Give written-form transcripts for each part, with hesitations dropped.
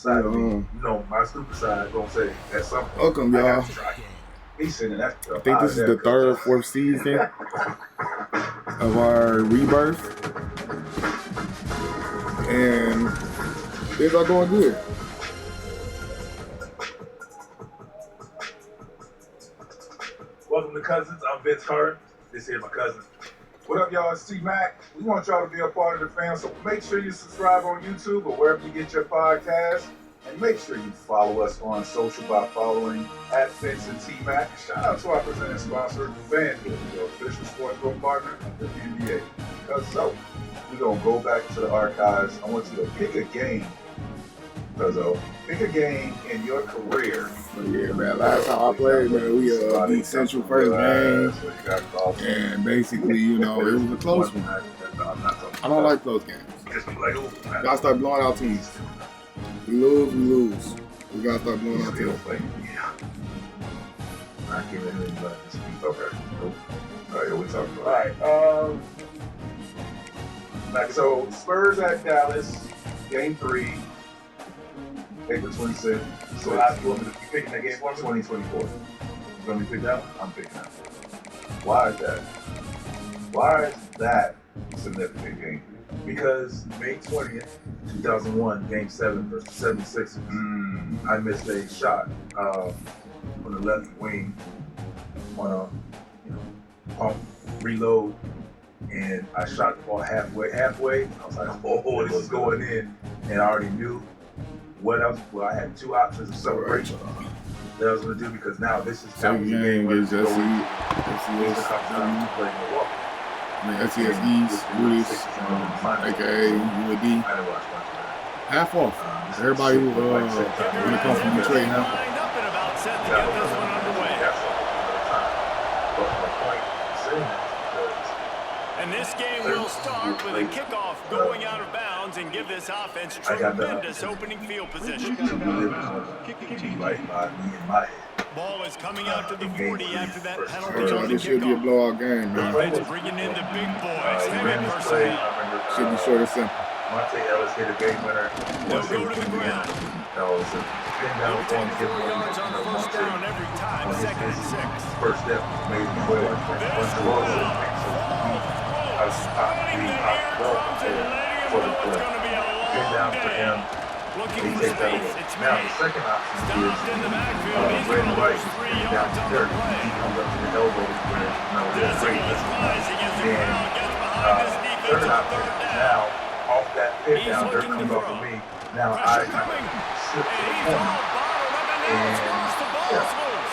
side of me, you know, my stupid side gonna say at some point, welcome, y'all. He's sitting that. I think this is the third, fourth season of our Rebirth, and things are going good. Welcome to Cousins. I'm Vince Hart. This here my cousin. What up, y'all? It's T-Mac. We want y'all to be a part of the fam, so make sure you subscribe on YouTube or wherever you get your podcasts. And make sure you follow us on social by following @Vince and T-Mac. Shout out to our presenting sponsor, FanDuel, your official sportsbook partner of the NBA. Because so, we're going to go back to the archives. I want you to pick a game. Because pick a game in your career. Yeah, man. Last time I played, man, we beat Central first game. And basically, you know, it was a close one. I don't like close games. Gotta start blowing out teams. We lose. We gotta start blowing out teams. I can't even speak. Okay. Nope. All right, we talking about. All right. So Spurs at Dallas, Game 3, April 26th. So you want me to pick that game for 2024? You want me to pick that one? I'm picking that one. Why is that? Why is that a significant game? Because May 20th, 2001, Game 7 versus 76ers, I missed a shot on the left wing on a pump reload, and I shot the ball halfway. I was like, oh, this is going in, and I already knew what else. Well, I had two options of celebration that I was going to do, because now this is the game where SCS East, Bruce, aka UAD. Half off. Everybody when it comes from Detroit now. And this game will start with a kickoff going out of bounds and give this offense tremendous opening field position. Ball is coming out to the 40 after that penalty on the This should be a kickoff. blowout game, man. Defense bringing in the big boys, heavy personnel. Should be short and simple. Monte Ellis hit a game winner. They'll go to the ground. That was a pin down They'll take 4 yards on first down every time, 2nd and 6. First step was made down for him. Looking for space. It's now made. the second option Stopped in the backfield. He's Brandon going to White lose 3 down yards to on the 30. play. He comes up to the elbow where This great. is rising as the crowd gets behind this defense Third on option. 3rd down. Now off that pin He's down, there looking comes to off throw. of me. Now Pressure I coming. slip to And the he's corner. all bottled up, and now it's across the ball.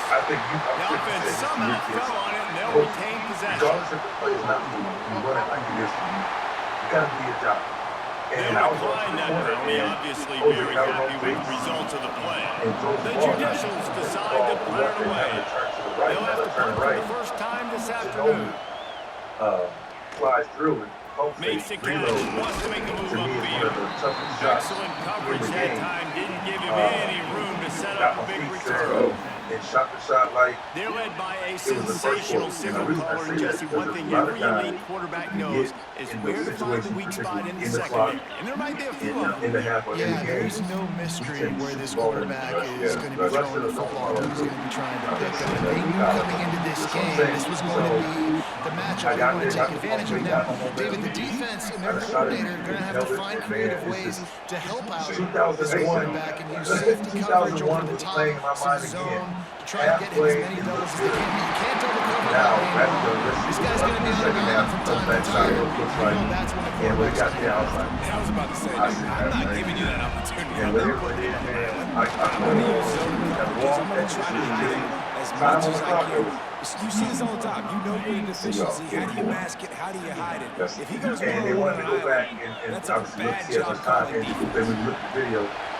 I think you. The offense somehow fell on it, and they'll retain possession. Regardless if the play is not moving, you run it like it is. You gotta do your job. And They'll I was on decline the that corner, penalty, and obviously Jose very got happy with the base results of the play. and throws The ball. judicials decide to put it away. They'll have to punt for the first time this afternoon. Flies through and Makes the catch, wants to make a move to me is one upfield. of the toughest shots Excellent in coverage the that game. time, didn't give him any room to set Got up a my big feet set return. and shot the shot like They're led by a it was the first sensational quarter. signal The reason I caller, say and that Jesse, is one because thing a lot of every guys elite quarterback can knows get is in where those to find the situations, weak spot in the particularly in the clock, secondary. And there might be a few of them. in the half or in the Yeah, game. there's no mystery where this quarterback is going to be throwing the football, who's going to be trying to pick up. They knew coming into this game this was going to be the matchup they want to take advantage of. Now, David, the defense and their coordinator are going to have to find creative ways to help out this quarterback and use safety coverage over the top, some zone, to try and get him as many doubles as they can. But you can't double cover that game. This guy's going to be on the island from time to time. You know that's when the quarterback's going to I was about to say, I'm not giving you that opportunity. I'm not putting it in there. I'm going to use zone coverages. I'm going to try to hide it as much as I can. You see this all the time. You know your deficiency. How do you mask it? How do you hide it? If he goes and they wanted to go back and that's a obviously look bad see how job much time. calling And defense. then when you look at the video,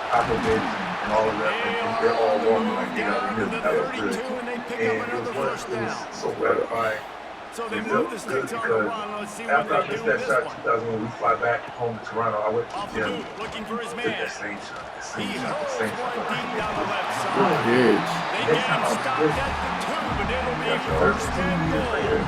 Popovich and all of that, and they're all walking like they got Down to the that was 32, good. and they pick And up it was another one, first it was down. so gratifying. So they It move felt the good sticks on the because run. Let's see what after I they missed do with that this shot, one. 2000, when we fly back home to Toronto, I went to Off the the gym. boot, looking for his Did man. that same shot, the He same shot, the hurls same one shot. deep down the left Good side. pitch. They get him stopped at the 2, but it'll be first and goal.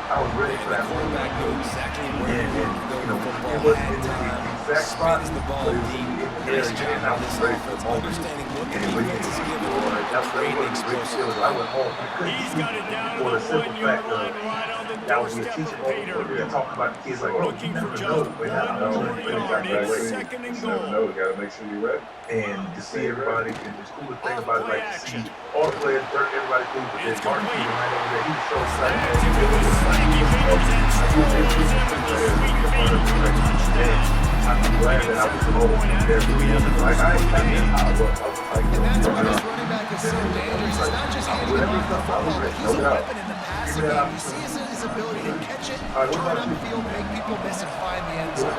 I was ready for that quarterback knew exactly where and he wanted to go. you know, The football it wasn't had in the time. exact spot, spins the ball but deep. it's Nice job by this offense, understanding what the defense is giving them and creating explosive I went home. I couldn't He's sleep got it down to for the the simple 1-yard fact line, of right on the that would be a doorstep teachable of Pay moment. They're talking about the kids like, oh, you Looking never for know. just But one I know. more yard in second and You never goal. know. You got to make sure you're ready. And to see everybody, and the coolest thing about it, like to see all the players, everybody cool, but then It's Martin complete. Keaton right over there, he was so excited. Snags him with his sneaky fingers and strolls him with the sweet feet for the touchdown. I'm glad that I was home there for him. Like, I ain't got that high, but I was like, And that's why this running back is so dangerous. It's not just handing him off the football, but he's a weapon in the passing game. You see his ability to catch it, turn up the field, make people miss, and find the end zone.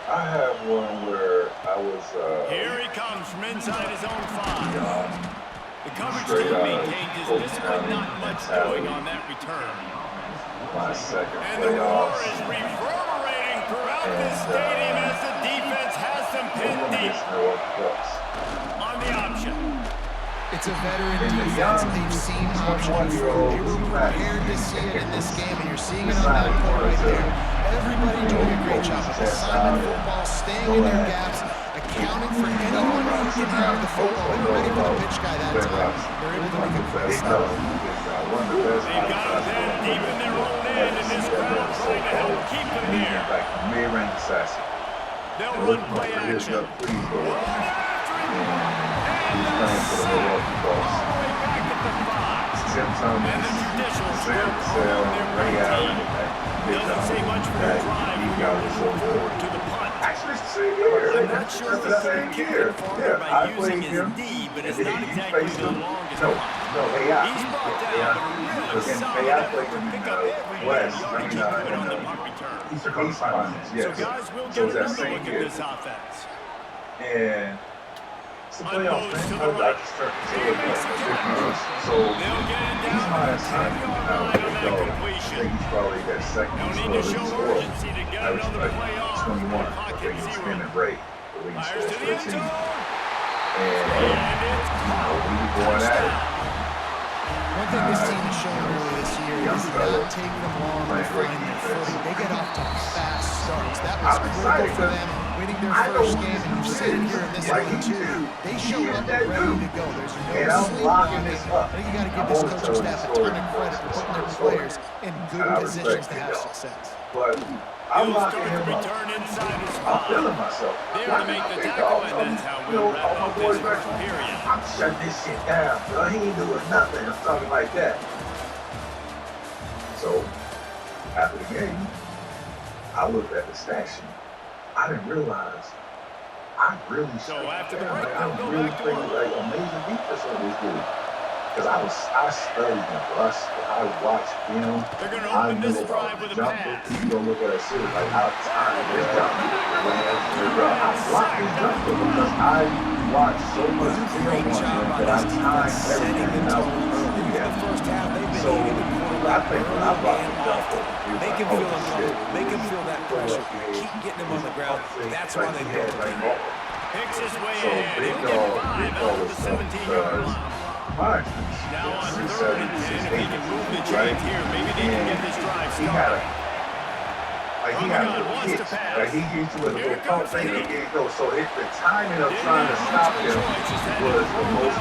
I have one where I was Here he comes from inside his own 5. The coverage straight team out of maintained his Coach discipline, County not much mentality. doing on that return. My second And the roar playoffs. is reverberating throughout this stadium as the defense has them pinned deep on the option. It's a veteran And the defense. young They've seen option before. 21-year-old They were prepared to see it in this game, and you're seeing it on that decided play right to, there. Everybody doing a great job of assignment football, staying in their gaps, accounting for anyone who can have the football. They were ready for the pitch guy that time. They're able to make a quick stop. They've got them pinned deep in their own end, and this crowd trying to help keep them there. Like mid-range assassin. They'll run play action. Please go. One after him. He's playing for the Milwaukee Bucks. All the way back at the 5. Tim Thomas, And the traditionals Sam will Cassell, call their Ray right Allen, team. Doesn't say much for their drive when you're moving forward to the punt. Actually, it's the same year. I'm not sure if It's he the could same kick year. it farther Yeah, by I using played his him. knee, but it's And not then you exactly faced the him. longest No, punt. no, AI. He's brought down, AI. but a really And solid AI effort played to him pick in up every bit West. of yardage he could on the punt return. Eastern Conference, yes. So guys, we'll So get it's that another same look at year. this offense. And it's a playoff Unloads thing. to the right. So They'll get it he's down my to the 10-yard line on that I completion. think he's probably that second No need to show score. urgency to get I was another like play off. 21. I Pocket think it's zero. him and Ray. The lead Fires to scorer the end 13. zone. And it's caught. we were going at it. One thing this team has shown early this year is not take them long to find their footing. They get off to fast starts. That was critical for them, winning their first game, and you've seen it here in this one too. They show up ready to go. There's no sleepwalking. I think you got to give this coaching staff a ton of credit for putting their players in good positions to have success. But I'm locking him up. Return inside his I'm spot. feeling myself. There to make the tackle, and that's how we'll wrap up this first period. I'm shutting this shit down, bro. He ain't doing nothing. I'm talking like that. So, after the game, I looked at the stat sheet. I didn't realize I really So after the down. break, Like, they'll I'm go really back to playing work. like amazing defense on this dude. Because I studied him, bro. I watched film. They're going to I open know this about drive with a jumper. pass. You go look at that shit, like how time this jumper. Bro, I blocked his jumper because I watched so much film on him that I timed setting the everything out. tone early. In the first half, they've been So, hitting the I quarterback think when I early blocked and the jumper, often. Make him feel uncomfortable. Make him feel that pressure. Keep getting him on the ground. That's why they built the game. Picks his way So in. big He'll dog, get 5 big dog out of was the tough 17-yard because line. mine. Now on 3rd and 10, if he can move the chains here, maybe they can get this drive He had started. he had a Wants to hit. pass. Like he used to a Here little comes pump thing the and get go. So the timing of trying to stop him was the most.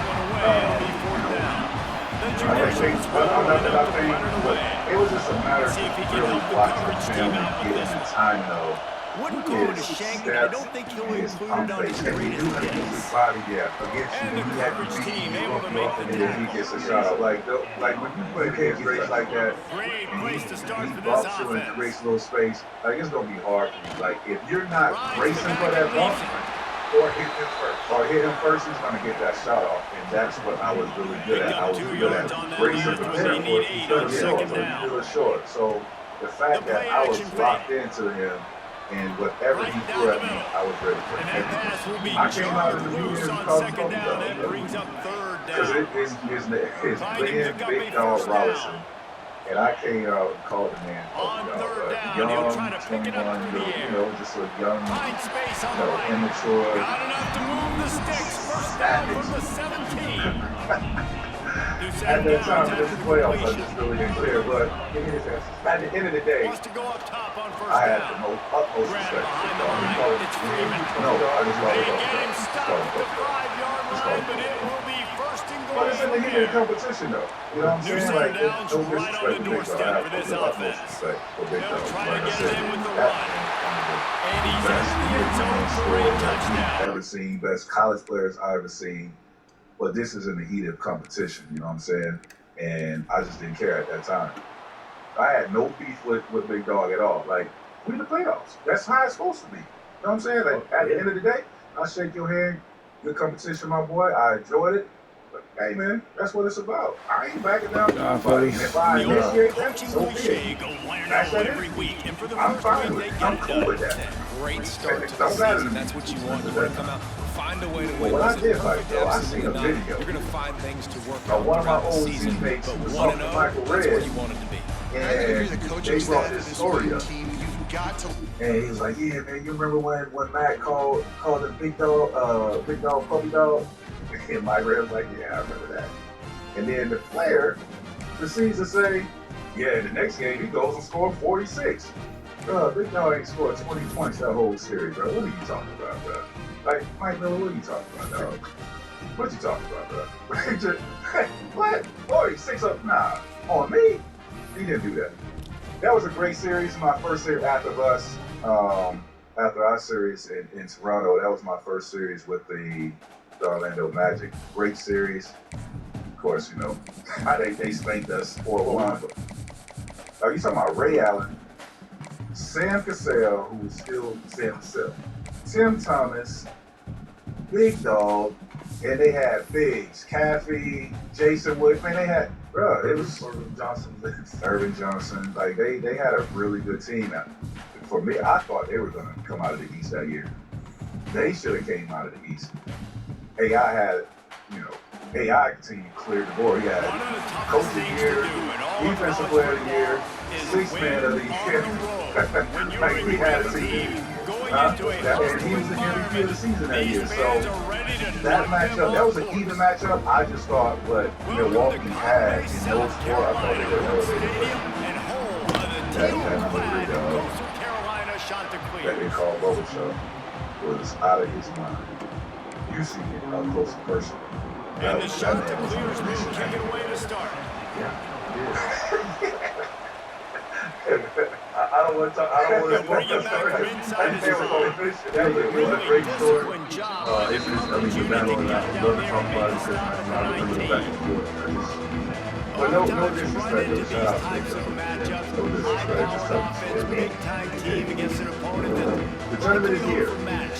It was just a matter See if he of can really help the watching coverage film team and out with getting this the one. timing of. Wouldn't go into Shank, and I don't think he'll include it on his greatest hits. Body, yeah, against And you. the He had coverage to be team able to make the and then he tackle. gets a shot out. Like when you play kids race like that, Great and place to start he for this bumps you and offense. creates a little space, like it's gonna be hard for you. Like if you're not Rides racing the for back that and bump, leaves it. or hit him first, he's gonna get that shot off, and that's what I was really good Picked at. up I was 2 good yards at on that racing last for one. They him. need 8 on second So down. he was short. So the fact The that play I was action locked fake. into him, and whatever Right he down threw the at me, middle. I was ready for And it. that pass will be I came out jarred of the loose meeting on and called second something down. else. That brings up 3rd Because down. his Find him, man, pick up big a dog first down. Robinson. And I came out and called the man. On 3rd down, young, he'll try to pick it up 21, through the air. you know, just a young, Find space on the right. immature. Got enough to move the sticks. First down from the 17. At that time, in the playoffs, I just really didn't care. But at the end of the day, I had the utmost respect for the dog. No, I just love the dog. But it's in the heat of competition, though. You know what I'm saying? Like, no disrespect to Big Dog. I have the utmost respect for Big Dog. Like I said, that's the best I've ever seen, best college players I've ever seen. But this is in the heat of competition, you know what I'm saying? And I just didn't care at that time. I had no beef with Big Dog at all. Like, we in the playoffs. That's how it's supposed to be. You know what I'm saying? Like, at the end of the day, I'll shake your hand. Good competition, my boy. I enjoyed it. But, hey, man, that's what it's about. I ain't backing down. If I initiate that, so be it. That's every week. I'm fine with it. I'm cool with that. Great start to the season. That's what you want. You want to come out, find a way to win. What I did like, though, I seen a video. You're going to find things to work on. One of my old teammates was talking to Michael Red. That's what you want it to be. And they brought this story up. And he was like, yeah, man, you remember when Matt called the big dog, puppy dog? And Mike Red was like, yeah, I remember that. And then the player proceeds to say, yeah, the next game he goes and scores 46. Bro, Big Dog ain't scored 20 points that whole series, bro. What are you talking about, bro? Like, Mike Miller, what are you talking about, dog? What you talking about, bro? What? 46 up? Nah. On me? He didn't do that. That was a great series. My first series after us, after our series in Toronto, that was my first series with the Orlando Magic. Great series. Of course, you know, they spanked us 4-1. Are you talking about Ray Allen, Sam Cassell, who was still Sam Cassell, Tim Thomas, Big Dog, and they had bigs, Caffey, Jason Wood. Man, they had, bro, it was Irvin Johnson. Like, they had a really good team. Now, for me, I thought they were going to come out of the East that year. They should have came out of the East. AI had, you know, AI continued to clear the board. He had Coach of the Year, Defensive Player of the Year, Sixth Man of the Year. Like, he had a team. And he was the MVP of the season that year. So that matchup, that was an even matchup. I just thought what Milwaukee had in those four, I thought they were elevated. That number 3, dog, that they called Bubble Show, was out of his mind. You see it up close and personal. And the shot to clears move, kicking away to start. I don't want to talk. I don't want to bring it back from inside his zone. That was a great story. It's just, I mean, the battle and I love to talk about it because I remember the back and forth. But no disrespect to the shout out to Big Dog. No disrespect, just something. The tournament is here.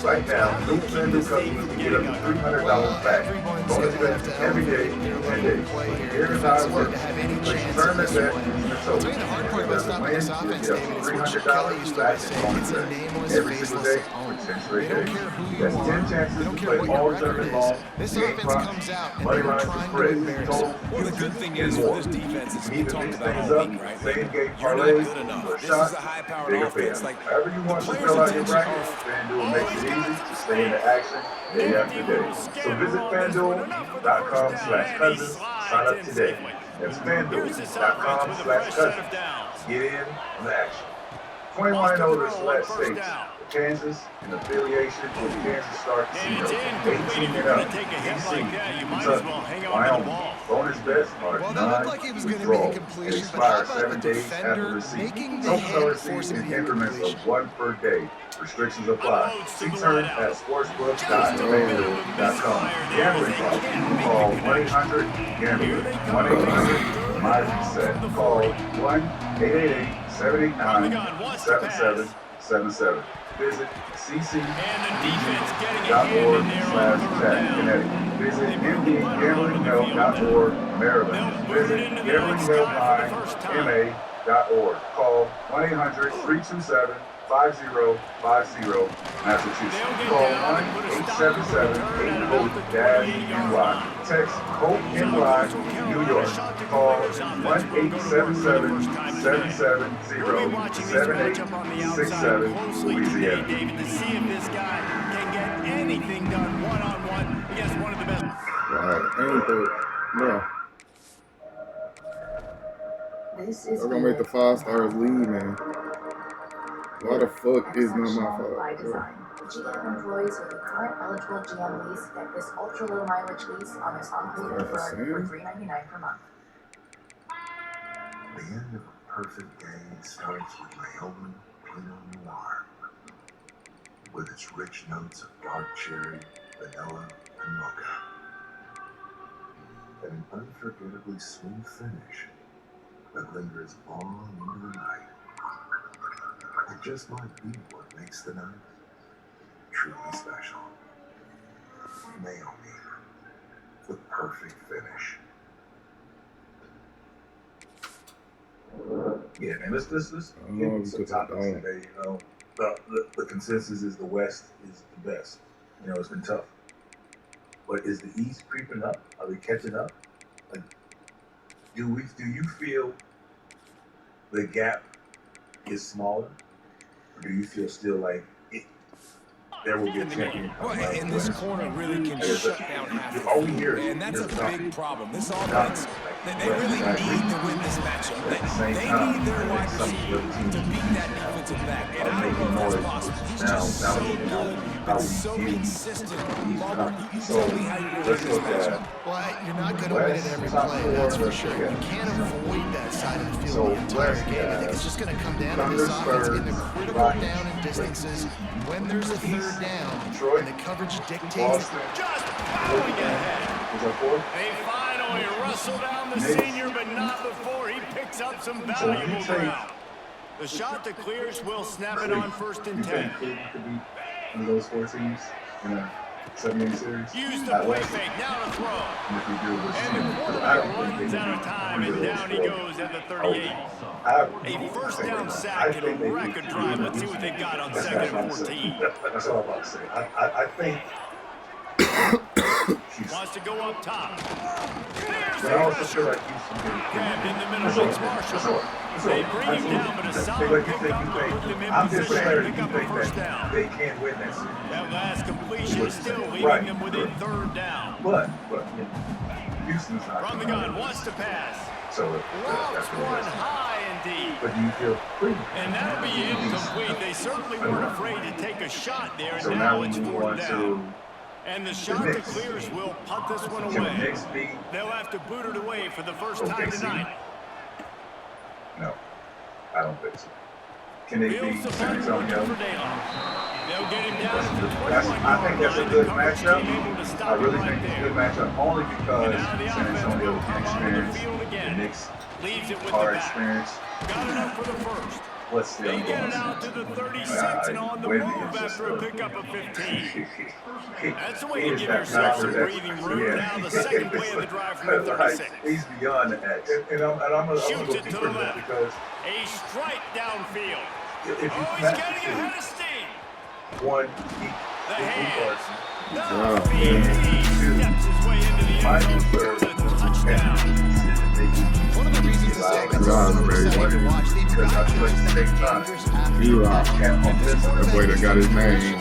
Right now, new customers can get up to $300 back. Bonus bet every day, 10 days. Here's how it works. Place a tournament bet in the total. Whoever wins, you'll get up to $300 back in bonus bet. Every single day for 10 straight days. That's 10 chances to play all tournament long. Game props, money lines, spreads, total. Well, the good thing is with this defense, it's we talked about all week, right? Same game You're not good enough. This is a high-powered offense. Like, however you want to fill out your bracket, FanDuel makes it easy to stay in the action day after day. So visit FanDuel.com/cousins. Sign up today. That's FanDuel.com/cousins. Get in on the action. 21 and older select states. Kansas in affiliation with Kansas Star Casino. 18 and up. DC, Kentucky, Wyoming. Bonus bets are non-withdrawal. It expires 7 days after receipt. Don't sell receipts in increments of 1 per day. Restrictions apply. See terms at sportsbook.fanduel.com. Gambling problem. Call 1-800-GAMBLER. 1-800-MY-RESET. Call 1-888-789-7777. Visit cc.org/chat. Visit mdgamblinghelp.org, Maryland. Visit gamblinghelpline.ma.org. Call 1-800-327-5050, Massachusetts. Call 1-877-8-HOPE-NY. Text HOPE-NY, New York. Call 1-877-770-7867, Louisiana. David, to see if this guy can get anything done one-on-one against one of the best. Right. Anything. Yeah. They're gonna make the 5 stars lead, man. Why the fuck is not my fault? By design. GM employees with a current eligible GM lease get this ultra low mileage lease on this unpaid deferred for $3.99 per month. The end of a perfect day starts with Naomi Pinot Noir, with its rich notes of dark cherry, vanilla, and mocha. And an unforgettably smooth finish that lingers long into the night. It just might be what makes the night truly special. Naomi, the perfect finish. Yeah, man. Let's get some topics today. You know, the consensus is the West is the best. You know, it's been tough. But is the East creeping up? Are they catching up? Like, do you feel the gap is smaller, or do you feel still like there will be a champion? Well, and this corner really can shut down half the field, and that's a big problem. This offense, they really need to win this matchup. They need their wide receiver to beat that defensive back, and I don't know if that's possible. He's just so good, but so consistent. You tell me how you're going to win this matchup. Well, you're not going to win it every play, that's for sure. You can't avoid that side of the field the entire game. I think it's just going to come down to this offense in the critical down and distances. When there's a third down, and the coverage dictates. Just plowing ahead. They finally wrestle down the senior, but not before he picks up some valuable ground. The shot that clears will snap it on 1st and 10. Cleveland could be one of those 4 teams in a 7-game series. Use the play fake, now to throw. And the quarterback runs out of time, and down he goes at the 38. A first down sack and a record drive. Let's see what they've got on 2nd and 14. That's all I'm about to say. I think wants to go up top. There's but the I also feel pressure. like Grabbed in the middle, makes Marshall. They bring him down, but a solid pickup will put them in position to pick up a first down. they can win this. That last completion still leaving them within 3rd down. But Houston's not. From the gun, wants to pass. So Lofts one high and deep. But do you feel free? And that'll be incomplete. They certainly weren't afraid to take a shot there. So now we it's move 4th on down. And the shot that clears will punt this one Can the away. Knicks be? They'll have to boot it away for the first time tonight. No, I don't think so. Can they Builds beat the San punt for Antonio? Dale. They'll get him down to the 21 I think that's a line. good The coverage matchup. team able to I stop really him right think it's a there. good matchup only And because now the San offense Antonio will come onto the experience, field the again. Knicks Leaves it with are the back. experienced. Got it up for the first. Let's see. They get it out to the 36 and on the move after a pickup of 15. That's the way you give yourself some breathing room. Now the second play of the drive from the 36. He's beyond the X. And I'm gonna Shoots go it to deeper the in that left. because A strike downfield. if you Oh, he's match getting the ahead of steam. two, one, The hands. The Yeah. feet. He steps his way into the end zone for the touchdown. One of the reasons this offense is God, so man. exciting to watch, they've got guys that are dangerous after You the are. catch. That boy that got his name.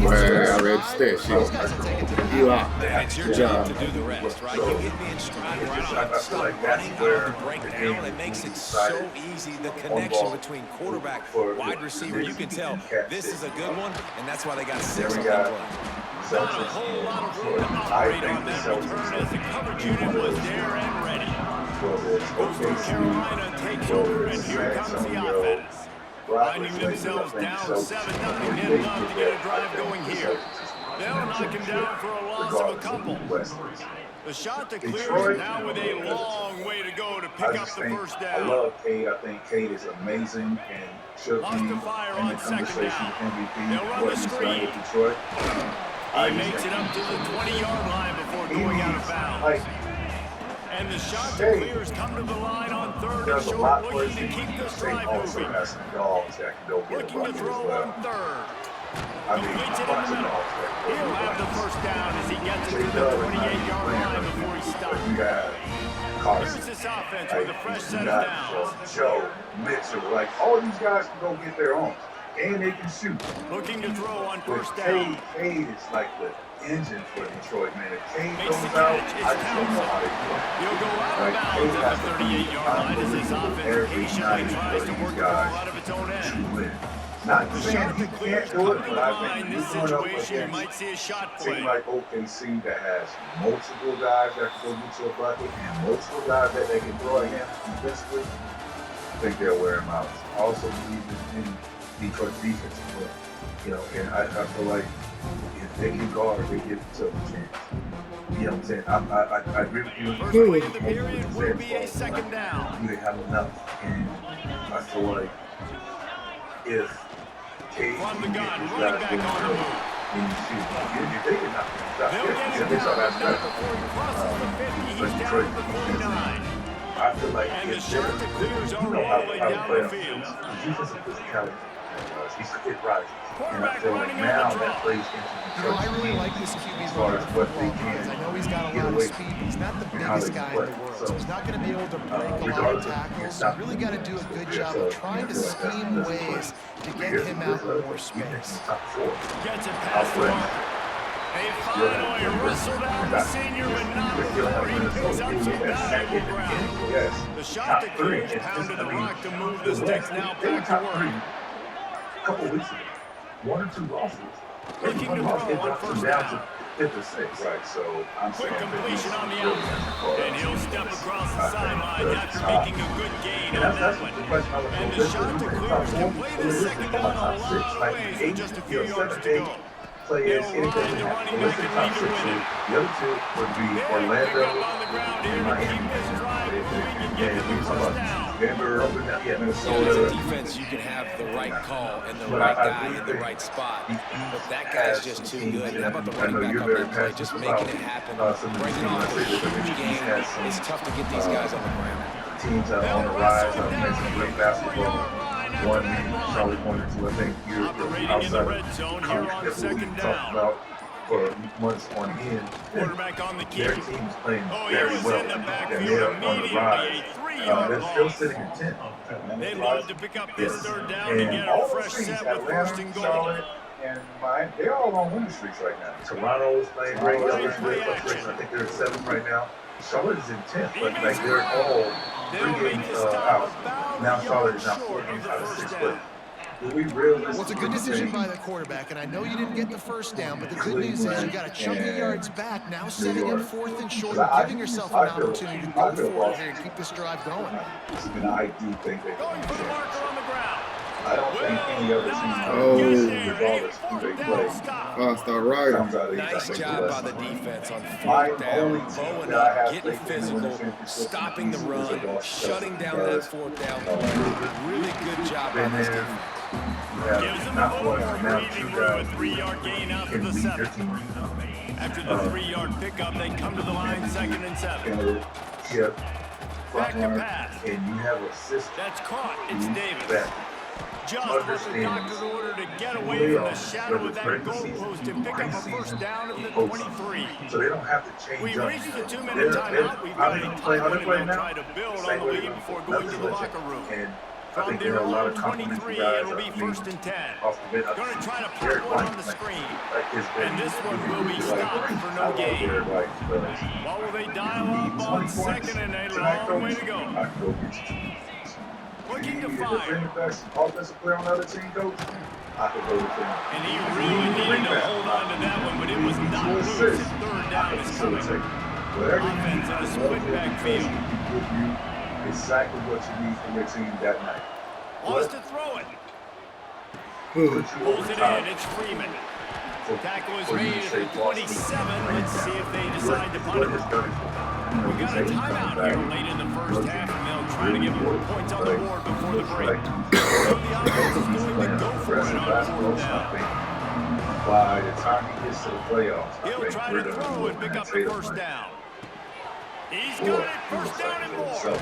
Boy, I read the stat sheet. You are. And it's your Good job job. to do the rest, right? You get me in stride right on that stop running out of the breakdown. It makes it so easy. The connection between quarterback, wide receiver, you can tell this is a good one, and that's why they got 6 on that play. Not a whole lot of room to operate on that return as the coverage unit was there and ready. Goes to Carolina, takes over, and here comes the offense. Finding themselves down 7-0, they'd love to get a drive going here. They'll knock him down for a loss of a couple. The shot that clears now with a long way to go to pick up the first I down. love Cade. I think Cade is amazing and should Lost be the fire in the on second conversation down. MVP. They'll run what the he's done screen. with Detroit. He makes it up to the 20-yard line before going out of bounds. And the shot that clears come to the line on 3rd and There's a short, lot for looking his to team. keep this State drive also moving. has some dogs that can go get Looking to it throw as well. on 3rd. I mean, Completes it in bunch the of middle. dogs that go He'll get have the it. first down as he gets it to the 28-yard line before he stops. You got Carson. Here's this offense with a fresh set of You got downs. Joe, Mitchell, like all these guys can go get their own. and they can shoot. Looking to throw on But first down. Cade is like the engine for Detroit, man. If Cade Makes goes the out, catch. I It's just don't know how they play. He'll go out of Like, bounds Cade at has the to be 38-yard line as this offense every patiently night tries for to these work the ball guys out of its own to end. win. Not The saying shot he that clears can't do it, coming to but the I line. think This he's going up situation, you against might see a shot a play. team like OKC that has multiple guys that can go get to a bucket and multiple guys that they can throw at him defensively. I think they'll wear him out. I also believe in Detroit's defense as well. You know, and I feel like if they can guard, they give themselves a chance. You know what I'm saying? I agree with you. First play of the period will be a second down. You didn't have enough. And I feel like if Cade From the gun, these running guys back go on the early, move. and you shoot, if they can knock him down, They'll get it they saw down, that not stretch. before he crosses the 50. But He's down Detroit at the defense, 49. I feel like And the if shot that clears you are know how rolling to down play the on field. the defensive physicality. He's it rises. And I Quarterback feel running like on now the that draw. plays into You know, I really like this QB as far running as the what football they can because I know he's got a get lot of away speed, but he's not the and how biggest they guy in play. the world. So, So he's not going to be able to break a lot of regardless of tackles. So stop you really got to do a good yeah, job so, of trying to I feel like scheme that's ways to get Here's- him here's out the other more thing. You think space. he's top four. Gets it past the mark. They finally wrestle down the senior, but not before he picks up some valuable ground. Yes. The shot that clears pounded the rock to move the sticks now back to work. A couple weeks ago, 1 or 2 losses. Looking to One loss, throw it on dropped first them down down. to 5 or 6. Right, so I'm Quick saying that completion he's on the really out. And he'll step across the I think sideline the after top- making a good gain And on that's that the one. question I was And going the to shot that clears can play this second down a lot of ways with just a few yards to go. Players, They'll ride the running back and leave it with him. The other 2 would be Big Orlando pickup on the ground here and to Miami. keep this drive moving and get to the first down. Denver, As a Minnesota. defense, you can have the right call and the But right I guy do in the think right spot. he But that guy's has just some too teams good. that- How about the I running know back you're up very that play, passionate just about, making it happen, some of the bringing teams off that a say that huge he's game. had some, It's tough to get these guys on the ground. teams that are on the rise, have played some great basketball. One name Charlie pointed to, I think, you're Operating in outside the red zone here college on that we second talked down. about for months on end. Quarterback on the Their key. team's playing Oh, he very was well. in the And backfield they're on the immediately. rise. A 3-yard They're still loss. sitting at 10. They love to pick up this Yes. third down to And get all a those fresh teams, set with first and Atlanta, goal. Charlotte, and Miami, they're all on winning streaks right now. Toronto's playing great. Right, I play action. think they're at 7 right now. Charlotte is in 10th, He but makes like it they're right. all They'll 3 make games this stop out. about Now a Charlotte yard is now 4 short of games the out of first 6. down. But we realistically Well, it's a good decision think by the quarterback, and I know you didn't get the first down, but the good news is you got a chunk of yards back, now setting up 4th and short, giving yourself an opportunity to go for it here and keep this drive going. And I do think they Going for the marker on the ground. I don't think any other team, regardless of who they play, Five-star rider. comes out of these. I Nice think job the by West. the defense on My 4th only down, team blowing that I up, have getting faith in physical, winning championships stopping the is run, Boston shutting down because, that 4th down play. Really good job by been this there. defense. You Gives have him not a little one, more now breathing 2 room, a guys 3-yard gain out to can the lead your 7. team. After the 3-yard pickup, they come to the line 2nd and 7. Chip, Back to front pass. and you have a system That's caught. It's Davis. that Just what the doctor's order to get away from the shadow of that goalpost and pick up a first down at the 23. so they don't have to change We up. reached the 2-minute timeout. We've got a tight one and they'll try to build on the lead before going to the locker room. And I From think there their are a lot own of complimentary 23, guys. it'll be 1st and 10. Off the bench. Going to try to Derek put one White, on the screen. has been- And this one will be stopped for no I love gain. Derek White, but What will they dial up on 2nd and a long way to go? I can go get you. Looking to If the fire. best offensive player on the other team, coach, I could go with him. And he really needed to hold on to that one, but it was not loose. His third down is coming. Whatever Offense in a split backfield. give you exactly what you need from your team that night. Wants to throw it. Pulls it in. It's Freeman. Tackle is made at the 27. Let's see if they decide to punt it. We got a timeout here late in the first half, and they'll try to get more points on the board before the break. So the offense is going to go for it on 4th down. By the time he gets to the playoffs, He'll try to throw and pick up the first down. He's got it. First down and more.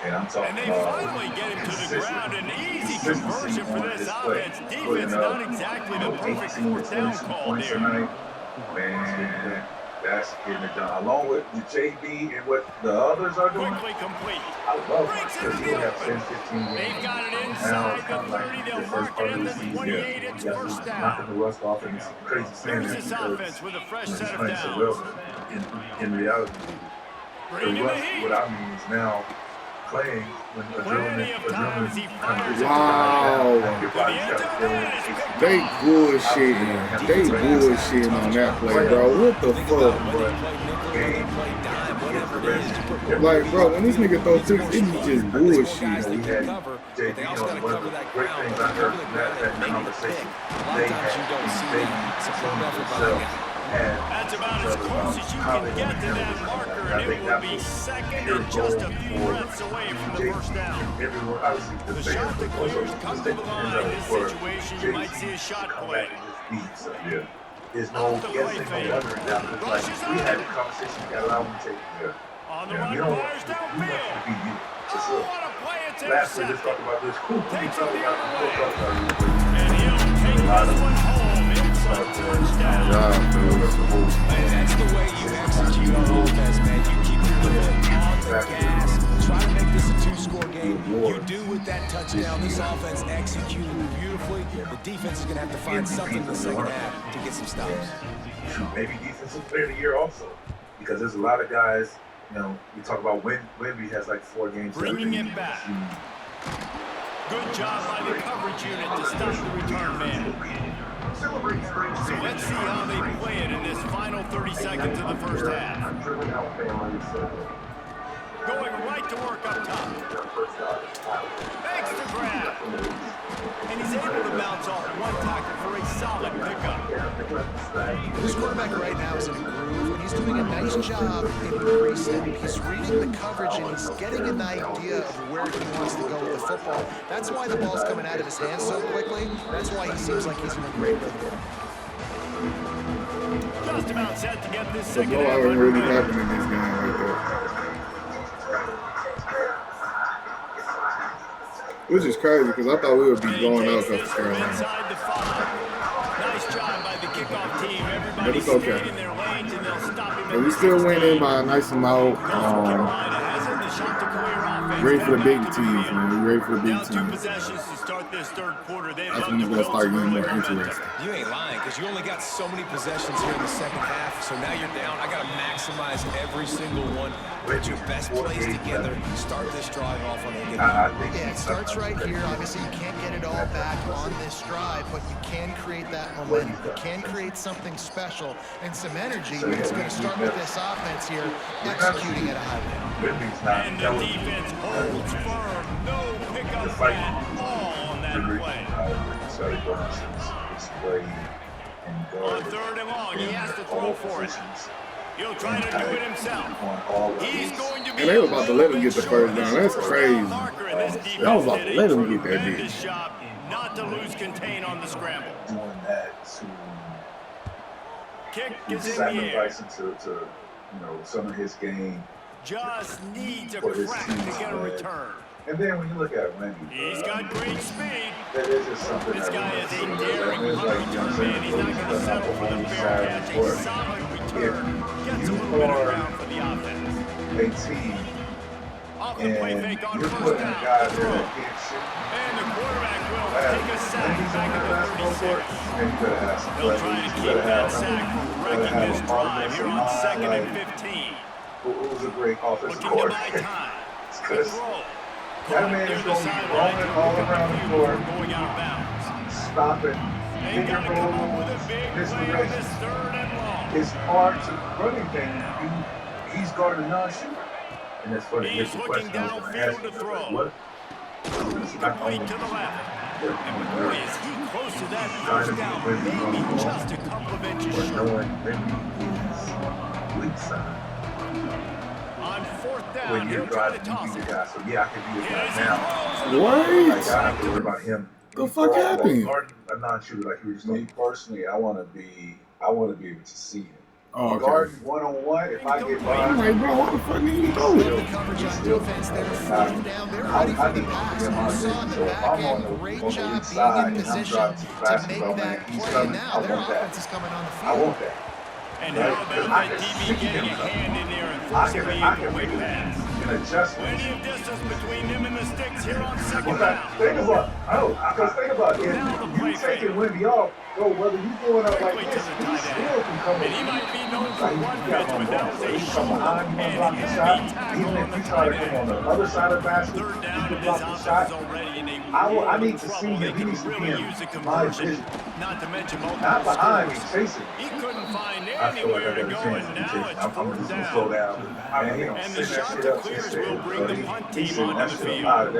And I'm talking And they finally get him to the ground. An easy conversion for this offense. Defense, not exactly the perfect 4th down call there. Man, That's getting it done. Along with the JB and what the others are doing. Quickly complete. I love it because you have 10, 15 games. They've got it Now inside it's the kind of 30. like They'll the mark first it part at of the the season. 28. It's first down. Knocking the rust off, and it's crazy saying Here's that this because offense with a fresh when set he's of playing so downs. well, in reality, Bring the in the rust, heat. what I mean is now playing when Plenty of time as he fires it. Wow. your body's got to feel it. They bullshitting. They bullshitting on that play, bro. What the fuck? Like, bro, when this nigga throw picks, it be just bullshit. We had JB on one of the great things I heard from that conversation. They That's about as close as you can get to that marker, and it will be second and just a few breaths away from the first down. The shot declares come to the line. In this situation, you might see a shot play. There's no guessing, no wondering down. It's like we had a conversation, you gotta allow him to take it. On the run, fires downfield. Oh, what a play! It's Last week, let's intercepted. talk about this. Cool. Takes him the other way. And he'll take this one home inside the first down. Man, that's the way you execute on offense, man. You keep your foot on the gas. Try to make this a two-score game. You do with that touchdown. This offense executed beautifully. The defense is going to have to find something in the second half to get some stops. Maybe defensive player of the year also. Because there's a lot of guys, you know, we talk about Wemby has like 4 games. Bringing it back. Good job by the coverage unit to stop the return man. So let's see how they play it in this final 30 seconds of the first half. Going right to work up top. Makes the grab. And he's able to bounce off one tackle for a solid pickup. This quarterback right now is in a groove, and he's doing a nice job in pre-snap. He's reading the coverage, and he's getting an idea of where he wants to go with the football. That's why the ball's coming out of his hands so quickly. That's why he seems like he's in a great rhythm. Just about set to get this The second blowout half ain't really underway. happening in this game like that. Which is crazy because I thought we would be blowing out South Carolina. Inside the 5. Nice job by the kickoff team. But Everybody's it's okay. staying in their lanes, and they'll stop him. And we still winning by a nice amount. Carolina has it, the shot to clear offense. Ready for the big teams, man. We ready for the big Now 2 teams. possessions to start this third quarter. They'd That's love when to it's gonna build start some getting more early momentum. interesting. You ain't lying because you only got so many possessions here in the second half. So now you're down. I got to maximize every single one. Put your best plays together. Start this drive off on a good I think Yeah, it starts right here. Obviously, you can't get it all back on this drive, but you can create that momentum. You can create something special and some energy. And it's going to start with this offense here, executing at a high level. Wemby's not And the defense holds firm. No pickup at all on that play. On 3rd and long, he has to throw for it. He'll try to do it himself. He's going to be And they were about to let him get the first down. That's crazy. That was about to let him get that bitch. Job not to lose contain on the scramble. Doing that to Kick is in the air. sacrificing to you know, some of his game. Just needs a For his crack team's to get a play. return. And then when you look at Wemby, He's got great speed. that is just something This that guy we is a see. daring, It's like, hungry you know what I'm return saying? man. He's not going to settle for the fair catch. A solid return. Gets a little bit of ground for the offense. a team, Off the play and fake on you're first putting a down. guy The there throw. that can't shoot. And the quarterback will take a sack When he's back on at the the basketball 36. court, and you better have some They'll plays. try to You keep better that have sack from wrecking this drive here on 2nd and 15. It was a great offensive Looking to court. buy time. It's The good. throw. That man is going to be rolling all around the floor, Going out of bounds. stopping, They pick got and to come up with roll, a big play on misdirection. this 3rd and long. It's hard to running thing. He's guarding non-shooter. And that's funny. He's Here's the looking question I was gonna downfield ask to you. throw. What? Complete to the left. And boy, is he close to that first down. Maybe just a couple of inches But short. knowing maybe his weak side. On 4th down, When you're he'll try to driving, you toss be the it. guy. So yeah, I can be a Here's guy he now. throws. What? Like, I have to worry about him. The fuck happened? Guarding a non-shooter like you were just Me talking. personally, I want to be able to see him. Oh, okay. Guarding one-on-one, if I get by, I'm like, bro, what the fuck did you throw The it? coverage on defense, they're 4th down, they're ready for the pass. You saw in the back end, great job being in position to make that play. Now their offense is coming on the I field. want that. And right? how about I that can DB see getting him a hand in there and I forcing can the incomplete make pass. an adjustment. Plenty of distance between them and the sticks here on second Okay, down. think about if Now the you play taking fake. Wemby off, bro, whether you going up like Quickly to this, the he tight still end. can come And he might be known for like run he got fits, one but that wrong. was So a he can come shoulder behind you and and block the heavy shot. tackle Even on if the you try tight to come end. on the other side of the basket, Third he down, can and block this the offense shot. is already in a I world need of to see trouble. They him. He could needs to be really in use the my conversion, vision. not to mention Not multiple behind me, scores. chasing me. He couldn't find I feel like I anywhere to got a go, chance and to be now chasing. it's I'm fourth just gonna down. slow down. And the shot to clears will bring the punt team onto the field.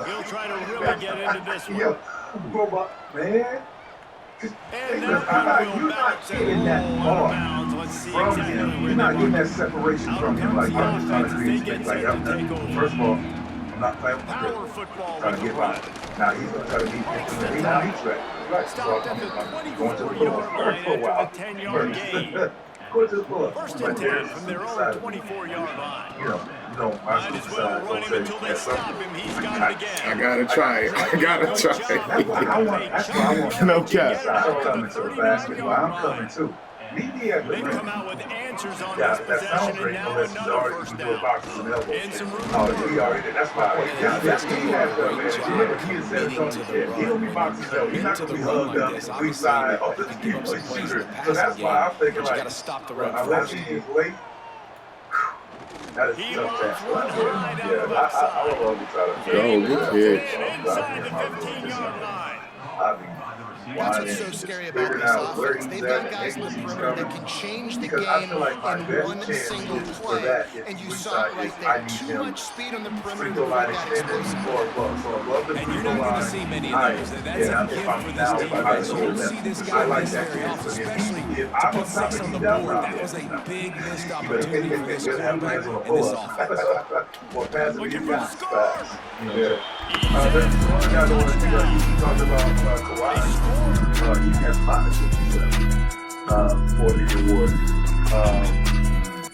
He'll try to really get into this one. Man. And that one will bounce and roll out of bounds. Let's see exactly where You're they not getting mark that it. separation Out from him. comes Like, the I'm just trying offense to as create they get space. Like, set to take over. first of all, I'm not playing with Power the football trying with to the get run. by. Now he's gonna try to beat me. He now he's right. Stopped at the 24-yard line after the 10-yard gain. Go to the pull-up. First and 10 from their own 24-yard line. You know, Might as well run him until they stop him. He's got it again. I gotta try it. I gotta try it. That's why I want No cap. I'm coming to the basketball. I'm coming too. They've come out with answers on this possession, and now another first down. And some room to work. That's my point. That's going to do a great job committing to the run. He'll be boxing himself. He's not Into going the to be run hugged like up this. weak Obviously, side. they can give up some plays in the So passing that's game, why I'm thinking but you like, got to stop the run unless first. he is late, that is He tough locks task. one high down the left I side. would love to try to Go, good And catch. inside the 15-yard line. That's what's so scary about this offense. They've got guys in the perimeter that can change the game in one single play. And you saw it right there. Too much speed on the perimeter to avoid that explosive. And you're not going to see many of those. And that's a gift for this defense. You don't see this guy miss very often, especially to put 6 on the board. That was a big missed opportunity for this quarterback and this offense. Looking for the scores. He has for the award.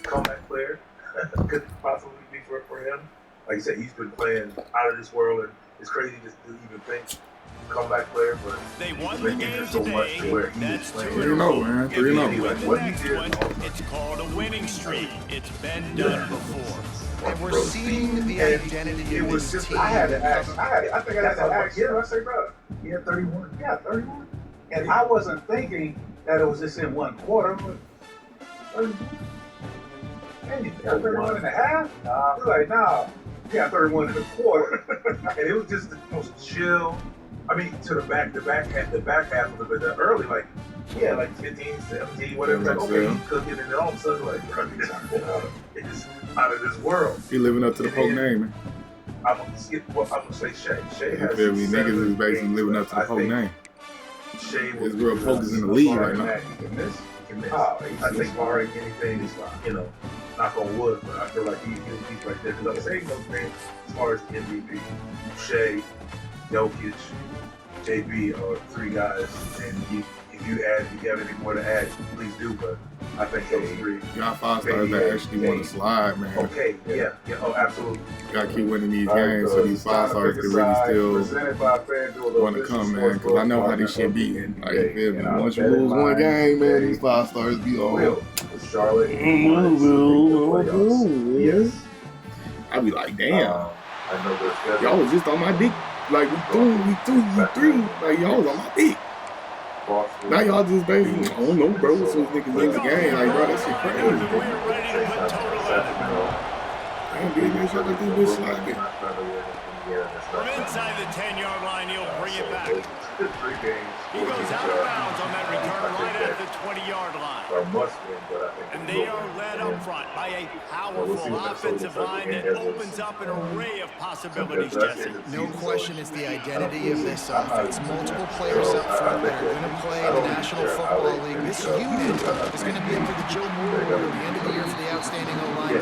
Comeback player could possibly be for him. Like you said, he's been playing out of this world, and it's crazy to even think comeback player, but They won he's the been game injured so much today. to where he That's is 2 playing. in a row. 3-0, man. If you 3-0. win What the he next did one, also. it's called a winning streak. It's been done before. And we're seeing the identity It of was this just, team. I had to ask, I think I had to ask him. I said, bro, he had 31. Yeah, 31. And I wasn't thinking that it was just in one quarter. I'm like, 31? Man, you got 31 and a half? He's like, nah, you got 31 and a quarter. And it was just the most chill. I mean, to the back half of it, the early, like 15, 17, whatever. Like, okay, he's cooking, and then all of a sudden, like, it's out of this world. He living up to the Pope name, man. I'm gonna say Shea. Shea You has feel me? 7 Niggas is basically games living up to the left. Pope name. Shea His real focus in the league right now. He can miss. I think barring anything, knock on wood, but I feel like he's right there. Because I'm saying those things as far as the MVP, Shea, Jokic, JB are 3 guys, and if you have any more to add, please do. But I think those 3. Y'all 5-stars that actually want to slide, man. Okay, yeah, oh, absolutely. Gotta keep winning these games so these 5-stars can really still want to come, man. Because I know how this shit be. Like, you feel me? Once you lose one game, man, these 5-stars be all. Charlotte. Yes. I be like, damn. I know there's Y'all was just on my dick. Like, we 3. Like, y'all was on my dick. Now y'all just basically, I don't know, bro. So niggas in the game, like, bro, that shit crazy. We're ready to put total in. Damn, dude, man, shit like this bitch slacking. From inside the 10-yard line, he'll bring it back. 3 games. He goes out of bounds on that return right at the 20-yard line. And they are led up front by a powerful offensive line that opens up an array of possibilities, Jesse. No question, it's the identity of this offense. Multiple players up front that are going to play in the National Football League. This unit is going to be up to the Joe Moore Award at the end of the year for the outstanding O-line.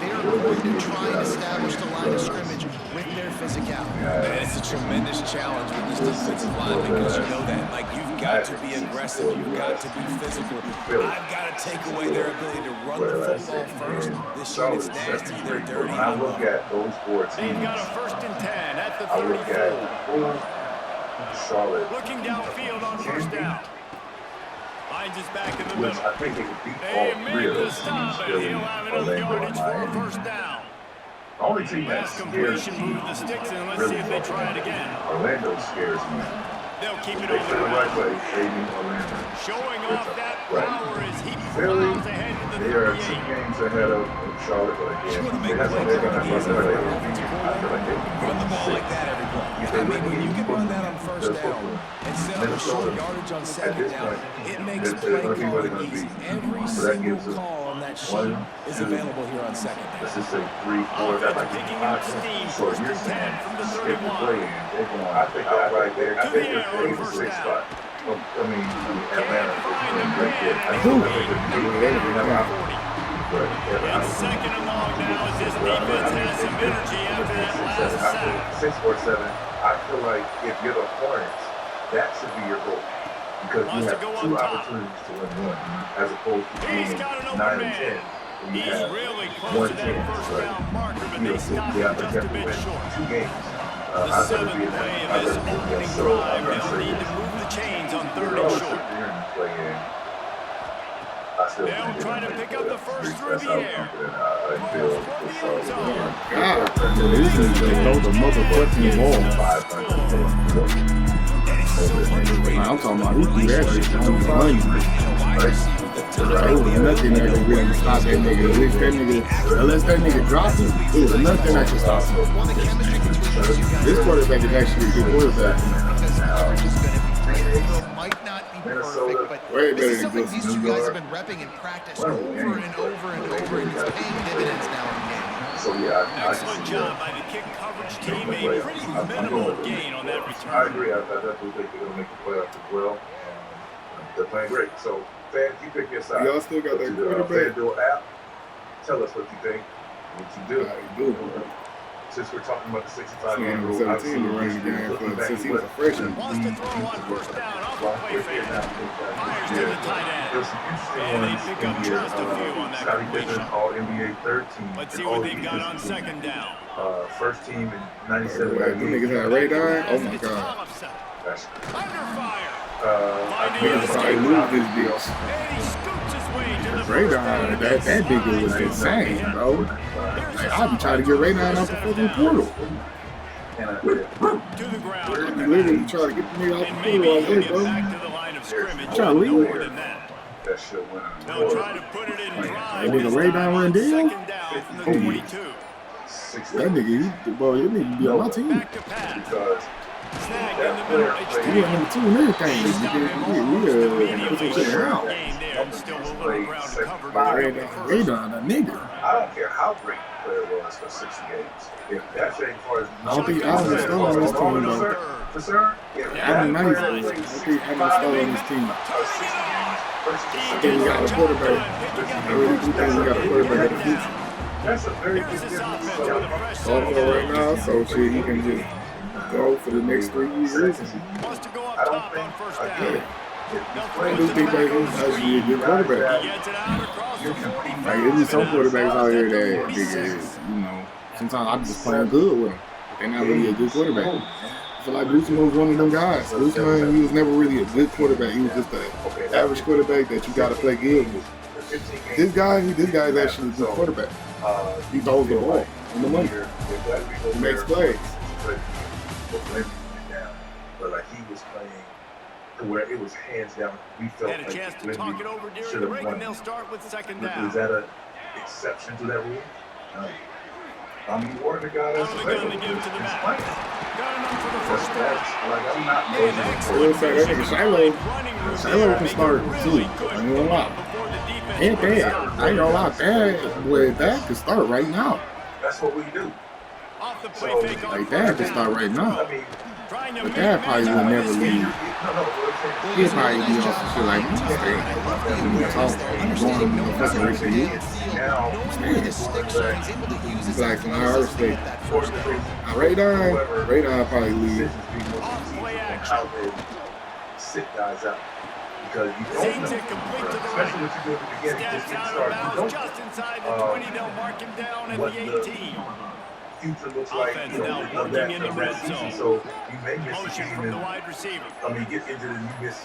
They are going to try and establish the line of scrimmage with their physicality. And it's a tremendous challenge with this defensive line because you know that. Like, you've got to be aggressive. You've got to be physical. I've got to take away their ability to run the football first. This unit's nasty. They're dirty. When I look at those 4 teams, They've got a 1st and 10 at the I look 34. at Charlotte. Looking downfield on 1st down. Finds his back in the which middle. I think they could beat They all three made of the those stop, teams, and Philly, he'll have enough Orlando, and yardage for a Miami. first down. The only team that Pass scares completion, me move the sticks, and let's really see if they try it again. Orlando scares me. They'll keep it They on the play the right ground. way, they beat Orlando. Showing off that Right. power as he Philly, plows ahead to the they are 38. 2 games ahead of Charlotte, but again, You want to make they have play they're going to calling easy have for to an offensive coordinator? Run the ball like that every play. I mean, when you can run that on first down and set up a short yardage on second down, it makes play calling easy. Every single call on that sheet is available here on second down. Let's just say 3, 4, that might be Picking up steam, So first you're and 10 saying from the skip the 31. play in, they're going, I think that right there, I To think the air they're on the first 6th down. spot. I mean, Atlanta is find him, right there. I man. think they could do it. They have an 40. but It's second and long now as this defense has some energy after that last sack. 6 or 7. I feel like if you're the Hornets, that should be your goal. Because Wants you to have go 2 up top. opportunities to win 1, as opposed to He's being got an open 9 and man. 10. when you He's have really one close to that chance, first right? down marker, but You they stopped have him to just a win bit short. 2 games. The I'd rather seventh be in play that. of I'd this rather be in opening that. So drive. I'm gonna They'll say need this. to move the chains on third No, and it's short. play in. I still They'll think try they're to gonna pick make up the the first playoffs. through That's the how air. confident I feel Throws for for the Charlotte. end zone. God, this is just throw the motherfucking ball. 500. Man, I'm talking about he threw that shit on the money. There was nothing that could really stop that nigga. Unless that nigga dropped it, there was nothing that could stop him. Well, the chemistry between these two guys This quarterback is actually a good quarterback. because coverage is going to be, it might not be perfect, but Way better this is than something Gus these two guys have been repping in practice over and over and over, and it's paying dividends now in game. So yeah, I Excellent job by the kick coverage team. A pretty minimal gain on that I return. agree. I definitely think they're gonna make the playoffs as well. They're playing great. So fans, you pick your side. Y'all still got that Go to the quarterback? FanDuel app. Tell us what you think. What you do. How you do? Since we're talking about the 65 He game was rule, 17 to run the game since he was a freshman. Wants to throw on first down off the play fake. Fires to the tight end. There's some interesting And they ones pick in up here. just a few on that Scotty completion. Pippen, all NBA 13. Let's see and what all they've got on defensive second down. First team in 97. Them niggas had radar. Oh my It's god. offside. That's Under fire. Niggas probably lose this bitch. And he scoots his way to the Radon, that nigga was insane, bro. Like, I be trying to get Radon off the fucking portal. to the ground. I be literally trying to get the nigga off the And portal maybe all he'll day, get bro. back to the line of scrimmage. I'm trying to No leave. more than that. that shit went on. They'll try to put it in drive. That nigga this Radon time on run down? second down from the Oh, yeah. 22. That nigga, bro, that nigga be on my team. Back to pass. Because Snag in the middle. He got number 2 and everything. They stop him We almost put immediately. some shit around. Game there, and still a little ground to cover. to get the first. Radon, that nigga. I don't care how great the player was for 60 games. If that thing far as I don't think Allen is still on this team, though. For sure. Allen nice. I don't think Allen is still on this team. I think we got a quarterback. I really do think we got a quarterback in the future. That's a very Here's good this difference. offense with a fresh So set of right now, so shit, he can just go for the next 3 years. Wants to go up I don't top think on first I down. get it. I do think that he's actually a good quarterback. He gets it out across the 45. Like, there's just some quarterbacks out here that nigga, you know, sometimes I'm just playing good with them. They're not really a good quarterback. I feel like Guzman was one of them guys. Guzman, he was never really a good quarterback. He was just an average quarterback that you got to play good with. This guy is actually a good quarterback. He throws the ball on the money. He makes plays. But like he was playing to where it was hands down. We felt Had a like chance to Wemby talk it over during should the have break, won. and they'll start with second Is down. that an exception to that rule? No. I mean, you were the guy that's Out of the gun to give to the back. Got enough for the first down. Like, I'm not And I excellent will say that nigga running room Shiloh there, can make start it too. really I good ain't gonna lie. before the defense And puts bad. out. I ain't gonna lie. Bad. With that can start right now. That's what we do. Off the play So, fake on Like that can first start down. right now. I mean, Trying to But make Dad probably man would out never of this leave. game. He'll probably be on some shit like, stay. I'm going to fucking Ricky. He's like, from Ohio State. Radon probably leave. Off play action. Sit guys out because you don't Sings know, it complete to the especially right. what you do at the beginning. Steps Just get out of started. You bounds don't just inside the 20. They'll mark him down at what the 18. future looks like. Offense You know, now of working that in the from red that season. zone. So you may miss the Motion game from the and wide receiver. I mean, get injured and you miss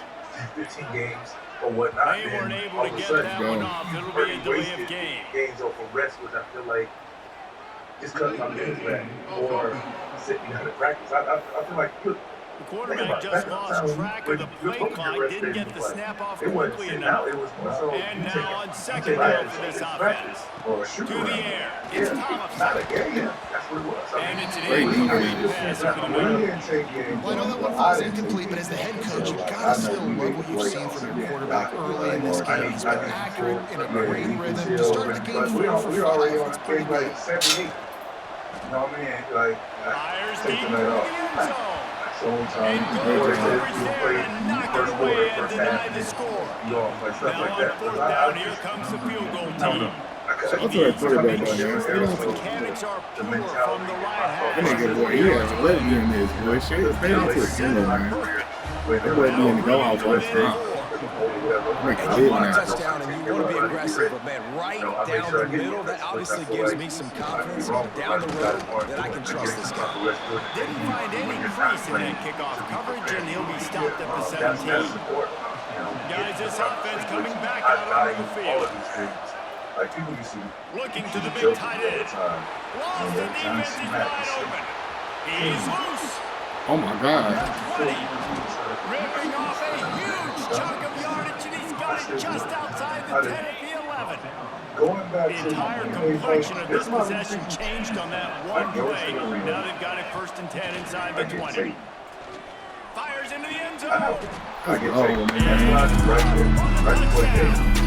15 games or whatnot. They weren't then able all to of a get sudden, that one off. It'll be a delay of game. Games off of rest, which I feel like is cutting my minutes back or sitting out of practice. I feel like the quarterback just lost track of the play clock, didn't get the snap off quickly enough. And now on second down for this offense. To the air. It's Thomas. Not a game. That's what it was. And it's an incomplete pass over the middle. Well, I know that one falls incomplete, but as the head coach, you've got to still love what you've seen from your quarterback early in this game. He's been accurate in a great rhythm. To start the game 4 for 5, it's pretty good. 78. You know what I mean? Like, Fires take deep the night into off. the end zone. So time, And good coverage there and knock it away and deny the score. Now on 4th down, here comes the field goal team. Shout out to that quarterback down there. Stay on The to it. mechanics are pure from the right That nigga, half. boy, he has a leg in this, boy. Stay on to it, man. That boy be in the go out all the time. Make a And live you want a now. touchdown and you want to be aggressive, but man, right down the middle, that obviously gives me some confidence down the road that I can trust this guy. Didn't find any crease in that kickoff coverage, and he'll be stopped at the 17. Guys, this offense coming back out onto the field. Like people you see Looking to the big tight end. Lost the defense, he's wide open. He's loose. Oh my God. 20. Ripping off a huge chunk of yardage, and he's got it just outside the 10 at the 11. going back The to entire complexion of this possession changed on that one play. Now they've got it 1st and 10 inside the 20. Fires into the end zone. I get Oh, taken. man. That's right there. Right before the game.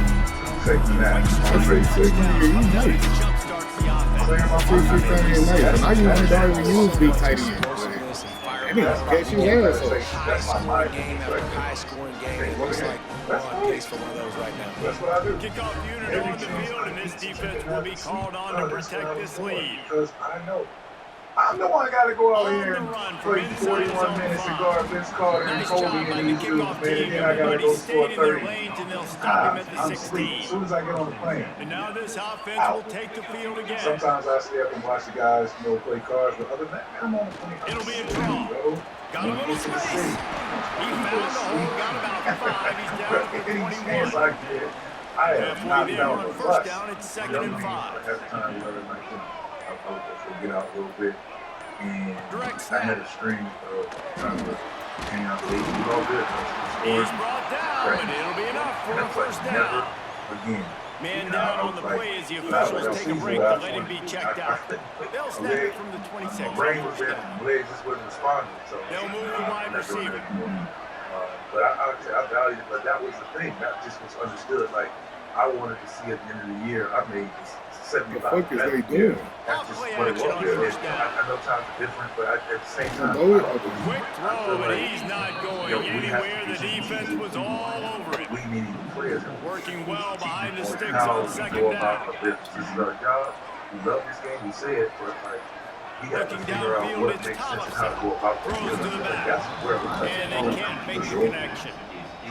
Taking that. That's pretty sick. You nice. Jumpstarts the offense. Clearing my See, mind. nice. I usually don't even use big tight end. Explosiveness and fire. That nigga catch you ass. High scoring game after high scoring game. It looks like we're on pace for one of those right now. That's what I do. Kickoff unit on the field, and this defense will be called on to protect this lead. Because I know I'm the one got to go out On here the and run from play inside 41 zone minutes and 5. guard Vince Carter and Nice Kobe job by and the these dudes, kickoff man. team. And then I got to Everybody go stayed score in their 30. lanes, and they'll stop him at the I'm asleep 16. as soon as I get on the plane. And now this offense will take the field again. Sometimes I stay up and watch the guys, play cards, but other than that, I'm on the plane. It'll be a draw. Got a little space. He found the hole, got about 5. He's down to the 21. I have Halfway not there down on the 1st bus. down, it's 2nd and 5. Every time you ever like I'll just get out a little bit. And Direct I had snap. a string of trying to hang out late. It was all good. He's brought down, and it'll be enough for a 1st Never down. again. Man down on the play as the officials take a break to let him be checked out. They'll snap it from the 26. My brain was there, my legs just wasn't responding. So They'll move the wide receiver. But I valued it. But that was the thing. That just was understood. Like I wanted to see at the end of the year, I made this 75. The fuck is they doing? That's just Play what it action on was. 1st down. I know times are different, but at the same time, Quick throw, but he's not going anywhere. The defense was all over it. we need players. Working well behind the sticks on 2nd down. This is our job. We love this game. We say it, but like we got to Looking figure out downfield, what it's makes sense and Thomas. how to go about Throws to the back. That's where we're And they can't make the connection.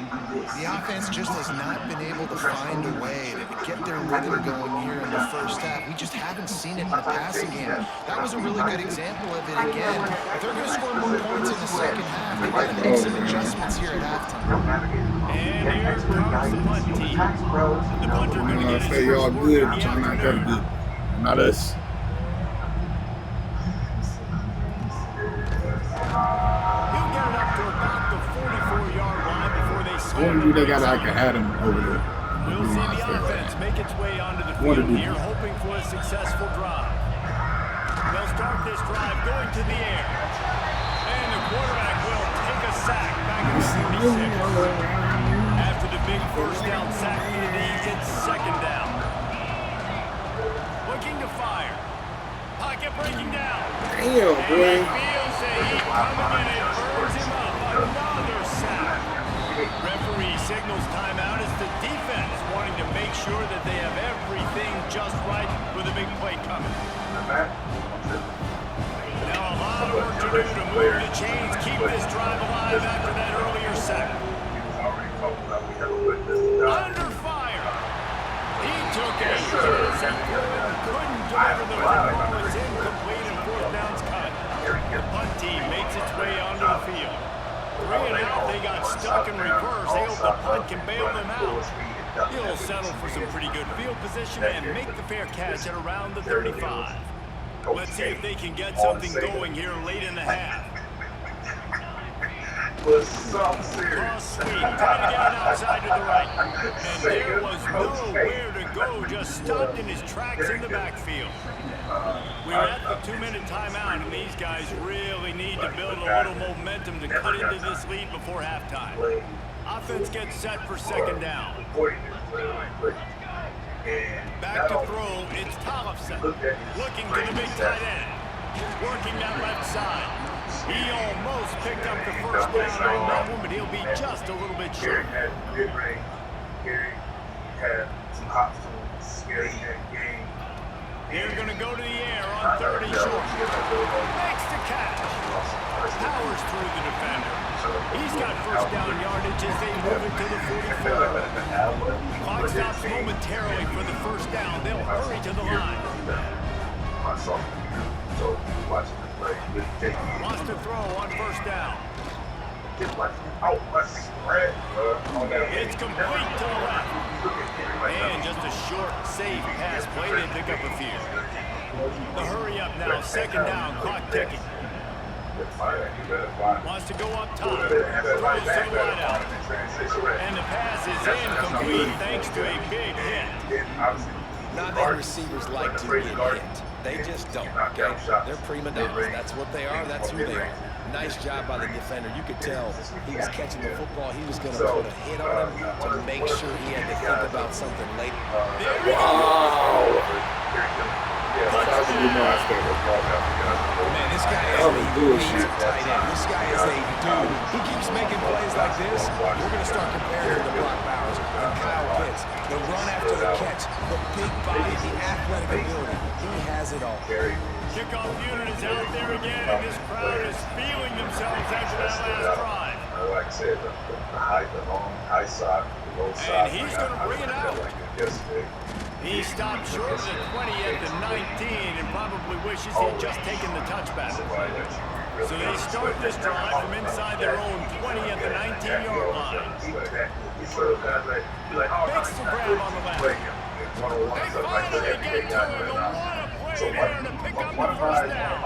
The offense just has not been able to find a way to get their rhythm going here in the 1st half. We just haven't seen it in the passing game. That was a really good example of it again. If they're going to score more points in the 2nd half, they've got to make some adjustments here at halftime. And here comes the punt team. The punter going to get his Say y'all first good, word but y'all not yet. that good. Not us. He'll get it up to about the 44-yard line before they I swing want to do the that guy. I can have him over there. We'll see the offense make its way onto the What field did he here, do? hoping for a successful drive. They'll start this drive going to the air. And the quarterback will take a sack back at the 46. After the big 1st down sack for the D's, it's 2nd down. Looking to fire. Pocket breaking down. Damn, And boy. he feels the heat coming in and burns him up. Another sack. Referee signals timeout as the defense wanting to make sure that they have everything just right with a big play coming. Now a lot of work to do to move the chains, keep this drive alive after that earlier sack. Under fire. He took a chance and couldn't deliver the ball. It's incomplete and 4th down's cut. The punt team makes its way onto the field. and out. They got stuck in reverse. They hope the punt can bail them out. He'll settle for some pretty good field position and make the fair catch at around the 35. Let's see if they can get something going here late in the half. Was some serious. Cross sweep, trying to get it outside to the right. And there was nowhere to go, just stopped in his tracks in the backfield. We're at the 2-minute timeout, and these guys really need to build a little momentum to cut into this lead before halftime. Offense gets set for second down. Back to throw, it's Tollefson. Looking to the big tight end. Working that left side. He almost picked up the first down on that one, but he'll be just a little bit short. Gary had some hot tools. Gary had game. They're going to go to the air on 3rd and short. Makes the catch. Powers through the defender. He's got first down yardage as they move it to the 44. Clock stops momentarily for the first down. They'll hurry to the line. So watching the play, Wants to throw on first down. It's complete to the left. And just a short, safe pass play to pick up a few. The hurry up now, second down, clock ticking. Wants to go up top. Throws to the wide out. And the pass is incomplete thanks to a big hit. Not many receivers like to get hit. They just don't, okay? They're prima donnas. That's what they are. That's who they are. Nice job by the defender. You could tell he was catching the football. He was going to put a hit on him to make sure he had to think about something later. Wow. Man, this guy is a bullshit tight end. This guy is a dude. He keeps making plays like this. We're going to start comparing him to Brock Bowers and Kyle Pitts. The run after the catch, the big body, the athletic ability. He has it all. Kickoff unit is out there again, and this crowd is feeling themselves after that last drive. Like I said, the long high side, the low side. And he's going to bring it out. He stopped short of the 20 at the 19 and probably wishes he'd just taken the touchback. So they start this drive from inside their own 20 at the 19-yard line. Makes the grab on the left. They finally get to him. Play there to pick up the first down.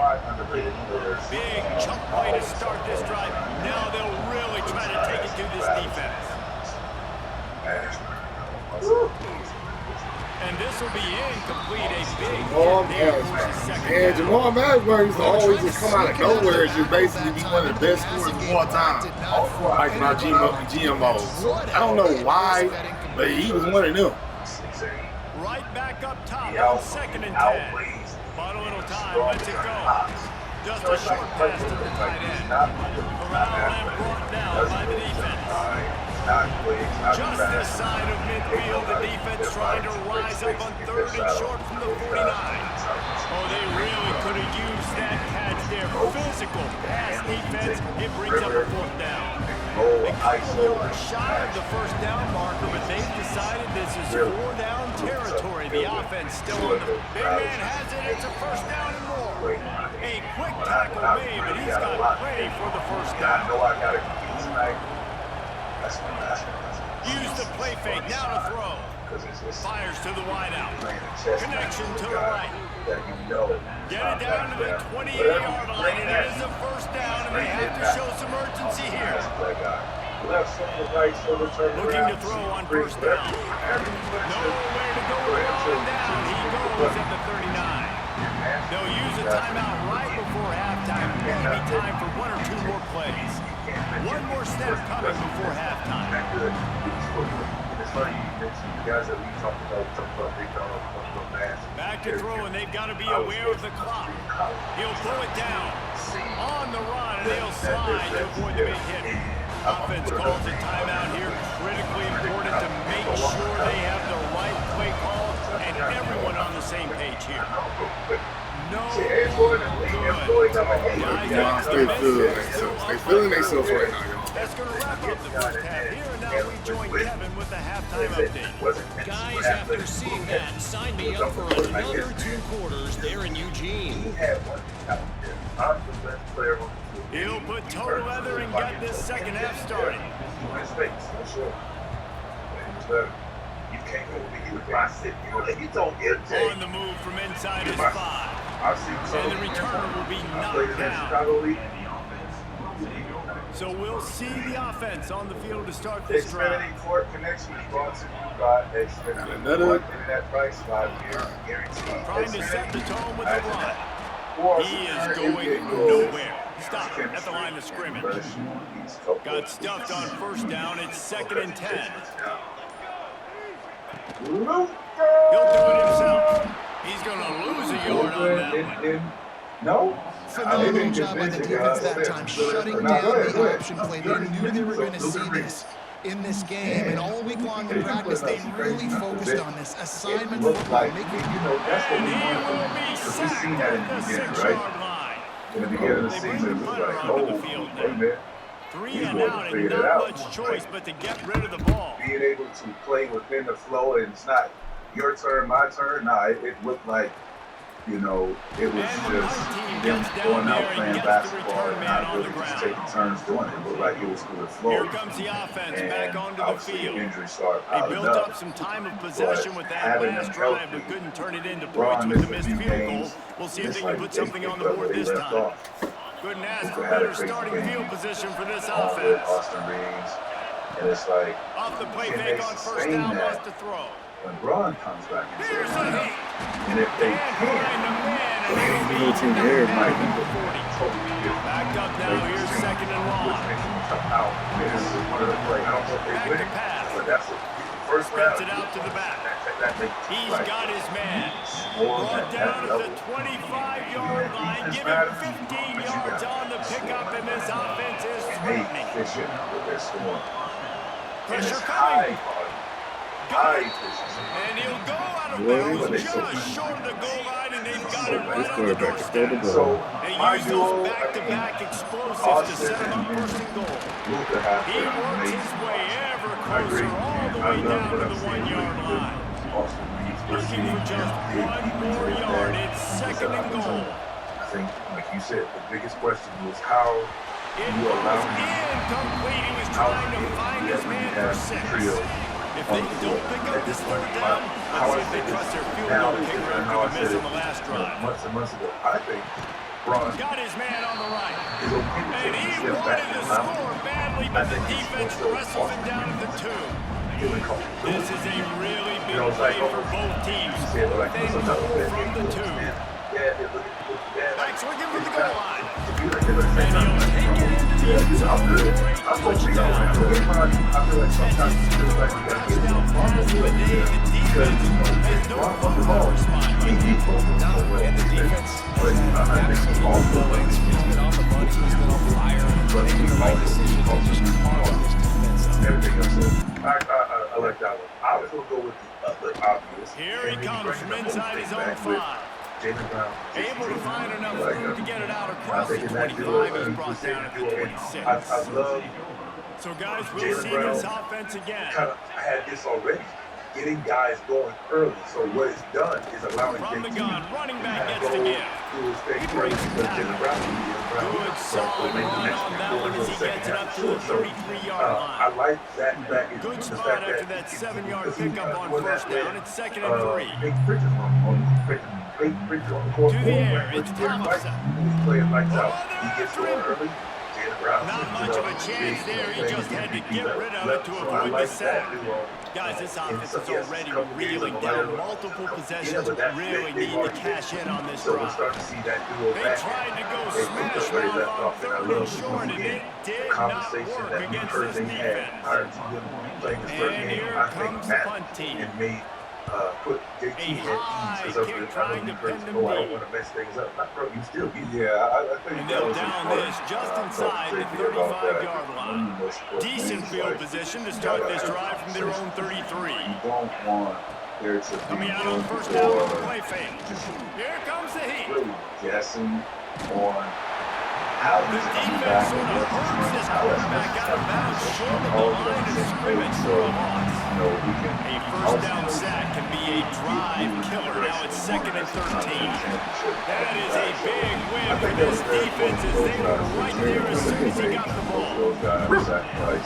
Big chunk play to start this drive. Now they'll really try to take it to this defense. And this will be incomplete. A big and Jamal Masbury used to always just come out of nowhere and just basically be one of the best scorers of all time. Like my GMOs. I don't know why, but he was one of them. Right back up top on 2nd and 10. Bought a little time, lets it go. Just a short pass to the tight end. Corral and brought down by the defense. Just this side of midfield, the defense trying to rise up on 3rd and short from the 49. Oh, they really could have used that catch there. Physical pass defense. It brings up a 4th down. They cut a little shy of the first down marker, but they've decided this is 4-down territory. The offense still on the big man has it. It's a first down and more. A quick tackle made, but he's got plenty for the first down. Use the play fake, now to throw. Fires to the wideout. Connection to the right. Get it down to the 28-yard line, and it is a first down, and they have to show some urgency here. Looking to throw on first down. Nowhere to go on down. He goes at the 39. They'll use a timeout right before halftime. Maybe time for 1 or 2 more plays. One more snap coming before halftime. Back to throw, and they've got to be aware of the clock. He'll pull it down. On the run, and they'll slide to avoid the big hit. Offense calls a timeout here. Critically important to make sure they have the right play call and everyone on the same page here. No good. They feeling themselves right now, y'all. That's going to wrap up the first half here, and now we join Kevin with the halftime update. Guys, after seeing that, sign me up for another 2 quarters there in Eugene. He had one out there. I'm the best player on the He'll put toe leather and get this second half started. His face, for sure. You can't go with you if I sit. You don't get it. On the move from inside his 5. And the returner will be knocked down. So we'll see the offense on the field to start this drive. Xfinity Court connection is brought to you by Xfinity. Another internet price 5 years guaranteed. Trying to set the tone with the run. He is going nowhere. Stop at the line of scrimmage. Got stuffed on first down. It's 2nd and 10. He'll do it himself. He's going to lose a yard on that one. No? Phenomenal job by the defense that time, shutting down the option play. They knew they were going to see this in this game, and all week long in practice, they really focused on this assignment football. That's what we wanted because we've seen that in the beginning, right? In the beginning of the season, it was like, oh, hey, man. 3 and out, and not much choice but to get rid of the ball. Being able to play within the flow, and it's not your turn, my turn. Nah, it looked like, you know, it was just them going out playing basketball and not really just taking turns doing it. It looked like it was through the flow. Here comes the offense back onto the field. Injury started They built up some time of possession with that last drive, but couldn't turn it into points with the missed field goal. We'll see if they can put something on the board this time. Couldn't ask for better starting field position for this offense. Austin Reeves, and it's like, off the play fake on first down, wants to throw. When Braun comes back into Here's the lineup, and if they behind the man, and can, he'll be here might down be at the 40. totally different. Backed up now, here's 2nd and long. Out. This is one of the plays. I don't know if they Back win, to pass. but that's the first Spreads round. it out to the back. He's Like, got his man. more Brought than down that at the 25-yard line. Give him 15 yards on the pickup, and this offense is threatening. Efficient with their scoring. Pressure High coming. efficiency. And he'll go out of bounds just short of the goal line, and they've got it right on the doorstep. So, They my use duo, those back-to-back explosives to set him up first and goal. Luka has He been works amazing. his way ever I closer, agree. all the I way love down what to I'm the seeing 1-yard with line. Austin Reeves. We're Looking seeing for just big one people more in yard. there. It's 2nd and goal. I think, like you said, the biggest question was how It you allow goes incomplete. He was trying to find his man for 6. If they don't pick up this 3rd down, let's see if they trust their field goal kicker after the miss on the last drive. Months and months ago, I think Braun Got his man on the right. is okay to And take he a step back wanted to and allow score badly, but the defense wrestles him down at the 2. Giving call. This is a really big it's like, play for both teams. They it's move another from the 2. Yeah, it looked bad. Back swinging from the goal line. And And he'll take it into the end zone. I'm supposed to go. I feel like sometimes it feels like you gotta get Touchdown pass, but the defense has no further response. And the defense has had absolutely he's been on the money, he's been on fire, making the right decision. They just carved this defense up. Everything else. I like that one. I was gonna go with the other obvious. Here he comes from inside his own 5. Jaylen Brown. Able to find enough room to get it out across the 25. He's brought down at the 26. I love So guys, we'll see this offense again. kind of had this already. Getting guys going early. So what it's done is allowing From the JT gun, running back gets to the go give. do his thing He early breaks the because tackle. Jaylen Brown Good solid run on that one as he gets it up to the 33-yard I line. like that package. Good the spot fact after that 7-yard pickup on first down. It's 2nd and 3. Big Bridges on the court. To the air, it's Thompson. He's playing lights out. He gets going early. Jaylen Brown. Not much of a chance there. He just had to get rid of it to avoid the sack. Guys, this offense is already reeling down multiple possessions. Really need to cash in on this So we're drive. starting to see that duo They back. tried to go They smash put the mouth left on off, and I 3rd love and short, and it did not conversation work that against Kurt this had defense. prior to him playing his first And game. here I think comes Matt punt team. and made put JT at ease high because of kick the trying to pin them I don't deep. want to mess things up. Bro, you still be. Yeah, I think And that they'll was down important. this just inside the JT about that. 35-yard line. Decent field position to start this drive from their own 33. You don't want there to be Coming out on room first down with the for play fake. just Here comes the heat. really guessing on How The he's coming defense back sort and of what's his hurts name, this how that's quarterback out of bounds short of the all line on of the same scrimmage page. for So, a loss. we can A first down sack can be a drive killer. Now it's 2nd and 13. That is a big win for this defense as they were right there as soon as he got the ball.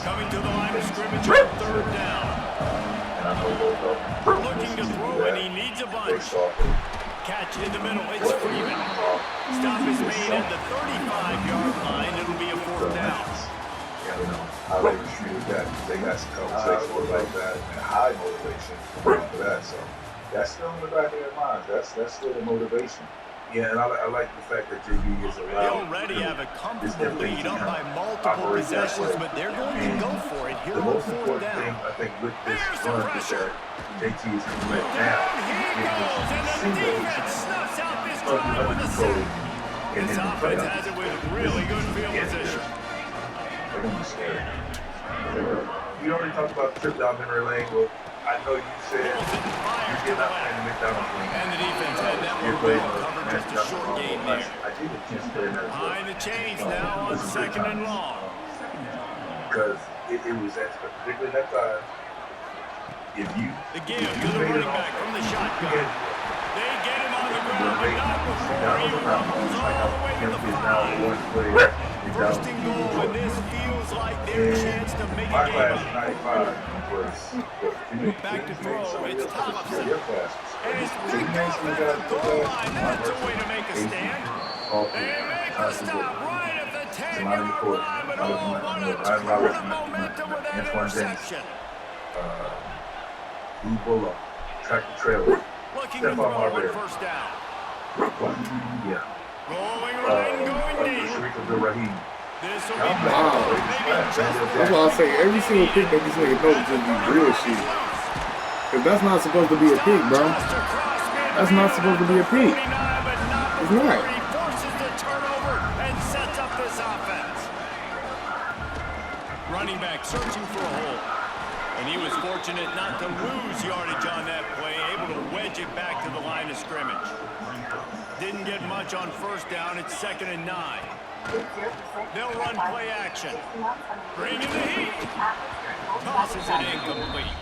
Coming to the line of scrimmage on 3rd down. Looking to throw, and he needs a bunch. Catch in the middle. It's Freeman. Stop is made at the 35-yard line. It'll be a 4th down. How they retrieved that. They got some conversations like that and high motivation for that. So that's still in the back of their minds. That's still the motivation. Yeah, and I like the fact that JB is allowed. They already have a comfortable lead up by multiple possessions, but they're going to go for it here on 4th down. Thing, I think, with this run is that JT is going to let down. He goes, and the defense snuffs out this drive with a sack. This offense has it with really good field position. They're going to be scared. You already talked about the trip down memory lane. Well, I know you said you're getting out playing the McDonald's lane. And the defense had that one well covered, just a short game there. I did the chance to Behind the chains now on 2nd and long. Because it was that, particularly that time, if you... The give to the running back from the shotgun. They get him on the ground, but not before he rumbles all the way to the 5. First and goal, and this feels like their chance to make a game up. Back to throw, it's Thompson. And it's picked off at the goal line. That's a way to make a stand. They make the stop right at the 10-yard line, but oh, what a turn of momentum with that interception. Blue Bullock, tractor trailer. Looking to throw on 1st down. Yeah. Rolling right and going deep. This will be Wow. That's why I say every single pick that this nigga throws just be real shit. Cause that's not supposed to be a pick, bro. That's not supposed to be a pick. It's not. He forces the turnover and sets up this offense. Running back searching for a hole. And he was fortunate not to lose yardage on that play, able to wedge it back to the line of scrimmage. Didn't get much on 1st down. It's 2nd and 9. They'll run play action. Bring in the heat. Tosses it incomplete.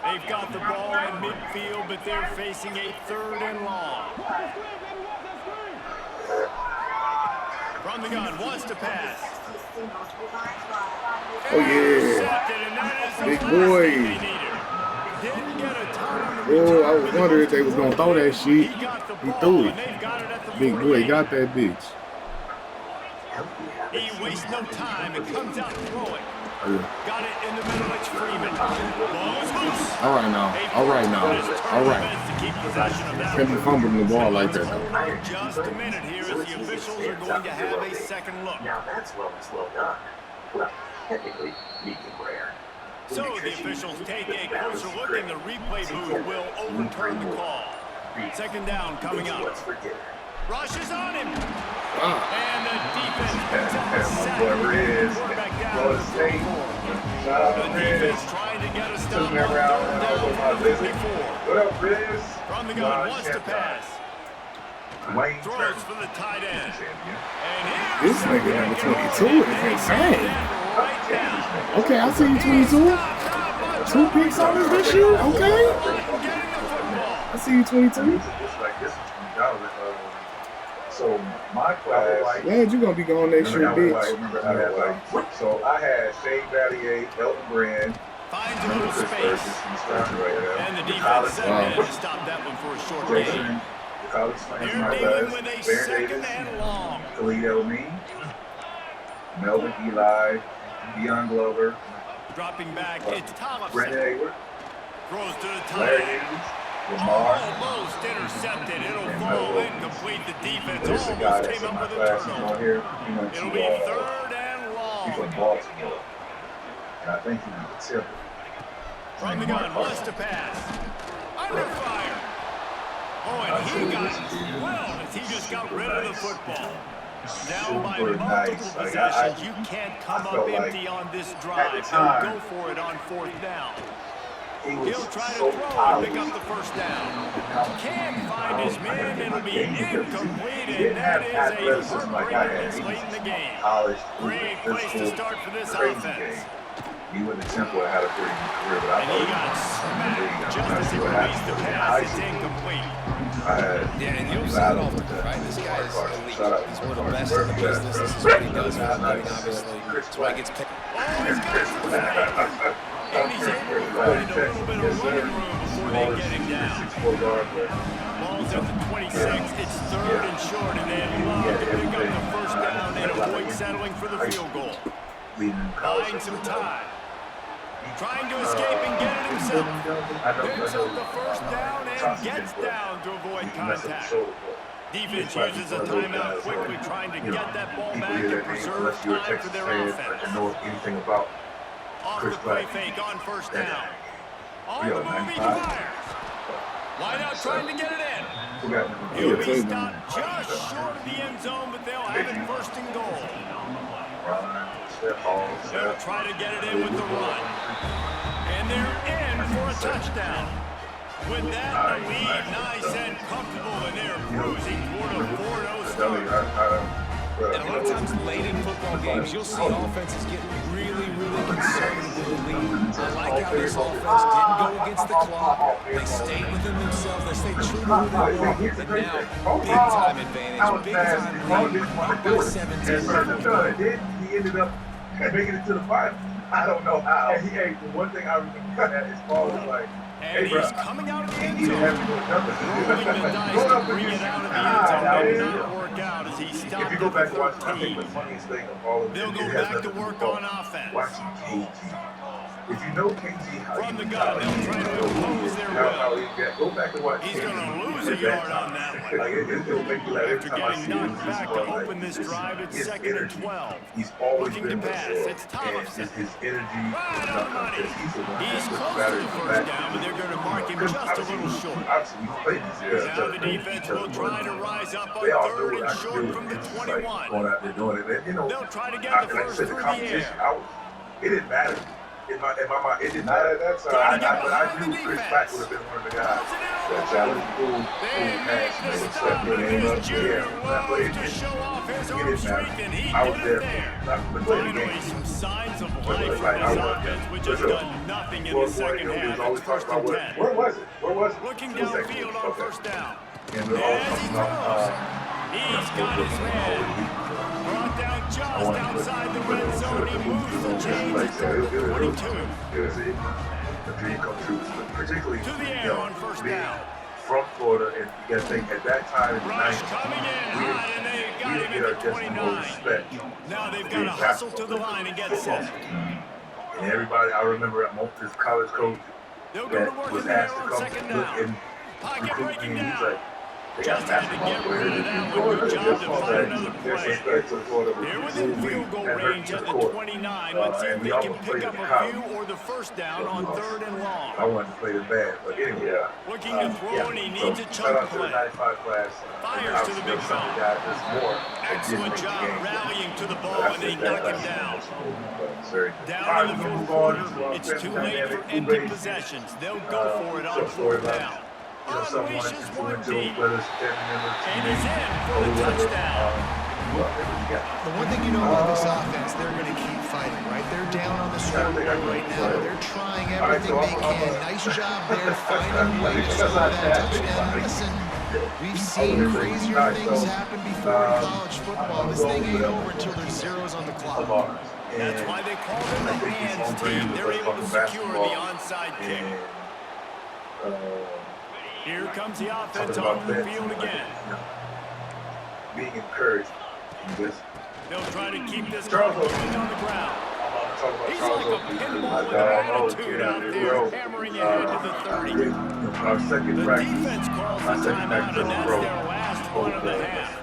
They've got the ball in midfield, but they're facing a 3rd and long. From the gun, wants to pass. Oh yeah, big boy. Oh, I was wondering if they was gonna throw that shit. He threw it. Big boy got that bitch. He wastes no time and comes out throwing. Yeah. Got it in the middle. It's Freeman. Ball's loose. All right now. All right now. All right. Can't be fumbling the ball like that. Just a minute here as the officials are going to have a second look. Now that's well done. Well, technically, medium rare. So the officials take a closer look, and the replay booth will overturn the call. 2nd down coming up. Rushes on him. And the defense picks up a sack. Quarterback down. The defense trying to get a stop on 3rd down from 54. What up, Riz? From the gun, wants to pass. Throws for the tight end. And This nigga number 22 is insane. Okay, I see you 22. 2 picks on this year. Okay. I see you 22. So my class. Glad you gonna be going next year, bitch. So I had Shane Valier, Elton Brand. Finds a little space. And the defense set in to stop that one for a short gain. They're dealing with a 2nd and long. Khalid Elmi, Melvin Eli, Deion Glover. Dropping back, it's Thompson. Brandon Hayward. Throws to the tight end. Lamar. Almost intercepted. It'll fall incomplete. The defense almost came up with a turnover. It'll be 3rd and long. He's from Baltimore. And I think he's a tip. From the gun, wants to pass. Under fire. Oh, and he got it well as he just got rid of the football. Down by multiple possessions, you can't come up empty on this drive. So go for it on 4th down. He'll try to throw and pick up the first down. Can't find his man, and it'll be incomplete, and that is a heartbreaker this late in the game. Great place to start for this offense. He went to Temple and had a pretty good career, but I And he got smacked just as he released the pass. It's incomplete. Yeah, and you'll see it often, right? This guy is elite. He's one of the best in the business. This is what he does for a living, obviously. That's why he gets picked. Oh, he's got some speed. And he's able to find a little bit of running room before they get him down. Ball's at the 26. It's third and short, and they'd love to pick up the first down and avoid settling for the field goal. Buying some time. Trying to escape and get it himself. Picks up the first down and gets down to avoid contact. Defense uses a timeout quickly, trying to get that ball back and preserve time for their offense. Off the play fake on first down. On the move, he fires. Wide out trying to get it in. He'll be stopped just short of the end zone, but they'll have it first and goal. They'll try to get it in with the run. And they're in for a touchdown. With that, the lead nice and comfortable, and they're cruising toward a 4-0 start. And a lot of times late in football games, you'll see offenses get really, really conservative with the lead. I like how this offense didn't go against the clock. They stayed within themselves. They stayed true to who they were. But now, big-time advantage, big-time lead, up by 17. He ended up making it to the final. I don't know how. And the one thing I remember that his ball was like, and he's coming out of the end zone. Rolling the dice to bring it out of the end zone did not work out as he stopped if you go back at and watch, I 13. think the funniest thing of all of They'll it, go back to work on offense. Watching KG. If you know KG, how from the gun, they'll try to impose their will. Go back and watch. He's going to lose a yard on that one. It'll make you laugh every After time I getting see him. knocked back to open this drive, it's second and 12. He's always Looking been to pass. this. It's Thompson. His energy. Right on the money. He's close to the first down, but they're going to mark him just a little short. Now the defense will try to rise up on third and short from the 21. They'll try to get the first through the air. It didn't matter. In my mind, it didn't matter at that time. I knew Chris Pratt would have been one of the guys that challenged full pass. I was there. Finally, some signs of life in this offense, which has done nothing in the second half. It's first and 10. Where was it? Looking downfield on first down. And we're all talking about He's got his man. Brought down just outside the red zone. He moves the chains to 22. It was a dream come true, particularly To the air on first down. From Florida, and you got to think at that time in the Rush 90s, coming in hot, and they got him at the 29. Now they've got to hustle to the line and get set. And everybody, I remember this college coach They'll go to that work was in the air asked to on come second look down. and Pocket recruit breaking me. He's down. like, they Just got had to basketball get rid of players. that one. Good job to find another play. They're within field goal range at the 29. Let's see if they can pick up a few or the first down on third and long. I wanted to play this bad, but anyway. Looking to throw, and he needs a chunk play. Fires to the big phone. Excellent job rallying to the ball, and they knock him down. Down in the fourth quarter, it's too late for empty possessions. They'll go for it on fourth down. Unleashes one deep, and he's in for the touchdown. The one thing you know about this offense, they're going to keep fighting, right? They're down on the scoreboard right now. They're trying everything they can. Nice job there, finding a way to score that touchdown. Listen, we've seen crazier things happen before in college football. This thing ain't over until there's zeros on the clock. That's why they call them the hands team. They're able to secure the onside kick. Here comes the offense on the field again. Being encouraged. They'll try to keep this clock moving on the ground. He's like a pinball with attitude out there, hammering ahead to the 30. The defense calls the timeout, and that's their last one of the half.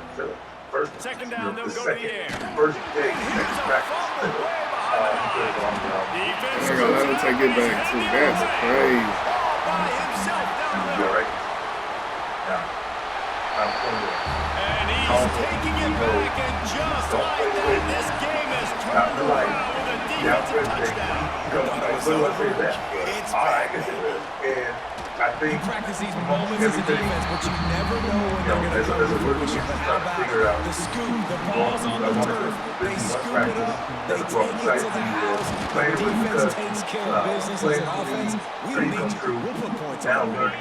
Second down, they'll go to the air. First day, Here's a fumble way behind the line. Defense They're gonna let him take it back too. That's crazy. all by himself down the middle. right? Yeah. I'm And he's taking it back, and just like that, this game has turned around with a defensive touchdown. It's all right. And I think you practice these moments as a defense, but you never know when they're going to come to fruition. But how about the scoop? The ball's on the turf. They scoop it up. They take it to the house. The defense takes care of business as an offense. We don't need you. We'll put points on the board.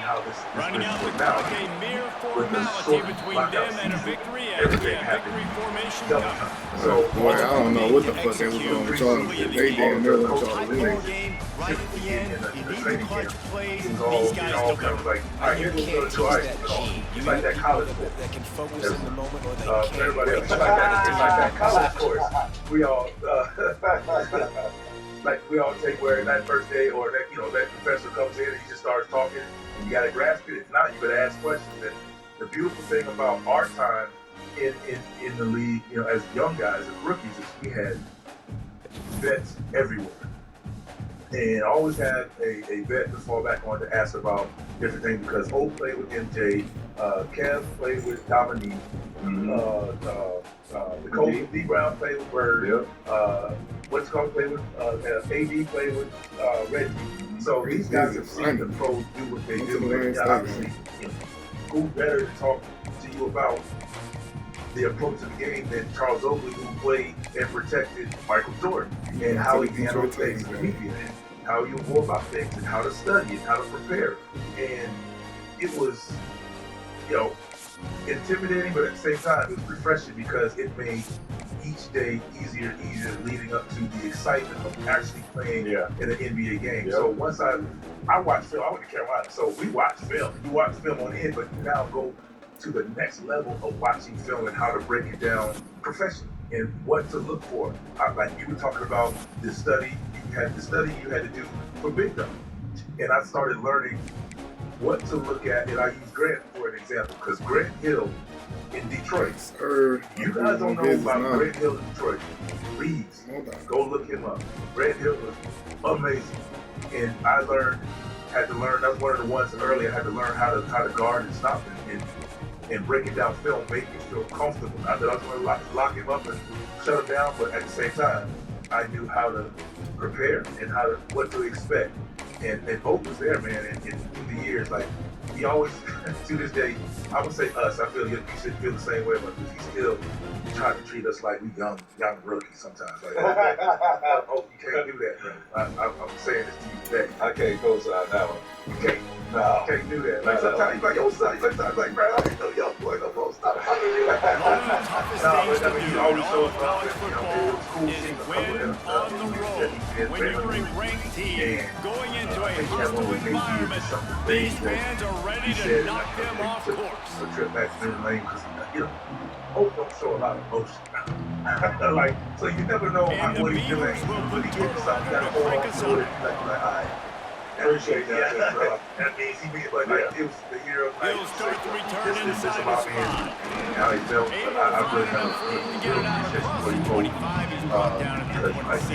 Running out the clock, a mere formality between them and a victory as we have victory formation coming. So, boy, I don't know what the fuck they was doing with Charlie. They damn near let Charlie win. Game right at the end. You need the clutch plays. These guys all kind of like, all right, here's what's going to try. It's like that college course. That can focus in the moment or they can't. Everybody else, it's like that college course. We all, like we all take where that first day or that, that professor comes in and he just starts talking and you got to grasp it. If not, you better ask questions. And the beautiful thing about our time in the league, as young guys, as rookies, is we had vets everywhere. And I always had a vet to fall back on to ask about different things because O played with MJ, Kev played with Dominique, the coach D Brown played with Bird, played with AD played with Reggie. So these guys have seen the pros do what they do. And obviously, who better to talk to you about the approach of the game than Charles Oakley, who played and protected Michael Jordan, and how he handled things in the media, and how you go about things, and how to study, and how to prepare. And it was, intimidating, but at the same time, it was refreshing because it made each day easier leading up to the excitement of actually playing in an NBA game. Yep. So once I watched film, I went to Carolina, so we watched film. You watch film on end, but you now go to the next level of watching film and how to break it down professionally and what to look for. Like you were talking about the study, you had to do for Big Dog. And I started learning what to look at, and I use Grant for an example, because Grant Hill in Detroit. You guys don't know about Grant Hill in Detroit. Please go look him up. Grant Hill was amazing. And I had to learn, that's one of the ones earlier, I had to learn how to guard and stop him and breaking down film, make me feel comfortable. Not that I was going to lock him up and shut him down, but at the same time, I knew how to prepare and what to expect. And Oak was there, man, and through the years, like, he always, to this day, I would say us, I feel you should feel the same way, but he still trying to treat us like we young rookies sometimes. Like, oh, you can't do that, man. I'm saying this to you today. I can't co-sign that one. You can't do that. Like, sometimes he's like, yo, son, sometimes like, bro, I ain't no young boy, no bro, stop. How do you do that? But I mean, he always shows up, and, it was cool seeing a couple of them on the road. When you're a ranked team, going into a hostile environment, these fans are ready to knock them off course. A trip back to the lane, because, Hope don't show a lot of emotion. Like, so you never know what he's doing. But he gets something that hold on to it, like, all right. Appreciate that. That means he made it was the hero. He'll start to return inside his spot. How he felt. I really have get it out across the 25. He's brought down at the 26.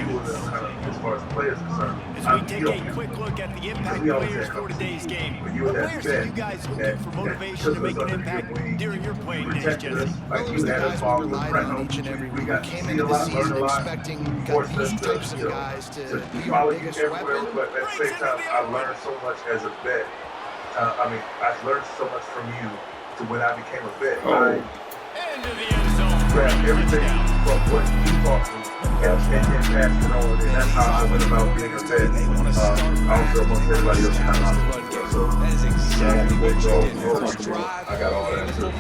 As far as the players concerned. As we take a quick look at the impact players for today's game. What players are you guys looking for motivation to make an impact during your playing days, Jesse? Those are the guys we relied on each and every week. We came into the season expecting these types of guys to be our biggest weapon. But at the same time, I learned so much as a vet. I learned so much from you to when I became a vet. I grabbed everything from what you taught me and passed it on. And that's how I went about being a vet. Also, amongst everybody else in my life. So, I got all that too.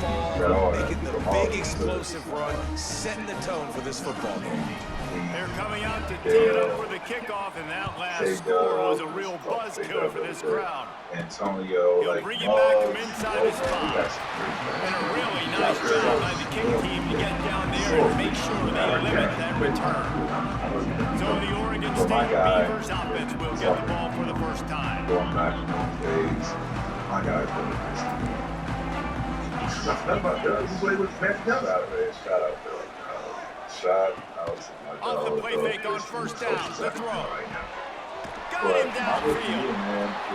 Making the big explosive run, setting the tone for this football game. They're coming out to tee it up for the kickoff, and that last score was a real buzzkill for this crowd. Antonio, he'll bring it back from inside his spot. And a really nice job by the kick team to get down there and make sure they limit that return. So the Oregon State Beavers offense will get the ball for the first time. Going back in those days, my guy Shout out Phil. Shout out to my dog. Off the play fake on first down. The throw. got him downfield.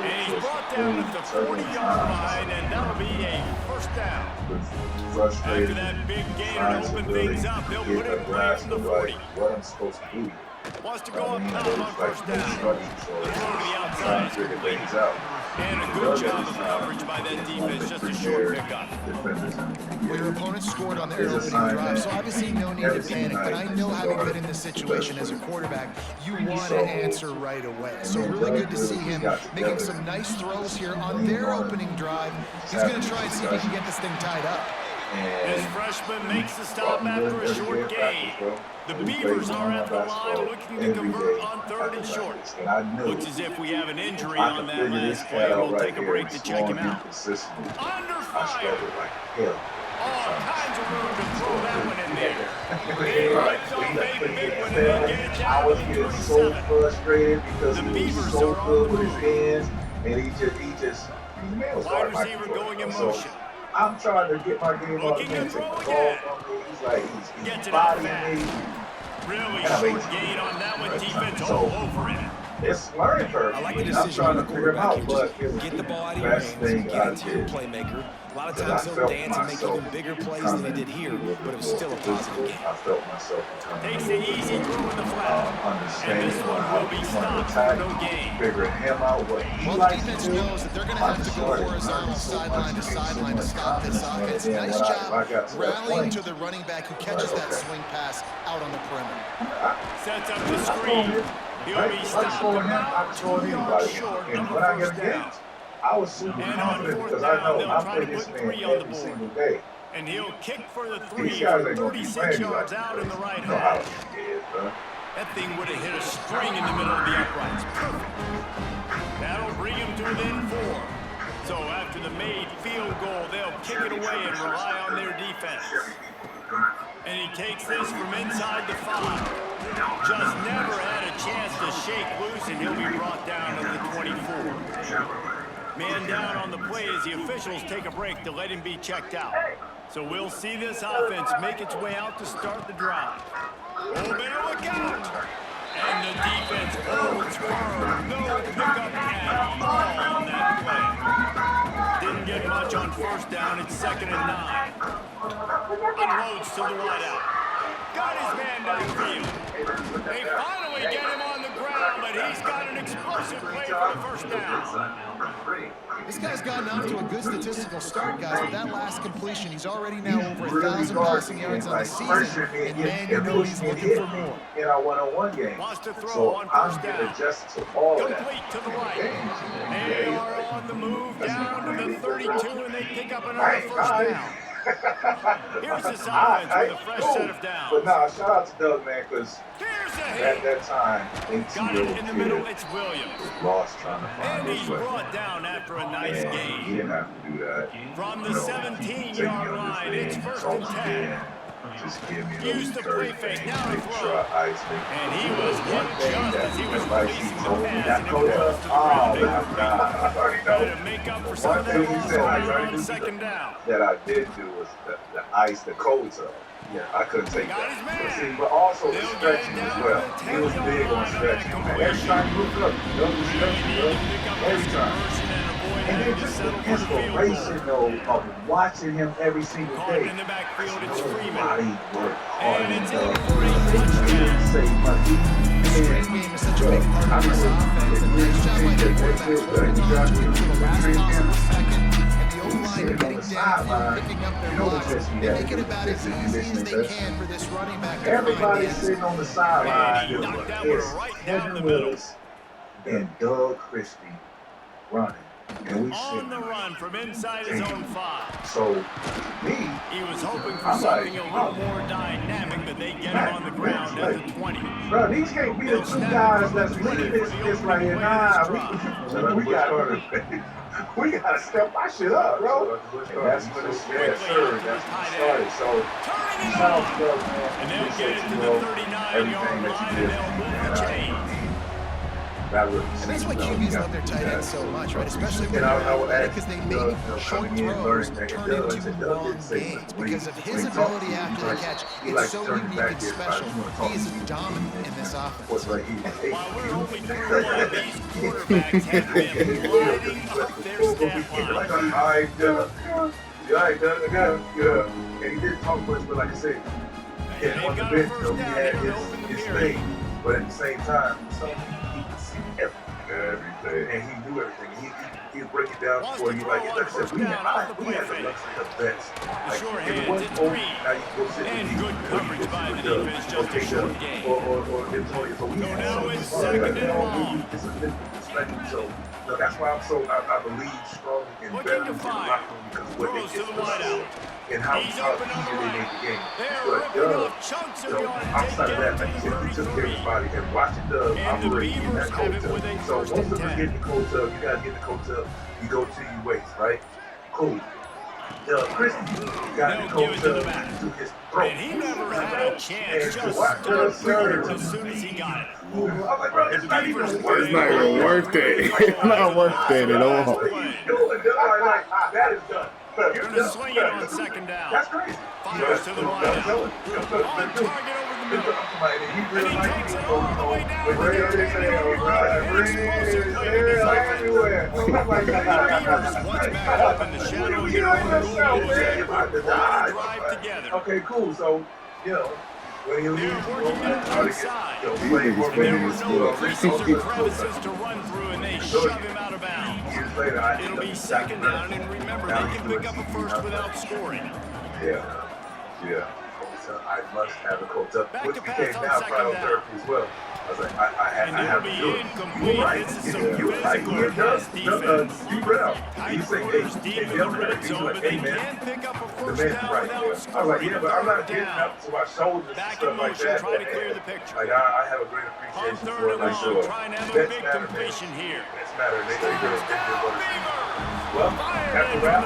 And he's brought down at the 40-yard line, and that'll be a first down. After that big gain to open things up, they'll put it away from the 40. What I'm supposed to do. Wants to go up top on first down. The throw to the outside is complete. And a good job of coverage by that defense, just a short pickup. Well, your opponent scored on their opening drive, so obviously no need to panic, but I know having been in this situation as a quarterback, you want to answer right away. So really good to see him making some nice throws here on their opening drive. He's going to try and see if he can get this thing tied up. This freshman makes the stop after a short gain. The Beavers are at the line looking to convert on 3rd and short. Looks as if we have an injury on that last play. We'll take a break to check him out. Under fire. All kinds of room to throw that one in there. Big one, and they get it down I was getting so frustrated because the he Beavers was so are on good the with his move. hands, and he just Wide receiver going in motion. I'm trying to get my game on Looking him. to throw He's again. like, Gets he's it out bodying me. Really short gain on that one. Defense all over it. It's learning curve. I like the I'm decision trying on to the figure him quarterback out, here. but Just it was get the ball out of the your best hands, thing get I it to your did. playmaker. A lot of Because times I he'll felt dance and make myself even bigger plays than he did here, but it was still a positive game. I felt myself Takes the easy throw in the flat. And understanding this one will be stopped for no gain. figuring him out what he Well, the likes to defense do. knows that they're going to have to go horizontal sideline to sideline to stop this offense. Nice job rallying to the running back who catches that swing pass out on the perimeter. Sets up the screen. He'll be stopped about 2 yards short of the first down. I was super And on confident 4th because I down, know they'll I try play to this put man 3 on the every board. single day. And he'll kick for the 3 These guys from ain't gonna be 36 playing yards like out in the this. right You know how half. it is, bro. That thing would have hit a string in the middle of the uprights. Perfect. That'll bring him to within 4. So after the made field goal, they'll kick it away and rely on their defense. And he takes this from inside the 5. Just never had a chance to shake loose, and he'll be brought down to the 24. Man down on the play as the officials take a break to let him be checked out. So we'll see this offense make its way out to start the drive. Oh, better look out! And the defense holds firm. No pickup at all on that play. Didn't get much on first down. It's 2nd and 9. Unloads to the wideout. Got his man downfield. They finally get him on the ground, but he's got an explosive play for the first down. This guy's gotten off to a good statistical start, guys. With that last completion, he's already now over 1,000 passing yards on the season. And man, you know he's looking for more. In our one-on-one game. Wants to throw So on I'm first getting down. adjusted to all of that. Complete to the right. They are on the move down to the 32, and they pick up another first down. Here's this offense with a fresh set of downs. But nah, shout out to Doug, man, because Here's a at hit. that time, Got it in the middle. It's Williams. lost trying to find And his he's way. brought down after a nice And he gain. didn't have to do that. From the You know, 17-yard take me on line, this it's thing, 1st talk and to 10. me, just give me Use the those play 30 fake, things, now to make throw. sure I ice me. And he was hit just as he was releasing the pass, and it Oh falls to the my ground. God, I already Try know. to make up for some of that One thing he lost said I ground tried to on do 2nd down. that I did do was the ice, the cold tub. Yeah, I couldn't take Got that. his man. But see, but also the They'll get stretching it as down well. to the He was 10-yard big on line on that stretching. Man. Every completion. time he moved up, he double Really stretching, need bro. to pick up Every this time. conversion and avoid And then having to just the settle for the field goal. inspiration, though, of watching him every single Caught him day. in the backfield, it's Freeman. Body work hard. And it's in He for a touchdown. didn't say much. The screen game is such a big part of this offense. And nice job by the quarterback holding on to it to the last possible second. And the O-line getting downfield, picking up their blocks. They make it about as easy as they can for this running back to find the Everybody's end zone. sitting on the sideline. And he knocked that one right down the middle. And Doug Christie running. And we On sitting. the run from inside his own 5. So, me, He was hoping for I'm something like, a little more dynamic, but they get him on the ground at the 20. bro, these can't be the two guys that's leading this right here. Nah, we gotta step our shit up, bro. And that's when it's yes, sir. That's when it started. So, Turning it shout out on. to Doug, man. And they'll get it to the 39-yard line, and they'll move the chains. And that's why QBs love their tight ends so much, right? Especially when they're athletic, because they make short throws turn into long gains. Because of his ability after the catch, it's so unique and special. He is dominant in this offense. While we're only doing what these quarterbacks have been lighting up their stat line. And he didn't talk much, but like I said, on the bench, he had his thing. But at the same time, he could see everything. And he knew everything. He'd break it down for you. Like I said, we had the luxury of bets. Like, if it wasn't over, now you go sit and good coverage by the defense, just a short game. Or Antonio. So we now it's second and long. It's a different perspective. So that's why I believe strong and better in the locker room because what they did and how easy they made the game. But outside of that, like you said, he took everybody and watching the operate in that cold tub. So once the get in the cold tub, you gotta get in the cold tub. You go to your waist, right? Cool. Chris got in the cold tub to his throat. And he never had a chance. Just started as soon as he got it. I was like, bro, it's not even worth it. It's not even worth it. It's not worth it at all. What are you doing? Like, that is done. You're going to swing it on second down. That's crazy. Fires to the right. On target over the middle. And he takes it all the way down. Beavers once back up in the shadow here on the goal drive together. Okay, cool. So, when you leave, there were no creases or crevices to run through, and they shove him out of bounds. It'll be second down, and remember, they can pick up a first without scoring. Yeah. So I must have a cold tub, which became now final therapy as well. I was like, I have to do it. You were right. You were right. He does. Deep out. You say, hey, Dale Reddick, he's like, hey, man, the man's right. I was like, yeah, but I'm not getting up to my shoulders and stuff like that. Like, I have a great appreciation for it. Like, so, that's matter, man. That's matter. They did what it is. Well, after that,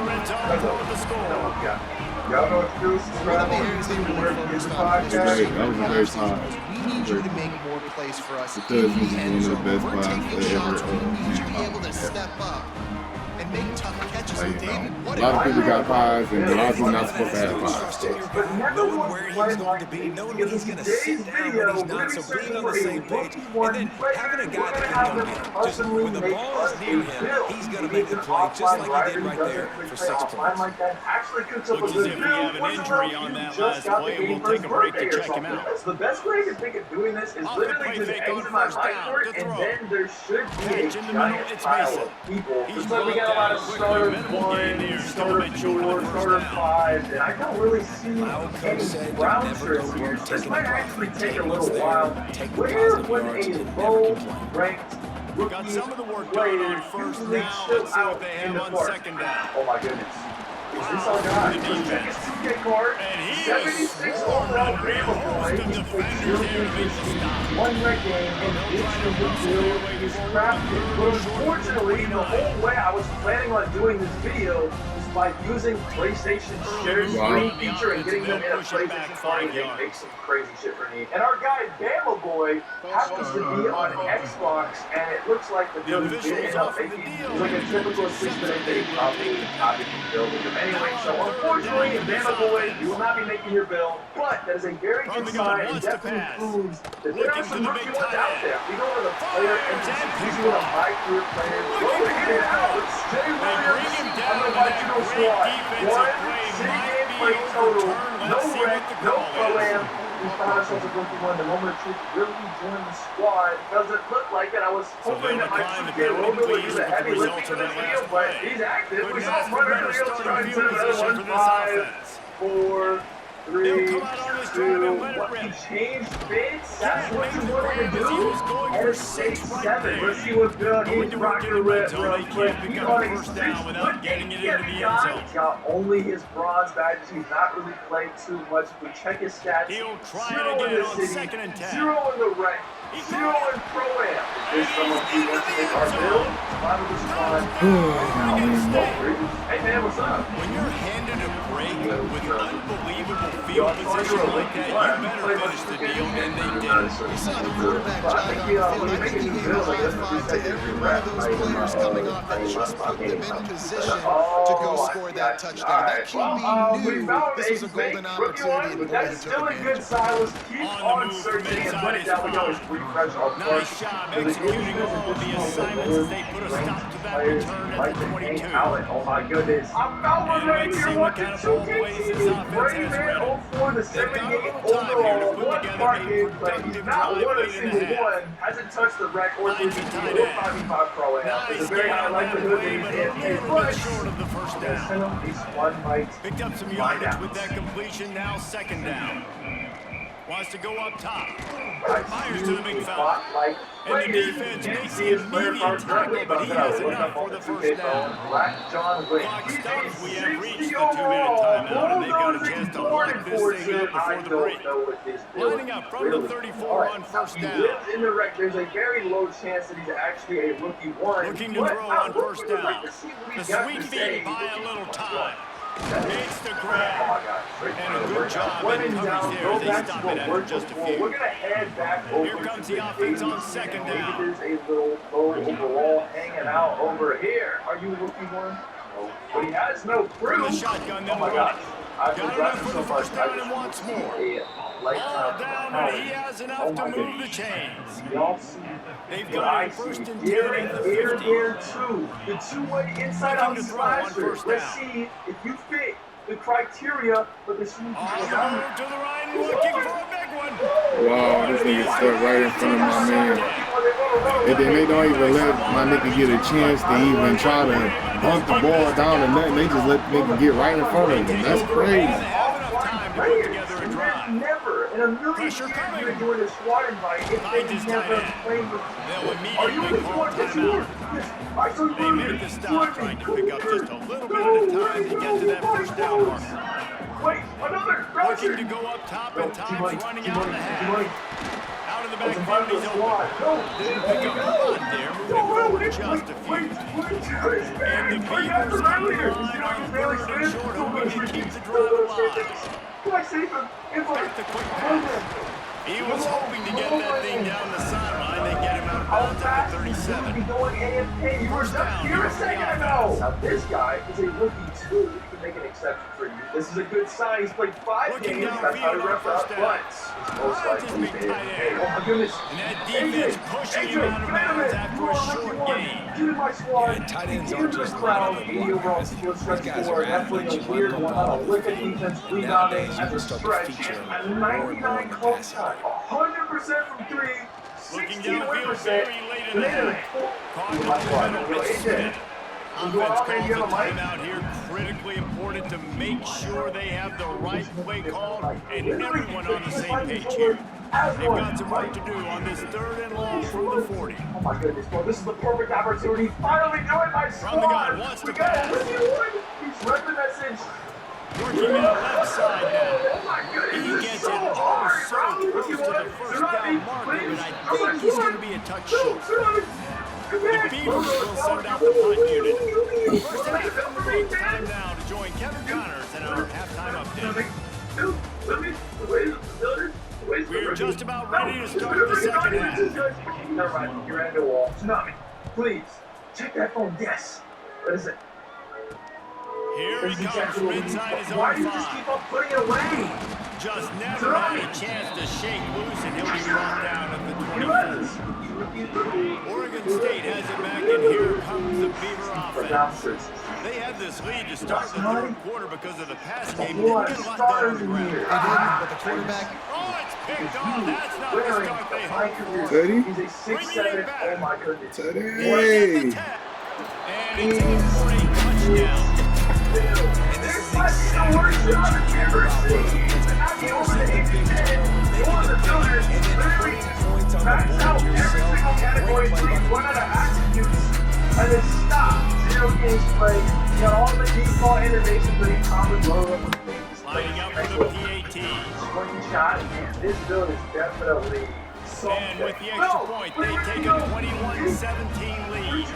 y'all know what to do. Subscribe on YouTube, where you get the podcast. That was a great time. We need you to make more plays for us Because in the end zone. one of the best We're taking plays shots. ever. We need you to be able to step up and make tough catches. Like, David, a lot of people got pies, and a lot of people not supposed to have pies. Knowing where he's going to be, knowing when he's going to sit down, when he's not, so being on the same page, and then having a guy that can go get it. Just when the ball is near him, he's going to make the play, just like he did right there for 6 points. Looks as if we have an injury on that last play. We'll take a break to check him out. The best way to think of doing this is literally just exit my mic court, and then there should be a giant pile of people. It's like we got a lot of starter 1, starter 4, starter 5, and I don't really see any brown shirts here. This might actually take a little while. Where would a low-ranked rookie player usually chill out in the park? Oh my goodness. Is this our guy? Let's check his card. 76 overall Bama boy. He played 1 red game and ditched the bill. He's crafted. But unfortunately, the whole way I was planning on doing this video is by using PlayStation shared screen feature and getting them in a PlayStation party. They make some crazy shit for me. And our guy Bama boy happens to be on Xbox, and it looks like the bill he did end up making is like a typical 6-minute day probably copied the bill with him anyway. So unfortunately, Bama boy, you will not be making your bill, but that is a very good sign and definitely proves that there are some rookie ones out there. We go to the player and usually with a high career player. Rolling it out, it's Jay Williams on the Latino squad. 1 city game play total, no rec, no pro-am. We found ourselves at rookie 1. The moment of truth really joined the squad. Doesn't look like it. I was hoping that my team get a little bit with the heavy lifting in this video, but he's active. We saw him run over the field, trying to another 1, 5, 4, 3, 2, 1. He changed bids. That's what you wanted to do. And 6, 7. Let's see what he's rocking real quick. He's on a 6'8" guy. He's got only his bronze badges. He's not really played too much. But check his stats. 0 in the city, 0 in the rank, 0 in pro-am. Is this someone who wants to make our build? Spot of the squad. Hey man, what's up? When you're handed a break with unbelievable field position like that, you better finish the deal, and they did. You saw the quarterback jog on the field. I think he gave a high five to every one of those players coming off that just put them in position to go score that touchdown. That QB knew this was a golden opportunity, and boy, that's he took still a good advantage. silence. Keep on searching and put it down. We always refresh our Nice job executing all of the assignments as they put a stop to that return at the 22. Oh my goodness. I'm Falcon right here. What the 2K Brady man 04, the 7-game overall. One market, but he's not won a single one. Hasn't touched the wreck or the 5v5 pro am. There's a very high likelihood that he's in but short of the first down. He's one might. Picked up some yardage with that completion. Now second down. Wants to go up top. Fires to the big fella. And the defense makes the immediate tackle, but he has enough for the first down. Clock stops. We have reached the 2-minute timeout, and they've got a chance to lock this thing up before the break. Lining up from the 34 on first down. In the wreck, there's a very low chance that he's actually a rookie one. Looking to throw on first down. The sweet feet buy a little time. Makes the grab. And a good job in coverage there as they stop it after just a few. We're going to head back over. Here comes the offense on second down. There's a little low overall hanging out over here. Are you looking one? No. But he has no proof. From the shotgun, then oh my gosh. Got enough for the first down and wants more. All down, and he has enough to move the chains. They've got a first and 10 at the 50. The two-way inside-out slasher. Let's see if you fit the criteria for the sneaky. On the move to the right, looking for a big one. Wow, this nigga stepped right in front of my man. And then they don't even let my nigga get a chance to even try to bunt the ball down or nothing. They just let the nigga get right in front of him. That's crazy. Never in a million years you're doing a SWAT invite if they never played with you. Are you looking for this? They make the stop, trying to pick up just a little bit at a time to get to that first down mark. Wait, another looking to go up top, and time's running out in the half. Out of the backfield, he's open. Didn't pick up a lot there, moving forward just a few. And the Beavers line on third and short, hoping to keep the drive alive. Got the quick pass. He was hoping to get that thing down the sideline. They get him out of bounds at the 37. First down. Here a second ago. Now this guy is a rookie too. He can make an exception for you. This is a good sign. He's played 5 games. That's how to ref out. But it's most likely been. Hey, oh my goodness. And that defense pushing him out of bounds after a short gain. Yeah, tight ends aren't just crowd. 80 overall split stretch for. That's like a weird one. A lick of defense rebounding as a stretch. A 99 close time. 100% from 3. Looking downfield very late in the half. Caught the Smith. Offense calls a timeout here. Critically important to make sure they have the right play called and everyone on the same page here. They've got some work to do on this third and long from the 40. Oh my goodness, bro. This is the perfect opportunity. Finally doing my squad. From the gun, wants to pass. He's read the message. Working on the left side now. He gets it oh so close to the first down marker, but I think he's going to be a touch short. The Beavers will send out the punt unit. First half, time now to join Kevin Connors in our halftime update. We're just about ready to start the second half. Never mind, you're at the wall. Tsunami, please, check that phone. Yes. What is it? Here he comes from inside his own 5. Why do you just keep on putting it away? Just never had a chance to shake loose, and he'll be brought down at the 24. Oregon State has it back, and here comes the Beaver offense. They had this lead to start the third quarter because of the passing game. Didn't get a lot done on the ground. They didn't, but the quarterback. Oh, it's picked off. That's not the start they hoped for. Teddy? He's a 6'7". Oh my goodness. Teddy. And it's in for a touchdown. And this is the worst shot I've ever seen. I mean, over the 8-10, over the Builders, literally maxed out every single category, 1 out of attributes, and then stop. 0 games played. You got all the default innovations that he common low up things. Lining up for the PAT. Swing shot, and this build is definitely something. And with the extra point, they take a 21-17 lead.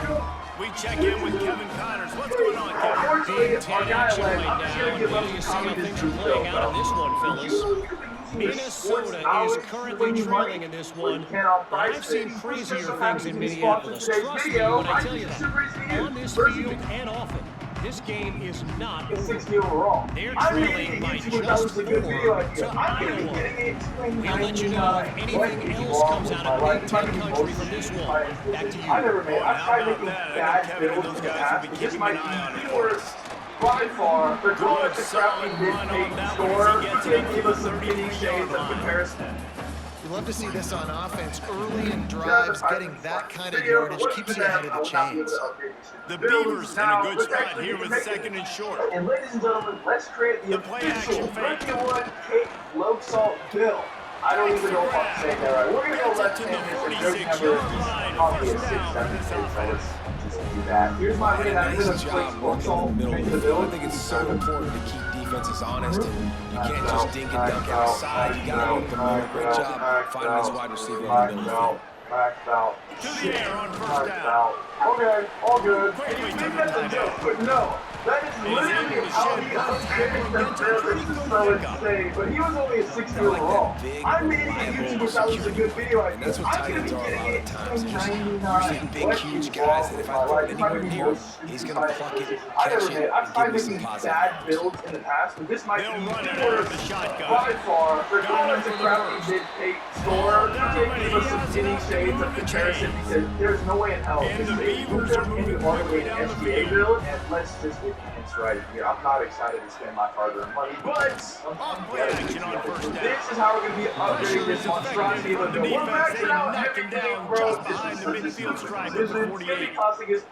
We check in with Kevin Connors. What's going on, Kevin? honestly, Big our Ten guy, action like, right I'm just now. gonna give What up do you some see how comedy things to are Bill, playing out in bro. this one, You fellas? know you can be using your sports Minnesota is knowledge to currently win trailing money, in this but one. you can't on Now, price I've seen picks. crazier Just so things happens in to be sponsored Minneapolis. today's Trust me video. when I I tell think you it's that. super easy to use. On this First, field and off it, this game is not it's over. 60 overall. They're I'm trailing making by it YouTube that was just a good 4 video idea. to I'm gonna be Iowa. getting it to We'll let you know if anything else comes out of Big Ten country from this one. Back to you. I never made. I've tried making that? I know bad Kevin and builds those in the guys past, will be but this keeping might an eye on be it the for worst by far. They're calling it the crappy solid run mid-page on that store. one as he gets it They up to gave the us some kitty 33-yard shades of line. comparison. You love to see this on offense early in drives, getting that kind of yardage keeps you ahead of the chains. The Beavers in a good spot here with 2nd and short. And ladies and gentlemen, let's create the The play official action fake. 31 cake low salt bill. I don't even know if I'm saying that right. We're gonna go left To the handed. 46-yard line. Probably a First 6, down 7, for this 8, so offense. let's just do that. Here's my And a man. I'm nice gonna job place low working salt in the middle into of the the field. bill. I think it's so important to keep defenses honest, and you can't just dink and dunk outside. You got to open them up. Great job finding this wide receiver on the middle of the field. Maxed out. To the air on first Maxed down. out. Okay, all good. Quickly You to think the that's a tight joke, end. but no. That is literally how he understands that Rebirth is so insane. But he was only a 60 overall. I'm making a YouTube that was a good video idea. And that's what I'm tight gonna ends be are a getting lot it of times. to Usually 99. big, huge guys that if I throw it anywhere near him, he's going to pluck it, I catch never it, did. I've and tried give me some making positive bad vibes. builds in the past, but this might They'll be run it the out of worst the shotgun. by far. They're calling it the for the crappy first. mid-page store. They gave us some skinny shades of comparison because there's no way in hell And this the is Beavers are moving quickly down the SBA field. build, and let's just get it's right here. I'm not excited to spend my hard-earned money, but Play action on first down. this is how we're going to be upgrading this monstrosity of a build. We're maxing out everything, bro. Just behind the midfield stripe This of is the going to be 48. costing us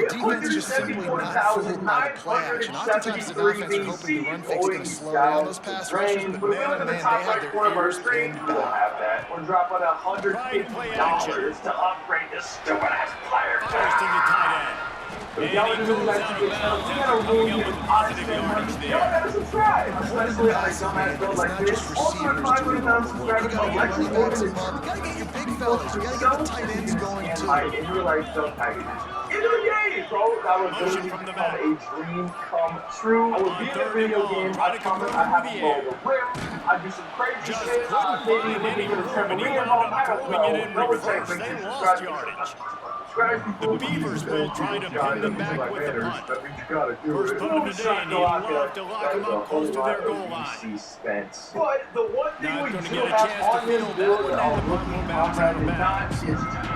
Defense just simply not fooled by the play action. Oftentimes the offense are hoping the run fake is going to slow down those pass rushers, but But if we man, look oh at the man, top they had right corner of their our ears screen, pinned we don't back. have that. We're dropping $150 to upgrade this stupid-ass player. First in the tight end. If y'all are doing that to get channel, we gotta ruin your eyes and money. Y'all gotta subscribe, especially on a dumbass build like this. Also, at 500,000 subscribers, You gotta get Alexis running backs Morgan involved. You gotta get your big fellas. You gotta get the tight ends going and too. my in real life dunk packages. Into the game, bro. That would Motion literally from the become back. a dream come true. I would be in a video game. I promise I have to roll the rim. I do some crazy Just shit. couldn't Maybe find looking any for the room, and he trampoline wound ball. up I don't throwing it in know. No one's saying reverse. make They sure lost subscribe. yardage. Subscribe, people. The Beavers will try to pin them back with the punt. That means you gotta do First it. punt of the day, and he'd love to lock them up close to their goal line. Suspense. But the one thing Not we gonna do get a have chance to on this field build that that one, I'll and the look punt will at bounce out of not bounds. is,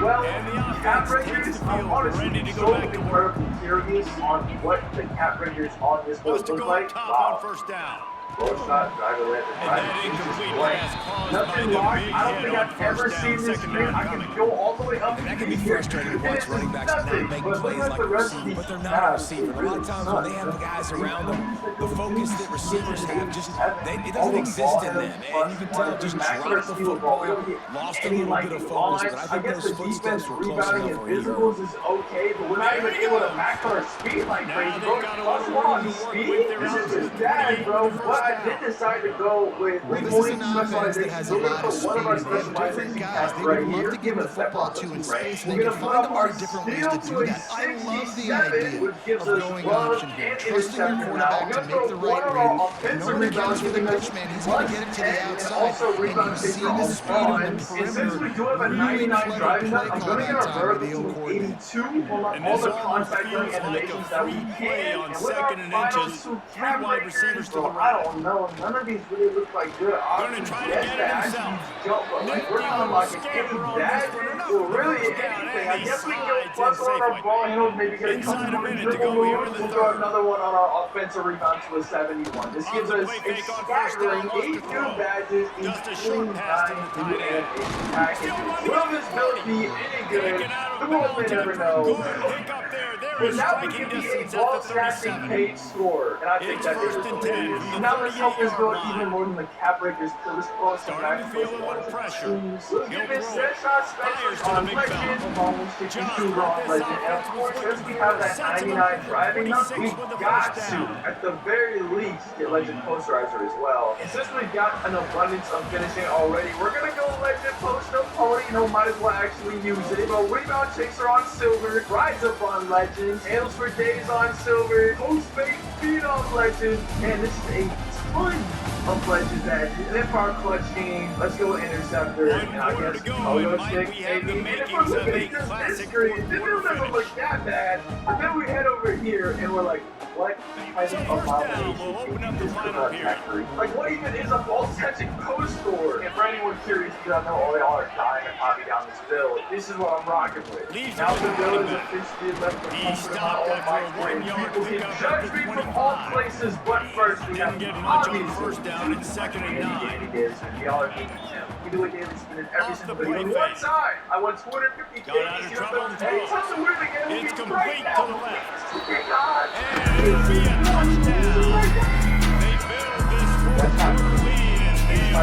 well, And the offense Cap takes Rangers, the I'm field, honestly ready to go so back to work. incredibly curious on what the Cap Rangers on this Wants build to look go like. up top Wow. on first down. Road shot, driver left, And that incomplete pass caused by nothing the locked. big I don't hit think on I've ever first down, seen this second kid. down I coming. can go all the way up. And that can be frustrating to watch running backs not make plays like a receiver, but they're not a receiver. A lot of times when they have guys around them, the focus that receivers have just, it doesn't exist in them. And you can tell just dropped the football, lost a little bit of focus, but I think those footsteps were close enough for a year. Physicals is okay, but we're not even able to max our speed like crazy, bro. Plus one on speed? This is just bad, bro. But I did decide to go with Well, this is an offense that has a lot of speed. They have different guys they would love to give the football to in space, and they can find a lot of different ways to do that. I love the idea of going option here, trusting your quarterback to make the right read. No one accounts for the coach, man. He's going to get it to the outside, and you see the speed on the perimeter really reflect the play calling time of the old coordinator. And this almost feels like a free play on second and inches. Three wide receivers to the I right. don't know. None of these really look like good options. Gonna try to get it himself. Like, we're not like any bad, well, really anything. I guess we can go plus on our ball handles, maybe get a couple Inside a more minute to dribble go here in moves. the We'll throw third. another one on our offensive rebound to a 71. This gives us play a fake on first staggering down, 8 lost the new throw. badges, Just a short pass to the tight end. package. Will this build be any good? Taken out The of world may bounds, and never a know. good pick up there. There But is now we striking can be a distance ball at the snatching 37. paid score, and I think It's that first is and 10 hilarious. from the Now let's help this 38-yard go line. even more than the Cap Breakers because this close to Starting back. to feel a little pressure. We'll give this He'll set shot Fires special to the on big Legend, fella. almost Just 62 what wrong this Legend. And of offense course, was since looking we for. have that Sets him 99 up driving up, 46 we've with the got first to, down. at the very least, get Legend Posterizer as well. And since we've got an abundance of finishing already, we're going to go Legend Post No Pony. You know, might as well actually use it. So rebound chaser on silver, rides up on Legend, handles for days on silver, post fake feed off pledges, and this is a ton of pledges that if our clutch team, let's go interceptor, and I guess I'll stick maybe. And if we're looking at this history, it doesn't look that bad. But then we head over here and we're like, what type of abomination is this factory? Like, what even is a ball catching post score? And for anyone curious, you don't know, all y'all are dying and popping down this bill. This is what I'm rocking with. Now the bill is officially left the comfort of my own mind. People can judge me from all places, but first we have to obviously down and second and 9. Y'all are making him. We do a daily spin in every single video. One time, I won 250 K. Anytime the win again, it's complete to the left. God. And it'll be a touchdown. They build this 4-4 lead. I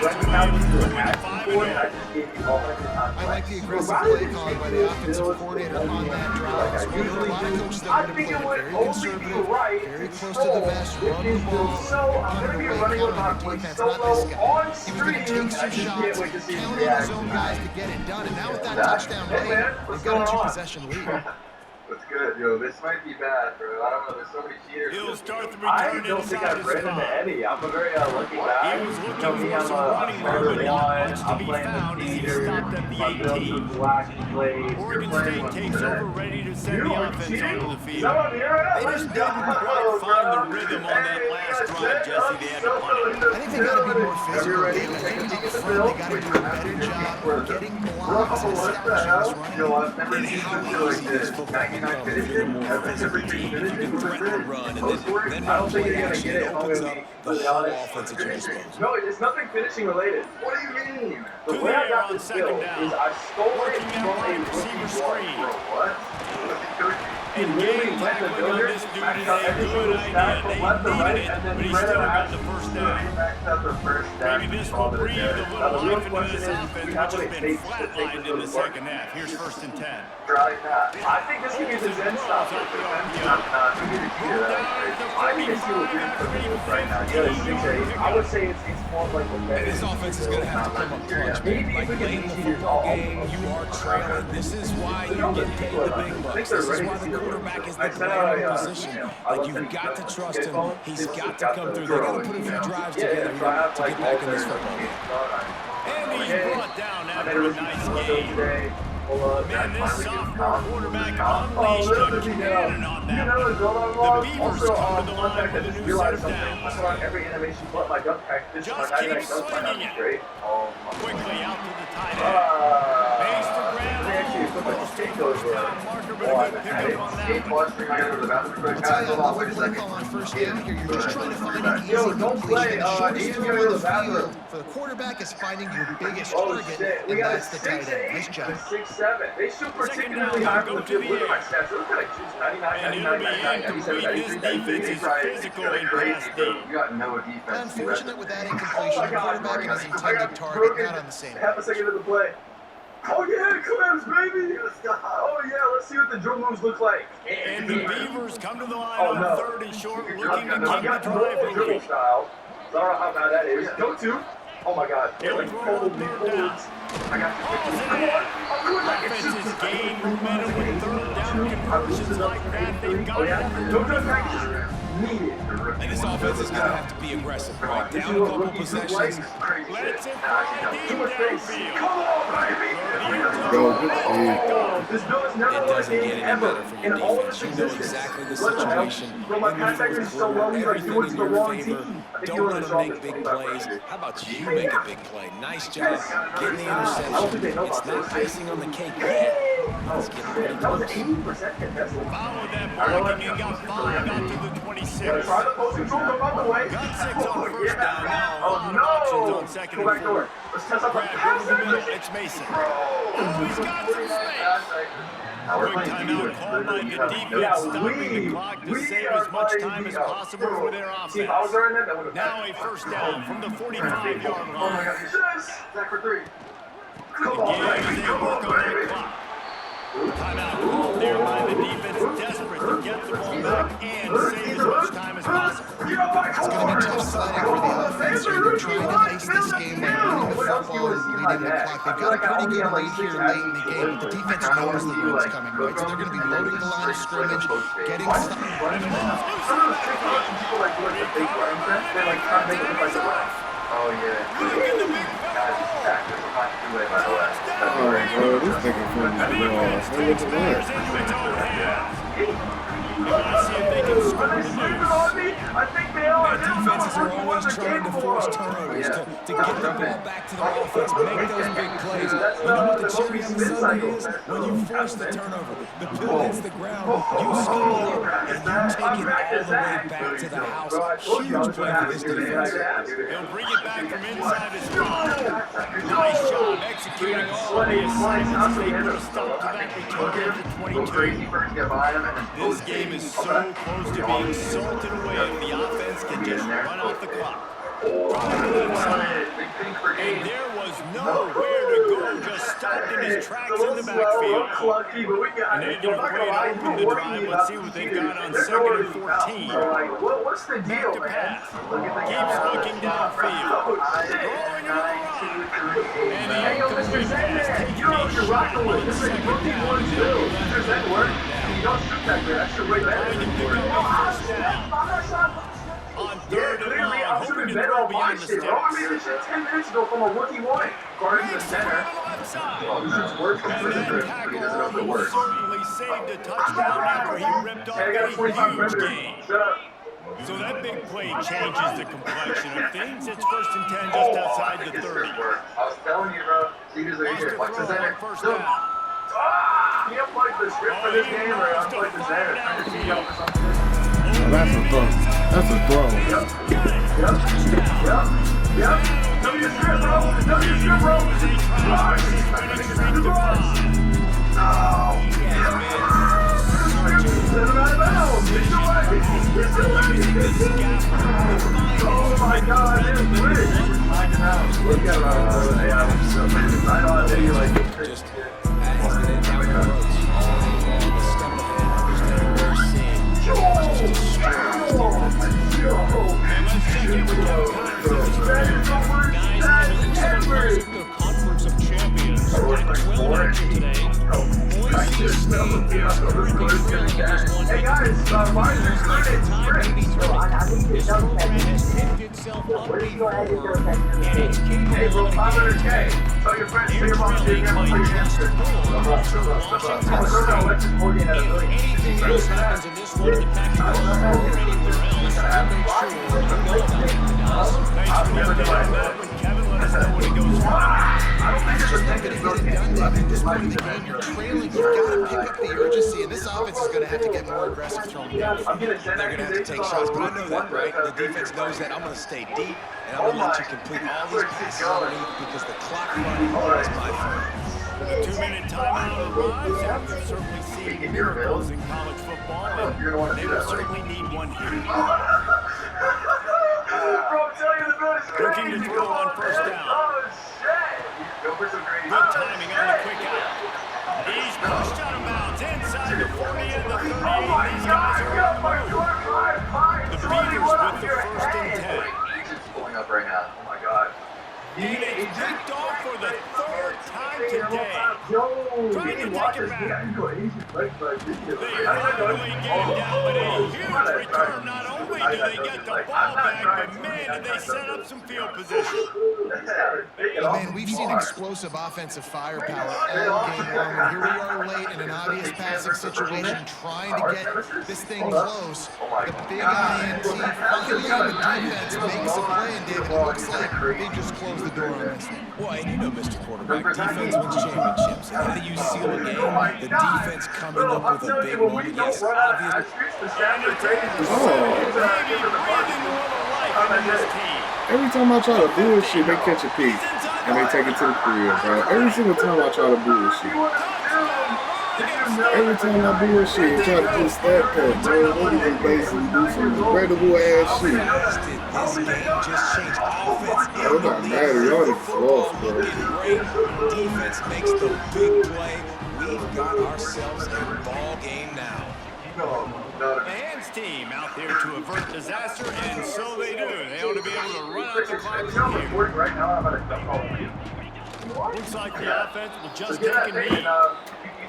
recognize you were asking for it. I just gave you all my time. I like the aggressive play call by the offensive coordinator on that drive. So we heard a lot of coaches that were going to play very conservative, very close to the vest, run the ball, I'm going to be running with my defense solo on stream. He was going to take some shots, count on his own guys to get it done. And now with that touchdown late, they've got a 2-possession lead. That's good, yo. This might be bad, bro. I don't know. There's so many cheaters. He'll start the I return don't think inside I've his ran into spot. Eddie. I'm a very lucky guy. He was looking You know me, for I'm some a running room, but not much to I'm be playing found with as he Peter. stopped at the My build's 18. with Black plays. Oregon State takes over, ready to send the offense onto the field. They just didn't quite find the rhythm on that last drive, Jesse. They had to punt it. I think they got to be more physical. I think up front they got to do a better job of getting blocks and establishing this running. And how easy is football become if you're a more physical team? If you can threaten the run and then run play action, it opens up the whole offense at your disposal. No, it's nothing finishing related. What do you mean? The way I got this build is I stole it from a receiver screen. What? And game tackling on this dude is a good idea. They needed it, but he still got the first down. Maybe this will breathe a little life into this offense, which has been flatlined in the second half. Here's 1st and 10. I think this could be the Zen stop. I think it's still right now. I would say it's more like a And this offense is going to have to come up clutch. Like late in the football game, you are trailing. This is why you get paid the big bucks. This is why the quarterback is the player in position. Like, you've got to trust him. He's got to come through. They've got to put a few drives together to get back in this football game. And he's brought down after a nice game. Man, this sophomore quarterback unleashed a cannon on that one. The Beavers come to the line with a new set of downs. Just keep swinging it. Quickly out to the tight end. Base to grab. Almost a first down marker, but a good pickup on that one. I'll tell you, I'm not with play call on first down here. You're just trying to find an easy completion, the shortest throw on the field. For the quarterback is finding your biggest target, and that's the tight end. Nice job. 6-7. They shoot particularly high from the field. Look at my stats. Look at just 99, And it'll be 99, incomplete. This defense is physical and pass deep. You got no defense. Unfortunate with that incompletion, the quarterback and his intended target not on the same Half a page. second of the play. Oh yeah, clams, baby! Oh yeah, let's see what the drill moves look like. And the Beavers come to the line Oh, on no. 3rd and short, looking to I've keep the got drive dribble moving. style. I don't know how bad that is. Go to. Oh my God. He'll Like, throw hold on me 3rd forwards. down. I got you. Balls in Come there. on. I'm good. I can Offense shoot. has gained momentum with 3rd down conversions like that. They've got Oh it yeah. under Don't go control. back. Needed. And this offense is going to have to be aggressive. Right? Down a couple possessions. Let's it fly deep downfield. Come on, baby. Go, good Oh, this bill has never It won a doesn't get game any ever better for in your all of defense. its You know existence. exactly the What the hell? situation. Bro, my In the contact fourth is so quarter, low, he's like everything doing in the your wrong favor. team. I think Don't you're let in them trouble. make big plays. How about you make a big play? Nice job getting the interception. It's not icing on the cake yet. Let's get ready That was to an close. 80% contested. Followed that block and you got 5 out to the 26. Try the post control, come out the way. Got 6 on first down now. Oh Other options no! on 2nd Go and back door. 4. Let's test out the Grab pass over the middle. accuracy. It's Mason. Bro! Oh, he's got some space. Quick timeout called by the defense, stopping the clock to save as much time as possible for their See, if I was offense. during that, that would have Now a first down from the 45-yard Oh my line. God! Yes! Back for 3. Come on, Again, baby! they Come work on, on the baby! clock. Timeout called there by the defense, desperate to get the ball back and save as much time as possible. It's going to be tough sledding for the offense here. They're trying to ice this game by running the football eating the clock. They've got a pretty good lead here late in the game, but the defense knows the run's coming, right? So they're going to be loading the line of scrimmage, getting stuff. Oh, yeah. Oh, bro, this nigga from I think they are. Defenses are always trying to force turnovers to get the ball back to the offense, make those big plays. You know what the cherry on the Sunday is? When you force the turnover, the pill hits the ground, you stumble up, and you take it all the way back to the house. Huge play for this defense. He'll bring it back from inside his five. Nice job executing all of the assignments. They put a stop to that return to 22. This game is so close to being salted away if the offense can just run off the clock. And there was nowhere to go, just stopped in his tracks in the backfield. And they're going to play it open the drive. Let's see what they've got on 2nd and 14. What's the deal, man? Keeps looking downfield. Throwing on the run. Hey, yo, Mr. Zen, man, you know what you're rocking with. This is a rookie 1-2. Mr. Zen work. You don't shoot that good. That's your way better. On 3rd and long, I'm hoping shooting to better throw on my beyond the shit, bro. I made sticks. this shit 10 minutes ago from a rookie 1. Guarding the center. And This is work from that prison grip. tackle almost certainly saved a touchdown after he ripped off Hey, I got a 45 a huge perimeter. gain. Shut up. So that big play changes the complexion of things. It's 1st and 10 just outside the 30. I was telling you, bro. Leaders are Wants to here. Watch the throw center. on 1st down. You don't plug the script for this game, or I'm plugging the center. Trying to see for something. That's a throw. That's a throw. Yep. W script, bro. W script, bro. Oh my God, it's rich. Look at I know you like it. Just as the down the approach, the step ahead, there's nowhere seeing. Just The Conference of Champions. 12 action today. Boise State Hey guys, why is there has picked itself up before. And it's capable Hey bro, of 500K. Tell your friends, tell your mom, tell your grandma, tell your sister. If anything else happens in this one, the Pac-12 or anywhere else, we'll make sure you know about it. Thanks for the update on that one, Kevin. Let us know when it goes live. It's just not going to get it done, David. At this point in the game, you're trailing. You've got to pick up the urgency, and this offense is going to have to get more aggressive throwing down. They're going to have to take shots, but I know that, right? The defense knows that. I'm going to stay deep, and I'm going to let you complete all these passes underneath because the clock running is my friend. The 2-minute timeout arrives, and we've certainly seen miracles in college football, and they will certainly need one here. Looking to throw on 1st down. Good timing on the quick out. He's pushed out of bounds inside the 40 and the 38. These guys are on the move. The Beavers with the 1st and 10. Egypt's pulling up right now. Oh my God. And it's picked off for the 3rd time today. Trying to take it back. They finally get it down, but a huge return. Not only do they get the ball back, but man, did they set up some field position. But man, we've seen explosive offensive firepower all game long. And here we are late in an obvious passing situation, trying to get this thing close. The big INT finally on the defense makes a play, and David, it looks like they just closed the door on this thing. Well, and you know, Mr. Quarterback, defense wins championships. And how do you seal a game? The defense coming up with a big moment. Yes, obviously. Every time I try to bullshit, they catch a piece and they take it to the crib, bro. Every single time I try to bullshit. Every time I bullshit, try to do stat cut, bro. They can basically do some incredible ass shit. This game just changed offense. It don't matter, y'all niggas lost, bro. Great defense makes the big play. We've got ourselves a ball game now. The Hands team out there to avert disaster, and so they do. They ought to be able to run out the clock from here. Right now, I'm about to dump all of you. Looks like the offense will just get take a that knee.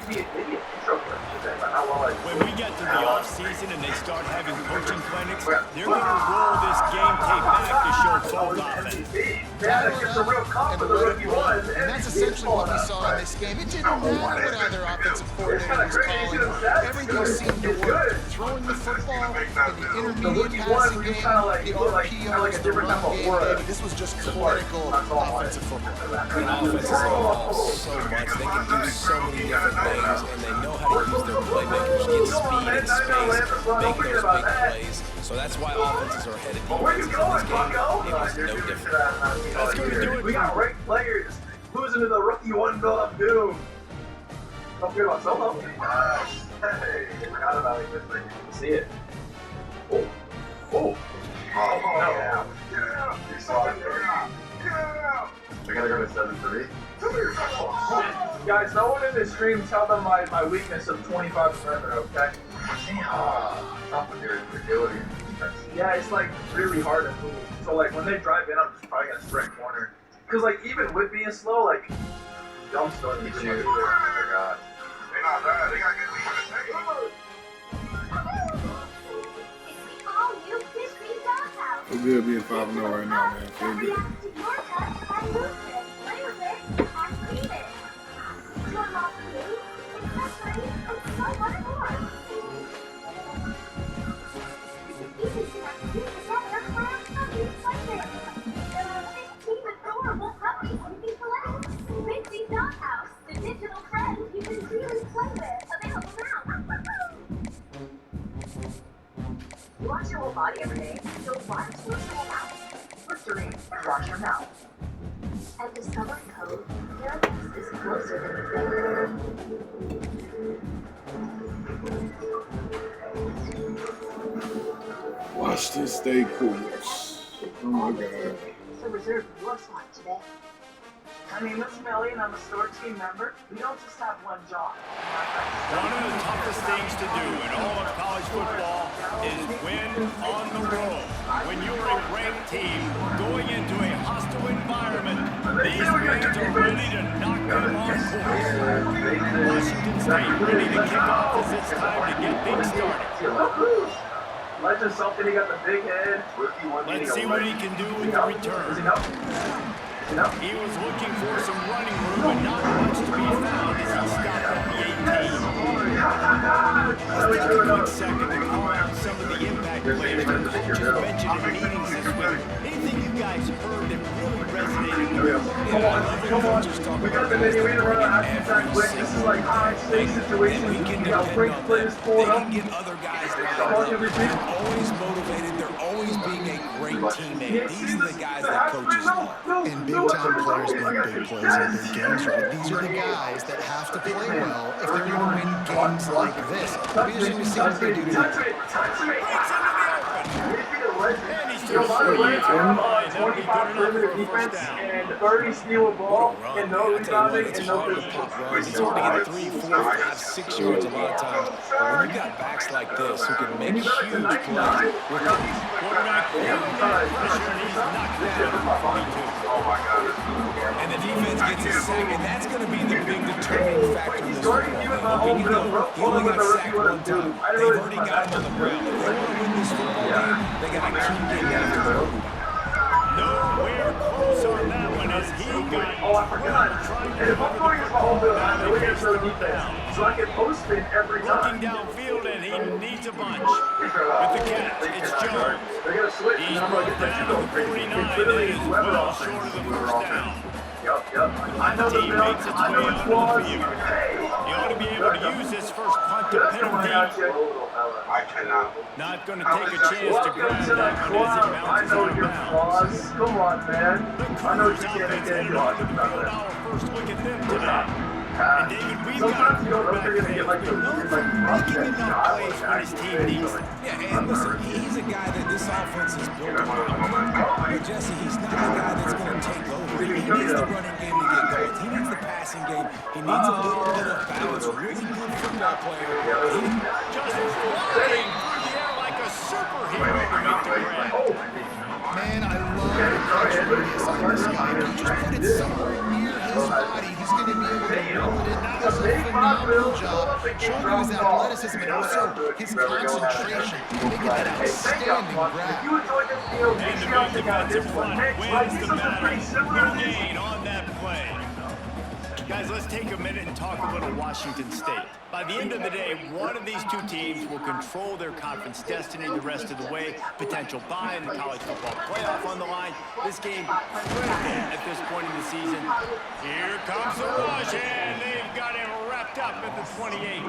Maybe an intro clip about how well I When we get to the off-season and they start having coaching clinics, they're going to roll this game tape back to show full offense. Yeah, that gets a real comp for the rookie was. And that's essentially what we saw in this game. It didn't matter what either offensive coordinator was calling. Everything seemed to work. Throwing the football in the intermediate passing game, the RPOs, the run game. David, this was just clinical offensive football. And offenses evolve so much. They can do so many different things, and they know how to use their playmakers, get speed and space, make those big plays. So that's why offenses are ahead of defenses in this game. It was no different. That's going to do it. We got ranked players losing to the rookie one build up doom. Don't forget about Solo. Hey, I forgot about it. See it. Oh. Oh. Oh, yeah. You saw it. Yeah. I gotta go to 7-3. Guys, no one in this stream tell them my weakness of 25 perimeter, okay? Top of your agility. Yeah, it's like really hard to move. So like when they drive in, I'm just probably gonna sprint corner. Cause like even with being slow, like jump start is really either. Oh my god. They not bad. They got good lead. It's good being 5-0 right now, man. Feel good. You wash your whole body every day, so why don't you wash your whole mouth? For 3, wash your mouth. And discovering code, therapies is closer than you think. Watch this stay course. Oh my god. So reserve your spot today. My name is Melly and I'm a store team member. We don't just have one job. One of the toughest things to do in all of college football is win on the road. When you're a ranked team going into a hostile environment, these fans are ready to knock them off course. Washington State ready to kick off as it's time to get things started. Legend something, he got the big head. Let's see what he can do with the return. He was looking for some running room, but not much to be found as he stopped at the 18. Let's take a quick second to call out some of the impact players that coaches mentioned in meetings this week. Anything you guys heard that really resonated with you? Come on. We got the video. We run out of quick. This is like high-stakes situation. We got great players pulling up. They can get other guys they're always motivated. They're always being a great teammate. These are the guys that coaches want. And big-time players make big plays in big games, right? These are the guys that have to play well if they're going to win games like this. We just need to see what they do today. By the way, 25 perimeter defense and 30 steal a ball and no rebounding and no It's hard to get 3, 4, 5, 6 yards a lot of times. But when you got backs like this who can make huge plays, and the defense gets a sack, and that's going to be the big determining factor in this football game. He only got sacked one time. They've already got him on the ground. If they want to win this football game, they got to keep getting after him. Nowhere close on that one as he got. Oh, I forgot. And if I'm going to my home field, I'm going to throw defense. So I can post spin every time. Looking downfield, and he needs a bunch. With the catch, it's Jones. They're going to switch. He's brought down to the 49, that is well short of the first down. Yup. I know the build. I know the flaws. He ought to be able to use this first punt to penalty. I cannot. Not going to take a chance to grab that one as it I bounces know out of your bounds. flaws. Come on, man. I know you Cougars can't offense get headed it. on the field. Our first look at them tonight. And David, we've got a Sometimes you don't know if quarterback you're going to get like the known for making enough plays when his team needs them. Yeah, and listen, he's a guy that this offense is built around. But Jesse, he's not the guy that's going to take over. He needs the running game to get going. He needs the passing game. He needs a little bit of balance. Really good football player. Just flying through the air like a superhero to make the grab. Man, I love the catch radius on this guy. He just put it somewhere near his Showing his athleticism and also his concentration, making that outstanding grab. If you enjoyed this video, make And sure the y'all big check out this defensive one front next. wins Like, the these are some pretty battle. similar No to this. gain on that play. Guys, let's take a minute and talk a little Washington State. By the end of the day, one of these two teams will control their conference destiny the rest of the way. Potential bye in the college football playoff on the line. This game critical at this point in the season. Here comes the rush, and they've got him wrapped up at the 28.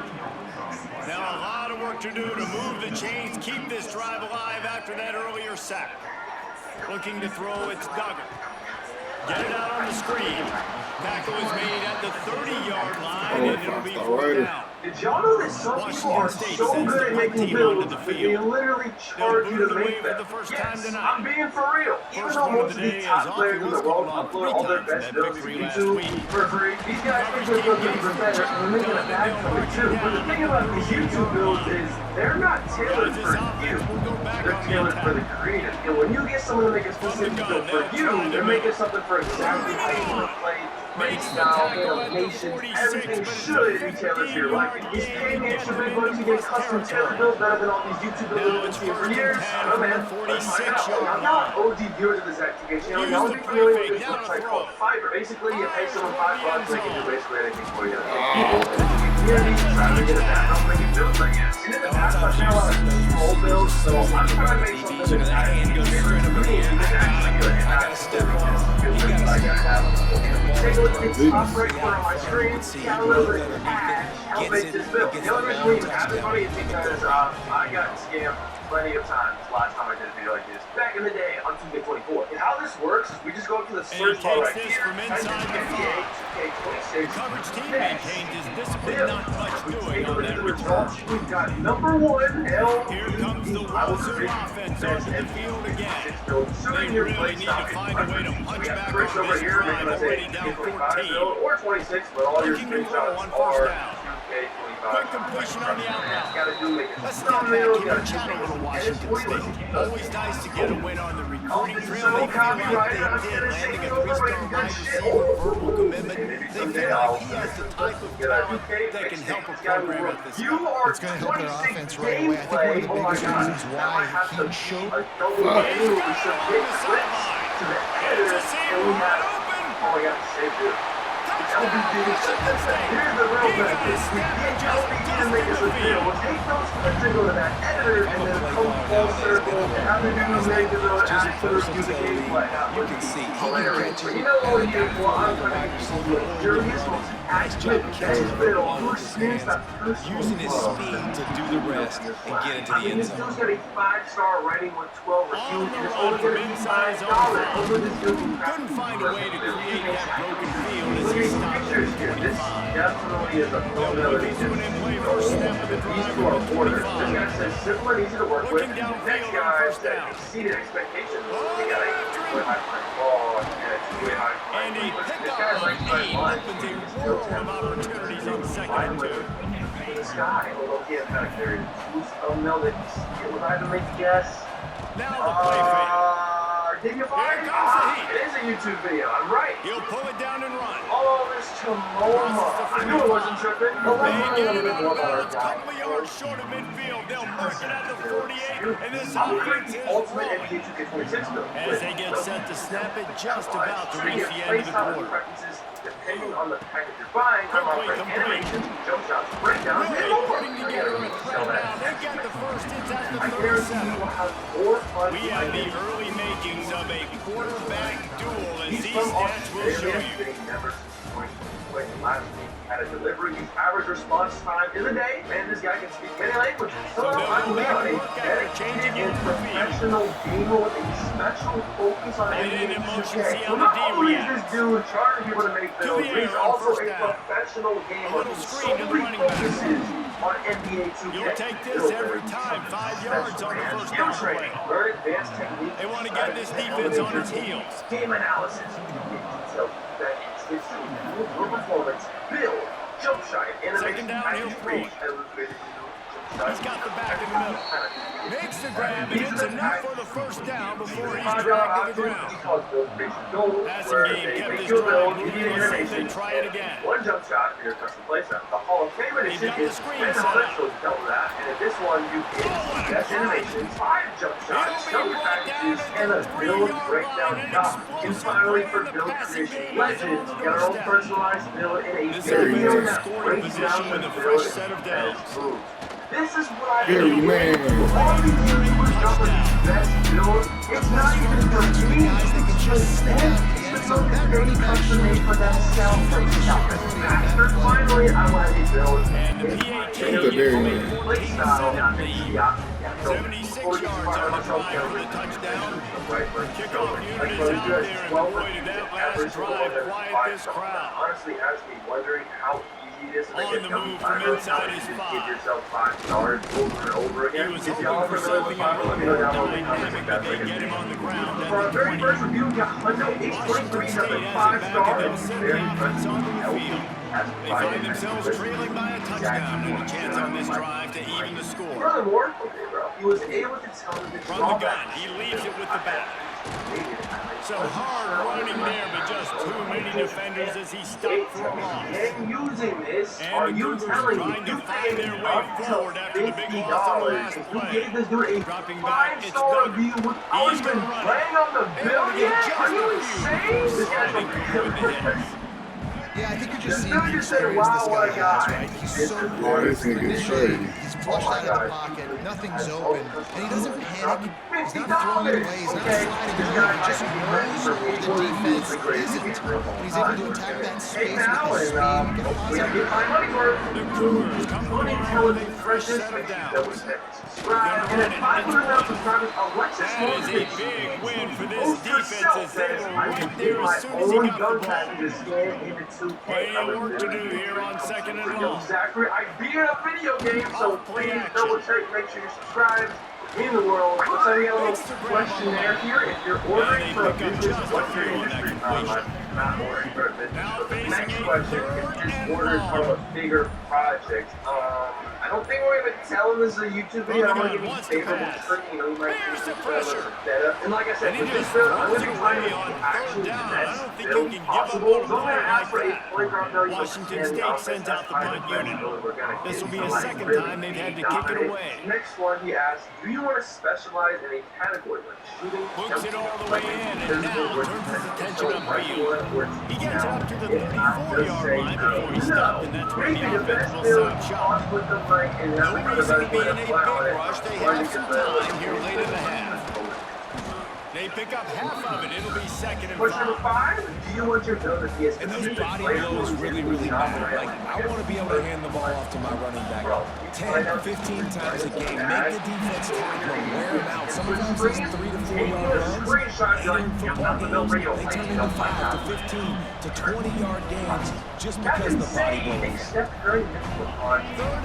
Now a lot of work to do to move the chains, keep this drive alive after that earlier sack. Looking to throw, it's Duggar. Get it out on the screen. Tackle is made at the 30-yard line, and it'll be fourth down. Did y'all know that some people are so good at making builds that they literally charge you to make them? Yes, I'm being for real. Even though most of these top players in the world upload all their best builds to YouTube for free, these guys think they're looking for better and they're making a bag from it too. But the thing about these YouTube builds is they're not tailored for you. They're tailored for the creator. And when you get someone to make a specific build for you, they're making something for exactly how you want to play. Play style, animations, everything should be tailored to your liking. He's paying the extra big bucks to get custom tailored builds better than all these YouTube builds we've been seeing for years. I don't know, man. I'm not OD viewer to this activation channel. Y'all be familiar with this website called Fiverr. Basically, you pay someone $5, they can do basically anything for you. Trying to get a back up, making builds, I guess. And in the past, I've seen a lot of small builds, so I'm trying to make something that's actually good for me. It's actually good and not good like I have. Take a look at the top right corner of my screen. Got a little bit of cash. Help make this build. The only reason we even have this money is because I got scammed plenty of times last time I did a video like this. Back in the day on 2K24. And how this works is we just go to the search bar right here. Type in NBA 2K26. Coverage team maintained his discipline, not much doing on that results. We've got number one, L. Here comes the Wazoo offense onto the field again. They really need to find a way to punch back on this drive, already down 14. Or 26, but all your screenshots are 2K25. Quick completion on the outroute. Let's step back Let's here and chat a little Washington State. Always nice to get a win on the recruiting trail. They feel like they did, landing a three-star wide receiver, verbal commitment. They feel like he has the type of talent that can help a program at this level. It's going to help their offense right away. I think one of the biggest reasons why King showed Oh my God, saved it. LBD. Here's the real benefit. We get LBD to make us a deal. We'll take those clips and go to that editor and then come full circle and have the dudes make the little actors do the gameplay. That would be hilarious. But you know what here? Well, I'm going to make you some luxurious, most accurate build to experience that first using his speed to do the rest and get into the end zone. This dude's got a 5-star rating with 12 reviews and it's only going to be $5. Over this dude who couldn't find a way to create that broken field as he stopped pictures here. This definitely is a ability to play first snap of the drive with the 25. This guy says simple and easy to work with. Next guy that exceeded expectations. He got a really high frame ball and a really high frame. And he picked up on 8, opens a world of opportunities on second and 2. This guy, although he has back there, who's thumbnail that would I have to make a guess? Now the play fake. Did you find it? It is a YouTube video. I'm right. He'll pull it down and run. Oh, this Chamoma. I knew it wasn't tripping. They get it out of bounds, a couple of yards short of midfield. They'll mark it at the 48, and this offense is rolling. As they get set to snap it just about to reach the end of the quarter. Depending on the package you're buying, I'm offering animations, jump shots, breakdowns, and more. Putting together a threat now. They got the first hits at the 37. We have the early makings of a quarterback duel, as these stats will show you. Last week had a delivery. His average response time in a day. Man, this guy can speak many languages. So I'm a dedicated and professional gamer with a special focus on NBA 2K. So not only is this dude charging people to make builds, he's also a professional gamer who solely focuses on NBA 2K. You'll take this every time. 5 yards on the first down play. Learn advanced techniques. They want to get this defense on its heels. Game analysis. So that is your performance, build, jump shot, animation, second down, he'll throw it. He's got the back in the middle. Makes the grab, and it's enough for the first down before he's dragged to the ground. Passing game kept his drive moving. Let's see if they try it again. One jump shot for your custom playset. The Hall of Fame edition is 10 so double that. And in this one, you get best animation, 5 jump shots, double packages, and a build breakdown doc. And finally, for build creation legends, get our own personalized build in a video that breaks down the build as moves. This is what I do. All these YouTubers got the best build. It's not even for me. It's just them. It's so that really custom made for themselves. Master. Finally, I want to build. Play style. Not the 76 yards on the drive for the touchdown. Kickoff unit is out there, and boy, did that last drive quiet this crowd. Honestly, has me wondering how easy it is to On the move from inside his give 5. yourself 5 yards over and over again. He was hoping for something a little more dynamic, but they get him on the ground For our at the very 20. first review, we got Hundo Washington 823, State another has it back 5-star. at their 7-8 on the field. They find themselves trailing by a touchdown and a chance on this drive to even the score. Furthermore, he was able to tell them the From the gun, he leaves it with the back. Some hard running there, but just too many defenders as he stopped for a loss. And using this, And are the you Cougars telling me trying to you find their paid way up to forward after the big loss on the last $50 play. and you gave this dude a Dropping back, it's 5-star Duggar. review without He's even gonna run it. playing on the Able bill to get yet? just Are you a few insane? This guy's sliding through the hits. Yeah, I think you're just This seeing dude the just said, experience wow, this what a guy has, guy. right? He's This so is good. this nigga Initially, crazy. he's flushed out of the pocket, nothing's open, and he doesn't panic. He's not throwing it away, he's not sliding early. He just knows where the defense isn't. And he's able to attack that space with his speed and get a positive. The Cougars come to the line with a fresh set of downs. And at 500,000 subscribers, Alexis That is a big win for this defense as they were right there as soon as he got the ball. Plenty of work to do here on 2nd and long. Exactly. I beat a video game, so please double check, make sure you're subscribed. In the world, looks like we got a little questionnaire here. If you're ordering for a business, what's your industry? Not ordering for a business. But the next question, if you're ordering from a bigger project, I don't think we're going to tell him this is a YouTube video. I'm going to give you favorable training. You might use it for a little bit better. And like I said, with this build, I'm going to be trying to be the actual best build possible. So I'm going to ask for a playground value. Washington State sends out the punt unit. This will be the second time they've had to kick it away. Next one, he asks, do you want to specialize in a category like shooting? Books it all the way in, and now turns his attention upfield. He gets up to the 34-yard line before he stopped, and that's when the offense will stop shop. No reason to be in a big rush. They have some time here late in the half. They pick up half of it. It'll be 2nd and 5. Question number 5, do you want your build to be a And those body blows really matter. Like, I want to be able to hand the ball off to my running back 10 or 15 times a game. Make the defense tackle him, wear him out. Sometimes it's 3 to 4 yard runs. Later in football games, they turn into 5 to 15 to 20-yard gains just because the body blows. 3rd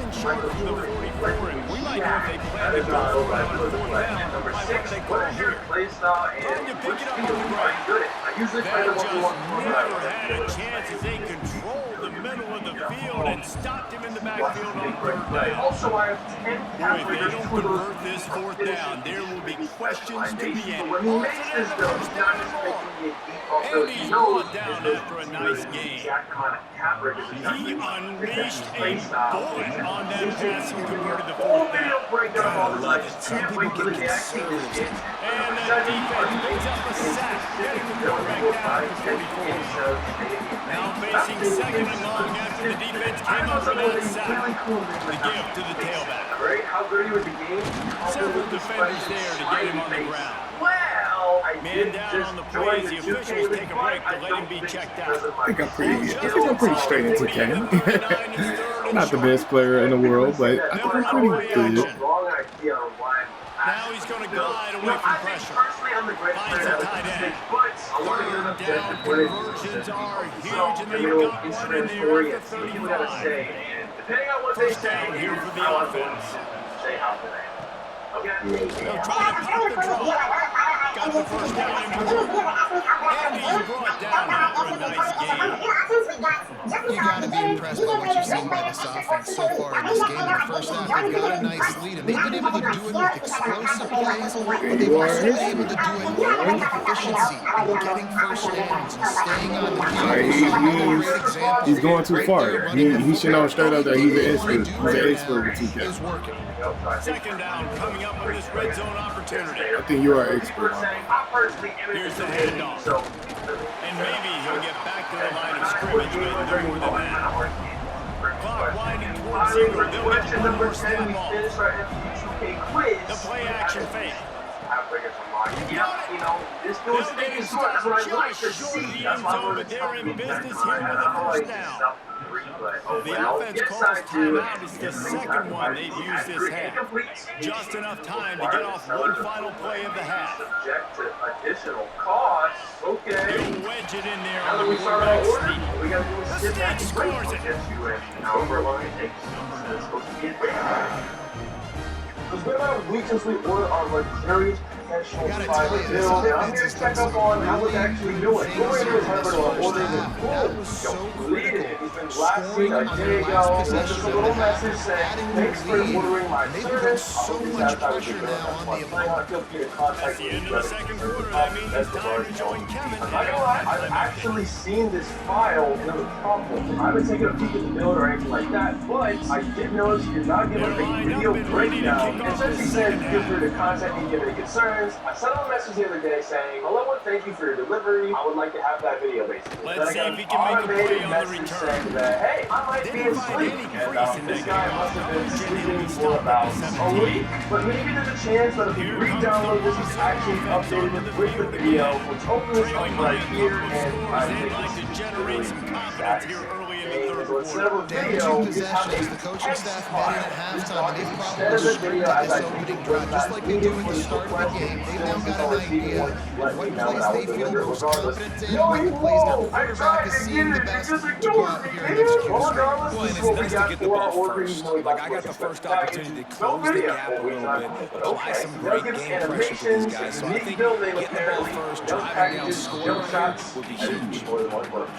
and short from the 44, and we might know if they plan to go for it on 4th down. Number By 6, what they what call is your here. play style and You pick which it up field on the are you ground. good at? I usually play They the just one never had a chance as they controlled the middle of the field and stopped him in the backfield on 3rd down. Also, I have 10 Boy, if they don't convert this 4th down, there will be questions to be But when he answered. makes this build, he's not just making it deep, also And he he's knows brought down this after a is nice the game. exact amount of cap break is He unleashed a play style. bullet on that pass and converted the Full 4th video down. breakdown of all the love lights. it. Some Can't wait people for the get day I see this game. And the defense picks up a sack, getting the quarterback down at the 44. Now facing 2nd and long after the defense came up with that sack. The give to the tailback. Great, how good he was the game. Several defenders there to get him on the ground. Well, I Man did down just on the join plays, the the 2K officials take a but break to I let don't him be think checked because out. of my I think I'm pretty straight in 2K. Not the best player in the world, but I think I'm pretty good. Wrong idea on why Now he's going to glide away from pressure. Personally, I'm the great Finds player a that tight end. but I want to get enough Down conversions are huge, and they've got one in there at the 35. Depending on what First they say, down here for the I want offense. to say how today. Okay. They'll try to cut the draw. Got the first down in blue. And he's brought down after a nice game. You got to be impressed by what you've seen by this offense so far in this game. In the first half, they've got a nice lead, and they've been able to do it with explosive plays, but they've also been able to do it with efficiency, getting first downs and staying on the field. This is another great example. He's going too far. He should know straight up that he's an expert. He's an expert with 2K. Second down coming up on this red zone opportunity. I think you are an expert. Here's the handoff. And maybe he'll get back to the line of scrimmage with more than that. Clock winding towards zero. They'll get one more snap off. The play action fake. This dude's thinking smart. That's what I like to see. That's why But they're in business here with a first down. The offense calls timeout. It's the second one they've used this half. Just enough time to get off one final play of the half. Subject to additional costs. Okay. He'll wedge it in there Now on that the we start our quarterback order, sneak. we got to do The is sit back sneak and wait. scores it. Get you in however long it takes. It's supposed to be a day. Because we're not week since we order our luxurious professional style meal, and I'm here to check up on how it's actually doing. We're going to do however to ordering the food. Completed it. He's been blasting a day ago. Just a little message saying, thanks for ordering my service. So much pressure now on the That's the end of the second quarter. That means it's time to join Kevin. I'm not gonna lie, I've actually seen this file in the problem. I haven't taken a peek at the build or anything like that, but I did notice you're not giving a video breakdown. And since he said feel free to contact me if you have any concerns, I sent him a message the other day saying, hello and thank you for your delivery. I would like to have that video basically. Let's see if he can make a play on the return. Saying that, hey, I might be Didn't find asleep. any And crease in this that guy game. must have been Genuinely sleeping for stopped about at the a 17. week. But maybe there's a chance that if we re-download this, it's actually updated with the video, which opens this up right here, and I They'd think like to generate some confidence here early in the third so instead quarter. of a video, Damaging just have possessions, a the coaching staff met in at halftime, and they've instead probably of the video, scripted as this I opening think drive, just like they do at the start of the game. They've now got an idea of what plays they feel most confident in, what plays their quarterback is seeing the best to go out here and execute. Well, and it's nice to get the ball first. Like, I got the first opportunity to close the gap a little bit, apply some great game pressure to these guys. So I think getting the ball first, driving down, scoring would be huge.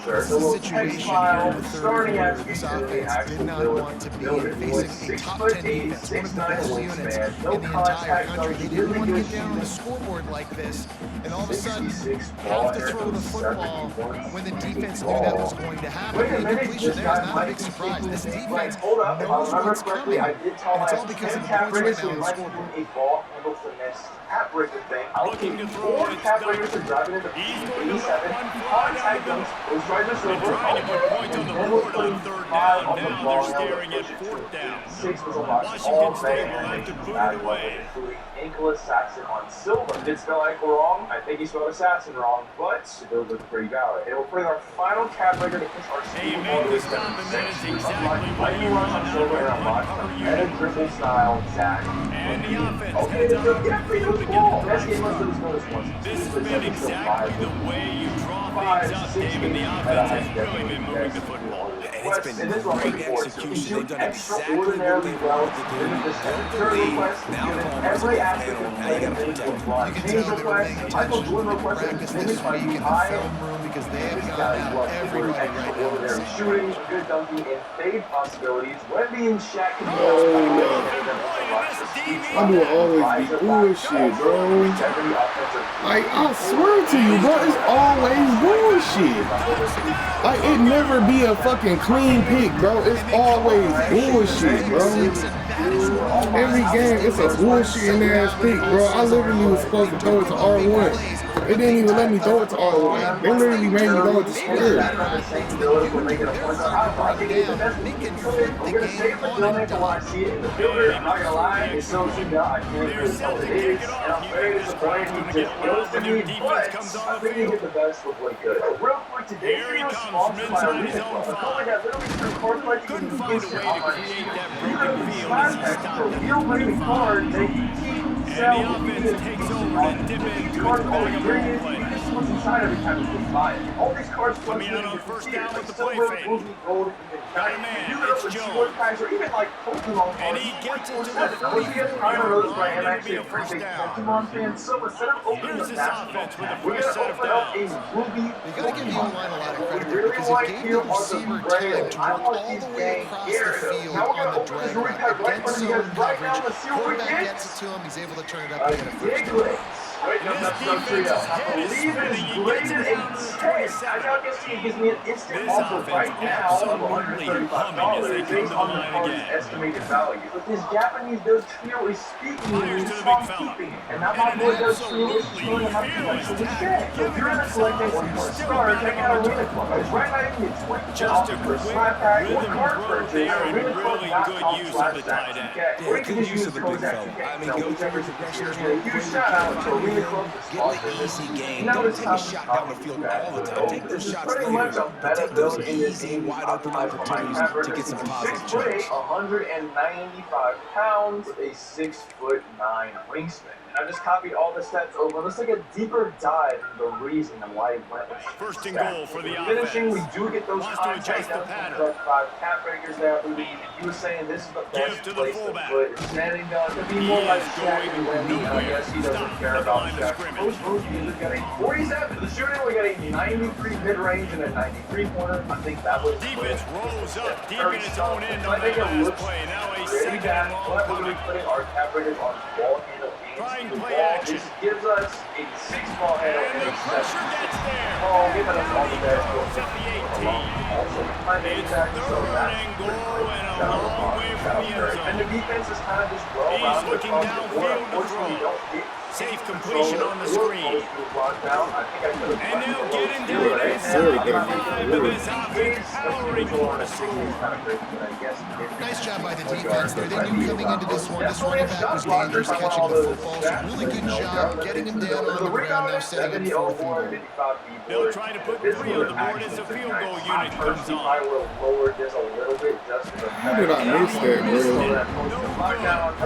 This is a situation here in the third quarter. This offense did not want to be facing a top 10 defense, one of the best units in the entire country. They didn't want to get down on the scoreboard like this, and all of a sudden have to throw the football when the defense knew that was going to happen. The incompletion there is not a big surprise. This defense knows what's coming, and it's all because of the points right now on the scoreboard. A ball handle finesse cap breaker thing. Looking to throw, 4 it's cap done. breakers are driving into He's going to 87. run for Contact them. Those drivers They're over. trying to put points on the board on third down. Now they're staring at fourth down. 6 was a lot. Washington State will have to boot it away. Ankle assassin on Silva. Did spell ankle wrong. I think he spelled assassin wrong, but it does look pretty valid. It will bring our final cap breaker to push our He Super made Bowl the to stop, and that is 76. exactly what Lightning you runs want on out Silva of and a unlock cover meta unit. dribble style Zach. And the offense Okay, heads there's out no on the gap for field the to ball. get the Best drive game started. of those once. This has been exactly the way you draw things up, David. The offense has really been moving the football. And it's been great execution. They've done exactly what they wanted to do. Held the lead. Now Palmer's in the middle. Now you got to protect him. You can tell they were paying attention in practice this week in the film room because they have got out everybody right now. They're shooting, good dunking, and fade possibilities. Wemby and Shaq can I will always be bullshit, bro. Like, I swear to you, bro, it's always bullshit. Like, it never be a fucking clean pick, bro. It's always bullshit, bro. Every game, it's a bullshitting ass pick, bro. I literally was supposed to throw it to R1. They didn't even let me throw it to R1. They literally made me throw it to Square. Here he comes from inside his own 5. Couldn't find a way to create that broken field as he stopped at the 35. And the offense takes over to dip into its bag of ball play. what's inside every time you buy it. All these cards Coming fluctuate out on in different first tiers, down like with the play silver, fake. ruby, gold, even Got a diamond. man, You do it up it's with Jones. sword packs or even like Pokemon And cards. he gets it to the Now, once you get 44 tired of those, line, I am it'll actually be a a pretty first big down. Pokemon fan, so instead of opening Here's the this basketball offense with a pack, we're fresh gonna set of open up a downs. ruby You got to give the Pokemon O-line a pack. lot of What we credit really because it want gave here the are the receiver Gyarados. time to I work want all these the way dang across the Gyarados. field Now we're on gonna the open this drag ruby route pack right in against front of you zone guys right now. coverage. Let's see what we Quarterback get. gets it to him. He's able to turn it up A and get a first down. Diglett. Right And now, this that's no defense's trio. I head is believe it is spinning. He gets graded it a down to the 10. I 27. now guess it gives me an instant This offer offense right now of absolutely humming as they $135 come based to the on the line card's again. estimated value. But this Japanese does trio is speaking to Fires me, to the so big I'm fella. keeping it. And now And my an boy does trio is absolutely showing enough fearless potential to tackle, stay. So if giving you're him into collecting size. one-card Still stars, got check him out on the Arena turf. Club. Because right now you can get 20% Just off a your first quick slab pack or rhythm card throw purchase there at and really good use of the tight end. Or you can just use the code that you get. I mean, go through your progressions real quick. Huge shout out to Arena Club, the Get sponsor. the easy game. Now Don't it's take time a to shot talk down the field about all the that. time. Take This those is shots pretty later, much a but meta take those build in this easy, game. wide open opportunities to get some positive 6'8", chunks. 195 pounds, with a 6'9" wingspan. And I just copied all the stats over. Let's take a deeper dive into the reason and why he went with First and stats. goal for the Finishing, we offense. do get those Wants to contact adjust the downs pattern. from the 5 cap breakers there, I believe. He was saying this is the Give best to the place to fullback. put his standing gun. To be He more like is Shaq going and Wendy, and I nowhere. guess he doesn't Stop care at the about line of Shaq. scrimmage. Post move, he is getting 47 to the shooting. We got a 93 mid-range and a 93 pointer. I think that was Defense rolls up deep in its tough. own end So on I think that it last looks play. Now a pretty second bad, and long but we're coming. putting our cap breakers on ball handle Trying and the play ball. action. This gives us a 6-ball handle And and the a 7. pressure gets there. Oh, giving us all Down the he best goes at the 18. also behind It's that, so third that's and pretty goal great. and a Shout out to long Boston, way shout from out the to end Curry. zone. And the defense is kind of just well He's rounded looking across the board. downfield to Unfortunately, throw. we don't get Safe completion on the screen. And they'll get him down at the 35 of this offense, powering for the score. Nice job by the defense there. They knew coming into this one, this running back was dangerous catching the football. So really good job getting him down on the ground, now setting him 4th and goal. They'll try to put 3 on the board as the field goal unit comes on. How did I miss that, bro?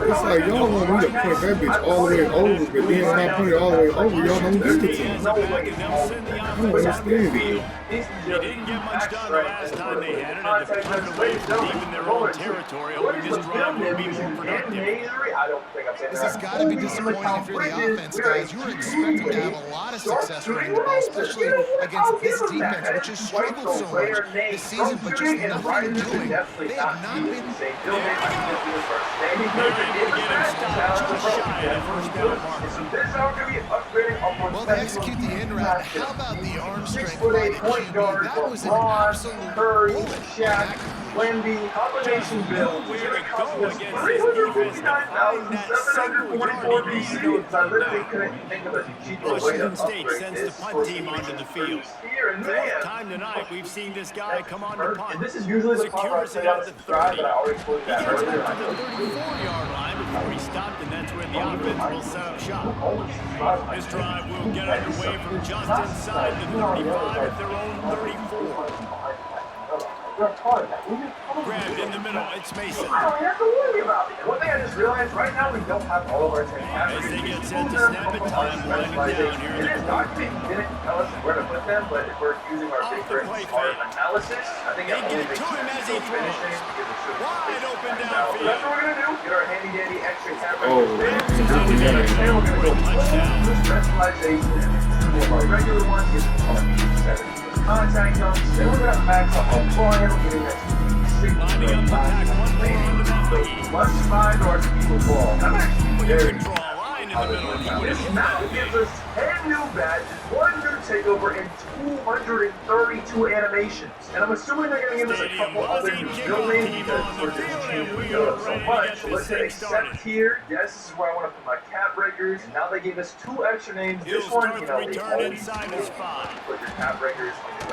It's like y'all want me to put that bitch all the way over, but then when I put it all the way over, y'all don't give it to me. I don't understand it. They didn't get much done the last time they had it, and to put it away from deep in their own territory, hoping this drive will be more productive. This has got to be disappointing if you're the offense, guys. You were expecting to have a lot of success running the ball, especially against this defense, which has struggled so much this season, but just nothing doing. They have not been... Well, they execute the end route. How about the arm strength by the QB? That was an absolute bullet. Wendy, combination build. Where to go against this defense to find that single yard received. I literally couldn't think of a cheaper way to Washington State upgrade sends this the punt team onto the field. Fourth time tonight we've seen this guy come on to punt. And this is usually the part where I say out the drive, but I already told you He that gets earlier. back to the 34-yard line before he stopped, and that's where the offense will set up shop. This drive will get underway from just inside the 35 at their own 34. Grabbed in the middle, it's Mason. I don't have to worry about it. One thing I just realized, right now we don't have all of our 10 As they get set to snap it, time winding down here in the It is document. He didn't tell us where to put them, but if we're using our Off big the brain play smart fake. analysis, I think They that only get makes to him sense. as he So finishing, throws. because it should be Wide open So downfield. that's what we're gonna do. Get our handy dandy extra camera. Oh, Then Bounces we're out of gonna the say we're gonna go touchdown. full specialization. Two of our regular ones, get on 70 contact comes. Then we're gonna max out our ball handle, getting that Lining up to pack one more onto that lead. Let's find our people ball. I'm actually You very can draw a line in the middle if you would This have hit map that gives big. us 10 new badges, 1 new takeover, and 232 animations. And I'm assuming they're going to give us a Stadium couple other buzzing, new kickoff buildings team because on the we're just field, and changing we the are build so ready to much. get So this let's hit thing accept started. here. Yes, this is where I want to put my cap breakers. And now they gave us 2 extra names. He'll This one, start you the know, they return always inside the spot. put your cap breakers on your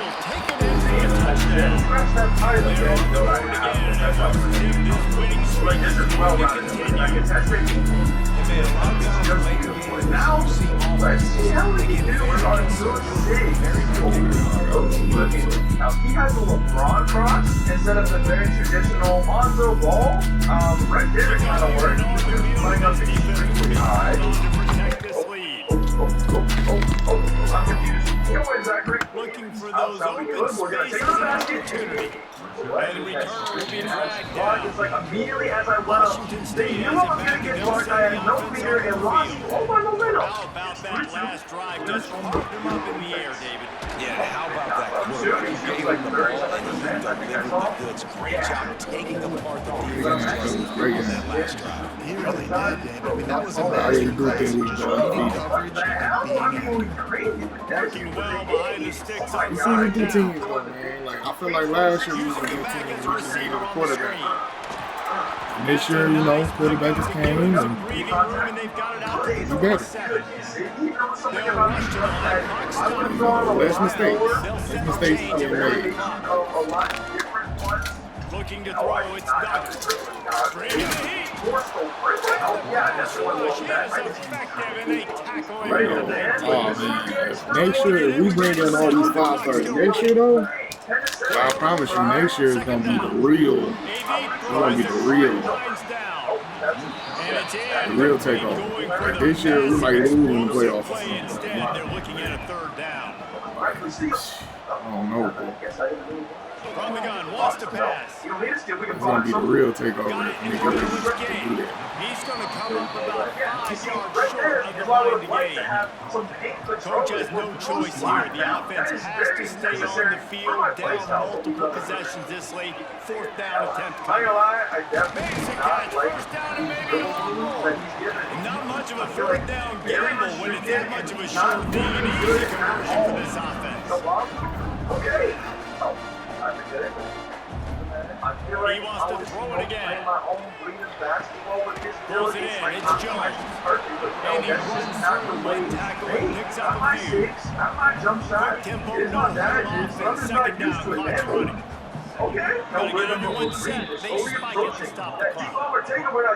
He'll take it in for a touchdown. then scratch that title again. No, I have. That's how I'm like, this is well rounded. I can test it. Now, let's see how we can do it on Zone 6. Now, he has a LeBron cross instead of the very traditional Lonzo ball. Red Dead kind of works. Running up extremely high. I'm confused. Go in, Zachary. Looking for those open spaces and opportunity. And return will be dragged down. It's like immediately as I went up, they knew I was going to get blocked. I had no fear and lost all my momentum. How about that last drive? Just popped him up in the air, David. Yeah, how about that quarterback? You gave him the ball and he delivered the goods. Great job taking apart the defense on that last drive. He really did, David. I mean, that was a I masterclass do of think coverage and Working well behind the sticks on see the good teams, though, man. Like, I feel like last year we was a good team. We just needed a quarterback. And this year, you know, quarterbackers came and breathing room and they've got it out to the better. 7. Less mistakes. Less mistakes being made. Looking to throw, it's not straight in the heat. Push is effective and they tackle it. Oh man, next year if we bring in all these 5-stars next year though, I promise you next year is gonna be the real. It's gonna be the real takeover. Like this year we might lose in the playoffs. Instead, they're looking at a third down. I don't know, bro. From the gun, wants to pass. It's gonna be the real takeover. Got it in the Nigga, first game. He's going to come up about 5 yards short of the line game. Coach has no choice here. The offense has to stay on the field, down multiple possessions this late. 4th down attempt. Basic catch, first down and maybe one more. Not much of a 4th down gamble when it's that much of a sure thing and easy conversion for this offense. Okay. Oh, I forget it. He wants to throw it again. Pulls it in, it's Jones. And he runs through one tackle and picks up a few. Quick tempo, no offense, 2nd down, clock's running. Okay. Gotta get everyone set. They spike it to stop the clock.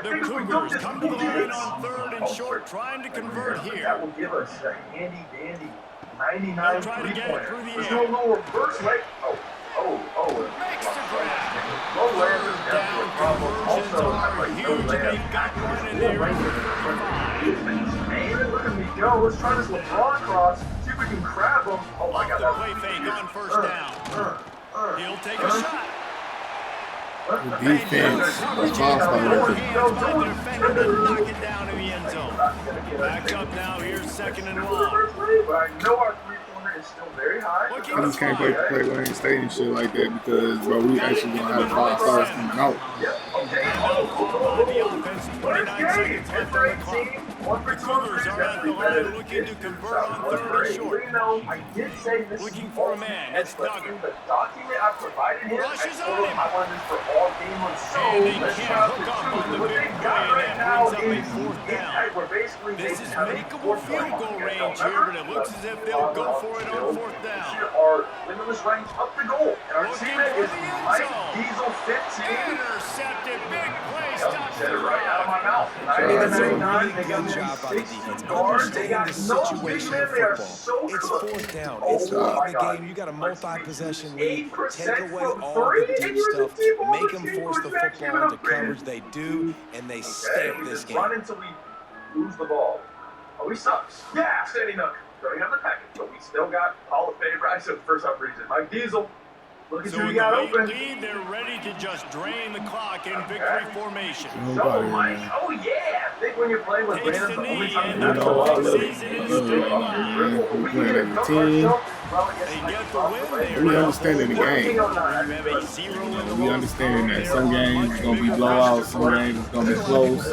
The Cougars come to the line on 3rd and short, trying to convert here. That will give us a handy dandy 99 try to get it through the There's air. no little reverse leg. Makes the grab. Low land is Down conversions are huge, and they've got one in there at 35. Man, look at me go. Let's try this LeBron cross. See if we can grab him. Oh my Off God. the play fake on 1st down. He'll take a shot. the defense was hostile. Hands by the defender to knock it down in the end zone. Back up now. Here's 2nd and 1. But I know our three-pointer is still very high. We just can't play Wayne State and shit like that because, bro, we actually gonna have 5 stars coming out. The offense, 29 seconds left on the clock. The Cougars are at the line looking to convert on 3rd and short. I did say this Looking for a man. It's Duggar. The document I provided him, Rushes I on told him. I wanted this for all game on And they let's can't try hook up to on the what big they've play, got and right that now brings up a is 4th down. we're basically This is having makeable field goal range here, but it looks as if they'll go for it on 4th down. Our limitless range up the goal. And our Looking teammate for is the end Mike zone. Diesel 15. Intercepted, big play, stopped Said the it right out of my run. mouth. That's a 99, really they got good job by the defense. guards. They got Understanding the no situation big of men. They are football. so It's cooked. 4th down. Oh It's late my in the God. game. You got a multi-possession lead. 8% Take away from all three, the and deep you're the stuff. T-ball Make them machine force the quarterback, football give it into up, man. coverage. They do, and they stamp We this just game. run until we lose the ball. Oh, he sucks. Yeah, standing up. Don't have the package, but we still got Hall of Fame. I said first half reason. Mike Diesel. Look at So who with he the got late open. lead, they're ready to just drain the clock in victory formation. So Mike, oh yeah. I think when you're playing with Takes Brandon, the the only knee time and you the know perfect season is still alive. We playing as a team. They get the win there. We understanding the game. You have a 0 in the We understand that some games is gonna be blowouts, some games is gonna be close,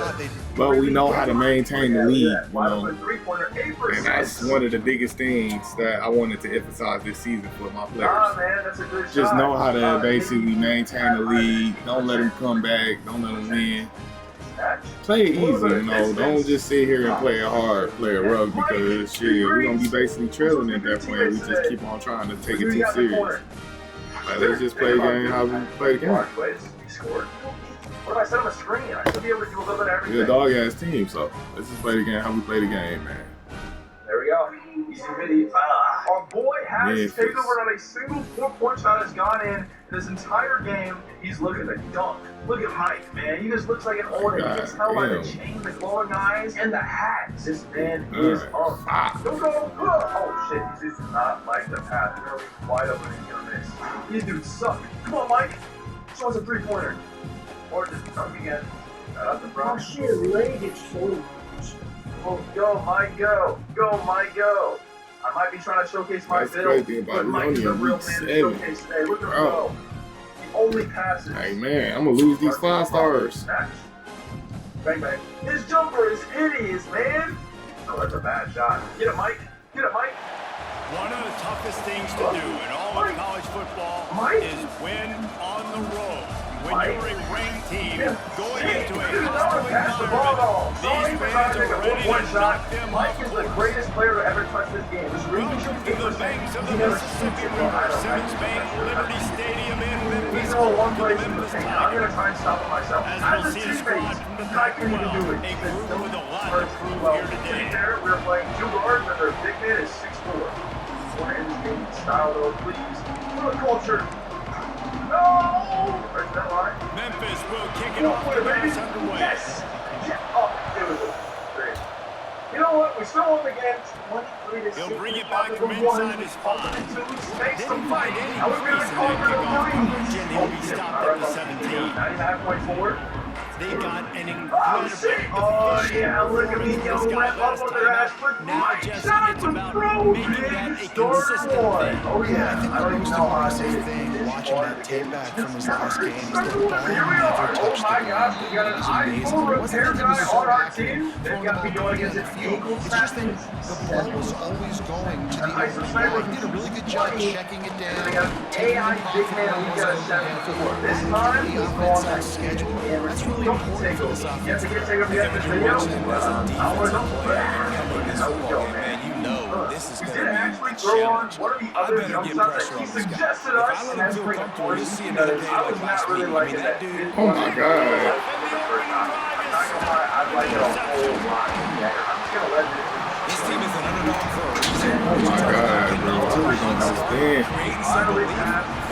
but we know how to maintain the lead, you know. And that's one of the biggest things that I wanted to emphasize this season for my players. Just know how to basically maintain the lead. Don't let them come back. Don't let them win. Play it easy, you know. Don't just sit here and play it hard, play it rough, because shit, we're gonna be basically trailing at that point. We just keep on trying to take it too serious. Like, let's just play the game how we play the game. He scored. What if I set him a screen? I should be able to do a little bit of everything. We're a dog ass team, so let's just play the game how we play the game, man. There we go. Easy video. Our boy has taken over on a single 4-point shot has gone in this entire game. He's looking to dunk. Look at Mike, man. He just looks like an old. You can tell by the chain, the glowing eyes, and the hat. This man is on. Don't go. Oh shit! This is not like the path. You're gonna be wide open and you're gonna miss. These dudes suck. Come on, Mike. Show us a 3-pointer. Or just dunk again. Shout out the Bronx. Oh shit! Leg exploded. Oh, go, Mike, go. Go, Mike, go. I might be trying to showcase my build, but Mike is a real man to showcase today. Look at him go. He only passes. Hey, man, I'm going to lose these 5 stars. Bang, bang. His jumper is hideous, man. Oh, that's a bad shot. Get it, Mike. Get it, Mike. One of the toughest things to do in all of college football is win on the road. When you're a ranked team going into a hostile environment, these fans are ready to knock them off Mike is the greatest player to ever touch this game. Welcome to the banks of the Mississippi River, Simmons Bank, Liberty Stadium in Memphis. He's all one place in the paint. I'm going to try and stop him myself. As we'll see a squad from the I can't even do it. a group with a lot to prove here today. We're playing 2 guards and their big man is 6'4". Want to end this game in style though, please. For the culture. No! Right that line. Memphis will kick it off. The pass underway. Yes! Oh, it was great. You know what? We still won the game. 23-6. He'll bring it back from inside his 5. Didn't find any reason to kick off coverage, and he'll be stopped at the 17. 99.4. They got an incredible yeah, look at me go left up on their ass. Now, Jesse, it's about making that a consistent thing. Oh, yeah. I think the most impressive thing watching that tape back from his last game is that the ball never touched the ground. We got an iPhone repair guy on our team. They've got to be going against an equal It's just that the ball was always going to the open line. He did a really good job checking it down. They got AI big man. We got a 7-4. This time, the offense on schedule. That's really important for this offense. You have to get take up the other video. Man, you know this is going to be actually throw on one of the other jump shots that he suggested us If I let him feel comfortable, you'll see another game I was like not last really week. I mean, liking that that. dude. Oh, my God. I'm not gonna lie, I like it a whole lot better. I'm just gonna let it. This team is an underdog for a reason. Oh, my God, bro. What are we going to stand? Creating some belief,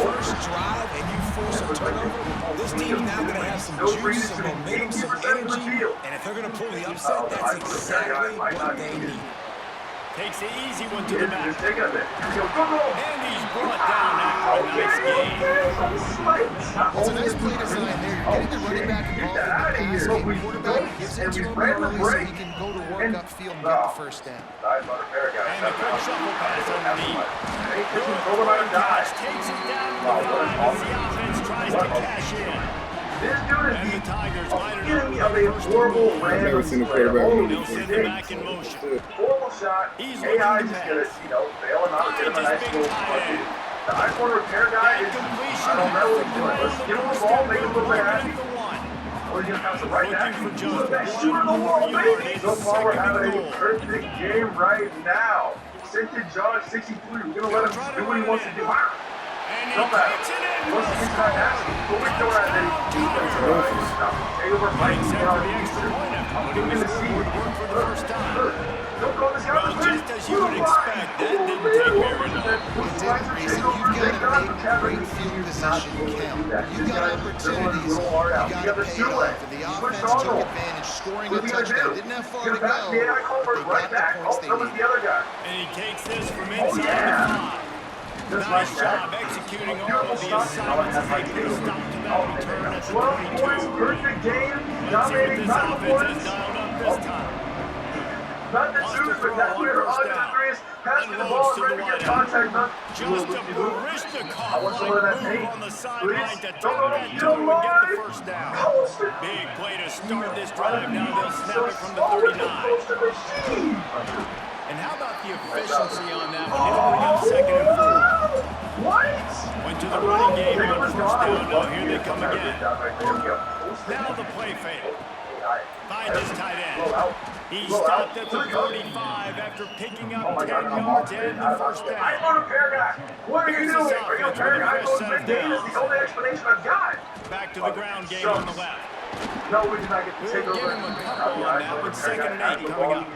first drive, and you force a turnover. This team's now going to have some juice, some momentum, some energy. And if they're going to pull the upset, that's exactly what they need. Takes the easy one to the back. Just take it a bit. Go, go, go. And he's brought down after a nice game. It's a nice play design there. You're getting the running back involved in the pass game. The quarterback gives it to him early so he can go to work upfield and get the first down. And the quick shuffle pass underneath. Takes it down to the 5 as the offense tries to cash in. This dude is And the Tigers light it beginning up. of a horrible I've never seen a quarterback They'll send it back in motion. horrible shot. He's AI looking just to gonna, bail him out, get him a nice little bucket. The iPhone repair guy is, Completion. I don't know what he's doing. Let's get him the ball, make him look like happy. The one. Or he's gonna pass it right back. Looking for He's just the best one shooter in the more world, yard. baby. It's So far, we're second having and a goal. perfect game right now. Sinton Josh 63. We're gonna let him do what he wants to do. And he Come back. takes it in. Once he gets that nasty, what we're doing right there, take over fighting, Except get for on the the extra point after I'm putting doing his the seed. forward work for the first time. Don't go this guy. Well, just as you would expect, that didn't take very long. It didn't, Grayson. You've got to make great field position count. You've got opportunities. You've got to pay it off. And the offense took advantage, scoring a touchdown. Didn't have far to go, but they got the points they needed. And he takes this from inside the 5. Nice job executing all of the assignments as they put a stop to that return at the 22. Perfect game. Let's see what this offense has dialed up this time. Not the shooters, but that player on the threes. Passing the ball, ready to get contact. Just a Barishnikov I want some of that move tape. on the sideline to Please. tap that Don't toe and get the lie. first down. Post it. Big play to start this drive. Now they'll snap it from the 39. And how about the efficiency on that one? It'll bring up 2nd and 4. What? Went to the running game on first down. Now here they come again. Now the play fake. Finds his tight end. Blowout. He stopped at the 45 after picking up 10 yards and the first down. I'm on a paragraph. What are you doing? Are you a paragraph mode mid-game? Is the only explanation I've got. Back to the ground game on the left. No, we did not get to take We'll over. give him a couple on that with 2nd and 8 coming up.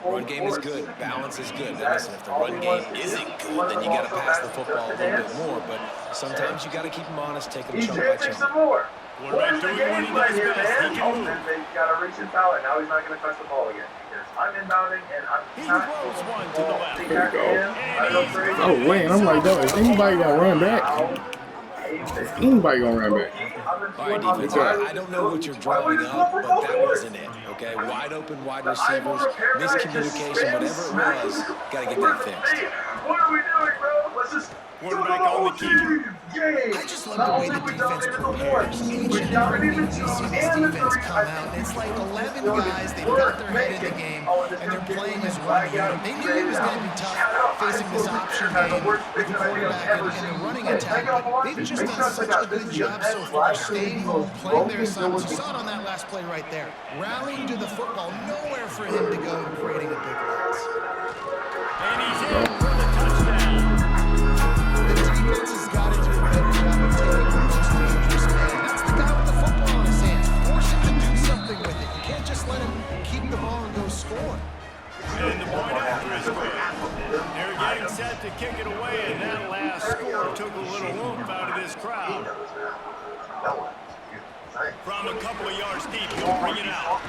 Run game is good. Balance is good. Now listen, if the run game isn't good, then you got to pass the football a little bit more. But sometimes you got to keep them honest, take them chunk by chunk. Some more. Quarterback doing what he does best. He can move. They got to reach and foul it. Now he's not going to touch the ball again. Because I'm inbounding and I'm He throws one to the left. There you go. Oh, Wayne, I'm like, dog, is anybody going to run back? Is anybody going to run back? All right, defense, I don't know what you're drawing up, but that wasn't it, okay? Wide open wide receivers, miscommunication, whatever it was, got to get that fixed. What are we doing, bro? Let's just Quarterback on the keeper. I just love the way the defense prepares. Each and every week we see this defense come out, and it's like 11 guys, they've got their head in the game, and they're playing as one unit. They knew it was going to be tough facing this option game with the quarterback and the running attack, but they've just done such a good job so far, staying home, playing their assignments. You saw it on that last play right there. Rallying to the football, nowhere for him to go and creating a big loss. And he's in for the touchdown. The defense has got to do a better job of taking the most dangerous man. That's the guy with the football in his hands. Force him to do something with it. You can't just let him keep the ball and go score. And the point after is good. They're getting set to kick it away, and that last score took a little oomph out of this crowd. From a couple of yards deep, he'll bring it out.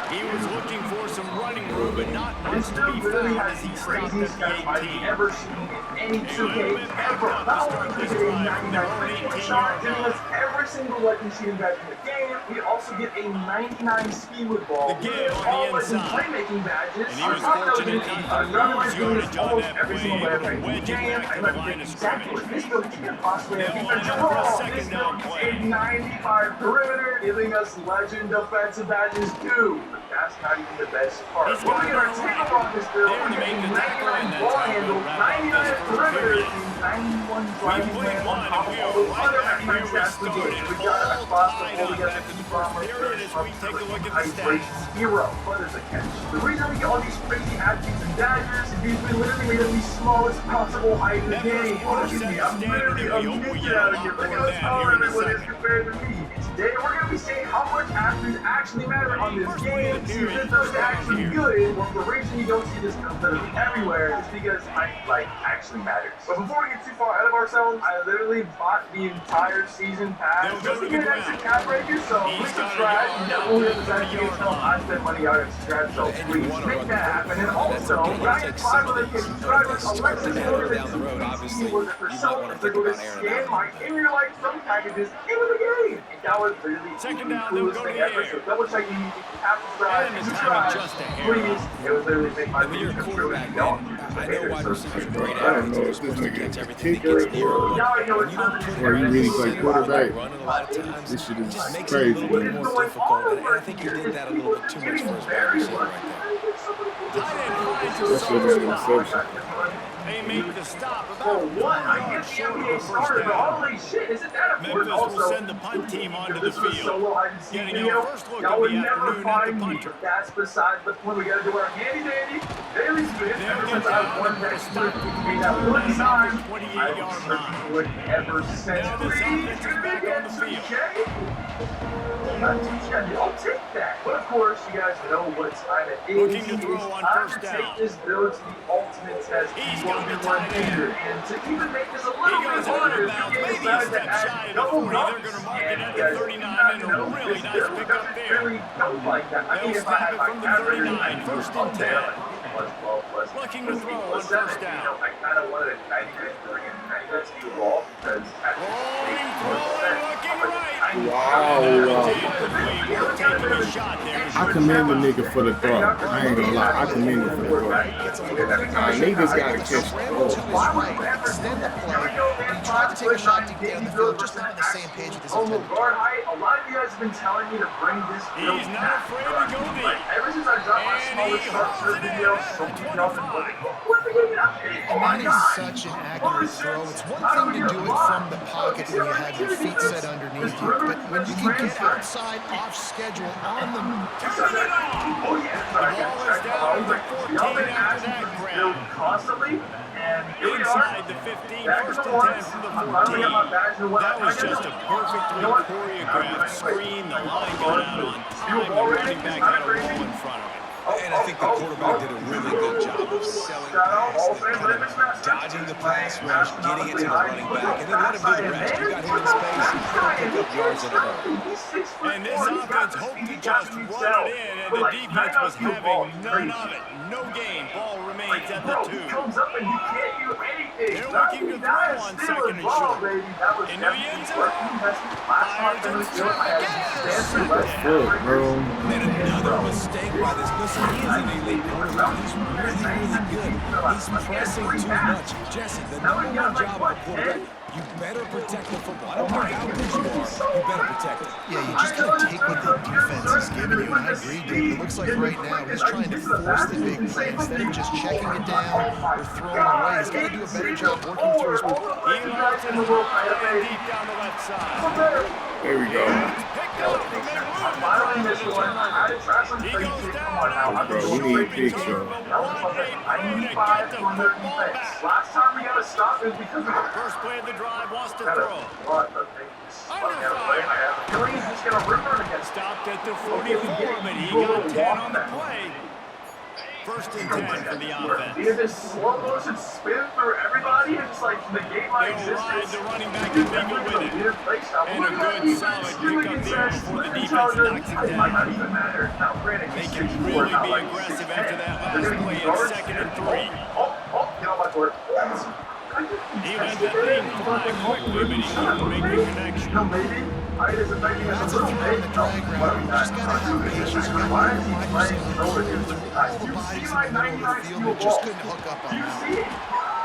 He was looking for some running room, but not much to be found as he stopped at the 18. Ever seen any 2K ever. Not only is it a 99 shot, giving us every single legend shooting back in the game, we also get a 99 speed with ball. The give on the inside. Playmaking badges. And he was fortunate not to lose yardage on that play, able to wedge it back to the line of scrimmage. They'll line up for a second down play. A 95 perimeter, giving us legend defensive badges too. That's not even the best part. He's got We're going to take on this field. there to make the tackle, and that's Ball how handle, we'll wrap up 99 this first perimeter, period. and 91 We driving played man one, on top and we of all are those right other back where we stats we started. did. We got All across the tied ball. We up got after the the first period as we take a look at the stats. Hero, but as a catch. The reason we get all these crazy attributes and badges is because we literally made them the smallest possible height in the That game. first quarter set the I'm standard, literally and we hope we a get a out lot here. Look more at of us that all here in a everyone is second. compared to me. Today we're going to be saying how much attributes actually matter on this First play of game. the See period, if those first down actually here. good. Well, the reason you don't see this literally everywhere is because height actually matters. But before we get too far ahead of ourselves, I literally bought the entire season pass They'll just go to to get the an extra ground. cap breaker. So He's please got a subscribe. yard You never now. will hear the Got a best yard until I spend money out and subscribe. So And you please want to make run that the happen. And football. That's also, okay. You'll Ryan take some of 500K these. subscribers, Start Alexis to ordered down the road, obviously, was it for you might self. want to They're think going about to airing scan that my out. inner like some packages into the game. And that was literally Second the down, they'll coolest go to thing the ever. air. So double check you have to subscribe. And the Subscribe. timing just a hair Please. It was literally make my And when you're a videos quarterback, really man, I know wide receivers are great I don't athletes. know They're if this supposed to nigga catch is a everything that kicker gets near them. Y'all already know When what you don't time put it it or you around really the play center, quarterback. running a lot of times, This shit it is just makes crazy, it a little bit man. more difficult. And I think he did that a little bit too much for his wide receiver right there. Tight end finds a That shit is an soft spot. interception. They make the stop For about one, I 4 get yards the short of NBA the first starter, but down. holy shit, isn't that important? Memphis will Also, send the punt team onto the this was field. solo hide and seek Getting video. our first look Y'all of would the never afternoon at the find me. punter. That's besides the point. We got to do our handy dandy daily spin. They'll Ever get since I was down one and next to stop it, the we got one time. 28-yard line. Would ever send Now this offense is back on the field. I'll take that. But of course, you guys know what time it is. Looking to throw It's on time first to down. take this build to the ultimate test. He's One got the one tight end. finger. And to even make this a He little goes bit out harder, of bounds, we maybe a decided to step add shy of the double 40. They're dunks. going to mark it And at you the guys 39 do and a not know really this nice build pickup doesn't there. really don't like that. I They'll mean, if I snap had it my from the camera, 39, I'd first up and there, 10. like, plus 12, plus Looking to throw on plus first 7. down. You know, I kind of wanted a 99 3 and 99 to evolve because at this Rolling, throwing, looking right. Wow. We're taking a shot there. I commend the nigga for the throw. I ain't gonna lie. I commend him for the throw. Niggas gotta catch the Scramble to his ball. right, extend the play. He tried to take a shot deep down the field, just not on the same page with his Almost intended. guard height. A lot of you guys have been telling me to bring this build He's not back. afraid to go deep. Ever since I dropped my And smallest he start hauls it video, in so at the many y'all been 25. looking, what And that is such an accurate throw. It's one thing to do it from the pocket when you have your feet set underneath you, but when you can get outside, off schedule, on the... Oh, yeah. The ball is down to 14 after that grab. Constantly, and here we Inside are. the 15, Back first to and the 10 ones. from the I'm finally 14. got my badge and what That I was gotta just do. a perfectly You know what? choreographed screen. The line got out on time. The running back had a ball in front of him. And I think the quarterback did a really good job of selling past it, kind of dodging the pass rush, getting it to the running back, and then let him do the rest. You got him in space, he'll pick up yards in a hole. And this offense hoped to just run it in, and the defense was having none of it. No gain. Ball remains at the 2. Comes up and you can't do anything. They're looking to throw on second and short. In the end zone. Fires and And another mistake by this. Listen, he is an elite quarterback. He's really, really good. He's pressing too much. Jesse, the number one job of a quarterback, you better protect the football. I don't care how good you are, you better protect it. Yeah, you just got to take what the defense is giving you, and I agree, Dave. It looks like right now he's trying to force the big play. Instead of just checking it down or throwing away, he's got to do a better job working through his... He lost it high and deep down the left side. There we go. Picked up from I'm finally missed one. I had to try some things. Come on now. Bro, we need picks, bro. I need 5 to 100 defense. Last time we got a stop is because of the First play of the drive, wants to throw. what the thing is. He's just gonna rip her against. Stopped at the 44, but he got 10 on the play. First and 10 for the offense. He had this slow motion spin through everybody and just like negate my They'll ride existence. the running back and mingle with it. And a good solid pickup there before the defense knocks it It might not down. even matter. Now, granted, They he's can 6'4", really not be like aggressive 6'10". after that They're last gonna play be in guards. second and 3. Get on my court. He let that thing fly quickly, but he couldn't make the connection. No, maybe. It's affecting us That's a a little throw bit. in the drag route. You just got to have patience. You got to Why let is the he wide playing receiver over go here? through all the You bodies see in my the middle of 99 the field. steel They just ball. couldn't hook up on You that. see it.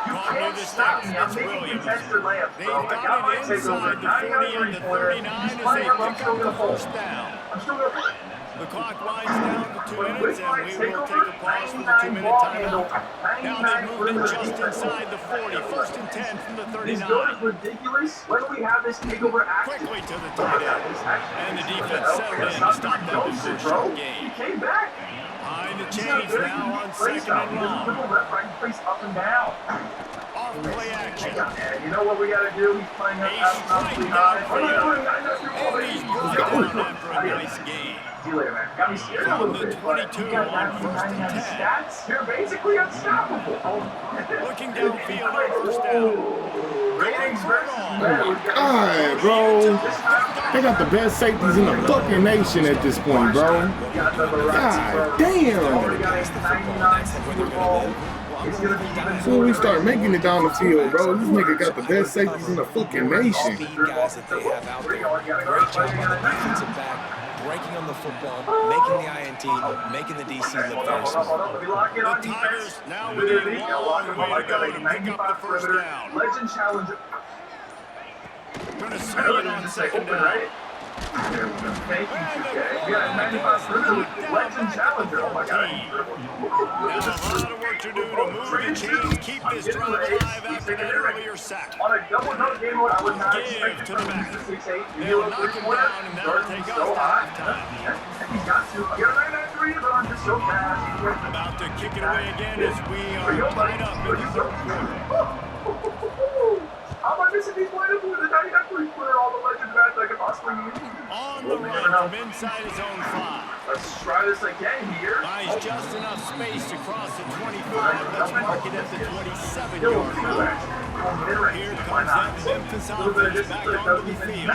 You Caught can't near the stop sticks. me. I'm It's making Williams. contested layups, They've bro. I got got my it takeover. inside the 99 40 and the 39 as they pick up the first down. I'm still gonna The clock winds down to 2 minutes, with and my we will take takeover, a pause for the 99 2-minute ball handle. timeout. Now they've moved it just inside the 40. First and 10 from the This build is 39. ridiculous. When do we have this takeover active? Quickly to the tight end. And the defense settled in to stop that before short He gain. came back. Behind the He's not chains good. now on He plays second now. and He doesn't long. dribble left, right, he plays up and down. Off play action. And you know what we got to do? He's playing us He's astronomically right high. down And he's brought down after a nice gain. See you later, man. Got me scared a From little the bit. but 22 you got on first and 99 10. stats. You're basically unstoppable. Looking downfield on first down. Ratings versus God, bro. They got the best safeties in the fucking nation at this point, bro. God damn. So when we start making it down the field, bro, this nigga got the best safeties in the fucking nation. Speed guys that they have out there. Great job on the defensive back, breaking on the football, making the INT, making the DC look very smart. The Tigers now with a long way to go to pick up the first down. Legend challenger. Going to swing it on second down. Thank you, TK. We got 95% legend challenger. Oh my god. Now a lot of work to do to move the chains, keep this drive alive after that earlier sack. On a double note game mode, I would not Give expect to the back. 6-8. They'll knock him down, and that'll take us to halftime. He's got to. I got a 99-3, but I'm just so fast. About to kick it away again as we are tied up in the third quarter. How am I missing these lineups with the 99-3 quarter? All the legend bats I could possibly use. On the run from inside his own 5. Let's try this again here. Buys just enough space to cross the 25. Let's mark it at the 27-yard line. Here comes that Memphis offense back onto the field.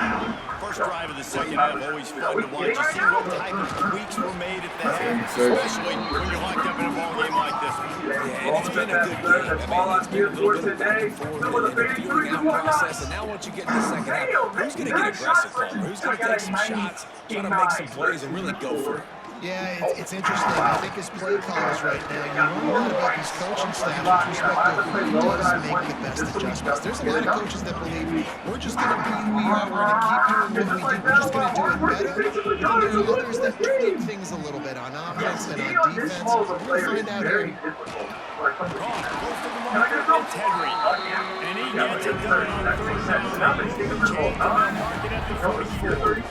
First drive of the second half, always fun to watch. You see what type of tweaks were made at the half, especially when you're locked up in a ball game like this one. Yeah, and it's been a good game. I mean, it's been a little bit of back and forth and a feeling out process. And now once you get in the second half, who's going to get aggressive, Palmer? Who's going to take some shots, try to make some plays, and really go for it? Yeah, it's interesting. I think as play callers right now, you learn a lot about these coaching staffs with respect to who does make the best adjustments. There's a lot of coaches that believe we're just going to be who we are. We're going to keep doing what we do. We're just going to do it better. And then there are others that tweak things a little bit on offense and on defense. We'll find out here. Close to the marker, it's Henry. And he gets it done on third down. They move the chains and they'll mark it at the 44. The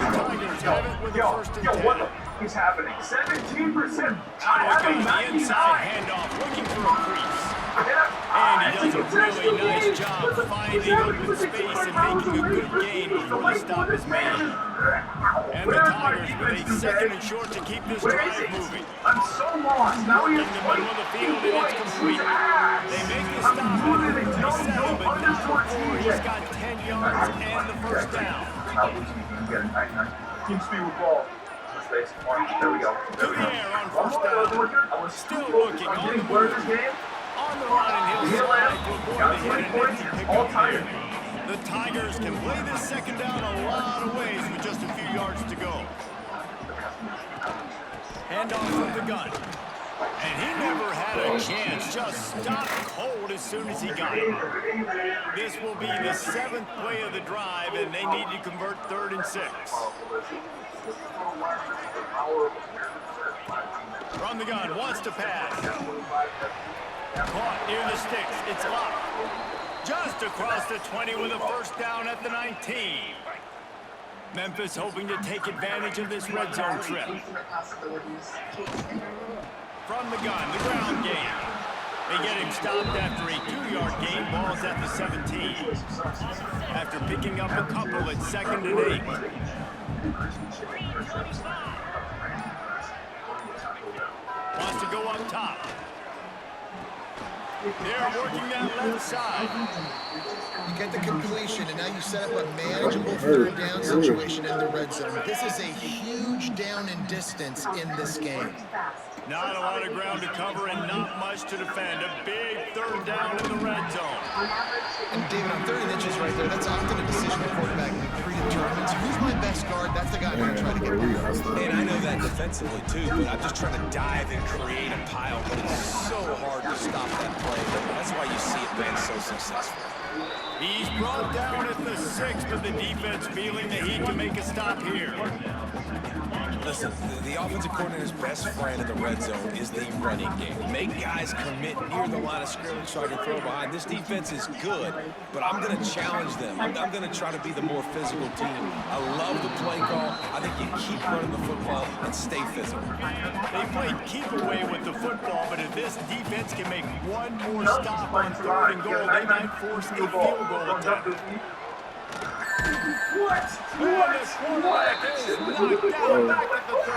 Tigers have it with a first and 10. What the f is happening? 17%. Cowboys going the inside handoff, looking for a crease. And he does a really nice job finding open space and making a good gain before the stop is made. And the Tigers with a second and short to keep this drive moving. I'm so lost. Now In the middle of the field and it's complete. They make the stop at 37, but not before he's got 10 yards and the first down. Team speed with ball. There we go. To the air on first down. Still looking on the move. On the run, and he'll slide to avoid the hit and empty pickup here. The Tigers can play this second down a lot of ways with just a few yards to go. Handoff from the gun. And he never had a chance, just stopped cold as soon as he got it. This will be the 7th play of the drive, and they need to convert 3rd and 6. From the gun, wants to pass. Caught near the sticks, it's locked. Just across the 20 with a first down at the 19. Memphis hoping to take advantage of this red zone trip. From the gun, the ground game. They get him stopped after a 2-yard gain, ball's at the 17. After picking up a couple at 2nd and 8. Wants to go up top. They're working that left side. You get the completion, and now you set up a manageable 3rd down situation in the red zone. This is a huge down in distance in this game. Not a lot of ground to cover and not much to defend. A big 3rd down in the red zone. And David, on 30 inches right there, that's often a decision the quarterback predetermines. Who's my best guard? That's the guy I'm going to try to get rid of. And I know that defensively too, but I'm just trying to dive and create a pile, but it's so hard to stop that play. That's why you see it been so successful. He's brought down at the 6th, but the defense feeling the heat to make a stop here. Listen, the offensive coordinator's best friend in the red zone is the running game. Make guys commit near the line of scrimmage so I can throw behind. This defense is good, but I'm going to challenge them. I'm going to try to be the more physical team. I love the play call. I think you keep running the football and stay physical. They played keep away with the football, but if this defense can make one more stop on 3rd and goal, they might force a field goal attempt. What? And the quarterback is knocked down back at the 13.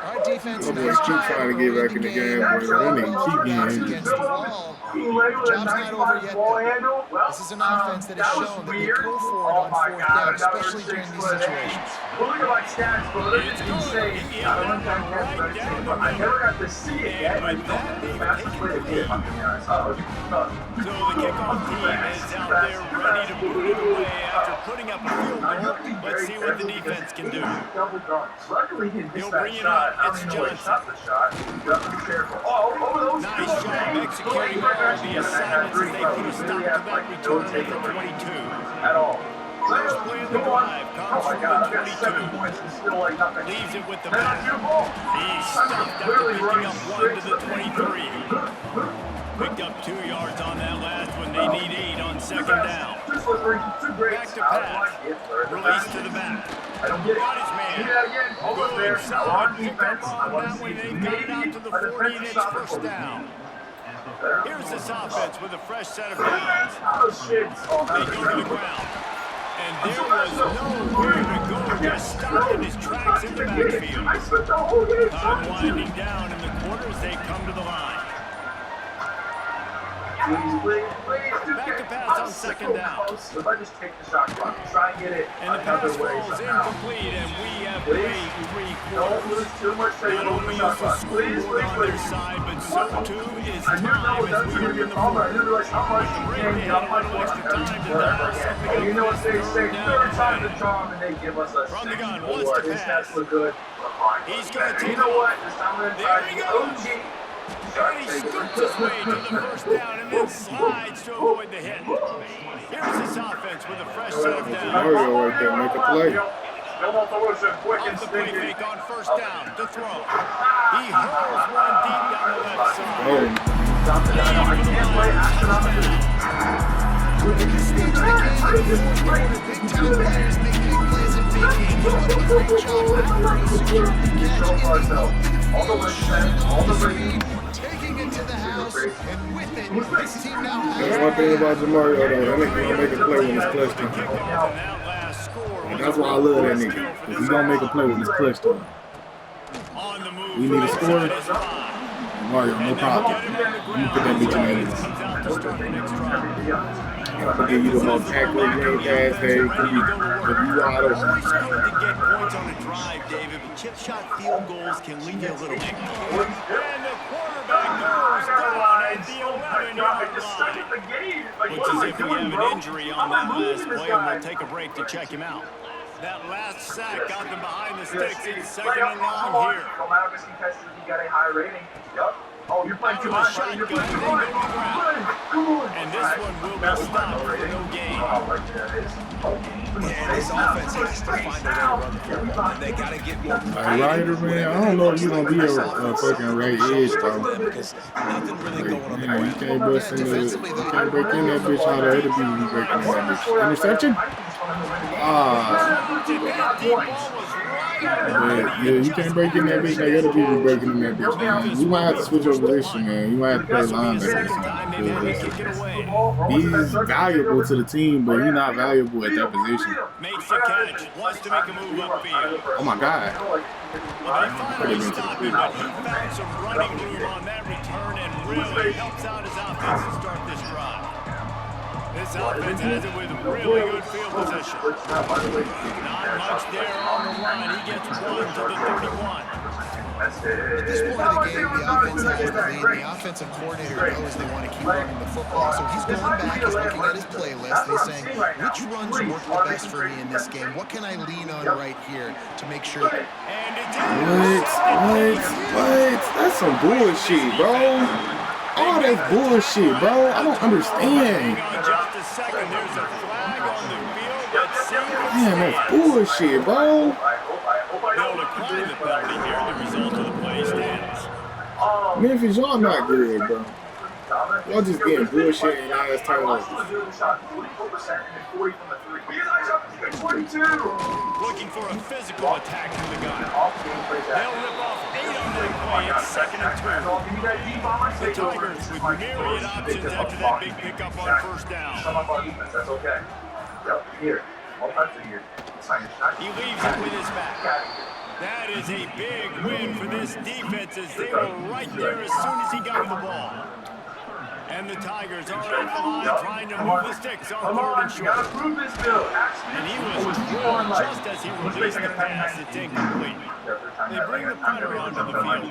All right, defense. Keep trying to get back in the game, but they need to keep getting against the wall. Job's not over yet, though. This is an offense that has shown that they go for it on 4th down, especially during these situations. Well, look at my stats, bro. They're just insane. I never got to see it yet. And with that, they've taken the lead. So the kickoff team is out there ready to put it away after putting up a field goal. Let's see what the defense can do. He'll bring it up. It's Johnson. Nice job executing all the assignments as they put a stop to that return at the 22. At all. First play of the drive comes from the 22. Leaves it with the back. He's stopped after picking up 1 to the 23. Picked up 2 yards on that last one. They need 8 on 2nd down. Back to pass. Release to the back. Got his man. Good solid pickup on that one. They've got it out to the 40 and it's first down. Here's this offense with a fresh set of downs. They go to the ground. And there was nowhere to go. Just stopped in his tracks in the backfield. Time winding down in the quarters. They come to the line. Back to pass on 2nd down. If I just take the shot clock, try and get it. And the pass falls incomplete, and we have played 3 Don't quarters. lose too much Not only is the scoreboard on their side, but so too is time as we are in the fourth. I didn't realize how much The you break, can they get had a little extra time to dial something up. you know what they say, Now 3rd time's they're the charm, and they give us a From the gun, 6-4. wants to His pass. stats look good. He's gonna take You know off. what? This time I'm gonna There try he the goes. OG. And he scoops his way to the first down and then slides to avoid the hit. Here's this offense with a fresh set of downs. Mario right there, make a play. Off the play fake on first down to throw. He hurls one deep down the left side. Oh. I can't play astronomically. At this stage of the game, big-time players make big plays in big games. You do a great job after he secured the catch in the All the legs, all the rings. taking it to the house, and with it, this team now has That's one thing about Jamario, though. That nigga don't make a play when it's clutch time. And that's why I love that nigga. Because he don't make a play when it's clutch time. We need a score. Mario, no problem. You put that bitch in there. I'll give you the most accurate green pass that you can be. If you wide open. Always good to get points on a drive, David, but chip shot field goals can leave you a little bit. And the quarterback goes down at the 11-yard line. Looks as if he had an injury on that last play, and we'll take a break to check him out. That last sack got them behind the sticks. It's second and long here. No matter if he got a high rating. Yup. Oh, you're playing too much. You're playing too much. And this one will be stopped for no gain. And this offense has to find a way to run the football. And they got to get more. Ryder, man, I don't know if you're going to be a fucking right edge, though. Because nothing really going on the Man, you ground. can't bust in the, you can't break in that bitch how the other people be breaking in that bitch. Interception? Yeah, you can't break in that bitch like other people be breaking in that bitch, man. You might have to switch your position, man. You might have to play linebacker or something. He's valuable to the team, but he's not valuable at that position. Makes the catch. Wants to make a move upfield. Oh my God. Well, they finally stopped him, but he found some running room on that return and really helps out his offense to start this drive. This offense has it with really good field position. Not much there on the line. He gets one to the 31. At this point of the game, the offense has the lead. The offensive coordinator knows they want to keep running the football, so he's going back, he's looking at his playlist, and he's saying, which runs work the best for me in this game? What can I lean on right here to make sure that... What? That's some bullshit, bro. Oh, that's bullshit, bro. I don't understand. Man, that's bullshit, bro. Memphis, y'all not good, bro. Y'all just getting bullshit and ass turnovers. Looking for a physical attack from the gun. They'll rip off 8 on that play. It's second and 2. The Tigers with myriad options after that big pickup on first down. That's okay. Yep, here. All types of here. He leaves it with his back. That is a big win for this defense as they were right there as soon as he got the ball. And the Tigers are at the line trying to move the sticks on third and short. And he was thrown just as he released the pass. It's incomplete. They bring the punter onto the field.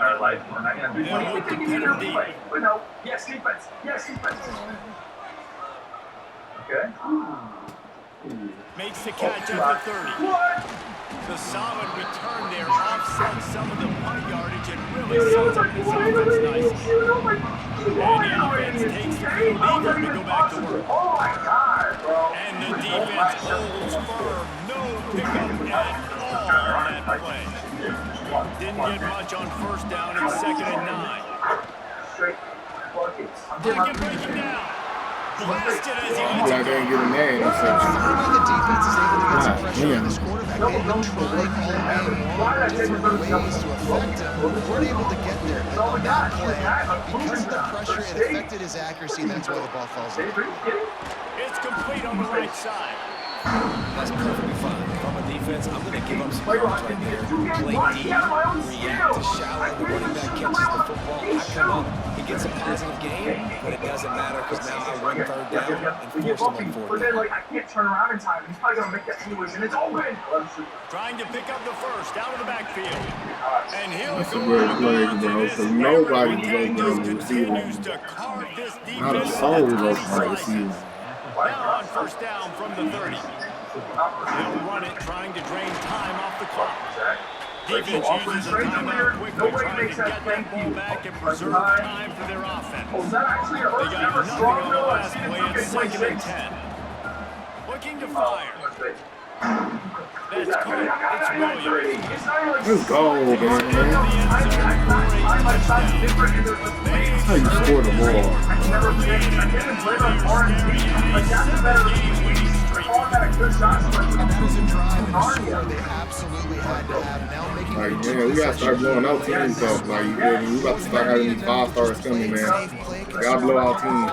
They'll look to pin him deep. Yes, defense. Yes, defense. Okay. Makes the catch at the 30. The solid return there offsets some of the punt yardage and really sets up this offense nicely. And the offense takes the field eager to go back to work. Oh my God, bro. And the defense holds firm. No pickup at all on that play. Didn't get much on first down and second and 9. Straight buckets. Breaking down. Blasted as he I'm glad they ain't getting that interception. The defense is able to get some pressure on this quarterback. They've been trying all game long different ways to affect him. Weren't able to get there. But on that play, because of the pressure, it affected his accuracy. That's why the ball falls out. It's complete on the right side. That's perfectly fine. If I'm a defense, I'm going to give up some yards right there. Play deep, react to shallow. The running back catches the football. I come up, he gets a positive gain, but it doesn't matter because now I run third down and force him on fourth But then, down. like, I can't turn around in time. He's probably going to make that anyways, and it's open. Trying to pick up the first out of the backfield. And he'll That's a go good on play, to bro. this. So nobody was Every open just on the receiver. continues to carve this Not a defense soul was into open tiny on the slices. receiver. Now on first down from the 30. They'll run it, trying to drain time off the clock. Defense uses a timeout quickly, trying to get that ball back and preserve time for their offense. They got nothing on the last play. It's second and 10. Looking to fire. That's caught. It's Williams. Let's go, man. That's how you score the ball. And that is a drive and a score they absolutely had to have. Now making Like, it man, we gotta start blowing out teams though. Like, you feel me? We about to start having these 5-stars coming, man. We gotta blow out teams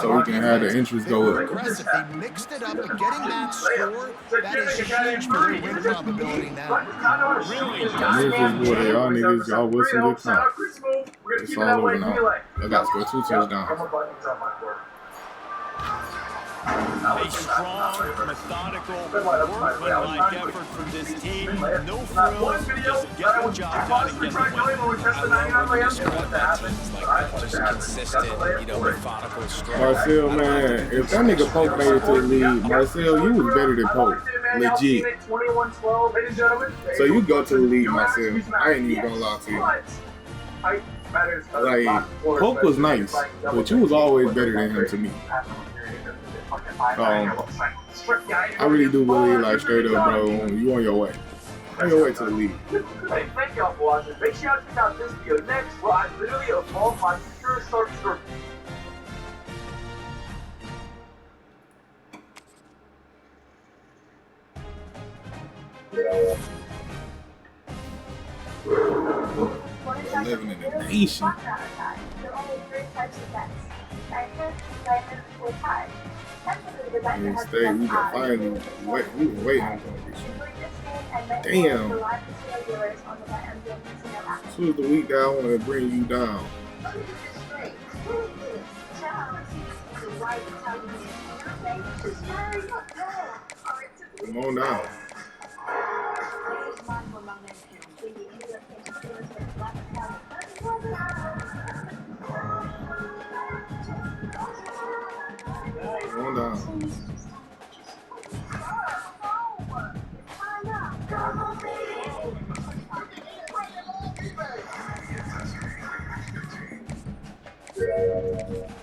so we can have the interest go up. Aggressive. They mixed it up, but getting that score, that is huge for their win probability now. Memphis, boy, y'all niggas, y'all with some good time. It's all over now. Y'all got to score 2 touchdowns. A strong, methodical, workmanlike effort from this team. No frills, just get the job done and get the win. Consistent, methodical, strong. Marcel, man, if that nigga Pope made it to the league, Marcel, you was better than Pope. Legit. So you go to the league, Marcel. I ain't even gonna lie to you. Like, Pope was nice, but you was always better than him to me. I really do believe, like, straight up, bro, you on your way. On your way to the league. Hey, thank y'all for watching. Make sure y'all check out this video next, where I literally evolve my future start score. Living in the nation. There are only 3 types of bets. Diamond, diamond, or tie. In the state, we been finally waiting on this. Damn. This was the week that I want to bring you down. Come on down. Come on down.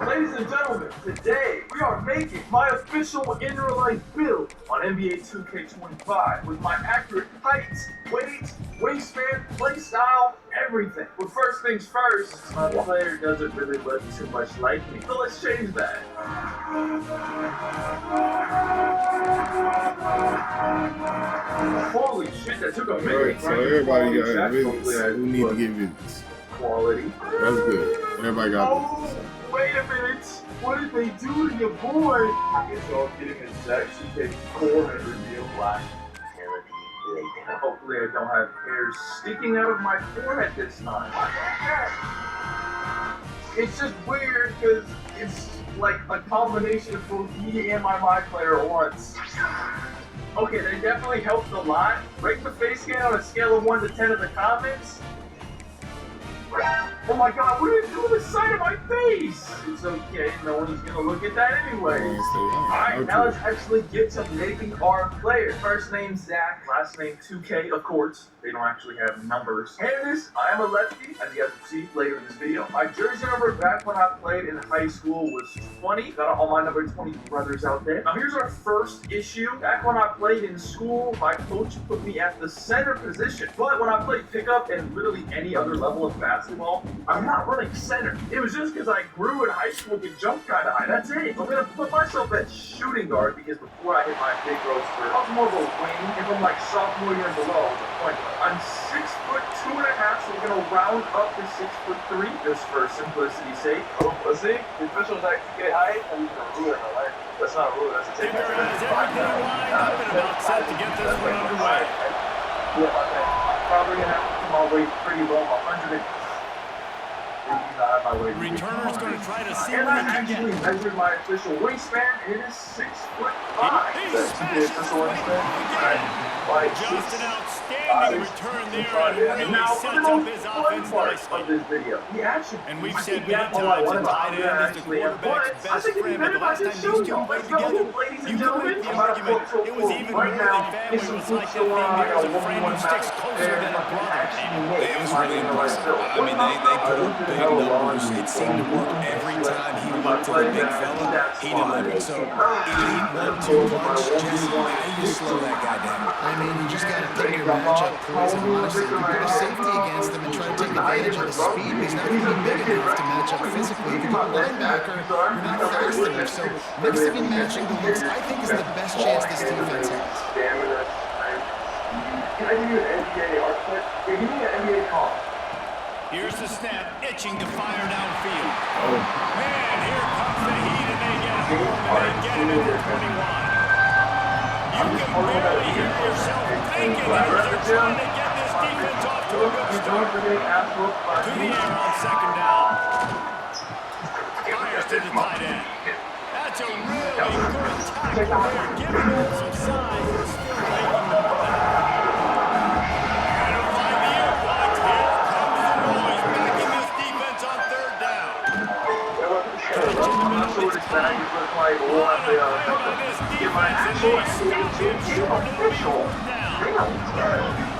Ladies and gentlemen, today we are making my official inner life build on NBA 2K25 with my accurate height, weight, wingspan, play style, everything. But first things first, my player doesn't really look too much like me, so let's change that. Holy shit, that took a minute. Alright, so everybody got visits. Who need to get visits? Quality. That's good. Everybody got visits. Wait a minute. What did they do to your boy? It's all getting a sexy big core and reveal black canopy. Hopefully I don't have hairs sticking out of my forehead this time. It's just weird because it's like a combination of both me and my player at once. Okay, they definitely helped a lot. Rate the face scan on a scale of 1 to 10 in the comments. Oh my god, what did it do to the side of my face? It's okay, no one's gonna look at that anyway. Alright, now let's actually get to making our player. First name Zach, last name 2K, of course. They don't actually have numbers. Handedness, I am a lefty, as you guys will see later in this video. My jersey number back when I played in high school was 20. Got all my number 20 brothers out there. Now here's our first issue. Back when I played in school, my coach put me at the center position. But when I played pickup and literally any other level of basketball, I'm not running center. It was just because I grew in high school, could jump kind of high. That's it. I'm going to put myself at shooting guard because before I hit my big growth spurt, I was more of a wing. If I'm like sophomore year and below, the point. I'm 6'2.5", so we're going to round up to 6'3", just for simplicity's sake. Oh, pussy. The officials like to get high and rude in my life. That's not rude, that's a take. Everything lined up and about set to get this one underway. Yeah, I'm probably going to have to come all the way pretty low, 100. Returner's going to try to see and what I he can get. actually measured my official wingspan. It is 6'5". That's the official wingspan. Like Just an outstanding return there and really sets up his offense nicely. Of this video. And we've said many times that tight end is the quarterback's best friend, but the last time these two played together, you could make the argument it was even more than family. It was like a thing there was a friend who sticks closer than a brother. It was really impressive. I mean, they put up big numbers close. It seemed to work every time he looked to the big fella. He delivered. So, elite 1-2 punch. Jesse, how do you slow that guy down? I mean, you just got to pick your matchup poison. Honestly, if you put a safety against him and try to take advantage of his speed, he's not going to be big enough to match up physically. If you go linebacker, you're not fast enough. So, mixing and matching the looks, I think, is the best chance this defense has. Can I give you an NBA art clip? Yeah, give me an NBA call. Here's the snap, itching to fire downfield. And here comes the heat, and they get home, and they get him at the 21. You can barely hear yourself thinking as they're trying to get this defense off to a good start. To the air on second down. Fires to the tight end. That's a really good tackle there, giving him some size and still making the play. And to find the airport, here comes the noise, backing this defense on third down. Catch in the middle, it's caught. What a play by this defense, and they stop him short of the fourth down.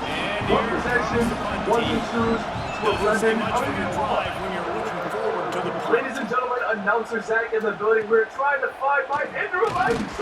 And here comes the punt team. Doesn't say much from your drive when you're looking forward to the punt. Ladies and gentlemen, announcer Zach in the building. We're trying to find my Andrew Light. And the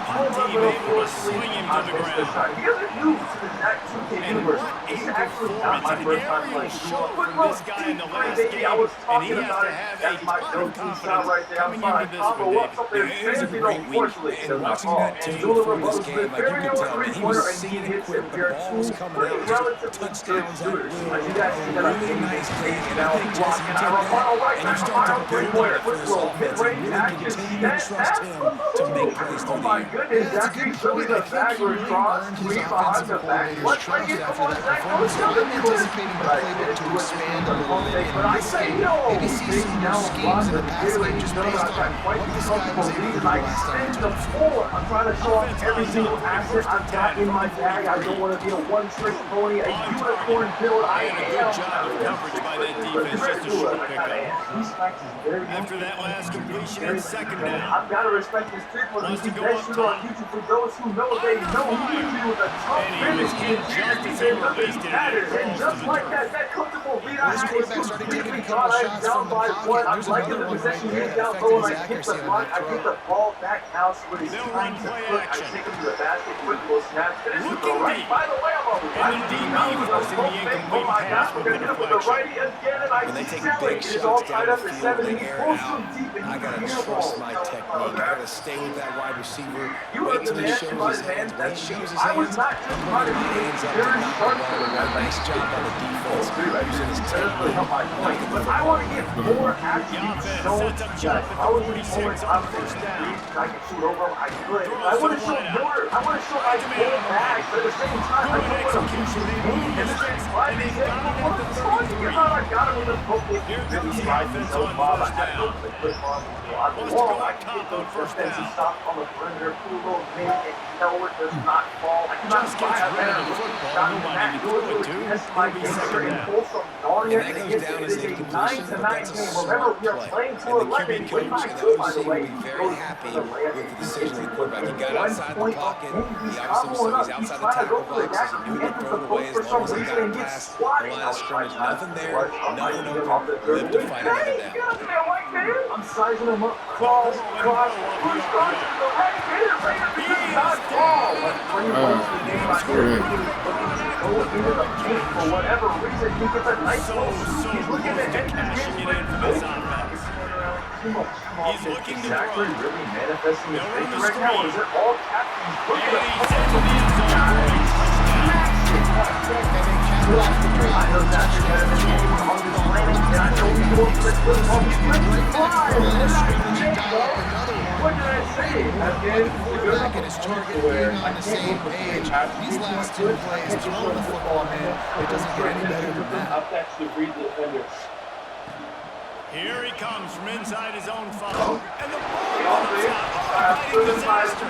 punt team able to swing him to the ground. He doesn't use the Zach 2K And universe. what This a is actually not my performance, first an time aerial playing. show from this guy in the last game, I was and he talking has about to it. have a That's my ton of go-to style confidence right there. I'm coming trying into to this follow one, up something It was a fancy, great week, unfortunately. and watching that And tape Julian before this was game, like you very could tell, man, he was seeing it quick. The ball was coming out, just touchdowns at will. A really nice game, and I think, Jesse, you take that, and you start to build on it for this offense, and really continue to trust him to make plays through the air. Yeah, that's a good point. I think he really earned his offensive coordinator's trust after that performance. So I'm anticipating the playbook to expand a little bit in this game. Maybe see some new schemes in the pass game just based on what this guy was able to do last time he took the I'm trying to show off every single asset I've got in my bag. I don't want to be a one-trick pony, a unicorn build. I And a good job of coverage by that defense, just a short pickup. After that last completion and second down. I've got to respect this trick one. Wants He's to the go best up shooter on top. YouTube. For those who know, they know he can do with a tough And he was hit just as he released it, and it And falls just to the like ground. that comfortable lead I This had is quarterback started taking a completely couple gone. I'm shots down from the by pocket. one. I'm There's liking another the one possession. right there He's down that low, and affected I his hit the accuracy on punt. that I get throw. the ball back out when he's They'll trying run to play flip. I action. take him to the basket, quick little snap, finish with the Looking right. deep. By the way, I'm a And the DB forcing the incomplete pass with the deflection. When they take big shots down the field, they air it out. I gotta trust my technique. I gotta stay with that wide receiver. Wait till he shows his hands. When he shows his hands, I'm bringing my hands up to knock the ball away. Nice job by the defense using his technique. Knocking the But I want to football get away. more The attributes offense shown. sets up shop at I the would be 46 more on first down. I can shoot over him. I could. Throws I want to to the show wideout. more. I want to show my full bag, but at the same time, I Good don't want to execution. They move the sticks, and they've got him at the 33. I got him with the focus. Here comes the offense on first down. Wants to go up top on first down. Stop on the perimeter, cool little thing, and Howard does not fall. I cannot Just buy gets a rid of better the football. shot than Nobody that. to throw it to. That's my It'll be game. second down. Pull from Narnia, And that goes down as an incompletion, but that's a Remember, smart we are play. playing to And the 11. QB coach and the OC will be very happy with the decision of the quarterback. He got outside the pocket. He obviously was outside the tackle box, so he knew to throw it away as long as he got past the line of scrimmage. Nothing there, nothing open. Live to fight another down. I'm sizing him up. Cross. Who's crossing the right? Get it, Raider, because it's not ball. But when you watch the game, I hear him go into the paint for whatever reason. He gets a nice little shoot. He's looking to end the Cashing game. it in for this offense. He's looking to exactly throw. really manifesting his They'll run face the right now. screen. Is it all captains? Look And at he's into the end zone for a touchdown. I know that's the kind of game on this planet, and I know we go for the football. What did I say? Quarterback and his target being on the same page. These last two plays, throwing the football, man, it doesn't get any better than that. I've actually read the defenders. Here he comes from inside his own 5. And the ball comes out. Oh, disaster.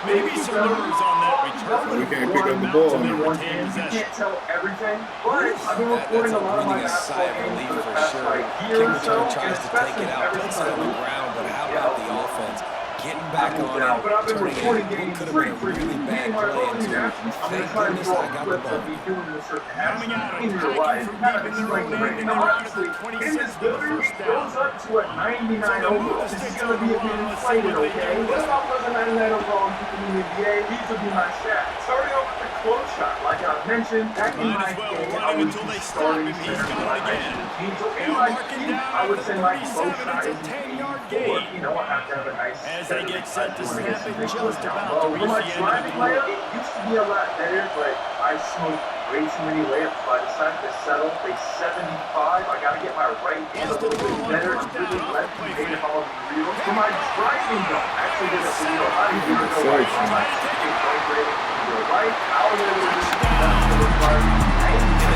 Maybe some nerves on that return. We can't pick up the ball. To You retain possession. can't tell everything, but I've been That's recording a a lot of my breathing a sigh of basketball games relief for the for past sure. year or so, King and tries to take especially it out, every puts it on time the ground, but how about the offense getting back on it, But I've been turning recording it. games Could have been a for really you. bad My play phone into is it. actually, I'm Thank gonna try and goodness draw I got the clips ball. of me doing this or Coming out in real attacking life. from Kind deep of in their explain own the end, range. and Now, they're out at honestly, the in 26 this for the builder, first it down. goes up to a 99 So they move overall. the This is sticks going to on be the a run. bit Let's see inflated, what they okay? do. What if I was a 99 overall and keeping in the NBA? These would be my stats. Starting off with the close shot. Like I mentioned, back in Might my as well day, run I him was until the they stop starting him. He's center got for my it again. high school team. So in They'll my mark him team, down I at would the say my close 37. shot It's a is 10-yard 84. gain. You know, I have to have a nice As they get set to doing snap some it, big just down about low. to For my reach the end of driving the layup, quarter. it used to be a lot better, but I smoked way too many layups, so I decided to settle for a 75. I got to get my right hand a little bit better. I'm really less creative, if I want to be real. For my driving though, I actually did a video about a year ago where I saw my point grade to the right. How it is that's the requirement.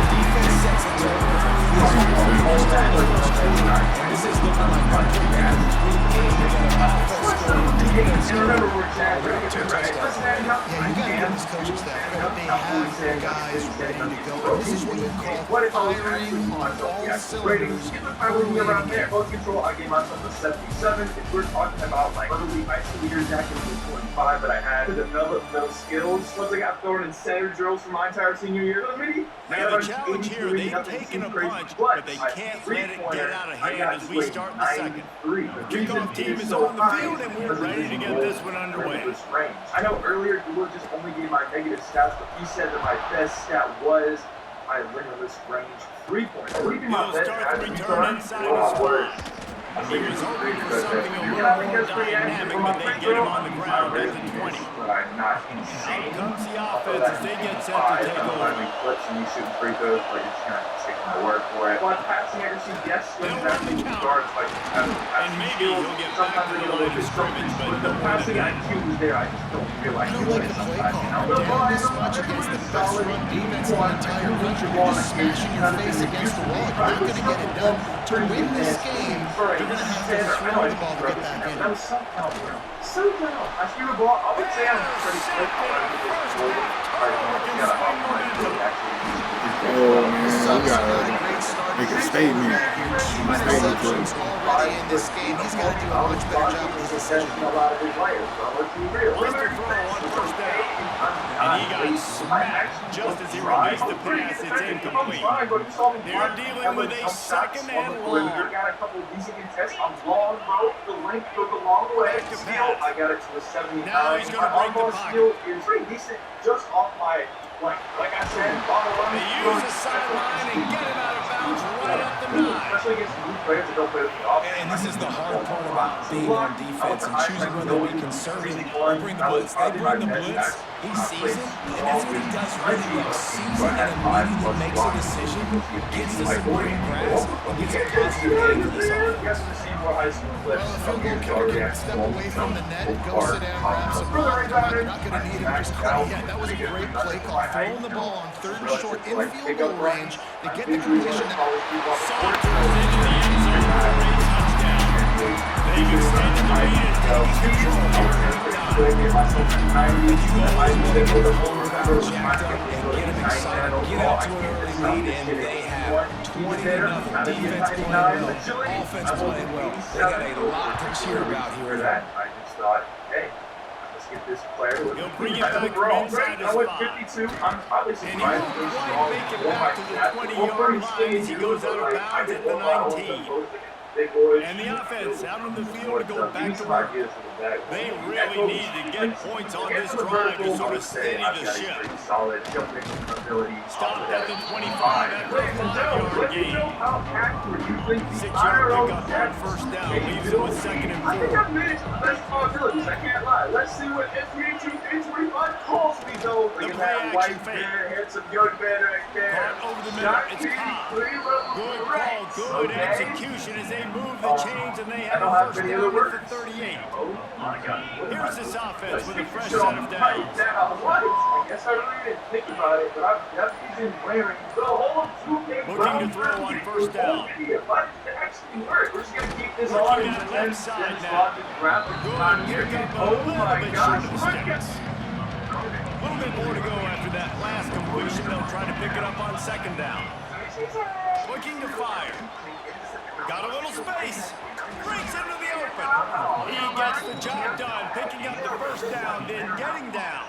Defense sets a turnover. And this is looking like a pretty complete game. We got an offense scoring, defense scoring, with 2 touchdowns already. Yeah, you got to give this coaching staff credit. They have their guys ready to go. And this is what you call firing on all cylinders. I was around there. Ball control, I gave myself a 77. If we're talking about like early high school years, that could be 45, but I had to develop those skills. Once I got thrown in center drills for my entire senior year, Now the challenge here, they've taken a punch, but they can't let it get out of hand as we start the second. Kickoff team is on the field, and we're ready to get this one underway. I know earlier Dula just only gave my negative stats, but he said that my best stat was my limitless range 3-pointer. What do you think my He'll best start the attributes return are? inside the squad. He was hoping for something a little more dynamic, but they get him on the ground at the 20. But I'm not insane. Out comes the offense as they get set to take over. Clips and you shooting free throws, but you're just gonna take my word for it. But passing accuracy, yes, They'll run the counter. And maybe he'll get back to the line of scrimmage, but the no passing way to IQ was there. I just don't feel like I don't like the play call. Down this much against the best run defense in the entire country. You're just smashing your face against the wall. You're not going to get it done. To win this game, you're going to have to throw the ball to get back in. That was somehow I threw the ball. I would say I'm pretty quick. Oh man, we gotta make a statement. Interceptions already in this game. He's got to do a much better job with his decision. Wants to throw on first down. And he got smacked just as he released the pass. It's incomplete. They're dealing with a second and long. Got a couple decent contests. I'm long, bro. The length goes a long way. Steal, I got it to a 79. Now he's gonna break the pocket. Steal is pretty decent, just off my length. Like I said, They use the sideline and get him out of bounds right at the 9. especially against new players that don't play with the offense. And this is the hard part about being on defense and choosing when to be conservative or bring the blitz. They bring the blitz, he sees it, and that's what he does really well. Sees it and immediately makes a decision, gets the supporting grass, and gets a positive game for this offense. Well, the field goal kicker can step away from the net, go sit down, grab some ball. You're not going to need him just quite yet. That was a great play call. Throwing the ball on 3rd and short in field goal range. They get the completion. Saunters into the end zone for a touchdown. They've extended the lead and taken control here in overtime. You always want to get the quarterback jacked up and get him excited, get out to an early lead, and they have 20-0 defense playing well, offense playing well. They got a lot to cheer about here tonight. I just thought, hey, let's get this player. He'll bring it back from inside the I went spot. 52. I'm probably And he surprised. won't quite make it back to the 20-yard line as he goes out of bounds at the 19. And the offense out on the field to go back to work. They really need to get points on this drive to sort of steady the ship. Stopped at the 25 after a 5-yard gain. 6-yard pickup on first down leaves it with 2nd and 4. I think I've managed the best probabilities. I can't lie. Let's see what F325 calls me though. Look at that white bear, handsome young man right there. Caught over the middle, it's Cobb. Good call, good execution as they move the chains and they have a first down with the 38. Oh my God. Here's this offense with a fresh set of downs. I guess I really didn't think about it, but I've definitely been wearing the whole 2K. Looking to throw on first down. But it actually worked. We're just going to keep this on and then slot this graphics on here. Oh my gosh. A little bit more to go after that last completion. They'll try to pick it up on 2nd down. Looking to fire. Got a little space. breaks into the open. He gets the job done, picking up the first down, then getting down.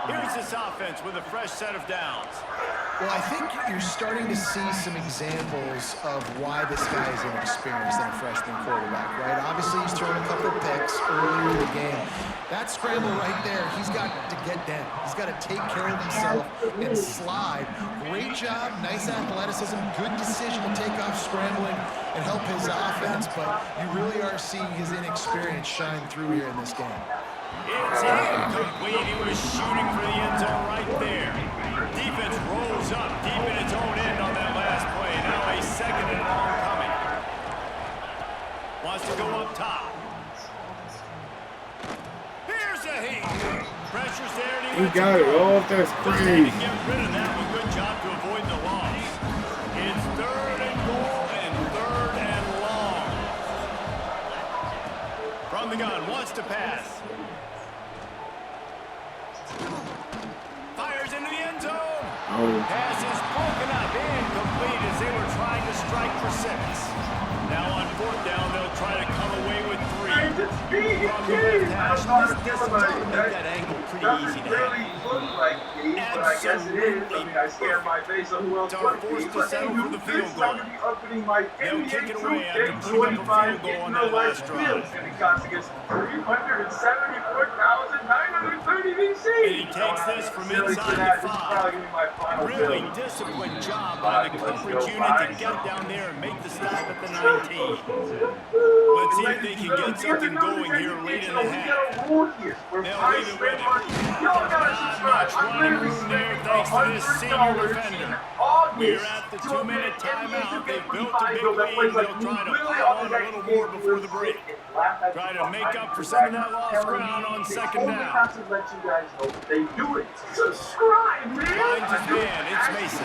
Here's this offense with a fresh set of downs. Well, I think you're starting to see some examples of why this guy is inexperienced than a freshman quarterback, right? Obviously, he's thrown a couple of picks earlier in the game. That scramble right there, he's got to get down. He's got to take care of himself and slide. Great job, nice athleticism, good decision to take off scrambling and help his offense, but you really are seeing his inexperience shine through here in this game. It's incomplete. He was shooting for the end zone right there. Defense rolls up deep in its own end on that last play. Now a second and long coming. Wants to go up top. Here's a heat. Pressure's there. And he got it off. That's crazy. Get rid of that one. Good job to avoid the loss. It's 3rd and goal and 3rd and long. From the gun, wants to pass. Fires into the end zone. Pass is broken up, incomplete as they were trying to strike for 6. Now on 4th down, they'll try to come away with 3. From the left hash, this will make that angle pretty easy to have. But I guess it is. I mean, I scared my face on who else would be. Forced to settle for the field goal. They'll kick it away after putting up a field goal on that last drive. It's going to cost against 374,930 VC. And he takes this from inside the 5. Really disciplined job by the coverage unit to get down there and make the stop at the 19. Let's see if they can get something going here late in the half. They'll leave it with him. Not much running room there thanks to this senior defender. We're at the 2-minute timeout. They've built a big lead. They'll try to pile on a little more before the break. Try to make up for some of that lost ground on 2nd down. They do it. Subscribe, man. Finds his man. It's Mason.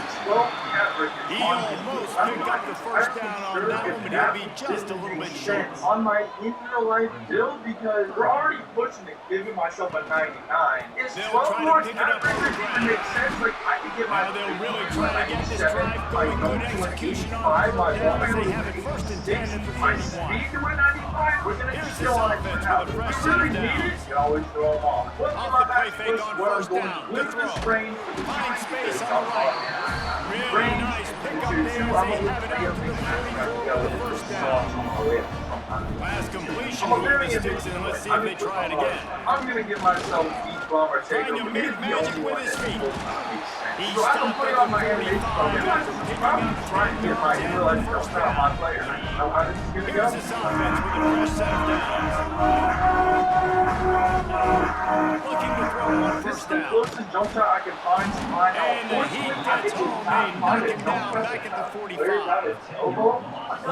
He almost picked up the first down on that one, but he'll be just a little bit short. On my in-real-life build, because we're already pushing it, giving myself a 99. Is 12 more average to make sense? Like, I could get my... Now they'll really try to get this drive going. Good execution on 4th down as they have it 1st and 10 at the 31. Speed to 195. We're going to Here's still this on it offense now. with a fresh We set really of need downs. it. You always throw them off. Off the play fake on 1st down. Good throw. Finds space on the right. Really nice pickup there as they have it out to the 44 with the 1st down. Last completion with the sticks in. Let's see if they try it again. I'm going to give myself each bomb or take Trying to make magic with his feet. He so I can stopped put it at on my the animation 45 after picking up trying to get my real-life first down on my player. How this is going to go? Here's this offense with a fresh set of downs. Looking to throw on 1st down. Closest jump shot I can find to find out. And the heat gets home. They knock him down back at the 45. Well,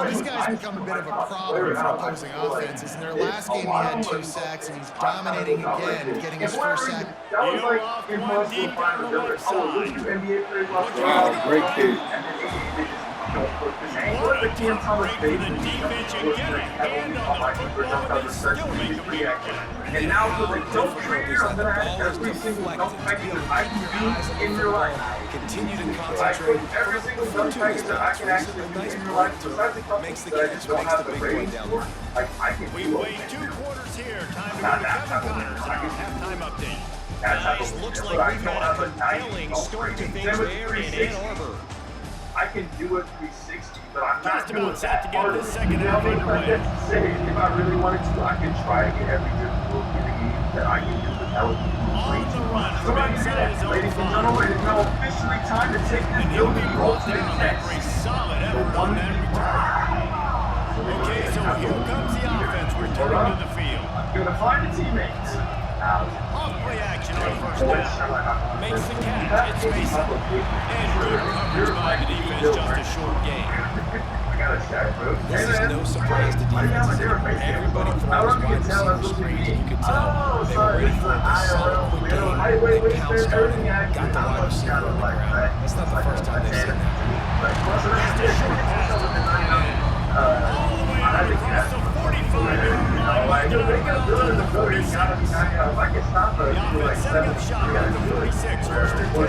this guy's become a bit of a problem for opposing offenses. In their last game, he had 2 sacks, and he's dominating again, getting his first sack. That was like impossible to find the left side. Wow, great kick. What a tough break for the defense. You get a hand on the football, they still make a reaction. And now for the dope trainer, I'm going to ask every single dope package that I can do in real life. Continue to Like, concentrate. every single dope package that I can actually do in real life, besides the couple Makes the that I catch, just don't makes have the the big play ratings down for, there. like, I can We do played 2 quarters here. Time to go to Kevin Connors in our halftime update. Guys, looks like we've had a compelling start to things there in Ann Arbor. I can do a 360, but I'm not Just doing about set to that get hard. this second half underway. If I really wanted to, I could try to get every different move in the game that I can do, but that would be On the run from inside his own ladies and 5. gentlemen, it's now officially time to take this And he'll be building brought to the down after a test. solid effort on that return. Okay, so here comes the offense returning to the field. I'm going to find a teammate. Off play action on 1st down. Makes the catch. It's Mason. And good coverage by the defense. Just a short game. This is no surprise to defenses anymore. Everybody throws wide receiver screens, and you can tell they were ready for a solid, quick game. They pounced on it, got the wide receiver on the ground. That's not the first time they've seen that. Just a short pass to the tight end. All the way out across the 45-yard line. He's got it down to the 46. The offense setting up shop at the 46. 1st and 10.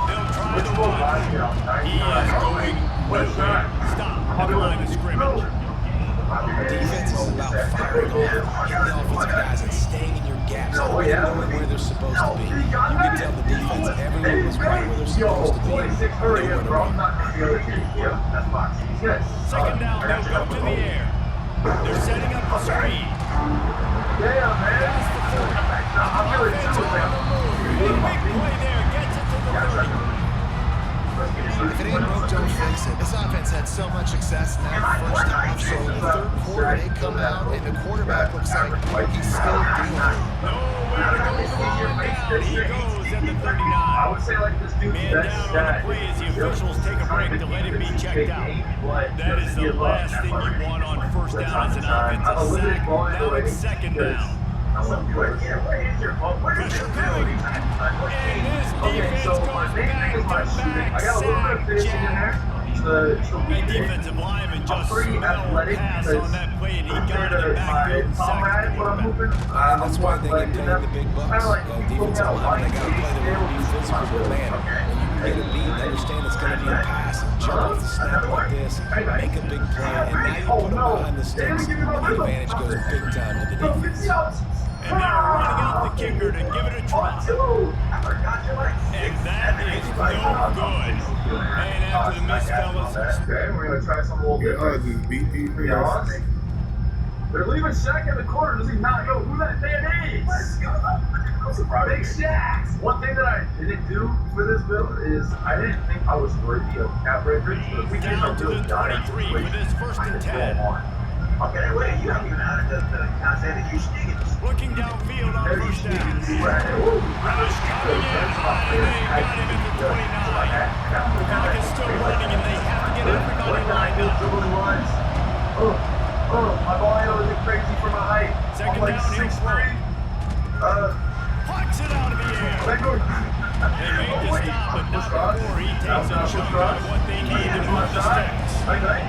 They'll try the run. He is going nowhere. Stop at the line of scrimmage. Defense is about firing off, hitting the offensive guys, and staying in your gaps and knowing where they're supposed to be. You can tell the defense, everyone was right where they're supposed to be. Nowhere to run. Second down, they'll go to the air. They're setting up the screen. Yeah, man. I'm really Big play there, gets it to the 30. If it ain't broke, don't fix it. This offense had so much success in that first half, so in the third quarter they come out and the quarterback looks like he's still dealing. Nowhere to go wrong down. He goes at the 39. I would say like this dude's Man best down on stat. the play as the officials take a break to let him be checked out. That is the last thing you want on first down as an offensive sack. Now it's second down. Pressure coming. And this defense goes back-to-back sack. That defensive lineman just smelled pass on that play, and he got in the backfield and sacked the quarterback. And that's why they get paid the big bucks. Defensive line, they got to play the role, be physical, but man, when you get a beat and understand it's going to be a pass and jump off the snap like this, make a big play, and now you put them behind the sticks, and the advantage goes big time to the defense. And they're running out the kicker to give it a try. And that is no good. And after the miss, fellas. Okay, we're going to try something a little different. Just beat these Yeah, they're leaving Shaq in the corner. Does he not know who that man is? Let's go. Big Shaq. One thing that I didn't do for this build is I didn't think I was worthy of cap breakers. But if we get Down to the 23 for this 1st and 10. Okay, wait, you haven't even added the content that you should. Looking downfield on first down. Rush coming in high, and they got him at the 29. The clock is still running, and they have to get everybody lined up. My ball handle isn't crazy for my height. Second I'm like down, he'll 6'3". Plucks it out of the air. They made the stop, but not before he takes a chunk out of what they need to move the sticks. They've got it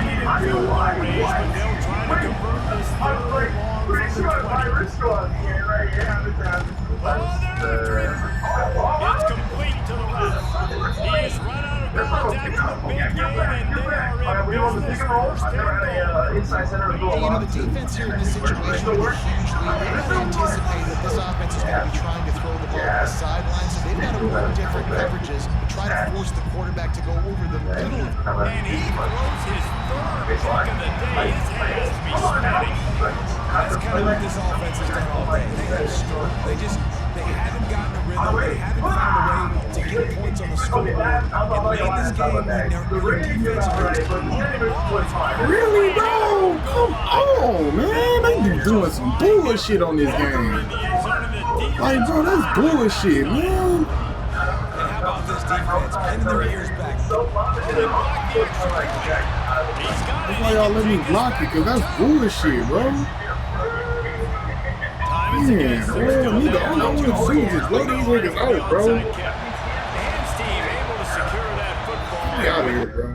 in field goal range, but they'll try to convert this third long from the 20. It's complete to the left. He is run out of bounds after the big game, and they are in business first and goal. The defense here in this situation with a huge lead, they really anticipate that this offense is going to be trying to throw the ball to the sidelines, so they've got to run different coverages and try to force the quarterback to go over the middle. And he throws his third pick of the day. His hands be spinning. That's kind of what this offense has done all day. They have struggled. They haven't gotten a rhythm. They haven't found a way to get points on the scoreboard. And late in this game, when their defense is Really, bro? Come on, man. They be doing some bullshit on this game. Like, bro, that's bullshit, man. And how about this defense pinning their ears back? That's why y'all let me block it, because that's bullshit, bro. Yeah, bro. Nigga, all I want to do is just blow these niggas out, bro. Hands team able to secure that football. Get out of here, bro.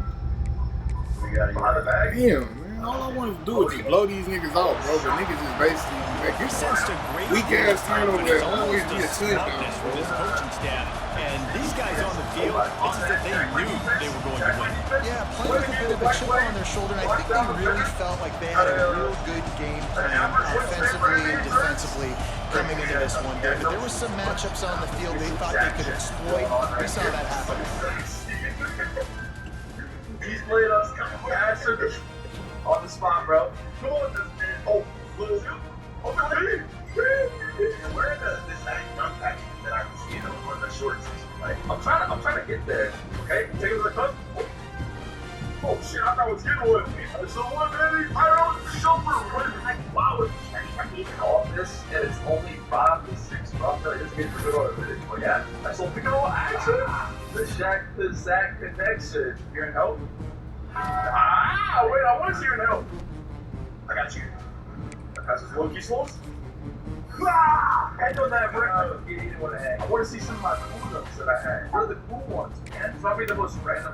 Damn, man. All I want to do is just blow these niggas out, bro. But niggas just basically make He it sensed a great weak ass turnover that always be a touchdown, with bro. his coaching staff. And these guys on the field, it's as if they knew they were going to win. Yeah, playing with a bit of a chip on their shoulder, and I think they really felt like they had a real good game plan offensively and defensively coming into this one, David. There was some matchups on the field they thought they could exploit. We saw that happen. He's playing us faster on the spot, bro. Come on, this man. Oh, little dude. Where this young package that I can see on the short season? Like, I'm trying to get there. Okay, take it to the cup. Oh shit, I thought I was getting one. It's the one, baby. I don't show wow, I keep all this, and it's only 5 to 6 bucks. I just get to go on a minute. Oh yeah, that's all picking all action. The Shaq to Zach connection. You're in help. Ah, wait, I want you in help. I got you. That passes low-key slows. Ah! Head on that brick. I want to see some of my cool ups that I had. What are the cool ones, man? Probably the most random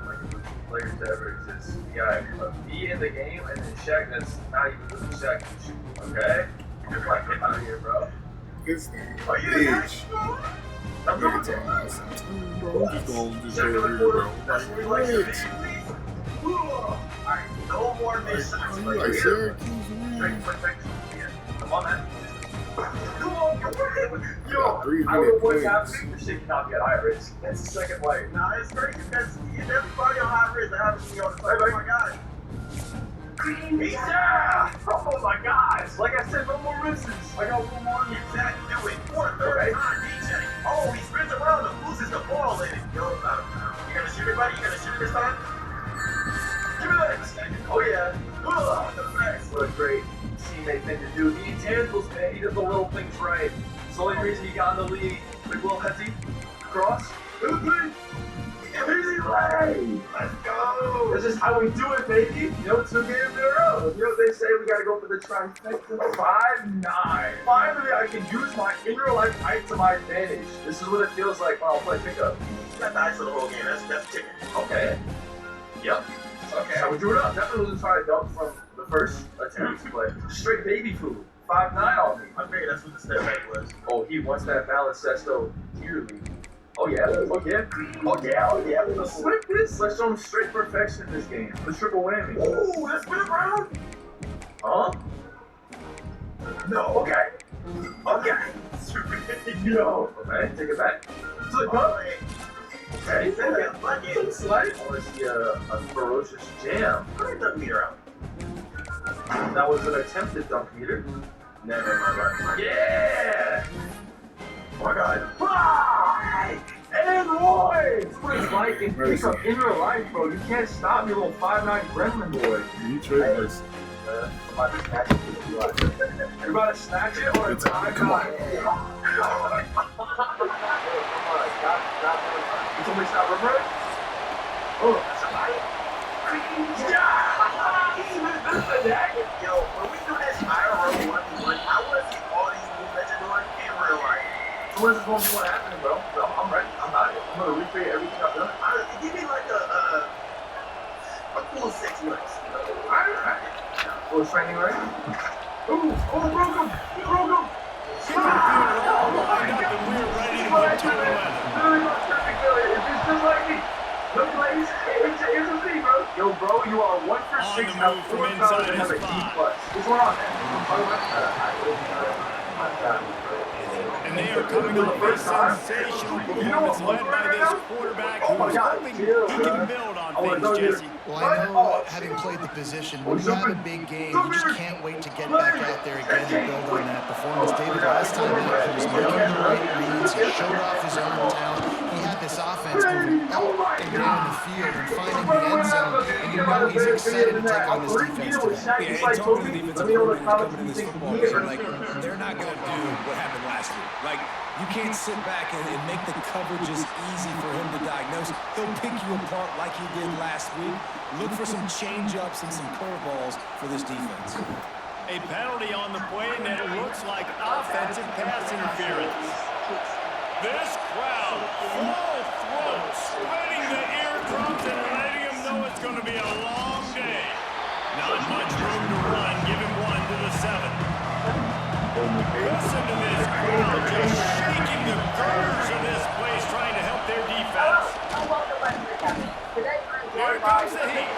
players to ever exist. You got me in the game, and then Shaq that's not even the Shaq can shoot. Okay? You're like, get out of here, bro. This thing, Are you bitch. I'm Nigga going talking to about something, bro. Just go over here, bro. Like, what? Alright. No more missed shots. Like Syracuse, Straight perfection. Yeah. Come on, man. Come on, come on. Yo, got 300 I don't know what's points. happening. This shit cannot be at high risk. That's the second play. Nah, it's crazy because everybody on high risk that happens to me on the play. Oh my god. Yeah! Oh my god! Like I said, no more misses. I got one more. Exactly. Do it. For a third time, DJ. Oh, he spins around and loses the ball in it. Yo, you gonna shoot it, buddy? You gonna shoot it this time? Give me that. Oh yeah. Oh, the best. What a great teammate thing to do. He intangibles, man. He does the little things right. It's the only reason he got in the league. Big little headsy. Cross. Easy play! Let's go! That's just how we do it, baby. You know, 2 games in a row. You know what they say? We gotta go for the trifecta. 5'9". Finally, I can use my in real life height to my advantage. This is what it feels like when I'll play pickup. That's nice for the whole game. That's chicken. Okay. Yep. Okay. So we drew it up. Definitely wasn't trying to dunk from the first attempt to play. Just straight baby food. 5'9" on me. I figured that's what the step back was. Oh, he wants that balance set so dearly. Oh yeah, oh yeah, oh yeah, oh yeah. Let's flip this. Let's show him straight perfection in this game. The triple whammy. Ooh, let's spin it around. Huh? No, okay. Okay. Yo. Okay, take it back. To the cup. Okay, okay. Slide. I want to see a ferocious jam. How did dunk meter out? That was an attempted dunk meter. Never mind. Yeah! Oh my god. And Roy! That's what it's like in pickup in real life, bro. You can't stop me, little 5'9" gremlin boy. You trade this. I'm about to snatch it. You're about to snatch it or it's time? Come on. You told me to stop Rebirth? Oh, that's a light. Yo, when we do this IRL 1v1, I want to see all these moves that you're doing in real life. So when's this going to be what happening, bro? I'm ready. I'm not it. I'm going to recreate everything I've done. Give me like a cool 6 months. Alright. A little training, right? Ooh, oh, broke him. He broke him. We're ready to go to 11. Literally not perfect, Billy. It's just like me. No plays. Here's the thing, bro. Yo, bro, you are 1 for 6 out of 4 fouls and have a D+. What's going on, man? And they are coming off a sensational performance led by this quarterback who is hoping he can build on things, Jesse. Well, I know, having played the position, when you have a big game, you just can't wait to get back out there again and build on that performance. David, last time out, he was making the right reads, he showed off his arm talent. He had this offense moving up and down the field and finding the end zone, and you know he's excited to take on this defense today. Yeah, and talking to the defensive coordinator coming into this football game, like, they're not going to do what happened last week. Like, you can't sit back and make the coverages easy for him to diagnose. He'll pick you apart like he did last week. Look for some change-ups and some curveballs for this defense. A penalty on the play, and it looks like offensive pass interference. This crowd, full throat, splitting the eardrums and letting him know it's going to be a long day. Not much room to run. Give him 1 to the 7. Listen to this crowd just shaking the girders of this place, trying to help their defense. Here comes the heat.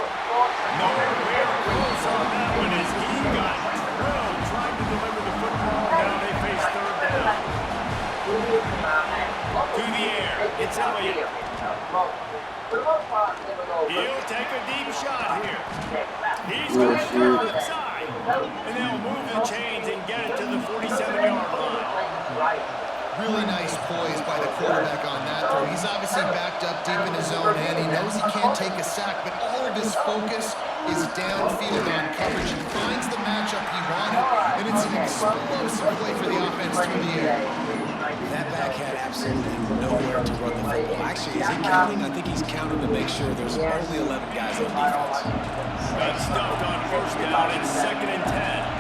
Nowhere close on that one as he got drilled trying to deliver the football. Now they face third down. To the air. It's Elliott. He'll take a deep shot here. He's going to turn on the side. And they'll move the chains and get it to the 47-yard line. Really nice poise by the quarterback on that throw. He's obviously backed up deep in his own end. He knows he can't take a sack, but all of his focus is downfield on coverage. He finds the matchup he wanted, and it's an explosive play for the offense through the air. That back had absolutely nowhere to run the football. Actually, is he counting? I think he's counting to make sure there's only 11 guys on defense. Got stuffed on first down. It's 2nd and 10.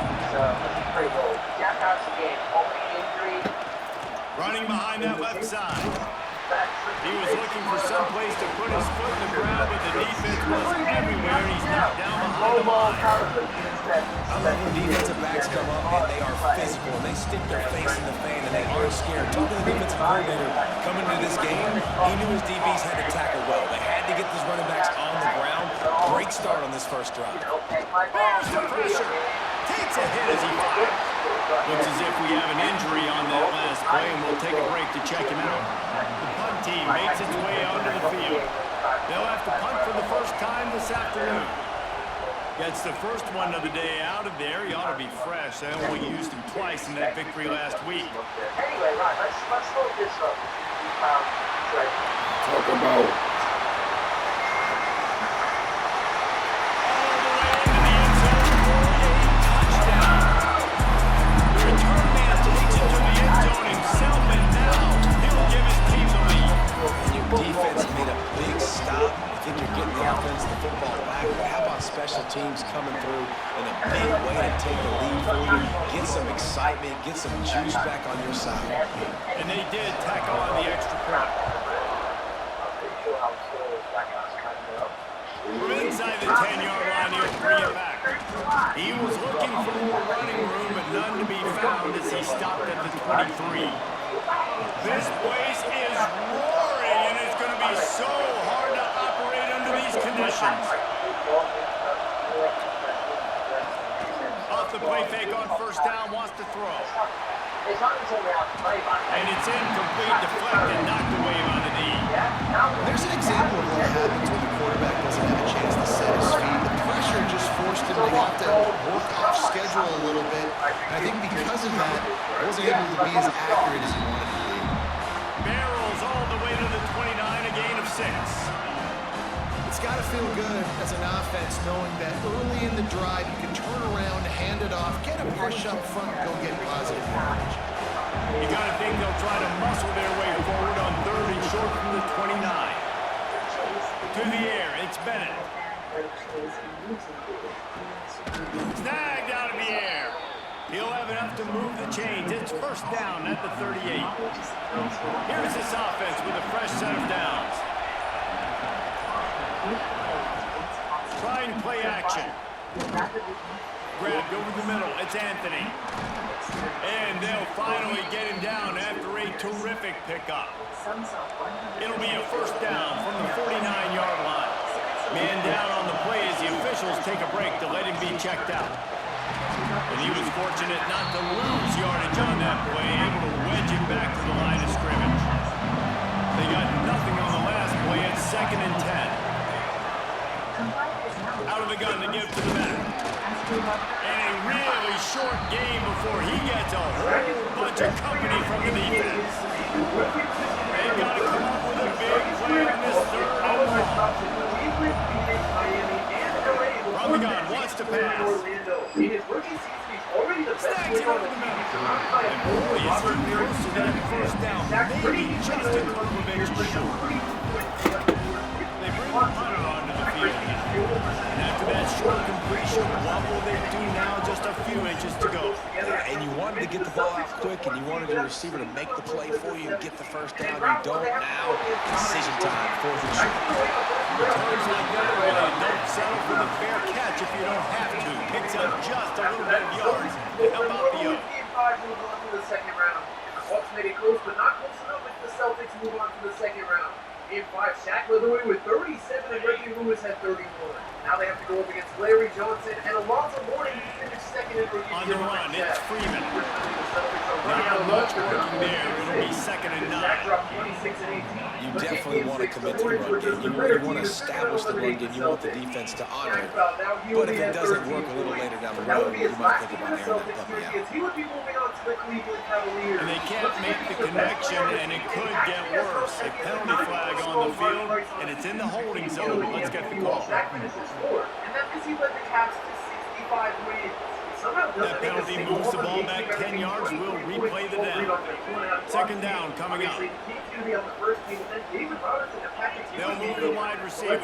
Running behind that left side. He was looking for some place to put his foot in the ground, but the defense was everywhere. He's knocked down behind the line. I love when defensive backs come up and they are physical and they stick their face in the fan and they aren't scared. Talking to the defensive coordinator coming into this game, he knew his DBs had to tackle well. They had to get these running backs on the ground. Great start on this first drive. There's the pressure. Takes a hit as he fires. Looks as if we have an injury on that last play, and we'll take a break to check him out. The punt team makes its way onto the field. They'll have to punt for the first time this afternoon. Gets the first one of the day out of there. He ought to be fresh. They only used him twice in that victory last week. Anyway, Rod, let's load this up. Talk about defense made a big stop. I think you're getting the offense the football back. But how about special teams coming through in a big way to take the lead for you? Get some excitement, get some juice back on your side. And they did tack on the extra point. We're inside the 10-yard line. He'll bring it back. He was looking for more running room, but none to be found as he stopped at the 23. This place is roaring, and it's going to be so hard to operate under these conditions. Off the play fake on first down, wants to throw. And it's incomplete, deflected, knocked away by the knee. There's an example of what happens when the quarterback doesn't have a chance to set his feet. The pressure just forced him to have to work off schedule a little bit. And I think because of that, he wasn't able to be as accurate as he wanted to be. Barrels all the way to the 29, a gain of 6. It's got to feel good as an offense knowing that early in the drive you can turn around, hand it off, get a push up front, and go get positive yardage. You got to think they'll try to muscle their way forward on 3rd and short from the 29. To the air, it's Bennett. Snagged out of the air. He'll have enough to move the chains. It's first down at the 38. Here's this offense with a fresh set of downs. Try and play action. Grabbed over the middle. It's Anthony. And they'll finally get him down after a terrific pickup. It'll be a first down from the 49-yard line. Man down on the play as the officials take a break to let him be checked out. And he was fortunate not to lose yardage on that play, able to wedge it back to the line of scrimmage. They got nothing on the last play. It's 2nd and 10. Out of the gun to give to the back. And a really short game before he gets a whole bunch of company from the defense. They've got to come up with a big play on this 3rd and long. From the gun, wants to pass. Snags it over the middle. And boy, is he close to that first down. Maybe just a couple of inches short. They bring the punter onto the field. And after that short completion, what will they do now? Just a few inches to go. And you wanted to get the ball out quick, and you wanted your receiver to make the play for you and get the first down. You don't now. Decision time, 4th and short. Returns like that, really. Don't settle for the fair catch if you don't have to. Picks up just a little bit of yards to help out the yoke. The second round. The Hawks made it close, but not close enough if the Celtics move on to the second round. In 5, Shaq led the way with 37, and Reggie Lewis had 31. Now they have to go up against Larry Johnson and Alonzo Mourning, who finished second in rookie. On the run, it's Freeman. Not much working there. It'll be 2nd and 9. You definitely want to commit to the run game. You want to establish the run game. You want the defense to honor it. But if it doesn't work a little later down the road, you might think about airing that puppy out. He would be moving on to the Cleveland Cavaliers. And they can't make the connection, and it could get worse. A penalty flag on the field, and it's in the holding zone. Let's get the call. And that means he led the Cavs to 65 wins. That penalty moves the ball back 10 yards. We'll replay the down. 2nd down coming up. They'll move the wide receiver.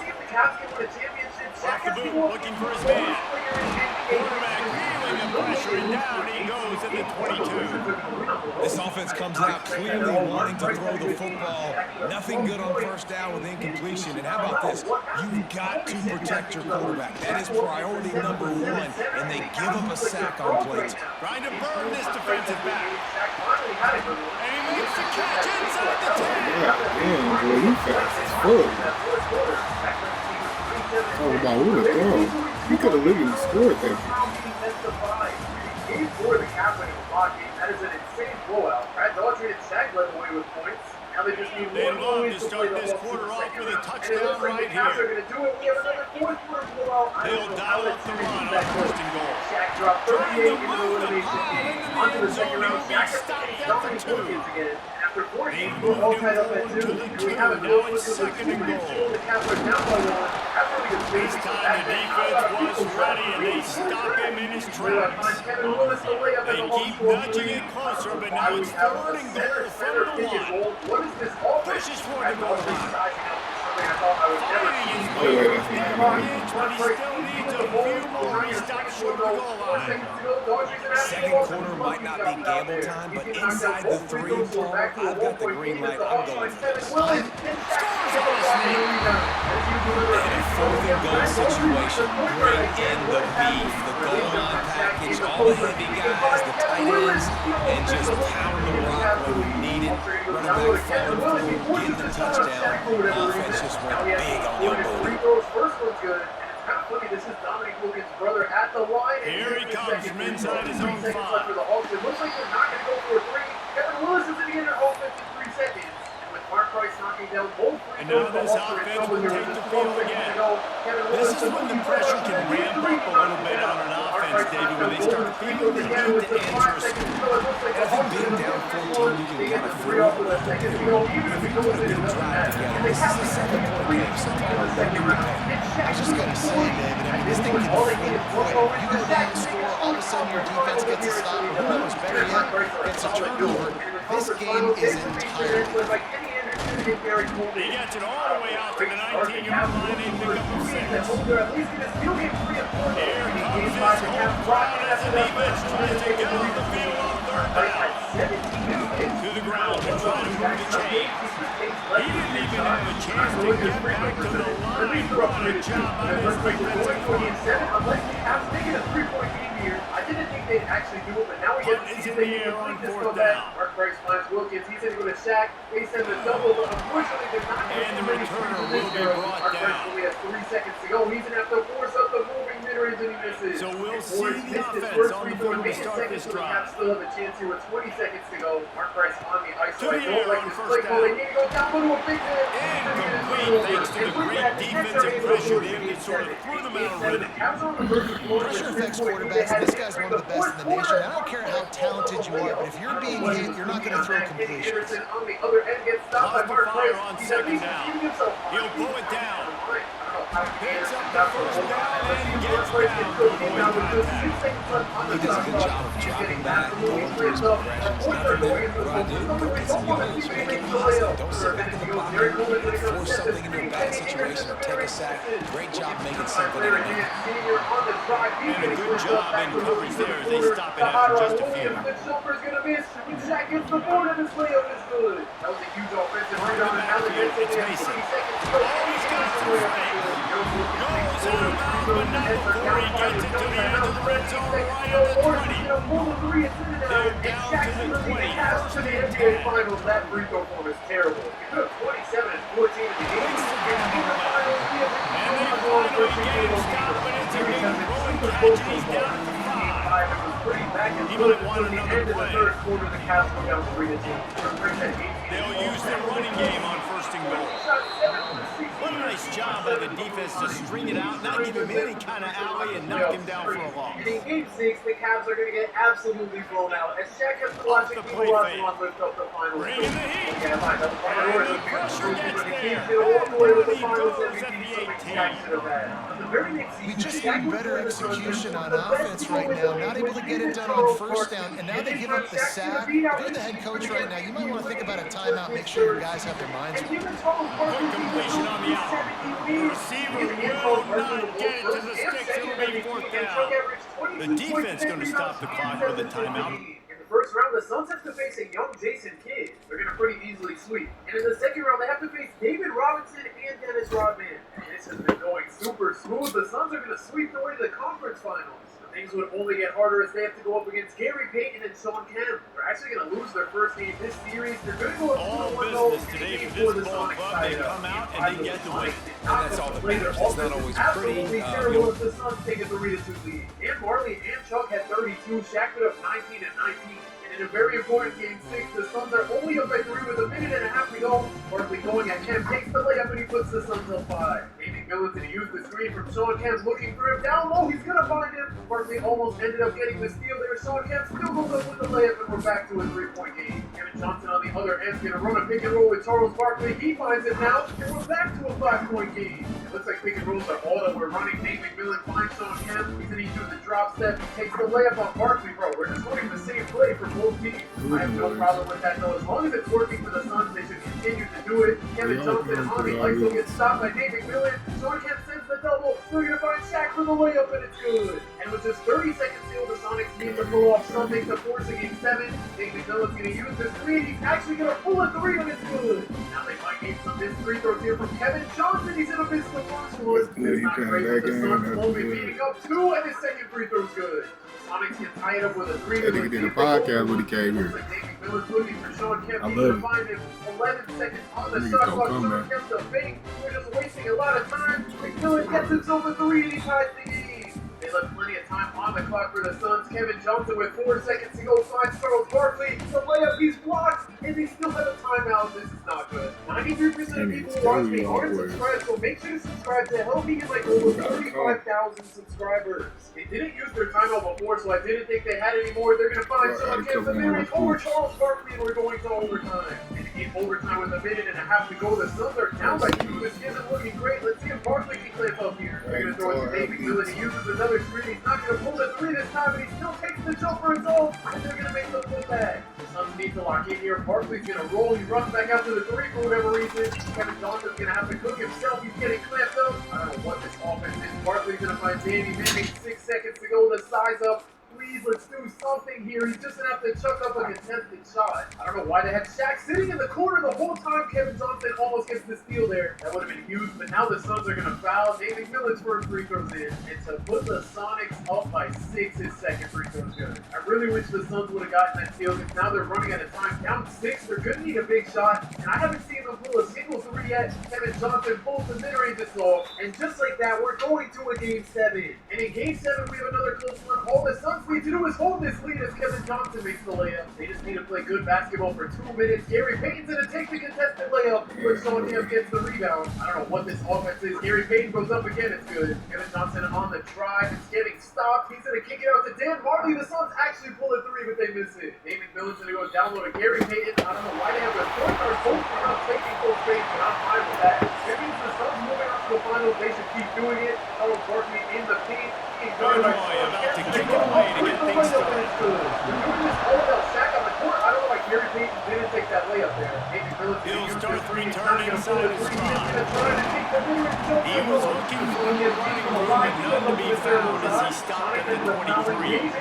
Off the boot, looking for his man. Quarterback feeling the pressure, and down he goes at the 22. This offense comes out clearly wanting to throw the football. Nothing good on first down with incompletion. And how about this? You've got to protect your quarterback. That is priority number 1. And they give up a sack on plays. Trying to burn this defensive back. And he makes the catch inside the 10. yeah, boy, you fast as fuck. Talk about who the throw. He could have literally scored that. Game 4 of the Cavs winning block game. That is an insane blowout. Brad Daughtry and Shaq led the way with points. Now they just need They one love more to to play start the this whole quarter off with a And it touchdown looks like right the Cavs are here. going to do it. We have another fourth quarter blowout. I They'll don't know dial how up the that run series on that first close. and goal. Shaq dropped 38 Trying to into the move the elimination ball game. into the Onto the end second zone. round. He'll be Shaq stopped at Dominic the 2. Wilkins again. After 4 They games, moved we're all him tied up at forward 2. to the And we 2. have a Now goal it's with the second 2 and minutes goal. still. The Cavs are down by 1. That's really good This safety. time the defense was ready and they stop him in his tracks. Kevin Willis, the layup They and the keep long nudging it closer, but now it's third and goal from the 1. What is this offense? Pushes for the goal line. I thought I would never Fighting his see. way through the inch, but he still needs a few more. He stops short of the goal line. Second quarter might not be gamble time, but inside the 3, Paul, I've got the green light. I'm going for this. And a fourth and goal situation. Bring in the beef, the goal line package, all the heavy guys, the tight ends, and just pound the rock when you need it. Running back falling forward, getting the touchdown. Offense just went big on your booty. First one's good. Kind of funny, this is Dominic Wilkins' brother at the line. Here he comes from inside his own 5. Left for the Hawks. It looks like they're not going to go for a 3. Kevin Willis is in the inner offense in 3 seconds. And with Mark Price knocking down both free And throws, now the this Hawks are in offense trouble will here take with the just field 12 seconds again. to go. Kevin This Willis is when the pressure can ramp up a little bit on an offense, David, when they start feeling the need to answer a score. I think being down 14, you can kind of feel it. If you put a good drive together, this is a 7-point game, so Paul, what do you think? I was just going to say, David, I mean, this thing can flip quick. You go down, score, all of a sudden your defense gets a stop, or who knows, better yet, gets a turnover. This game is entirely. He gets it all the way out to the 19-yard line. They pick up a 6. Here comes his whole crowd as the defense tries to get off the field on 3rd down. To the ground and try to move the chains. He didn't even have a chance to get back to the line. What a job by this defensive front. Unless the Cavs making a 3-point game here, I didn't think they'd actually do it, but now we get to Punt is see in if they the can air on complete this 4th comeback. down. Mark Price finds Wilkins. He's in with a sack. They send the double, but unfortunately they're not And the getting returner many will be free throws. brought Mark Price down. only has 3 seconds to go. He's going to have to force up the moving mid-range and he misses. So we'll And see Morris the missed his offense first on free the throw. board to Made it start second, this so the drive. Cavs still have a chance here with 20 seconds to go. Mark Price on the ice. To So I the don't air like on this first play call. They down. need to go down to a big hit. Incomplete, thanks to the great defensive pressure him that sort of threw them out of rhythm. Pressure affects quarterbacks, and this guy's one of the best in the nation. I don't care how talented you are, but if you're being hit, you're not going to throw completions. Pause the fire on 2nd down. He'll pull it down. Picks up the first down and gets down to avoid contact. He does a good job of dropping back, going through his progressions. Nothing there. What I do, go get some yards, make it positive. Don't sit back in the pocket, force something into a bad situation or take a sack. Great job making something out of it. And a good job in coverage there as they stop it after just a few. The jumper's gonna miss. Shaq gets the board and his layup is good. That was a huge offensive rebound. And now they It's Mason. Oh, he's got some space. Goes out of bounds, but not before he gets it to the edge of the red zone right at the 20. They're down to the 20. First To the and NBA 10. Finals, that free throw form is terrible. You put up 27 and 14 in the game. And they finally get him stopped, but it's a big throwing catch, and he's down at the 5. He might want another play. They'll use their running game on 1st and goal. What a nice job by the defense to string it out, not give him any kind of alley, and knock him down for a loss. In Game 6, the Cavs are going to get absolutely blown out. As Shaq has to watch it, he will have to lift up the final. Bring in the heat. And the pressure gets there. And down he goes at the 18. We just need better execution on offense right now. Not able to get it done on 1st down, and now they give up the sack. If you're the head coach right now, you might want to think about a timeout, make sure your guys have their minds right. Good completion on the out. The receiver will not get it to the sticks. It'll be 4th down. The defense going to stop the clock with a timeout. In the first round, the Suns have to face a young Jason Kidd. They're going to pretty easily sweep. And in the second round, they have to face David Robinson and Dennis Rodman. And this has been going super smooth. The Suns are going to sweep their way to the conference finals. Things would only get harder as they have to go up against Gary Payton and Sean Kemp. They're actually going to lose their first game this series. They're going to go up All 2-1 business today for this ball club. They come out and they get the win. not that's all that play their matters. It's not offense always is absolutely pretty. terrible if the Suns take a 3-2 lead. And Marley and Chuck had 32, Shaq put up 19 and 19. In a very important game 6, the Suns are only up by 3 with a minute and a half to go. Barkley going at Kemp, takes the layup and he puts the Suns up 5. David Millington used the screen from Sean Kemp, looking for him down low. He's gonna find him. Barkley almost ended up getting the steal there. Sean Kemp still goes up with the layup and we're back to a 3-point game. Kevin Johnson on the other end is gonna run a pick and roll with Charles Barkley. He finds it now and we're back to a 5-point game. It looks like pick and rolls are all that we're running. Nate McMillan finds Sean Kemp. He's gonna do the drop step. He takes the layup on Barkley, bro. We're just running the same play for both teams. I have no problem with that though. As long as it's working for the Suns, they should continue to do it. Kevin Johnson on the ISO gets stopped by Nate McMillan. Sean Kemp sends the double. They're gonna find Shaq for the layup and it's good. And with just 30 seconds still, the Sonics need to pull off something to force a game 7. Nate McMillan's gonna use this 3. He's actually gonna pull a 3 and it's good. Now they might need some missed free throws here from Kevin Johnson. He's gonna miss the first one. It's not great with the Suns only beating up 2 and his second free throw's good. Sonics can tie it up with a 3. That nigga did a podcast when he came here. Miller's looking for Sean Kemp. I He's love gonna it. find him 11 seconds on the Niggas shot don't clock. come, Sean man. Kemp's a fake. We're just wasting a lot of time. McMillan gets himself a 3 and he ties the game. They left plenty of time on the clock for the Suns. Kevin Johnson with 4 seconds to go finds Charles Barkley. The layup, he's blocked, and they still have a timeout. This is not good. 93% of people who watch me aren't subscribed, so make sure to subscribe to help me get like over 35,000 subscribers. They didn't use their timeout before, so I didn't think they had any more. They're going to find Sean Kemp the mid-range over Charles Barkley, and we're going to overtime. And in overtime with a minute and a half to go, the Suns are down by 2. This isn't looking great. Let's see if Barkley can clamp up here. They're going to throw it to David McMillan. He uses another screen. He's not going to pull the 3 this time, and he still takes the jumper. It's all, and they're going to make the pullback. The Suns need to lock in here. Barkley's going to roll. He runs back out to the 3 for whatever reason. Kevin Johnson's going to have to cook himself. He's getting clamped up. I don't know what this offense is. Barkley's going to find Danny Manning. 6 seconds to go. The size up. Please, let's do something here. He's just going to have to chuck up a contested shot. I don't know why they had Shaq sitting in the corner the whole time. Kevin Johnson almost gets the steal there. That would have been huge, but now the Suns are going to foul. Nate McMillan's first free throw's in. And to put the Sonics up by 6, his second free throw's good. I really wish the Suns would have gotten that steal because now they're running out of time. Down 6, they're going to need a big shot. And I haven't seen them pull a single 3 yet. Kevin Johnson pulls the mid-range assault. And just like that, we're going to a game 7. And in game 7, we have another close one. All the Suns need to do is hold this lead as Kevin Johnson makes the layup. They just need to play good basketball for 2 minutes. Gary Payton's going to take the contested layup, but Sean Kemp gets the rebound. I don't know what this offense is. Gary Payton goes up again. It's good. Kevin Johnson on the drive. It's getting stopped. He's going to kick it out to Dan Marley. The Suns actually pull a 3, but they miss it. Nate McMillan's going to go down low to Gary Payton. I don't know why they have the point guard both. They're not taking full space, but I'm fine with that. That means the Suns moving on to the finals. They should keep doing it. Charles Barkley in the paint. Illinois about to kick it away to get things started. They're doing this all about Shaq on the court. I don't know why Gary Payton didn't take that layup there. He'll start returning inside of his stride. He was looking for a running room and none to be found as he stopped at the 23.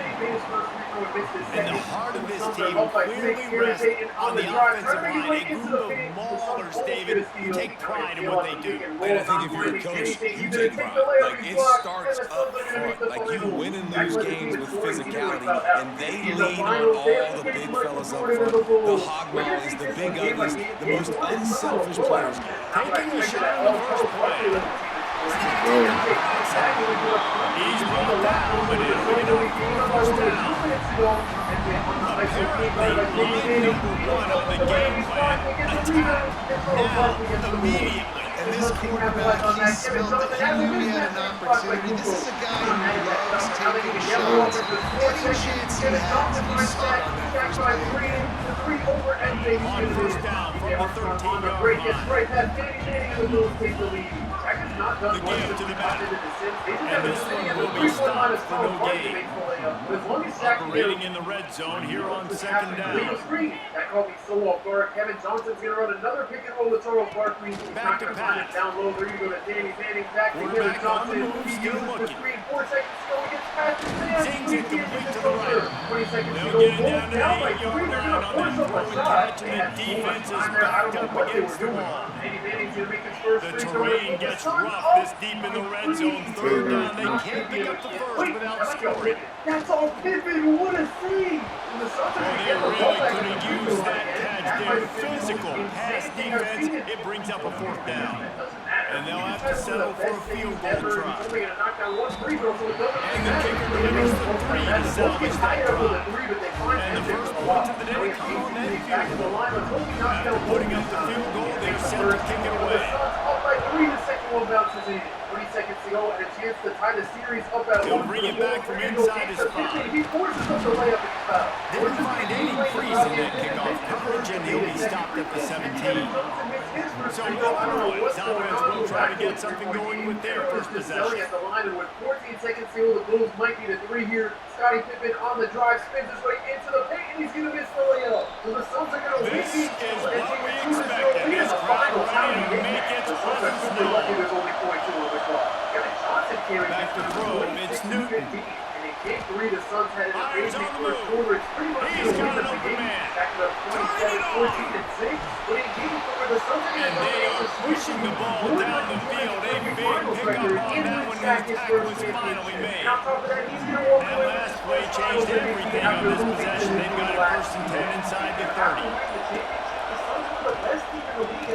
And the heart of this team clearly rests on the offensive line. A group of maulers, David, who take pride in what they do. And I think if you're a coach, you take pride. Like, it starts up front. Like, you win and lose games with physicality, and they lean on all the big fellas up front. The hog mollies, the big uglies, the most unselfish players. Taking the shot on the first play. He's brought down, but it'll be enough for a first down. Apparently, line number 1 on the game plan, attack now, immediately. And this quarterback, he smelled that. He knew he had an opportunity. This is a guy who loves taking shots. Any chance he had, he saw it on that first play. On first down from the 13-yard line. The give to the back. And this one will be stopped for no gain. Operating in the red zone here on second down. That called me so off guard. Kevin Johnson's going to run another pick and roll with Charles Barkley. He's Back not to going to find it pass. down low. They're going to go to Danny Manning. Back to Kevin Quarterback on the Johnson. move, He still uses the looking. screen. 4 seconds to go. He gets past his man. Sings it complete to the right. 20 seconds to They'll go. get it Both down to the down by 3. 8-yard They're line going to on force that up a throwing shot. catch, They and had the so much defense is time there. I back don't know up what they were against the doing. wall. Danny Manning's going to make his first The free throw. terrain The gets Suns rough up this deep in the by red 3. zone. Third down, they can't pick up the first without scoring. That's all Pippen. What a save! And the Suns are Well, going to they get the really ball back could in the have free used throw that line. catch That there. might have been Physical the most pass insane thing I've defense. seen. It brings up a fourth down. It doesn't matter. And they'll have to settle for a field goal try. Only going to knock down 1 free throw, so it doesn't And the kicker delivers the 3 to salvage that drive. And the first point of the day come on that field goal. After putting up the field goal, they're set to kick it away. Up by 3, the second one bounces in. 3 seconds to go, and a chance to tie the series up at 1. He'll bring it back from inside his 5. He forces up the layup and he's fouled. Didn't find any crease in that kickoff coverage, and he'll be stopped at the 17. So Illinois, Southwest will try to get something going with their first possession. At the line, and with 14 seconds to go, the Bulls might need a 3 here. Scottie Pippen on the drive, spins his way into the paint, and he's going to miss the layup. So the Suns are going to This is what we expected. This crowd ready to make its presence known. There's only 0.2 on the clock. Back to throw, it's Newton. And in game 3, the Suns had an Myers amazing on the first move. quarter. It's pretty much He's the got win an of the open game. man. Back to 27, 14, and 6. But in game 4, the Suns And they are pushing the ball down the field. A big pickup on that one. His tackle was finally made. On top of that, he's going to walk That away with last his play first changed finals everything MVP on this after losing possession. to They've got the it last 1st and 10 inside the 30.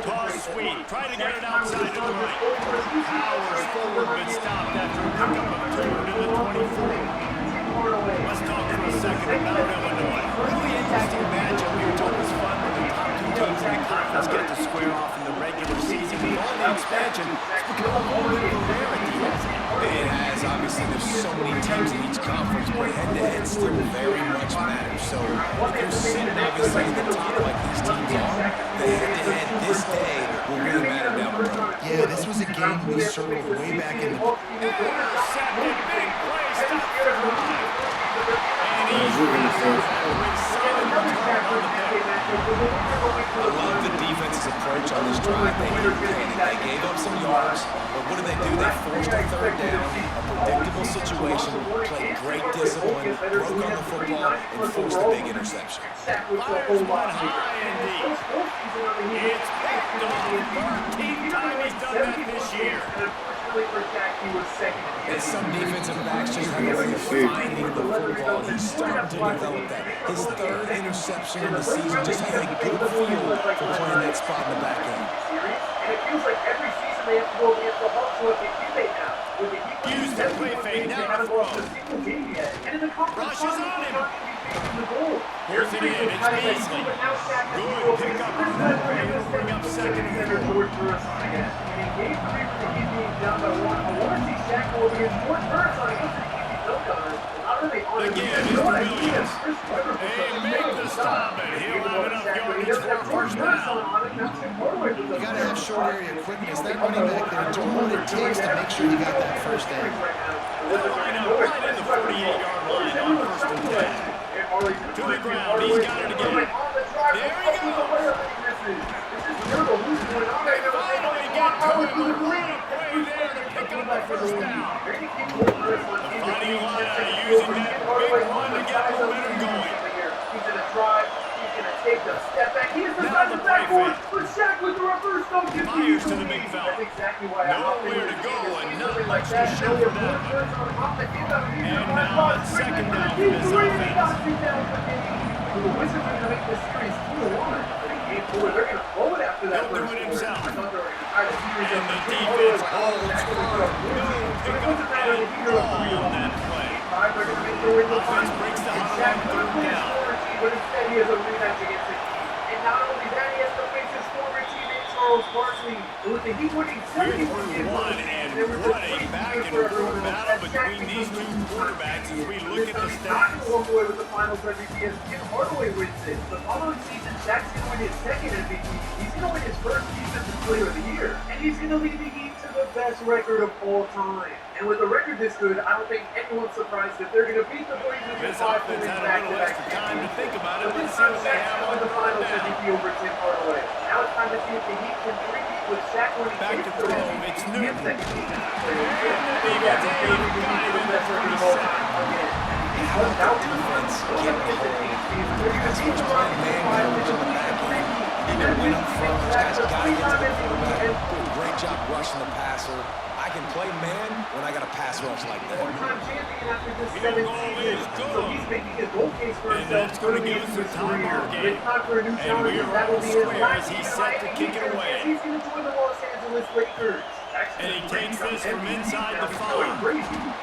Toss sweet, try to get it outside to the right. Powers forward, but stopped after a pickup of 2 to the 24. Let's talk for a second about Illinois. Really interesting matchup here. It's always fun when the top 2 teams in the conference get to square off in the regular season. With all the expansion, it's become a little bit of a rarity, hasn't it? It has. Obviously, there's so many teams in each conference, but head-to-head still very much matters. So if you're sitting obviously at the top like these teams are, the head-to-head this day will really matter down the road. Yeah, this was a game we circled way back in the... Intercepted, big play, stop the drive. And he's solid return on the pick. I love the defense's approach on this drive. They gave up some yards, but what did they do? They forced a 3rd down, a predictable situation, played great discipline, broke on the football, and forced a big interception. Myers went high and deep. It's picked off. 13th time he's done that this year. And some defensive backs just have a way of finding the football. He's starting to develop that. His 3rd interception in the season just has a good feel for playing that spot in the back end. And it feels like every season they have to go against the Hawks with the teammate now. Use the play fake, now to throw. And in the conference, Rushes on him. the goal. Here's it in, it's Beasley. Good pickup on that play. It'll bring up 2nd and 4. And in game 3, with the Heat being down by 1, I want to see Shaq go against George Burns on against the Heat dunk on it. Not really on it. Again, Mr. Williams. They make the stop, and he'll have enough yardage for a first down. You got to have short area quickness. That running back there doing what it takes to make sure you got that first down. They'll line up right at the 48-yard line on 1st and 10. To the ground, he's got it again. There he goes. They finally get to him. A great play there to pick up the first down. The Fighting Illini using that big run to get momentum going. He's going to drive. He's going to take the step back. He is the Now the play backboard. fake. But Shaq with the reverse don't give Myers to the big fella. That's exactly why I Nowhere to go and not much to show for that one. And And now it's 2nd down for this offense. The Wizards are going to make this series 2-1. But in game 4, they're going to blow it after that. He'll do it himself. I thought they were going to try to series And up the to defense 2-1. holds firm. No pickup at all on that play. They're going to make their way to the Offense final. breaks the And huddle Shaq on could 3rd have played down. his former team, but instead he has a rematch against the Heat. And not only that, he has to face his former teammate Charles Barkley. With the Heat winning 71 games, One, and what a back and forth battle between these 2 quarterbacks as we look at the Not stats. going to walk away with the finals MVP as Tim Hardaway wins it. The following season, Shaq's going to win his 2nd MVP. He's going to win his 1st Defensive Player of the Year. And he's going to lead the Heat to the best record of all time. And with a record this good, I don't think anyone's surprised that they're going to beat the Blazers in This 5 offense points had a little back-to-back extra time to games. think about it. But Let's this see time, what they Shaq's have won on the finals down. MVP over Tim Hardaway. Now it's time to see if the Heat can three-peat with Shaq winning Back his to third throw. MVP It's and Newton. 2nd Defensive Player of the And Year. the defense, They're hey, going to got be him the in the best record of 30 all set. time again. How about the defense getting home? As much playing man coverage in the back end. You need to win up front. Those guys got to get to the quarterback. Do a great job rushing the passer. I can play man when I got a pass rush like that. Four-time champion after this Field 7 goal seasons. is So good. he's making his goal case for And himself that's gonna early give into us a his time career. ball game. It's time for a new And challenge. we are That will all be his square last as he's season set to in kick it Miami away. Heat. He's going to join the Los Angeles Lakers. And he takes this from inside the 5.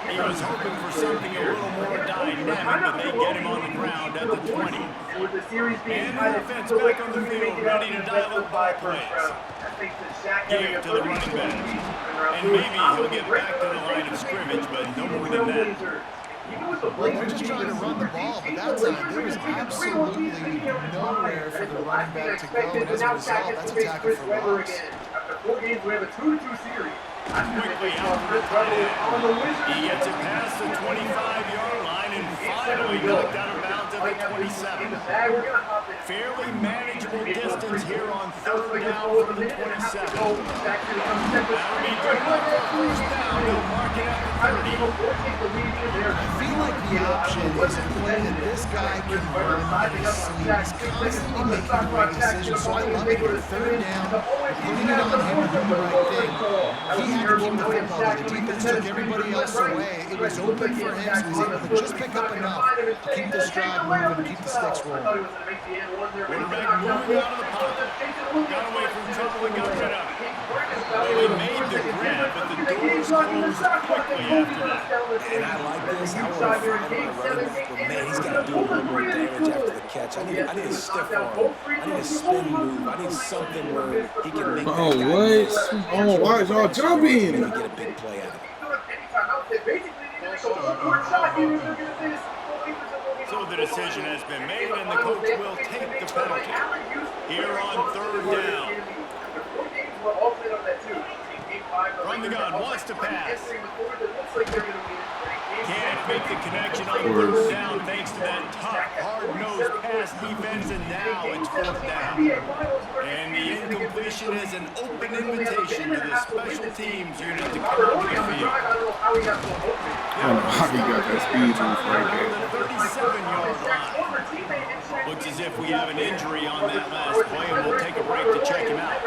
He was hoping for something a little more dynamic, but they get him on the ground at the 20. And the offense back on the field, ready to dial up ball plays. Give to the running back. And maybe he'll get back to the line of scrimmage, but no more than that. Well, they're just trying to run the ball, but that time there was absolutely nowhere for the running back to go, and as a result, that's a tackle for loss. After 4 games, we have a 2-2 series. Quickly out to the tight end. He gets it past the 25-yard line and finally knocked out of bounds at the 27. Fairly manageable distance here on 3rd down from the 27. That'll be good enough for a first down. They'll mark it at the 30. I feel like the option is to play that this guy can run in his sleep. He's constantly making the right decisions, so I love it. 3rd down, putting it on him to do the right thing. He had to keep the football. The defense took everybody else away. It was open for him, so he was able to just pick up enough to keep this drive moving, keep the sticks rolling. Quarterback moving out of the pocket. Got away from trouble and got rid of it. Well, he made the grab, but the doors closed quickly after that. And I like this. I want to find my running back, but man, he's got to do a little more damage after the catch. I need a stiff arm. I need a spin move. I need something where he can make that guy miss. Oh, why is y'all jumping? Get a big play out of it. So the decision has been made, and the coach will take the penalty. Here on 3rd down. From the gun, wants to pass. Can't make the connection on 3rd down thanks to that tough, hard-nosed pass defense, and now it's 4th down. And the incompletion is an open invitation to the special teams unit to come over the field. I don't know how he got that speed boost right there. The 37-yard line. Looks as if we have an injury on that last play, and we'll take a break to check him out.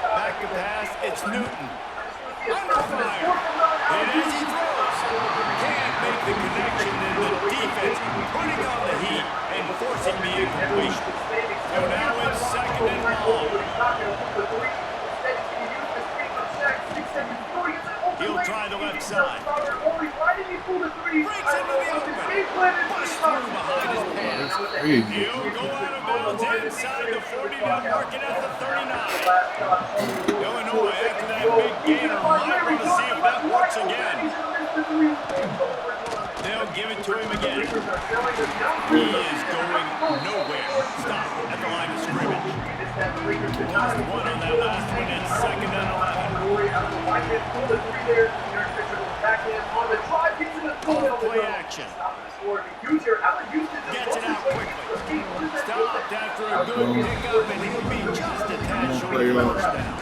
Back to pass, it's Newton. Under fire. And as he throws, can't make the connection, and the defense putting on the heat and forcing the incompletion. So now it's 2nd and long. He'll try the left side. Breaks into the open. Busts through behind his pants. He'll go out of bounds inside the 40, now marking at the 39. Illinois, after that big gainer, might want to see if that works again. They'll give it to him again. He is going nowhere. Stop at the line of scrimmage. Lost 1 on that last one. It's 2nd and 11. Play action. Gets it out quickly. Stopped after a good pickup, and he'll be just a tad short of the first down.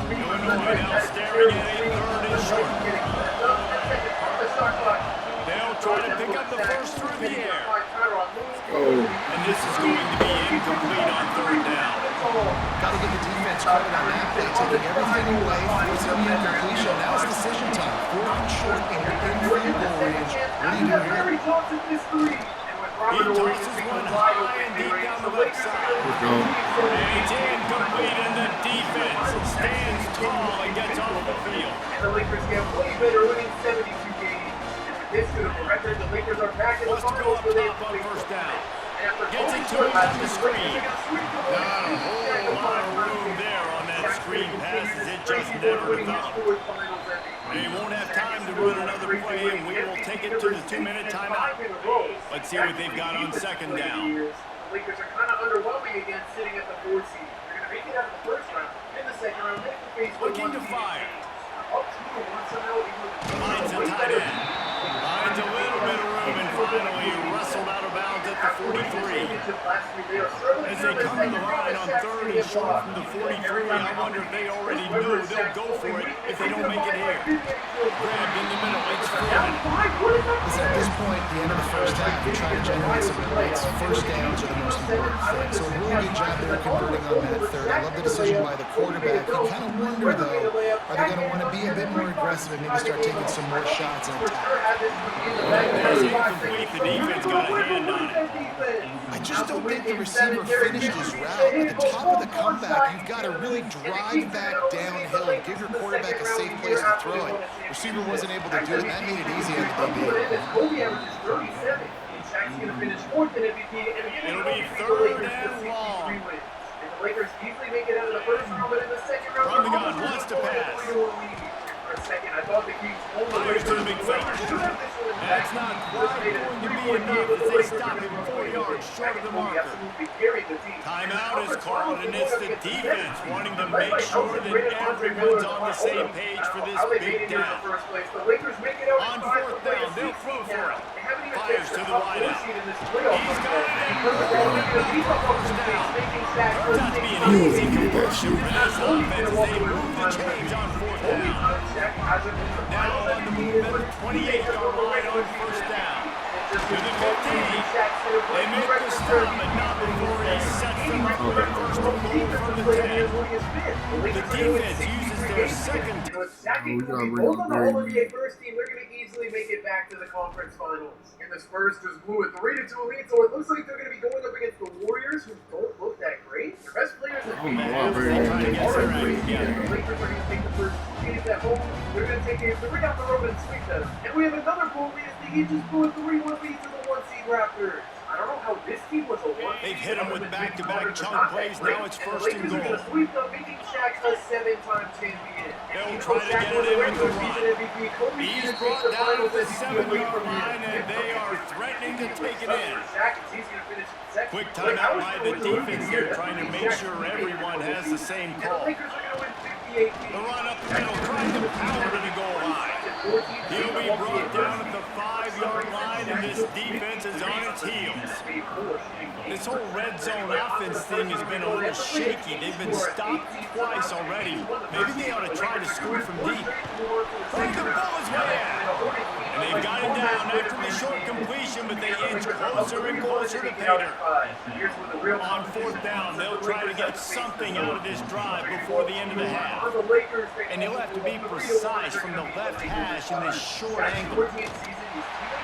Illinois now staring at a 3rd and short. They'll try to pick up the first through the air. And this is going to be incomplete on 3rd down. Got to give the defense credit on that play, taking everything away, forcing the incompletion. Now it's decision time. 4th and short, and you're in field goal range. What do you do here? He tosses one high and deep down the left side. And it's incomplete, and the defense stands tall and gets off the field. And the Lakers get way better, winning 72 games. And with this good of a record, the Lakers are back in the Wants to go up top on 1st down. Gets it to him on the screen. Not a whole lot of room there on that screen pass, as it just never developed. They won't have time to run another play, and we will take it to the 2-minute timeout. Let's see what they've got on 2nd down. The Lakers are kind of underwhelming again, sitting at the 4th seed. They're going to make it out of the 1st round. In the 2nd round, they can face Looking to fire. Up 2-1 somehow. Finds a tight end. Finds a little bit of room, and finally wrestled out of bounds at the 43. As they come to the line on 3rd and short from the 43, I wonder if they already know they'll go for it if they don't make it here. Grabbed in the middle, it's Freeman. At this point, the end of the first half, you're trying to generate some points. First downs are the most important thing. So a really good job there converting on that 3rd. I love the decision by the quarterback. You kind of wonder, though, are they going to want to be a bit more aggressive and maybe start taking some more shots and attack? There's incomplete. The defense got a hand on it. I just don't think the receiver finished his route. At the top of the comeback, you've got to really drive back downhill and give your quarterback a safe place to throw it. Receiver wasn't able to do it, and that made it easy on the DB. It'll be 3rd and long. The Lakers easily make it out of the first round, but in the second round, From the gun, wants to pass. For a second, I thought the Kings Fires to the big fella. That's not quite going to be enough as they stop him 4 yards short of the marker. Timeout is called, and it's the defense wanting to make sure that everyone's on the same page for this big down. On 4th down, they'll throw for it. Fires to the wideout. He's got it in. First down. Turns out to be an easy conversion for this offense as they move the chains on 4th down. Now on the move at the 28-yard line on 1st down. To the 15. They make the stop, but not before he sets them up for a first and goal from the 10. The defense uses their second. First team, they're going to easily make it back to the conference finals. And the Spurs just blew a 3-2 lead, so it looks like they're going to be going up against the Warriors, who don't look that great. The best players are don't know why the Lakers are going to take the first 2 games at home. They're going to take games 3 down the road and sweep them. And we have another bull lead. He just blew a 3-1 lead to the 1-seed Raptors. I don't know how this team was a 1-seed. They've hit him with back-to-back chunk plays. Now it's 1st and goal. They're going to sweep them, making Shaq a 7-time champion. They'll try to get it in with the run. He's brought down at the 7-yard line, and they are threatening to take it in. Quick timeout by the defense here, trying to make sure everyone has the same call. The run up the middle, trying to power to the goal line. He'll be brought down at the 5-yard line, and this defense is on its heels. This whole red zone offense thing has been a little shaky. They've been stopped twice already. Maybe they ought to try to score from deep. Bring the ball is way out. And they've got him down after the short completion, but they inch closer and closer to Pater. On 4th down, they'll try to get something out of this drive before the end of the half. And you'll have to be precise from the left hash in this short angle.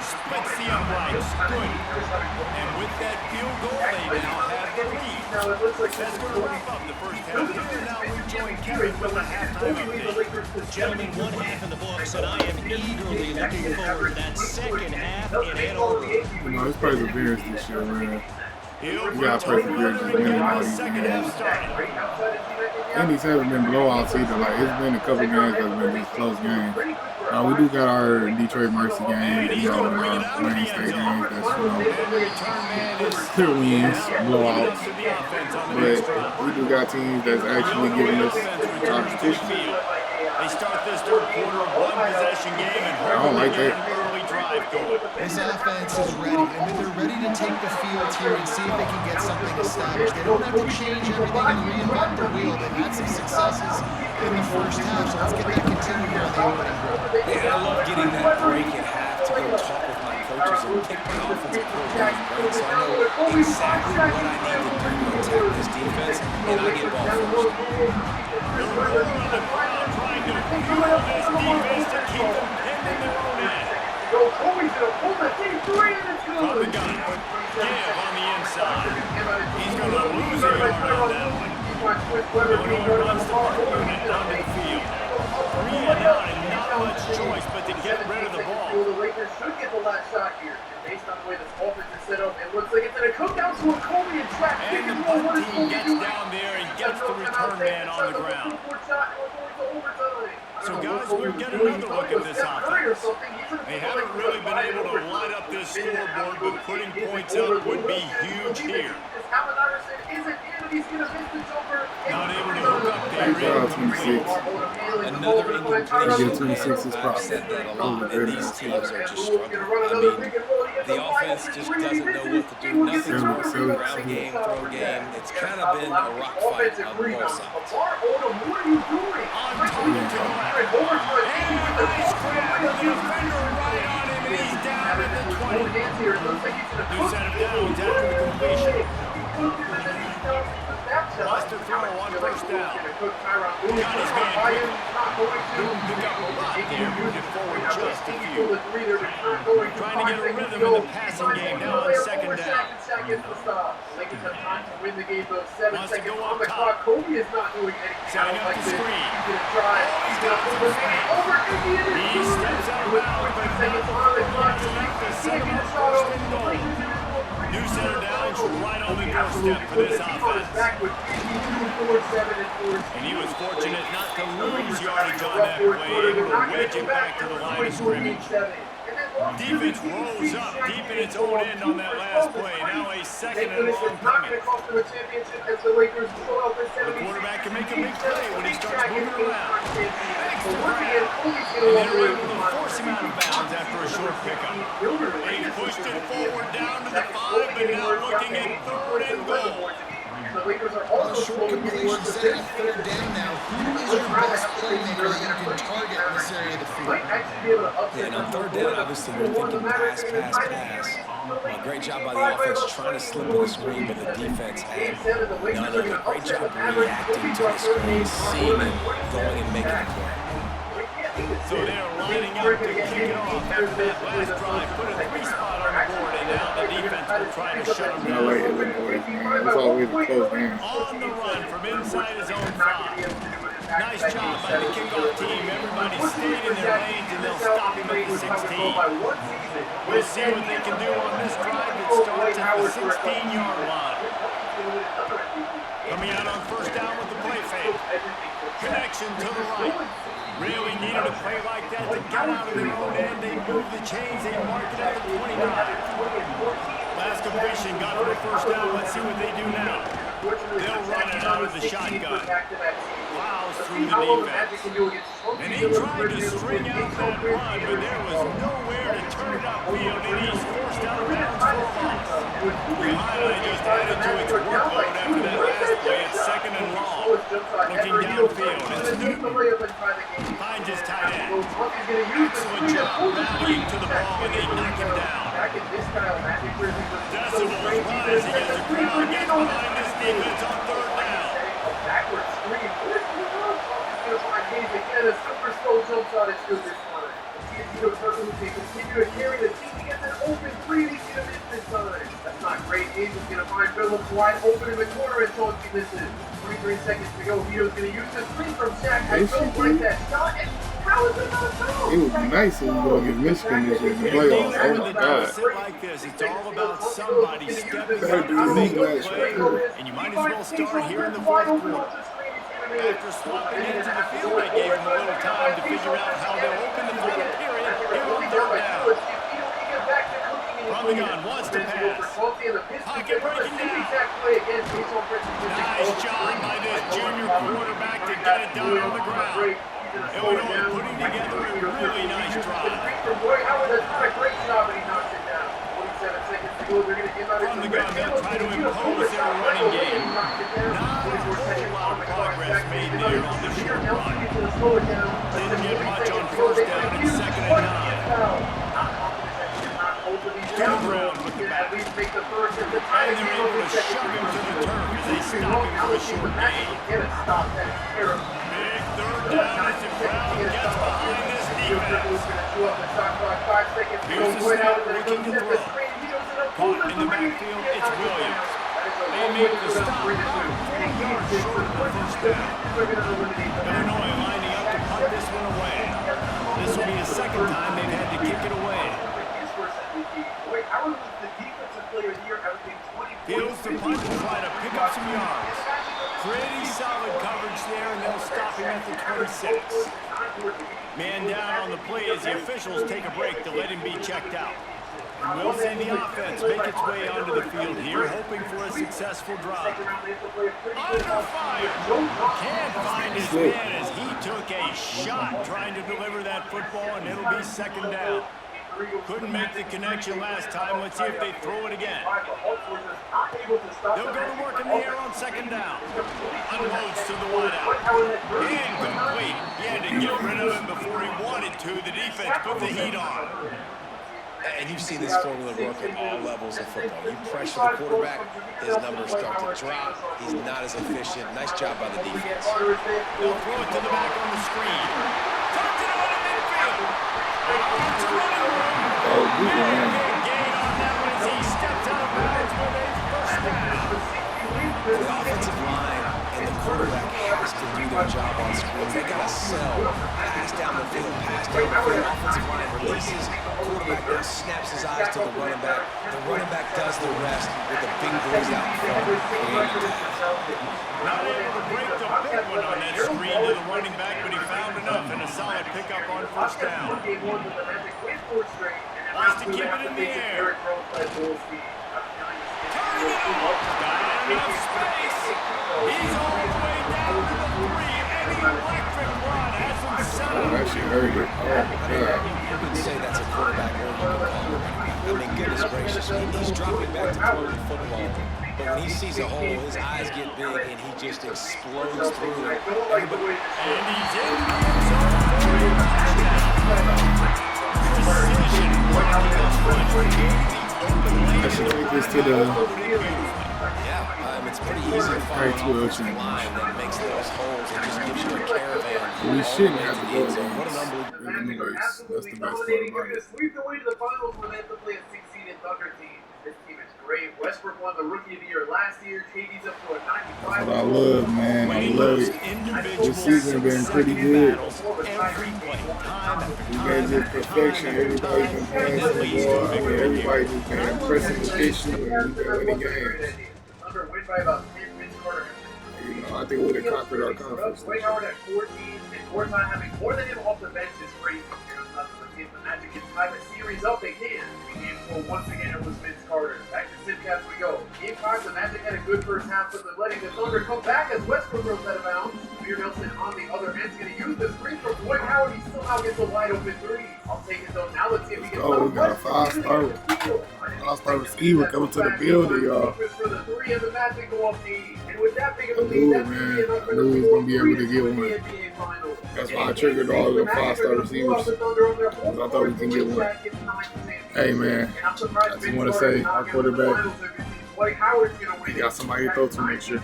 Splits the uprights. Good. And with that field goal, they now have the lead. As we wrap up the first half, we'll now rejoin Kevin with a halftime update. Gentlemen, 1 half in the books, and I am eagerly looking forward to that second half in Ann Arbor. You know, it's perseverance this year, man. You got perseverance to win all these games. And these haven't been blowouts either. Like, it's been a couple games that's been just close games. We do got our Detroit Mercy game, you know, Wayne State games that's, you know, clear wins, blowouts. But we do got teams that's actually giving us competition. They start this third quarter, 1-possession game, and I don't like that. early drive going. This offense is ready. I mean, they're ready to take the field here and see if they can get something established. They don't have to change everything and reinvent the wheel. They've had some successes in the first half, so let's get that continued here on the opening drive. Yeah, I love getting that break at half to go talk with my coaches and pick my offensive coordinator's brain so I know exactly what I need to do to attack this defense, and I get ball first. They're rolling on the ground, trying to fuel this defense to keep them pinned in their own end. From the gun, Give on the inside. He's going to lose a yard on that one. Illinois runs the punt unit onto the field. 3 and out, and not much choice but to get rid of the ball. The Lakers should get the last shot here. Based on the way this offense is set up, it looks like it's going to come down to a Kobe and track. And the punt team gets down there and gets the return man on the ground. So guys, we'll get another look at this offense. They haven't really been able to light up this scoreboard, but putting points up would be huge here. Not able to hook up there. 26. Another incompletion. 26 is I've said that a lot, and these teams are just struggling. I mean, the offense just doesn't know what to do. Nothing's working. Ground game, throw game. It's kind of been a rock fight on both sides. On target to the left. And a nice grab. The defender right on him, and he's down at the 20. New set of downs after the completion. Wants to throw on first down. Got his man quick. Didn't pick up a lot there, moving forward just a few. Trying to get a rhythm in the passing game now on second down. Lakers have time to win the game, though. 7 Wants to seconds go on up the top. clock. Kobe is not doing anything. Setting up like the this. screen. He's going to try. He's going to pull the man over. He steps out of bounds, but seconds on the clock. not enough to set Can't him get up a shot first off. and goal. New center downs right on the doorstep for this offense. And he was fortunate not to lose yardage on that play, able to wedge it back to the line of scrimmage. Defense rolls up deep in its own end on that last play. Now a second and long coming. The quarterback can make a big play when he starts moving around. And they're able to force him out of bounds after a short pickup. They pushed it forward down to the 5, but now looking at 3rd and goal. A short completion, setting up 3rd down now. Who is your best playmaker that you can target in this area of the field? Yeah, and on 3rd down, obviously, we're thinking pass, pass, pass. Great job by the offense trying to slip in the screen, but the defense had none of it. Great job reacting to the screen, seeing it, going and making a play. So they're lining up to kick it off after that last drive, put a 3-spot on the board, and now the defense will try to shut them down. It's always a close game. On the run from inside his own 5. Nice job by the kickoff team. Everybody stayed in their lanes, and they'll stop him at the 16. We'll see what they can do on this drive that starts at the 16-yard line. Coming out on first down with the play fake. Connection to the right. Really needed a play like that to get out of their own end. They move the chains. They mark it at the 29. Last completion got for a first down. Let's see what they do now. They'll run it out of the shotgun. Fouls through the defense. And he tried to string out that run, but there was nowhere to turn it upfield, and he's forced out of bounds for a loss. The highlight just added to its workload after that last play. It's 2nd and long. Looking downfield, it's Newton. Finds his tight end. Excellent job rallying to the ball, and they knock him down. Decibels rising as the crowd gets behind this defense on 3rd down. Backward screen. Again, a super slow jump shot is still this time. Continue to carry the team to get an open 3. He's going to miss this time. That's not great. James is going to find Phillips wide open in the corner and Chauncey misses. 23 seconds to go. Vito's going to use the screen from Shaq. I don't like that shot. And how is it not a foul? It would be nice if we go against Michigan this year in the playoffs. Oh my God. Like this, it's all about somebody stepping up to make a play, and you might as well start here in the 4th quarter. After swapping into the field, they gave him a little time to figure out how they'll open the final period here on 3rd down. From the gun, wants to pass. Pocket breaking down. Nice job by this junior quarterback to get it down on the ground. Illinois putting together a really nice drive. From the gun, they'll try to impose their running game. Not a whole lot of progress made there on the short run. Didn't get much on first down and 2nd and 9. Turn around with the back. And they're able to shove him to the turf as they stop him for a short gain. Big 3rd down as the crowd gets behind this defense. Here's the snap, looking to throw. Caught in the backfield, it's Williams. They make the stop, 4 yards short of the first down. Illinois lining up to punt this one away. This will be the 2nd time they've had to kick it away. Fields the punt to try to pick up some yards. Pretty solid coverage there, and they'll stop him at the 26. Man down on the play as the officials take a break to let him be checked out. And we'll see the offense make its way onto the field here, hoping for a successful drive. Under fire! Can't find his man as he took a shot trying to deliver that football, and it'll be 2nd down. Couldn't make the connection last time. Let's see if they throw it again. They'll go to work in the air on 2nd down. Unloads to the wideout. Incomplete. He had to get rid of him before he wanted to. The defense put the heat on. And you've seen this formula work at all levels of football. You pressure the quarterback, his numbers start to drop. He's not as efficient. Nice job by the defense. They'll throw it to the back on the screen. Tucked it on to midfield. Lots of running room. Big gain on that one as he steps out of bounds with a first down. The offensive line and the quarterback has to do their job on screens. They got to sell. Pass down the field, pass down the field. Offensive line releases. Quarterback now snaps his eyes to the running back. The running back does the rest with the big boys out front. Not able to break the big one on that screen to the running back, but he found enough and a solid pickup on first down. Wants to keep it in the air. Turning it up. Got enough space. He's all the way down to the 3, and the electric run has him set up. That shit hurt it. You could say that's a quarterback or you can call it. I mean, goodness gracious, he's dropping back to throw the football. But when he sees a hole, his eyes get big and he just explodes through it. And he's in the end zone for a touchdown. Precision blocking up front. I should take this to the It's pretty easy to find an offensive line that makes those holes and just gives you a caravan. we shouldn't have to go So what an unbelievable. anyways. That's the best part They're about going to it. sweep their way to the finals where they have to play a 6-seeded Thunder team. This team is great. Westbrook won the Rookie of the Year last year. KD's up to a 95. That's what I love, man. I love it. This season been pretty good. We got just perfection. Everybody's been playing so well. I mean, everybody's just been impressing the issue and we've been winning games. Thunder win by about 10. Vince Carter. You know, I think we would have conquered our conference. Dwight Howard at 14, and Gorton having more than him off the bench is crazy. If the Magic can tie the series up, they can. In game 4, once again, it was Vince Carter. Back to Simcast we go. Game 5, the Magic had a good first half, but they're letting the Thunder come back as Westbrook goes out of bounds. Amir Nelson on the other end is going to use the screen from Dwight Howard. He somehow gets a wide open 3. I'll take it though. Now let's see if he gets Oh, we got a five-star receiver coming to the building, y'all. For the 3 and the Magic go up 80. And with that big of a I knew lead, it, that's man. going to be enough I for knew the he was going to be able to to get the one. NBA Finals. That's why I triggered all the 5-star receivers. Because I thought we can get one. Hey, man, I just want to say, our quarterback, he got somebody to throw to next year.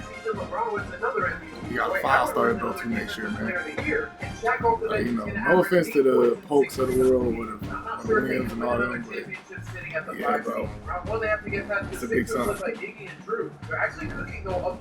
He got a 5-star to throw to next year, man. You know, no offense to the Pokes of the world with the Williams and all them, but yeah, bro, it's a big sign. I like the 5-10 though.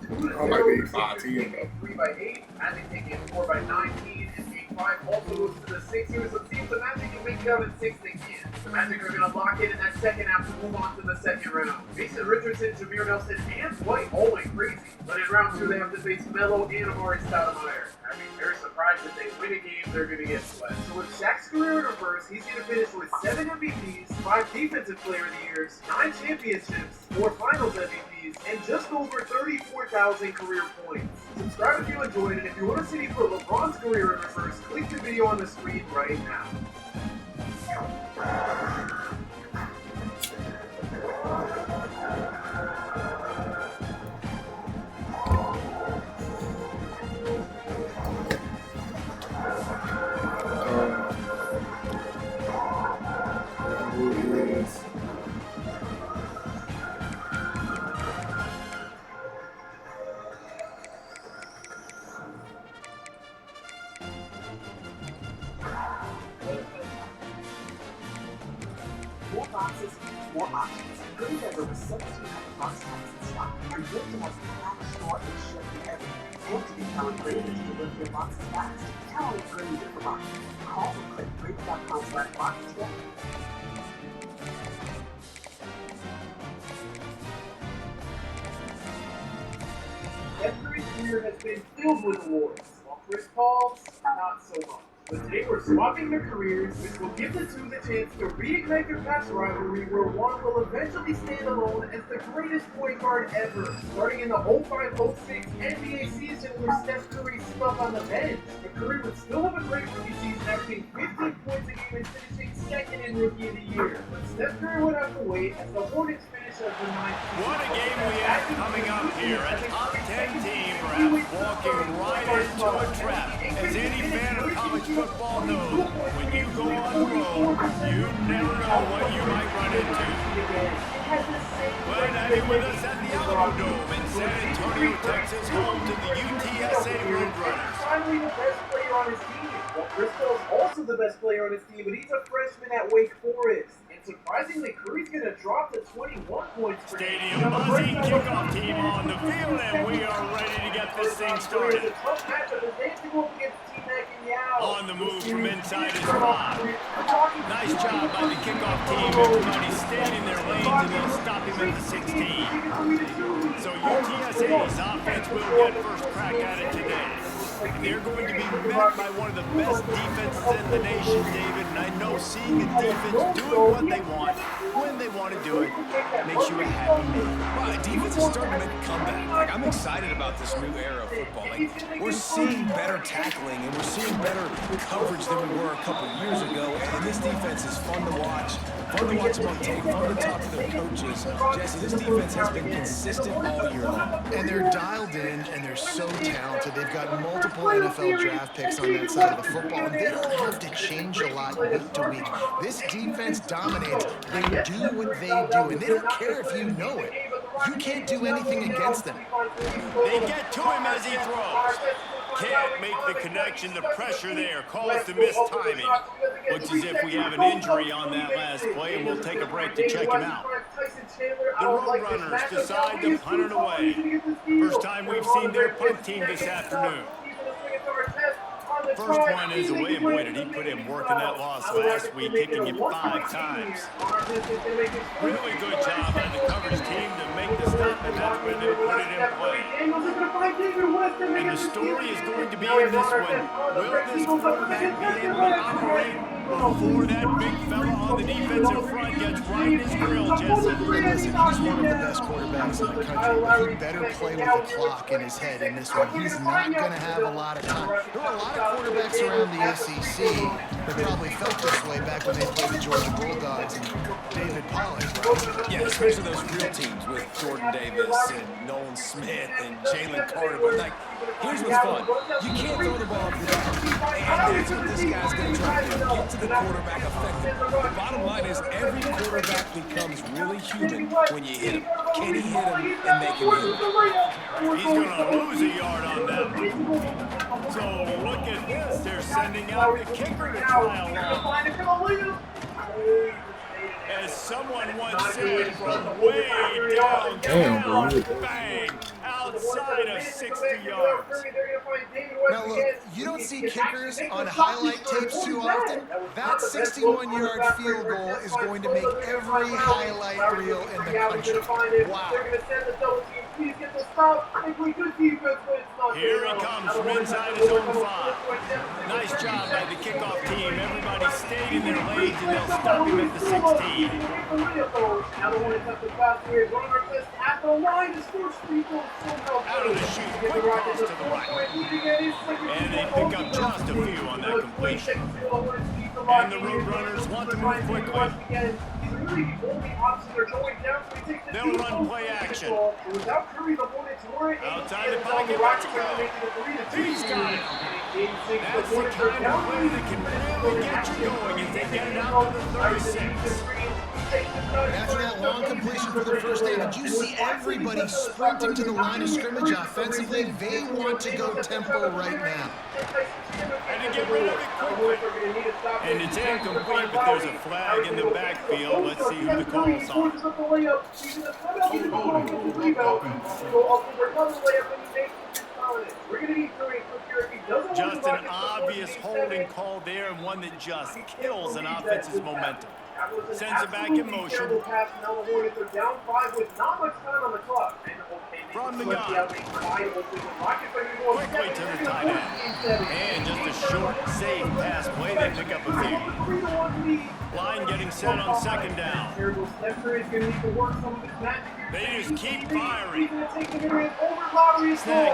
3x8, Magic taking 4x19, and Game 5 also goes to the 6. Here's some teams the Magic can make it out in 6 they can. The Magic are going to lock in that second half to move on to the second round. Mason Richardson, Jameer Nelson, and Dwight all went crazy. But in round 2, they have to face Melo and Amari Stoudemire. I'd be very surprised if they win a game, they're going to get swept. So with Shaq's career in reverse, he's going to finish with 7 MVPs, 5 Defensive Player of the Years, 9 championships, 4 Finals MVPs, and just over 34,000 career points. Subscribe if you enjoyed, and if you want to see me put LeBron's career in reverse, click the video on the screen right now. More boxes, more options. Good as over 1,700 box types in stock. And good to have the packed store and shipping everything. And to be telling Grady to deliver your boxes fast. Tell them Grady for boxes. Call or click Grady.com/boxes today. Steph Curry's career has been filled with awards, while Chris Paul's not so much. But today we're swapping their careers, which will give the two the chance to reignite their past rivalry where one will eventually stand alone as the greatest point guard ever. Starting in the 05-06 NBA season where Steph Curry stuck on the bench, and Curry would still have a great rookie season, averaging 15 points a game and finishing second in Rookie of the Year. But Steph Curry would have to wait as the Hornets finish as the 9th. What a game we had Coming up here, a top 10 team perhaps walking right into a trap. As any fan of college football knows, when you go on the road, you never know what you might run into. Glad to have you with us at the Alamo Dome in San Antonio, Texas, home to the UTSA Roadrunners. Finally the best player on his team. Well, Bristol is also the best player on his team, but he's a freshman at Wake Forest. And surprisingly, Curry's going to drop to 21 points per game. Stadium Buzzy kickoff team on the field, and we are ready to get this thing started. It's a tough matchup as they have to go up against T-Mac and Yao. On the move from inside his Rob. Nice job by the kickoff team. Everybody staying in their lanes, and they'll stop him at the 16. So UTSA's offense will get first crack at it today. And they're going to be met by one of the best defenses in the nation, David. And I know seeing a defense doing what they want, when they want to do it, makes you a happy man. Well, the defense is starting to make a comeback. Like, I'm excited about this new era of football. Like, we're seeing better tackling, and we're seeing better coverage than we were a couple years ago. And this defense is fun to watch. Fun to watch them on tape, fun to talk to their coaches. Jesse, this defense has been consistent all year long. And they're dialed in, and they're so talented. They've got multiple NFL draft picks on that side of the football, and they don't have to change a lot week to week. This defense dominates. They do what they do, and they don't care if you know it. You can't do anything against them. They get to him as he throws. Can't make the connection. The pressure there caused the missed timing. Looks as if we have an injury on that last play, and we'll take a break to check him out. The Roadrunners decide to punt it away. First time we've seen their punt team this afternoon. First one is away, and boy, did he put in work in that loss last week, kicking it 5 times. Really good job by the coverage team to make the stop, and that's where they put it in play. And the story is going to be in this one. Will this quarterback be able to operate before that big fella on the defensive front gets right in his grill, Jesse? Listen, he's one of the best quarterbacks in the country, but he better play with the clock in his head in this one. He's not going to have a lot of time. There are a lot of quarterbacks around the SEC that probably felt this way back when they played the Georgia Bulldogs and David Pollack. Yeah, especially those real teams with Jordan Davis and Nolan Smith and Jalen Carter. But, like, here's what's fun. You can't throw the ball up the ground. And that's what this guy's going to try to do. Get to the quarterback effective. The bottom line is every quarterback becomes really human when you hit him. Can he hit him and make him hit him? He's going to lose a yard on them. So look at this. They're sending out the kicker to try along. As someone once said, from way downtown, bang, outside of 60 yards. Now look, you don't see kickers on highlight tapes too often. That 61-yard field goal is going to make every highlight reel in the country. Wow. Here he comes from inside his own 5. Nice job by the kickoff team. Everybody stayed in their lanes, and they'll stop him at the 16. Out of the chute, quick cross to the right. And they pick up just a few on that completion. And the Roadrunners want to move quickly. They'll run play action. Outside the pocket, let's go. He's got it. That's the kind of play that can really get you going as they get it out to the 36. After that long completion for the first down, did you see everybody sprinting to the line of scrimmage offensively? They want to go tempo right now. And to get rid of it quickly. And it's incomplete, but there's a flag in the backfield. Let's see who the call's on. Just an obvious holding call there, and one that just kills an offense's momentum. Sends it back in motion. From the gun. Quickly to the tight end. And just a short, safe pass play. They pick up a few. Line getting set on second down. They just keep firing. Snagged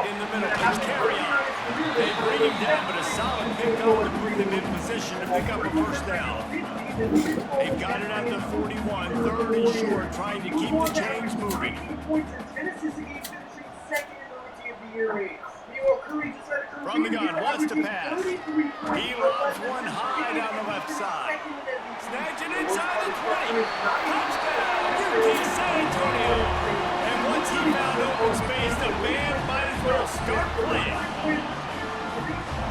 in the middle. It's carry on. They bring him down, but a solid pickup to put them in position to pick up a first down. They've got it at the 41, third and short, trying to keep the chains moving. game finishing second in the Rookie of the Year race. Meanwhile, Curry just had a career From the gun, wants to averaging pass. 33 points He per lobs possession. one high down the left side. Second in MVP. Snatch it inside the 20. Touchdown, UT San Antonio. And once he found open space, the band might as well start playing.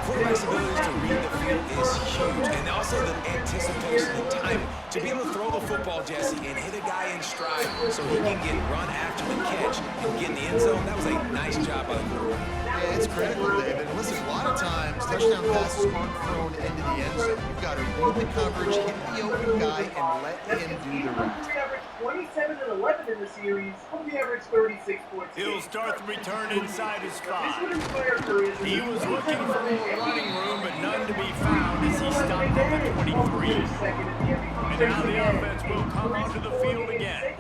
Quarterback's ability to read the field is huge, and also the anticipation and timing. To be able to throw the football, Jesse, and hit a guy in stride so he can get run after the catch and get in the end zone, that was a nice job by the quarterback. Yeah, it's critical, David. Listen, a lot of times, touchdown passes aren't thrown into the end zone. You've got to read the coverage, hit the open guy, and let him do the rest. He averaged 27 and 11 in the series. He averaged 36 points. He'll start the return inside his This 5. would inspire Curry. He was looking for more running room, but none to be found as he stopped at the 23. And now the offense will come onto the field again.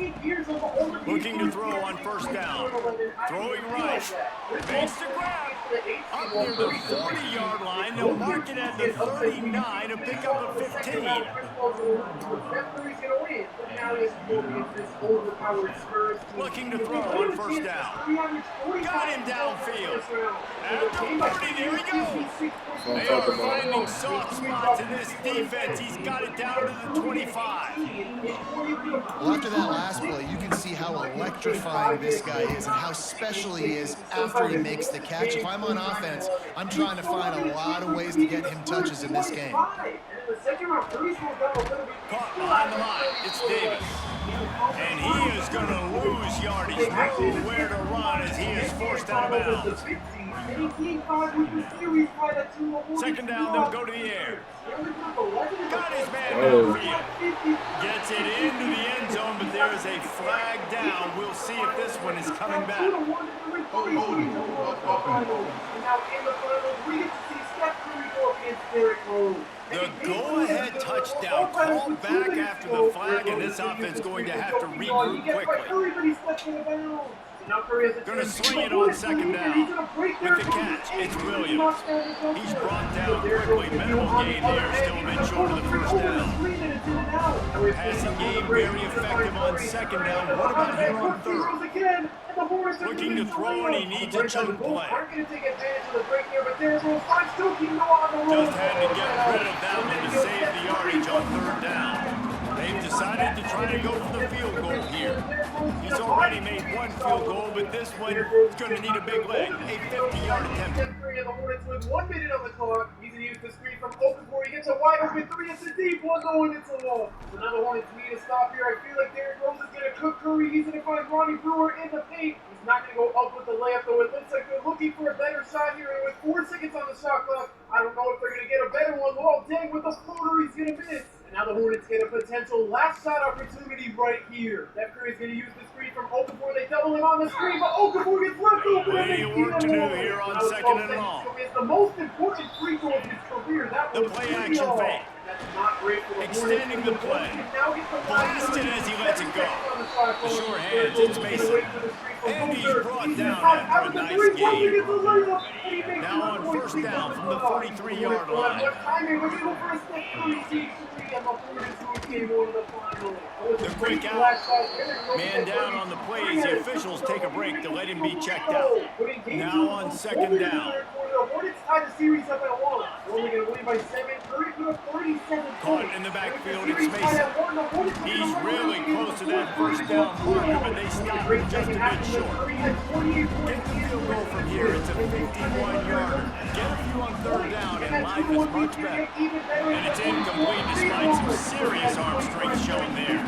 Looking to throw on first down. Throwing right. Makes the grab. Up near the 40-yard line. They'll mark it at the 39 to pick up a 15. Looking to throw on first down. Got him downfield. At the 30, there he goes. They are finding soft spots in this defense. He's got it down to the 25. Well, after that last play, you can see how electrifying this guy is and how special he is after he makes the catch. If I'm on offense, I'm trying to find a lot of ways to get him touches in this game. Caught behind the line. It's Davis. And he is going to lose yardage. Nowhere to run as he is forced out of bounds. Second down, they'll go to the air. Got his man downfield. Gets it into the end zone, but there is a flag down. We'll see if this one is coming back. The go-ahead touchdown called back after the flag, and this offense going to have to regroup quickly. Going to swing it on second down. With the catch, it's Williams. He's brought down quickly. Minimal gain there, still a bit short of the first down. Passing game very effective on second down. What about here on third? Looking to throw, and he needs a chunk play. Just had to get rid of that one to save the yardage on third down. They've decided to try to go for the field goal here. He's already made one field goal, but this one is going to need a big leg. A 50-yard attempt. And the Hornets with 1 minute on the clock. He's going to use the screen from open 4. He gets a wide open 3. It's a deep one, though, and it's a long. So now the Hornets need to stop here. I feel like Derrick Rose is going to cook Curry. He's going to find Ronnie Brewer in the paint. He's not going to go up with the layup, though. It looks like they're looking for a better shot here. And with 4 seconds on the shot clock, I don't know if they're going to get a better one. Oh, dang, with the floater, he's going to miss. And now the Hornets get a potential last shot opportunity right here. Steph Curry's going to use the screen from Okafor. They double him on the screen, but Okafor gets left open. Plenty of work to do here on second and long. It's the most important free throw of his career. That The play action fake. That's not great for the Extending the play. Blasted as he lets it go. The sure hands, it's Mason. And he's brought down after a nice game. Now on first down from the 43-yard line. The quick out. Man down on the plays. The officials take a break to let him be checked out. Now on second down. Caught in the backfield, it's Mason. He's really close to that first down marker, but they stop him just a bit short. Get the field goal from here. It's a 51-yarder. Get a few on third down, and life is much better. And it's incomplete despite some serious arm strength shown there.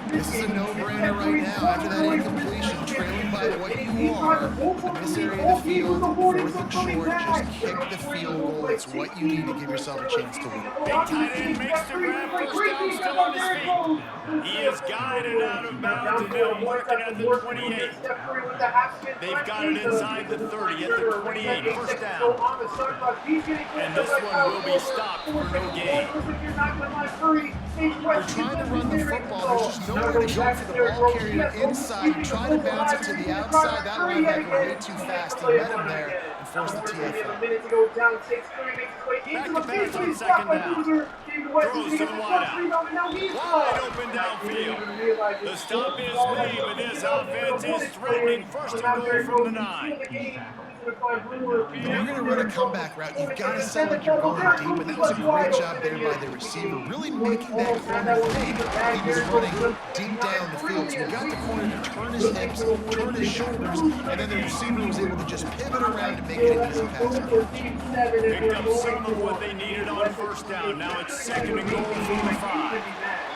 This is a no-brainer right now. After that incompletion, trailing by what you are, in this area of the field, 4th and short, just kick the field goal. It's what you need to give yourself a chance to win. Big tight end makes the grab, first down, still on his feet. He is guided out of bounds, and they'll mark it at the 28. They've got it inside the 30 at the 28, first down. And this one will be stopped for no gain. They're trying to run the football. There's just nowhere to go for the ball carrier inside. You try to bounce it to the outside. That linebacker way too fast. He met him there and force the TFL. A minute to go, down 6. Curry makes his way into the paint, but he's blocked by Boozer. David West is going to get the block rebound, and now he's Wide open downfield. The stop is made, but this offense is threatening. First and goal from the 9. If you're going to run a comeback route, you've got to sound like you're going deep, and that was a great job there by the receiver, really making that corner think he was running deep down the field. So you got the corner to turn his hips, turn his shoulders, and then the receiver was able to just pivot around to make it an easy pass. Picked up some of what they needed on first down. Now it's second and goal from the 5.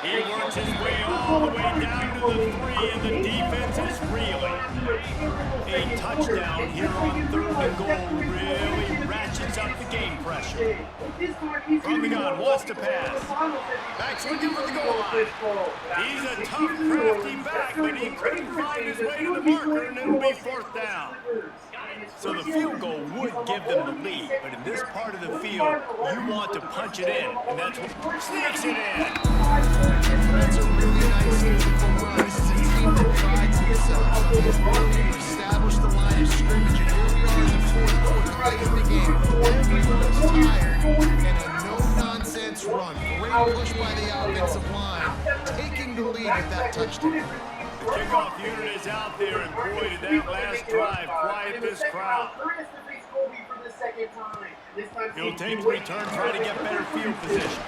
He works his way all the way down to the 3, and the defense is reeling. A touchdown here on third and goal really ratchets up the game pressure. From the gun, wants to pass. Back's looking for the goal line. He's a tough, crafty back, but he couldn't find his way to the marker, and it'll be fourth down. So the field goal would give them the lead, but in this part of the field, you want to punch it in, and that's what sneaks it in. That's a really nice physical run. This is a team that prides themselves on the ability to establish the line of scrimmage, and here we are in the fourth quarter, late in the game. Everyone's tired, and a no-nonsense run. Great push by the offensive line, taking the lead with that touchdown. The kickoff unit is out there, and boy, did that last drive quiet this crowd. He'll take the return, trying to get better field position.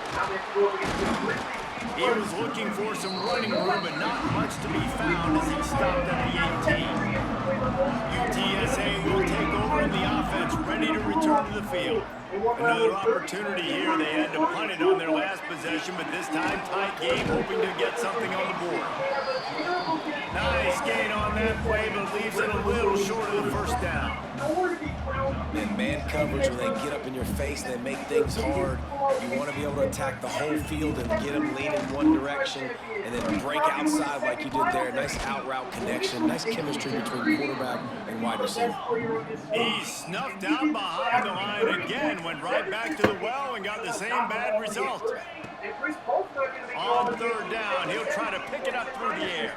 He was looking for some running room, but not much to be found as he stopped at the 18. UTSA will take over in the offense, ready to return to the field. Another opportunity here. They had to punt it on their last possession, but this time tight game, hoping to get something on the board. Nice gain on that play, but leaves it a little short of the first down. And man coverage, when they get up in your face, they make things hard. You want to be able to attack the whole field and get them lean in one direction and then break outside like you did there. Nice out route connection, nice chemistry between quarterback and wide receiver. He snuffed out behind the line again, went right back to the well and got the same bad result. On third down, he'll try to pick it up through the air.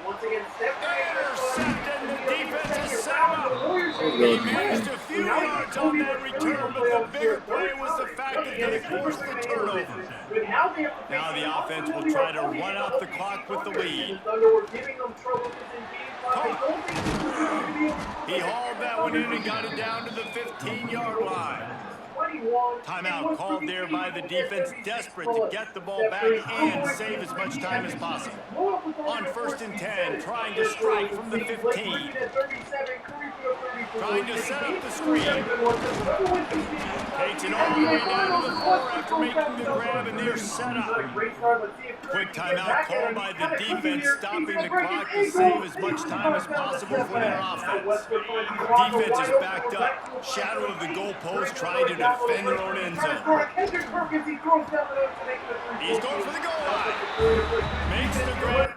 Intercepted, the defense is set up. He managed a few yards on that return, but the bigger play was the fact that they forced the turnover. Now the offense will try to run out the clock with the lead. He hauled that one in and got it down to the 15-yard line. Timeout called there by the defense, desperate to get the ball back and save as much time as possible. On first and 10, trying to strike from the 15. Trying to set up the screen. Takes it all the way down to the 4 after making the grab, and they're set up. Quick timeout called by the defense, stopping the clock to save as much time as possible for their offense. Defense is backed up. Shadow of the goalpost, trying to defend their own end zone. He's going for the goal line. Makes the grab.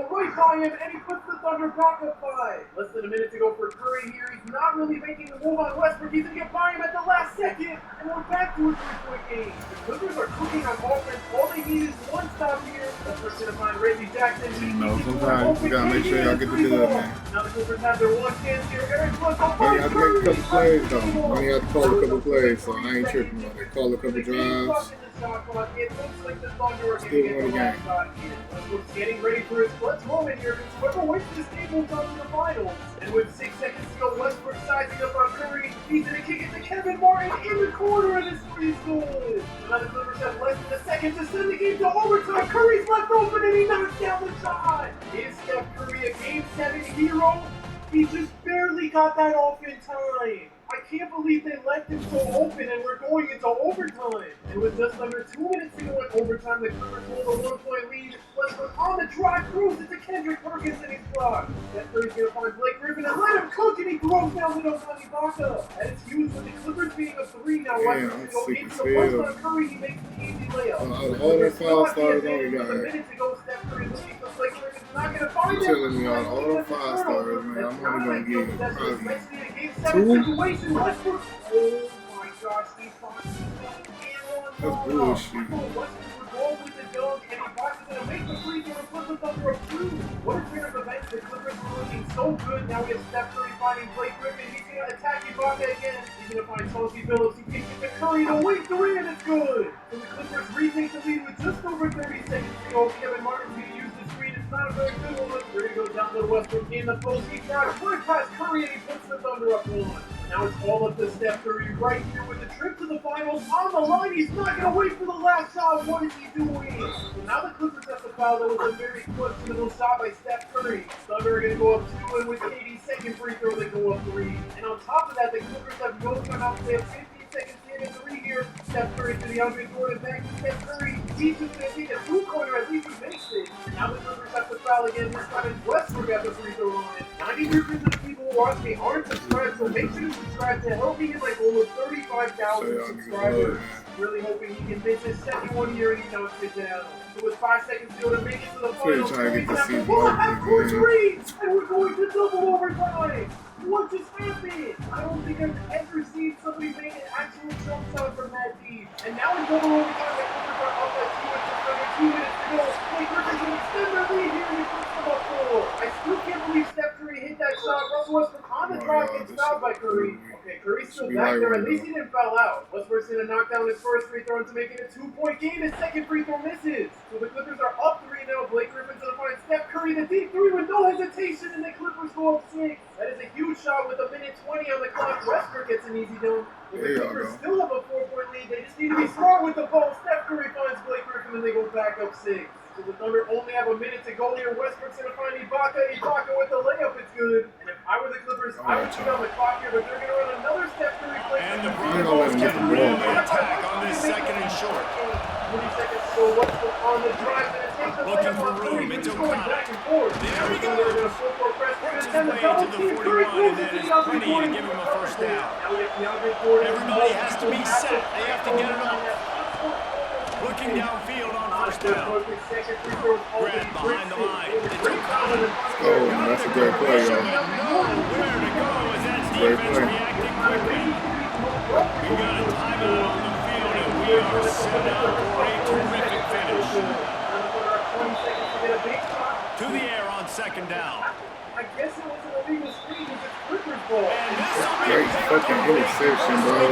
Right by him, and he puts the Thunder back up 5. Less than a minute to go for Curry here. He's not really making the move on Westbrook. He's going to get by him at the last second, and we're back to a 3-point game. The Clippers are cooking on offense. All they need is one stop here. Westbrook's going to find Reggie Jackson. Sometimes you got to make sure y'all get the dub, man. Now the Clippers have their one chance here. Eric Blunt on Well, you have to make a couple plays, though. You have to call a couple plays, so I ain't tripping on it. Call a couple drives. It looks like the Thunder are Still going to win the get game. the last shot here. Westbrook's getting ready for his clutch moment here. Whoever wins this game will come to the finals. And with 6 seconds to go, Westbrook sizing up on Curry. He's going to kick it to Kevin Martin in the corner, and this one is good. Now the Clippers have less than a second to send the game to overtime. Curry's left open, and he knocks down the shot. Is Steph Curry a Game 7 hero? He just barely got that off in time. I can't believe they left him so open, and we're going into overtime. And with just under 2 minutes to go in overtime, the Clippers hold a 1-point lead. Westbrook on the drive throws it to Kendrick Perkins, and he's blocked. Steph Curry's going to find Blake Griffin and let him cook, and he throws down to Nobody Baca. And it's huge with the Clippers being a 3 now. Westbrook's going to go into the post on Curry. He makes the easy layup. All their 5 stars only got a it. minute to go, Steph Curry looking for Blake Griffin's not going to find him. I'm telling you, all the 5 stars, man. I'm only going to give you probably 2. Westbrook. Oh my gosh, he finds himself in That's bullshit. Westbrook would roll with the dunk, and he watches it and make the free throw and put the Thunder up 2. What a pair of events. The Clippers were looking looking so good. Now we have Steph Curry finding Blake Griffin. He's going to attack Ibaka again. He's going to find Chauncey Billups. He kicks it to Curry. The wing three, and it's good. So the Clippers retake the lead with just over 30 seconds to go. Kevin Martin's going to use the screen. It's not a very good one. We're going to go down to Westbrook in the post. He drives right past Curry, and he puts the Thunder up one. Now it's all up to Steph Curry right here with the trip to the finals on the line. He's not going to wait for the last shot. What is he doing? So now the Clippers have to foul. That was a very questionable shot by Steph Curry. Thunder are going to go up 2, and with KD's second free throw, they go up 3. And on top of that, the Clippers have no timeouts. They have 15 seconds to hit a 3 here. Steph Curry to DeAndre Jordan, back to Steph Curry. He's just going to take a 2-pointer. At least he makes it. And now the Clippers have to foul again. This time it's Westbrook at the free throw line. 93% of the people who watch me aren't subscribed, so make sure to subscribe to help me get like almost 35,000 subscribers. Really hoping he can miss his second 1 year and he knocks it down. So with 5 seconds to go to make it to the finals, trying to get the season we'll over, have 4 threes, and we're going to double overtime. What just happened? I don't think I've ever seen somebody make an actual jump shot from that deep. And now in double overtime, the Clippers are up at 2 with just under 2 minutes to go. The Clippers can extend their lead here and he puts them up 4. I still can't believe Steph Curry hit that shot. Russell Westbrook on the drive gets fouled by Curry. Okay, Curry's still back there. At least he didn't foul out. Westbrook's going to knock down his first free throw into making it a 2-point game. His second free throw misses. So the Clippers are up 3 now. Blake Griffin's going to find Steph Curry the deep 3 with no hesitation, and the Clippers go up 6. That is a huge shot with 1:20 on the clock. Westbrook gets an easy dunk. The Clippers still have a 4-point lead. They just need to be smart with the ball. Steph Curry finds Blake Griffin, and they go back up 6. So the Thunder only have a minute to go here. Westbrook's going to find Ibaka. Ibaka with the layup. It's good. And if I were the Clippers, I would cheat on the clock here, but they're going to run another Steph Curry play. And the Broncos get the real attack on this second and short. 20 seconds to go. Westbrook on the drive. Going to take the Looking for room. It's back and forth. There we go. Works his way to the 41, and that is plenty to give him a first down. Everybody has to be set. They have to get it off. Looking downfield on first down. Grant behind the line. Oh, that's a great play, y'all. Nowhere to go as that defense reacting quickly. We got a timeout on the field, and we are set up for a terrific finish. To the air on second down. I guess it was an illegal screen because it's Clippers ball. Great fucking interception, bro.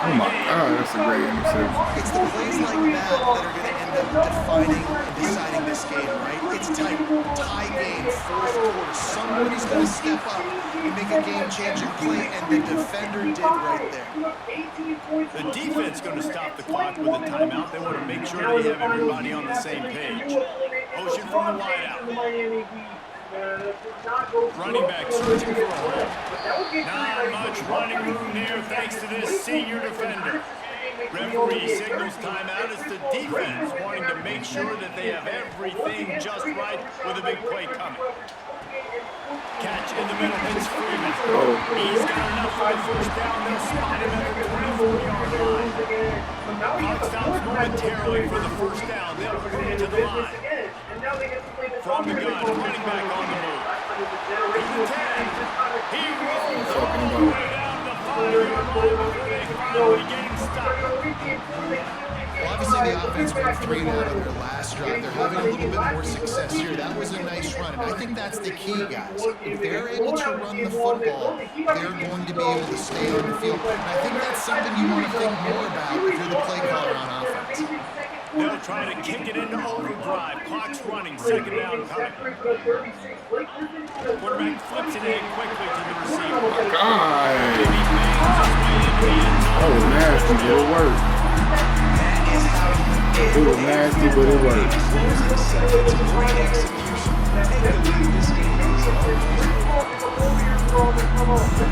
Oh my God, that's a great interception. It's the plays like that that are going to end up defining and deciding this game, right? It's tight, tie game, fourth quarter. Somebody's going to step up and make a game-changing play, and the defender did right there. The defense going to stop the clock with a timeout. They want to make sure they have everybody on the same page. Motion from the wideout. Running back searching for a hole. Not much running room there thanks to this senior defender. Referee signals timeout as the defense wanting to make sure that they have everything just right with a big play coming. Catch in the middle, it's Freeman. He's got enough for the first down. They'll spot him at the 24-yard line. Clock stops momentarily for the first down. They'll bring it to the line. From the gun, running back on the move. He's the 10. He rolls all the way down the 5-yard line before they finally get him stopped. Well, obviously the offense went 3 and out on their last drive. They're having a little bit more success here. That was a nice run, and I think that's the key, guys. If they're able to run the football, they're going to be able to stay on the field. And I think that's something you want to think more about if you're the play caller on offense. They'll try to kick it into overdrive. Clock's running. Second down coming. Quarterback flips it in quickly to the receiver. God. That was nasty, but it worked. It was nasty, but it worked.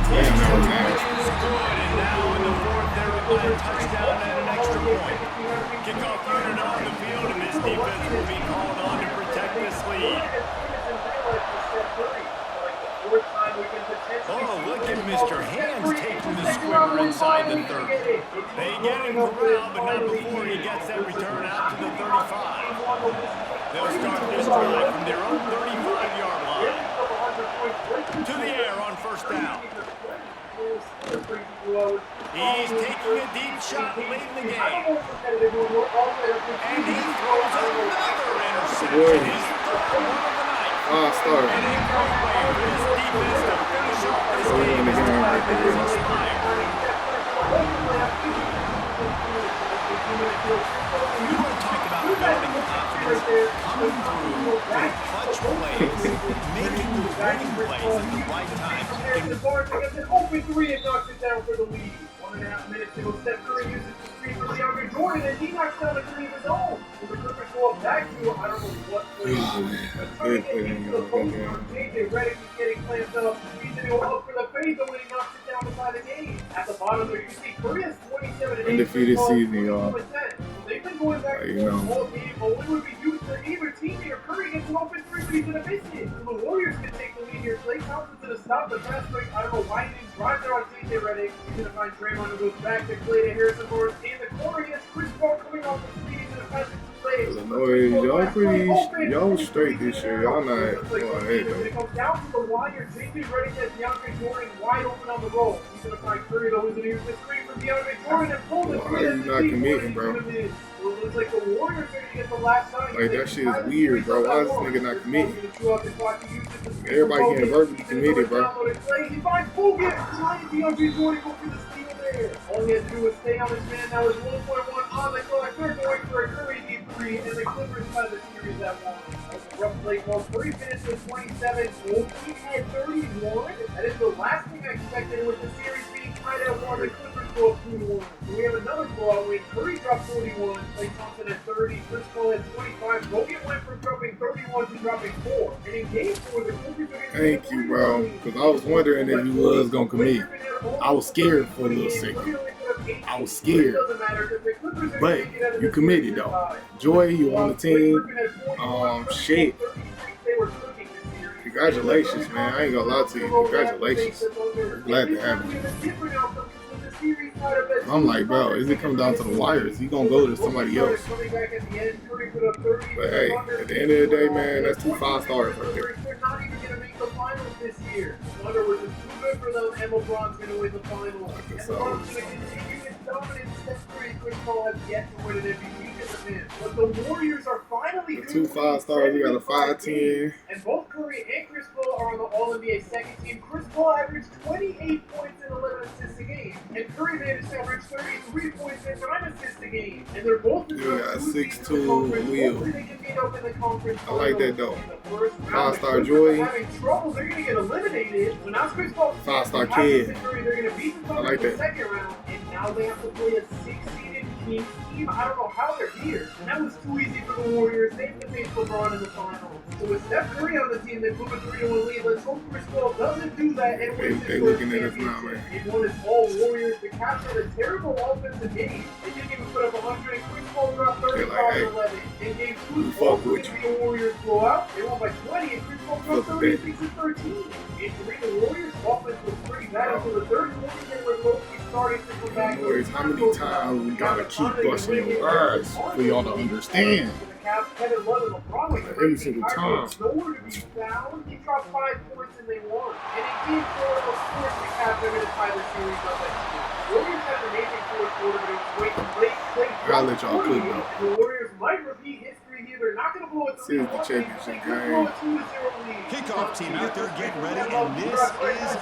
Damn, that was nasty. And now in the fourth, they're by a touchdown and an extra point. Kickoff unit on the field, and this defense will be called on to protect this lead. Oh, look at Mr. Hands taking the squibber inside the 30. They get him corralled, but not before he gets that return out to the 35. They'll start this drive from their own 35-yard line. To the air on first down. He's taking a deep shot late in the game. And he throws another interception. His third one of the night. 5-star. And a great way for this defense to finish off this So we game win the as game right confidence there. inspired. We want to talk about building confidence, coming through with clutch plays, making the winning plays at the right time. An open three and knocks it down for the lead. 1.5 minutes ago, Steph Curry uses the screen for DeAndre Jordan, and he knocks down a three of his own. So the Clippers go up back to, I don't know what play. Trying to get into the post on JJ Redick is getting clamped up. He's going to go up for the fade, though, when he knocks it down to tie the game. At the bottom there, you see Curry has 27 and 8. Undefeated season, y'all. They've been going back and forth all game, but what would be used for either team here? Curry gets an open three, but he's going to miss it. So the Warriors can take the lead here. Klay Thompson's going to stop the fast break. I don't know why he didn't drive there on JJ Redick. He's going to find Draymond, who goes back to Klay to Harrison Barnes. In the corner, he has Chris Paul coming off the screen. He's going to pass it to Klay. Illinois, y'all straight this year. Y'all not going ahead though. It comes down to the wire. JJ Redick has DeAndre Jordan wide open on the roll. He's going to find Curry, though, who's going to use the screen from DeAndre Jordan and pull the Why are you not committing, bro? Well, it looks like the Warriors are going to get the last shot. Like, that shit is weird, bro. Why is this nigga not committing? Everybody getting verbally committed, bro. He finds Bogut. DeAndre Jordan go for the steal there. All he has to do is stay on his man. Now it's 1.1 on the clock. They're going for a Curry deep three, and the Clippers tie the series at 1. That's a rough play call. 3 minutes with 27. He had 31. That is the last thing I expected with the series being tied at 1. The Clippers go up 2-1. We have another blowout win. Curry dropped 41. Klay Thompson at 30. Chris Paul at 25. Bogut went from dropping 31 to dropping 4. And in game 4, the Clippers are going to Thank you, bro. Because I was wondering if you was going to commit. I was scared for a little second. I was scared. But you committed, though. Joy, you on the team. Shit. Congratulations, man. I ain't going to lie to you. Congratulations. I'm glad to have you. I'm like, bro, is it come down to the wires? He gonna go to somebody else. But hey, at the end of the day, man, that's 2 5-stars right there. They're not even gonna make the finals this year. In other words, it's too good for them, and LeBron's gonna win the finals. And LeBron's gonna continue his dominance. Steph Curry and Chris Paul have yet to win an MVP as a man. But the Warriors are finally The 2 5-stars, you got a 5-10. And both Curry and Chris Paul are on the All-NBA second team. Chris Paul averaged 28 points and 11 assists a game. And Curry managed to average 33 points and 9 assists a game. And they're both in the 6'2" wheel. They can meet up in the conference. I like that though. First round, 5-star Joy. Having trouble, they're gonna get eliminated. So now Chris Paul 5-star kid. They're gonna beat the I like in the that. second round, and now they have to play a 6-seeded Kings team. I don't know how they're here. And that was too easy for the Warriors. They have to face LeBron in the finals. So with Steph Curry on the team, they move a 3-1 lead. Let's hope Chris Paul doesn't do that and wins They his looking first at us now, championship. man. It won his all Warriors to capture a terrible offensive game. They didn't even put up 100, and Chris Paul dropped 35 hey, 11. In game 2, fuck with you. the Warriors blow out. They won by 20, and Chris Paul dropped 36 and 13. In 3, the Warriors' offense was pretty bad until the third quarter. They were low-key starting to come back. Anyways, how many times we gotta keep busting your ass for y'all to understand? Every single time. Nowhere to be found. He dropped 5 points and they won. And in game 4, of course, the Cavs are going to tie the series up at 2. Warriors had an amazing fourth quarter, but it was late. I gotta let y'all cook though. The Warriors might repeat history here. They're not going to blow it 3-1. This is the championship game. Kickoff team out there getting ready, and this is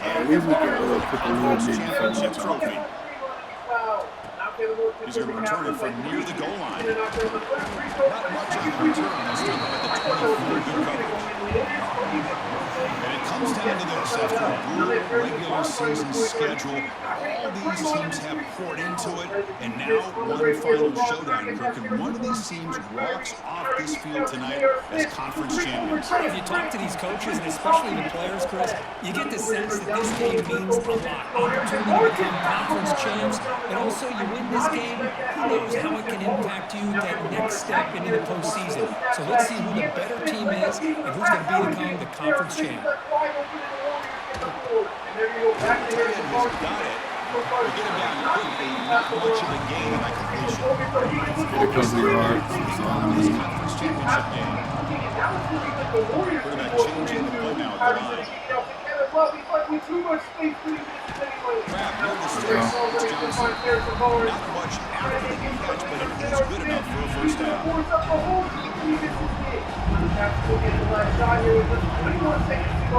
At least we can put the little nigga championship trophy. He's going to return it from near the goal line. Not much of a return this time at the 20 for good coverage. And it comes down to this. After a brutal regular season schedule, all these teams have poured into it, and now one final showdown, Kirk, and one of these teams walks off this field tonight as conference champions. If you talk to these coaches, and especially the players, Chris, you get the sense that this game means a lot. Opportunity to become conference champs, and also you win this game, who knows how it can impact you that next step into the postseason. So let's see who the better team is and who's going to become the conference champ. Got it. We get him down quickly, not much of a gain in that completion. It comes to your heart. This conference championship game. We're going to change the play now at the line. Crab, near the sticks. Johnson. Not much after the catch, but it is good enough for a first down.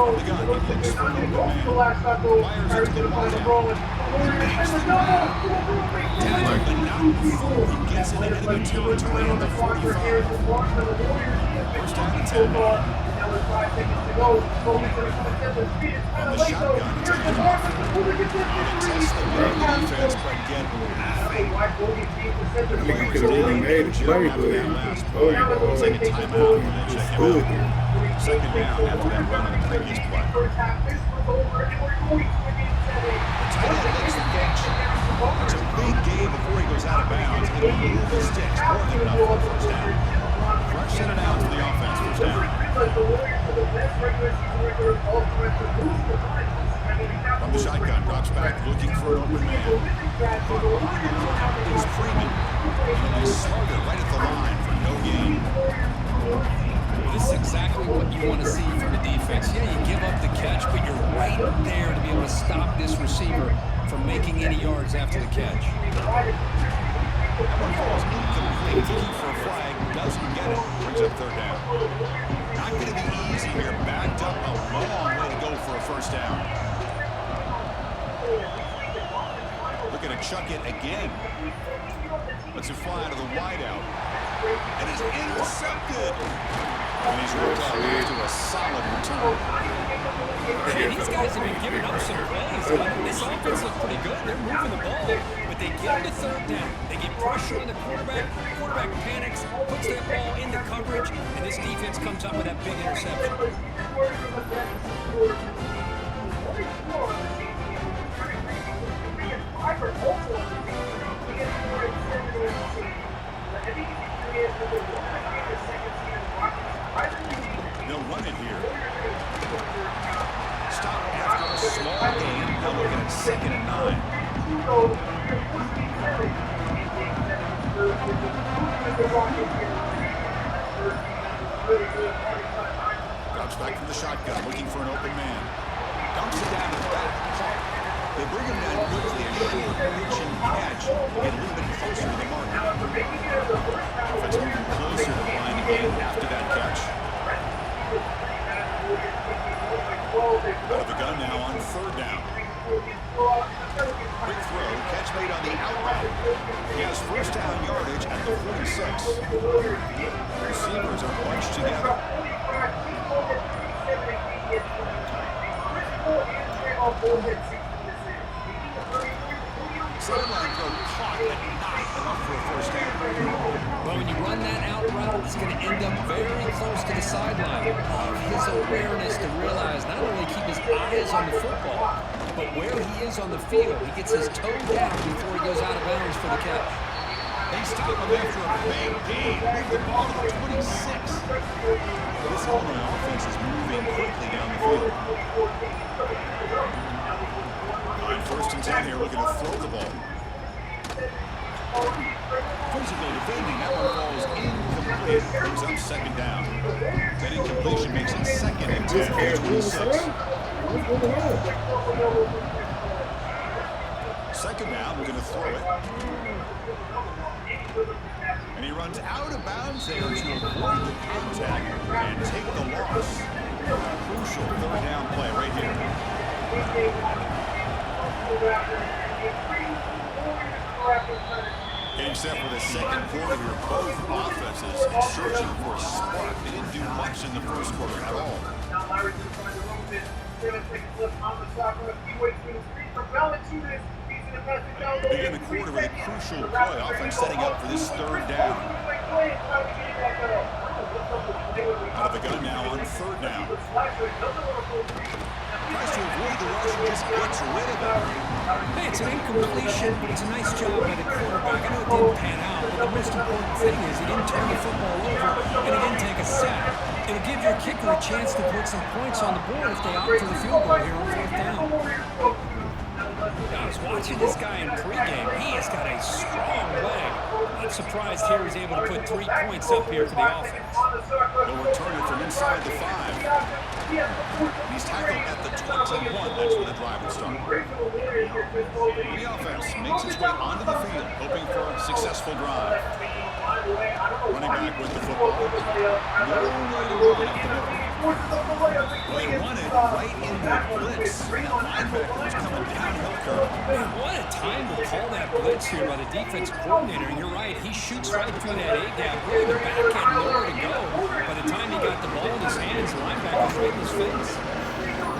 The gun, he looks for an open man. Fires it to the wide out. He makes the grab. Tackle, but not before he gets in enemy territory at the 45. First down and 10. From the shotgun, it's a handoff. Test the middle defense, but get nothing. He could have really made it play, but Take a timeout and then check him out. Second down after that run on the previous play. The tight end makes the catch. It's a big gain before he goes out of bounds. It'll move the sticks more than enough for a first down. Fresh set it out to the offense, first down. From the shotgun, drops back, looking for an open man. It's Freeman. And they slug it right at the line for no gain. This is exactly what you want to see from the defense. Yeah, you give up the catch, but you're right there to be able to stop this receiver from making any yards after the catch. That one falls incomplete. Looking for a flag, doesn't get it. Brings up third down. Not going to be easy here. Backed up a long way to go for a first down. Looking to chuck it again. Lets it fly out of the wideout. And it's intercepted. And he's worked out to a solid return. Hey, these guys have been giving up some plays. This offense looks pretty good. They're moving the ball, but they get to third down. They get pressure on the quarterback. Quarterback panics, puts that ball into coverage, and this defense comes up with that big interception. They'll run it here. Stop after a small gain. Now looking at 2nd and 9. Drops back from the shotgun, looking for an open man. Dumps it down to the back. They bring him down quickly, a short pitch and catch. Get a little bit closer to the marker. Offense moving closer to the line again after that catch. Out of the gun now on third down. Quick throw, catch made on the outbound. He has first down yardage at the 46. Receivers are bunched together. Sideline throw caught, but not enough for a first down. Well, when you run that out route, it's going to end up very close to the sideline. His awareness to realize not only keep his eyes on the football, but where he is on the field. He gets his toe down before he goes out of bounds for the catch. They stop him after a big gain. Move the ball to the 26. This Illinois offense is moving quickly down the field. On 1st and 10 here, looking to throw the ball. Physical defending, that one falls incomplete. Brings up 2nd down. That incompletion makes it 2nd and 10 for 26. 2nd down, we're going to throw it. And he runs out of bounds there to avoid the contact and take the loss. Crucial 3rd down play right here. Getting set for the second quarter here, both offenses searching for a spark. They didn't do much in the first quarter at all. Begin the quarter with a crucial play. Offense setting up for this 3rd down. Out of the gun now on 3rd down. Tries to avoid the rush and just gets rid of it. Hey, it's an incompletion, but it's a nice job by the quarterback. I know it didn't pan out, but the most important thing is he didn't turn the football over and he didn't take a sack. It'll give your kicker a chance to put some points on the board if they opt for the field goal here on 4th down. I was watching this guy in pregame. He has got a strong leg. Not surprised here he's able to put 3 points up here for the offense. They'll return it from inside the 5. He's tackled at the 21. That's where the drive will start. The offense makes its way onto the field, hoping for a successful drive. Running back with the football. No way to run up the middle. Well, they run it right in the blitz. And that linebacker was coming downhill curve. Man, what a time to call that blitz here by the defensive coordinator. And you're right, he shoots right through that A-gap. Really, the back had nowhere to go. By the time he got the ball in his hands, the linebacker's right in his face.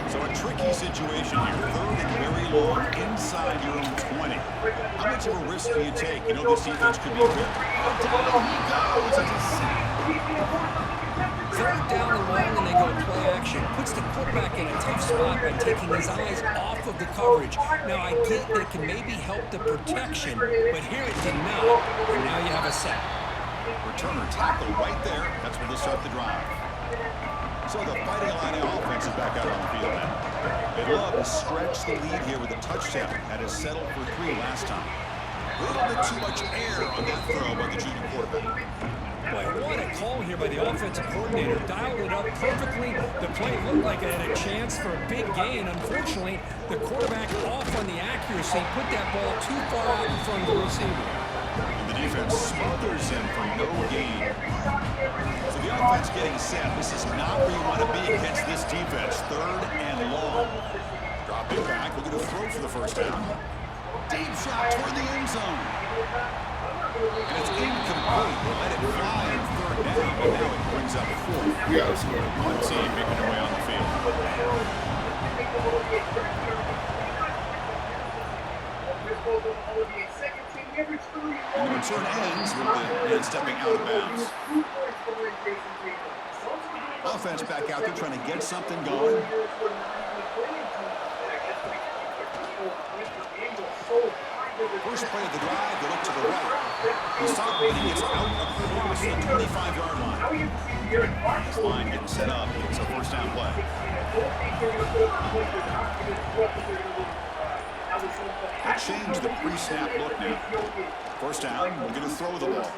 So a tricky situation here. 3rd and very long inside your own 20. How much of a risk do you take? You know this defense could be good. Oh, down he goes. It's a sack. 3rd down and long, and they go play action. Puts the quarterback in a tough spot by taking his eyes off of the coverage. Now, I get that it can maybe help the protection, but here it did not, and now you have a sack. Returner tackle right there. That's where they start the drive. So the Fighting Illini offense is back out on the field now. They'd love to stretch the lead here with a touchdown. That is settled for 3 last time. A little bit too much air on that throw by the junior quarterback. Boy, what a call here by the offensive coordinator. Dialed it up perfectly. The play looked like it had a chance for a big gain. Unfortunately, the quarterback off on the accuracy, put that ball too far out in front of the receiver. And the defense smothers him for no gain. So the offense getting set. This is not where you want to be against this defense. 3rd and long. Drop it back. We're going to throw for the first down. Deep shot toward the end zone. And it's incomplete. They let it fly on 3rd down, but now it brings up 4th. Yeah, that's good. One team making their way on the field. And the return ends with the man stepping out of bounds. Offense back out there trying to get something going. First play of the drive, they look to the right. He saw it, but he gets out across the 25-yard line. This line getting set up. It's a first down play. They change the pre-snap look now. First down, we're going to throw the ball.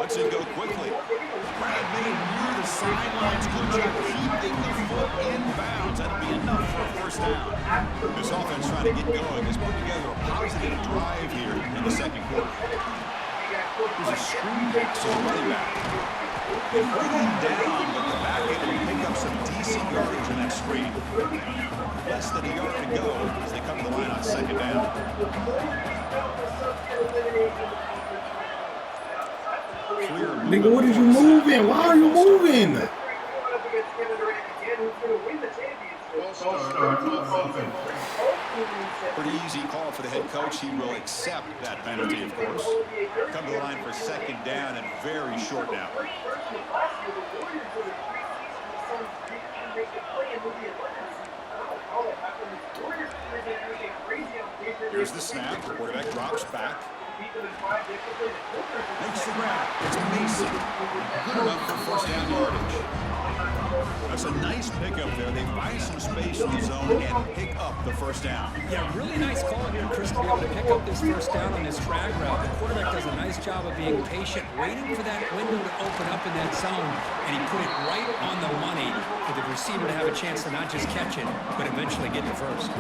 Let's it go quickly. Brad made near the sidelines. Good job keeping the foot in bounds. That'll be enough for a first down. This offense trying to get going has put together a positive drive here in the second quarter. There's a screen pass to the running back. They bring him down, but the back end will pick up some decent yardage in that screen. Less than a yard to go as they come to the line on second down. Nigga, what is you moving? Why are you moving? Pretty easy call for the head coach. He will accept that penalty, of course. Come to the line for second down and very short now. Here's the snap. The quarterback drops back. Makes the grab. It's Mason. Good enough for first down yardage. That's a nice pickup there. They find some space in the zone and pick up the first down. Yeah, really nice call here, Chris, to be able to pick up this first down on this drag route. The quarterback does a nice job of being patient, waiting for that window to open up in that zone, and he put it right on the money for the receiver to have a chance to not just catch it, but eventually get the first.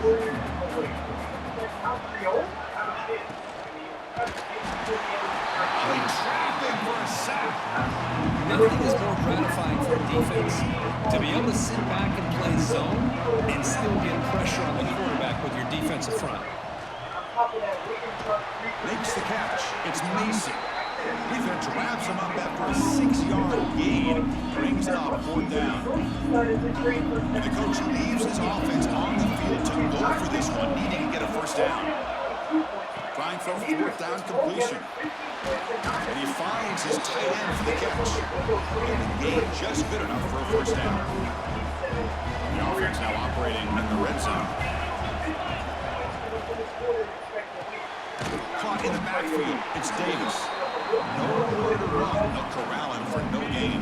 Trapping for a sack. Nothing is more gratifying for a defense to be able to sit back and play zone and still get pressure on the quarterback with your defensive front. Makes the catch. It's Mason. Defense wraps him up after a 6-yard gain. Brings it up 4th down. And the coach leaves his offense on the field to go for this one, needing to get a first down. Trying for a 4th down completion. And he finds his tight end for the catch. And the gain just good enough for a first down. The offense now operating in the red zone. Caught in the backfield. It's Davis. Nowhere to run. They'll corral him for no gain.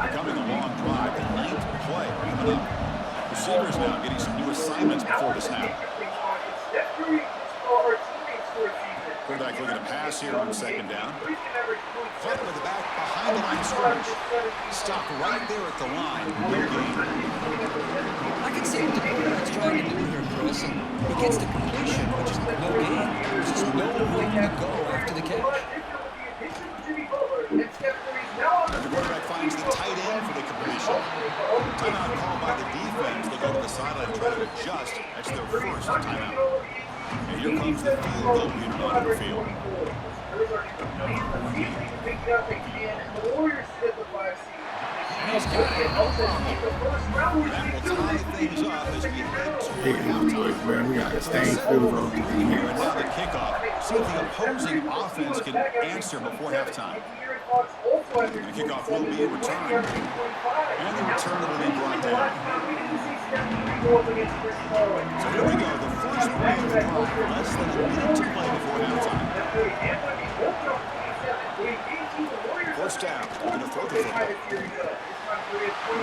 Coming a long drive. The 9th play coming up. Receivers now getting some new assignments before the snap. Quarterback looking to pass here on second down. Caught with the back behind the line of scrimmage. Stopped right there at the line. No gain. I can see what the quarterback's trying to do here, Chris. And he gets the completion, but just no gain. There's just no room to go after the catch. sideline try to adjust. That's their first timeout. And here comes the field goal unit onto the field. He's got it. That will tie things up as we head to halftime. Man, we got to stay in field goal. And now the kickoff. See if the opposing offense can answer before halftime. And the kickoff will be in return. And the return will be brought down. So here we go. The first play of the drive. Less than a minute to play before halftime. First down. We're going to throw the football.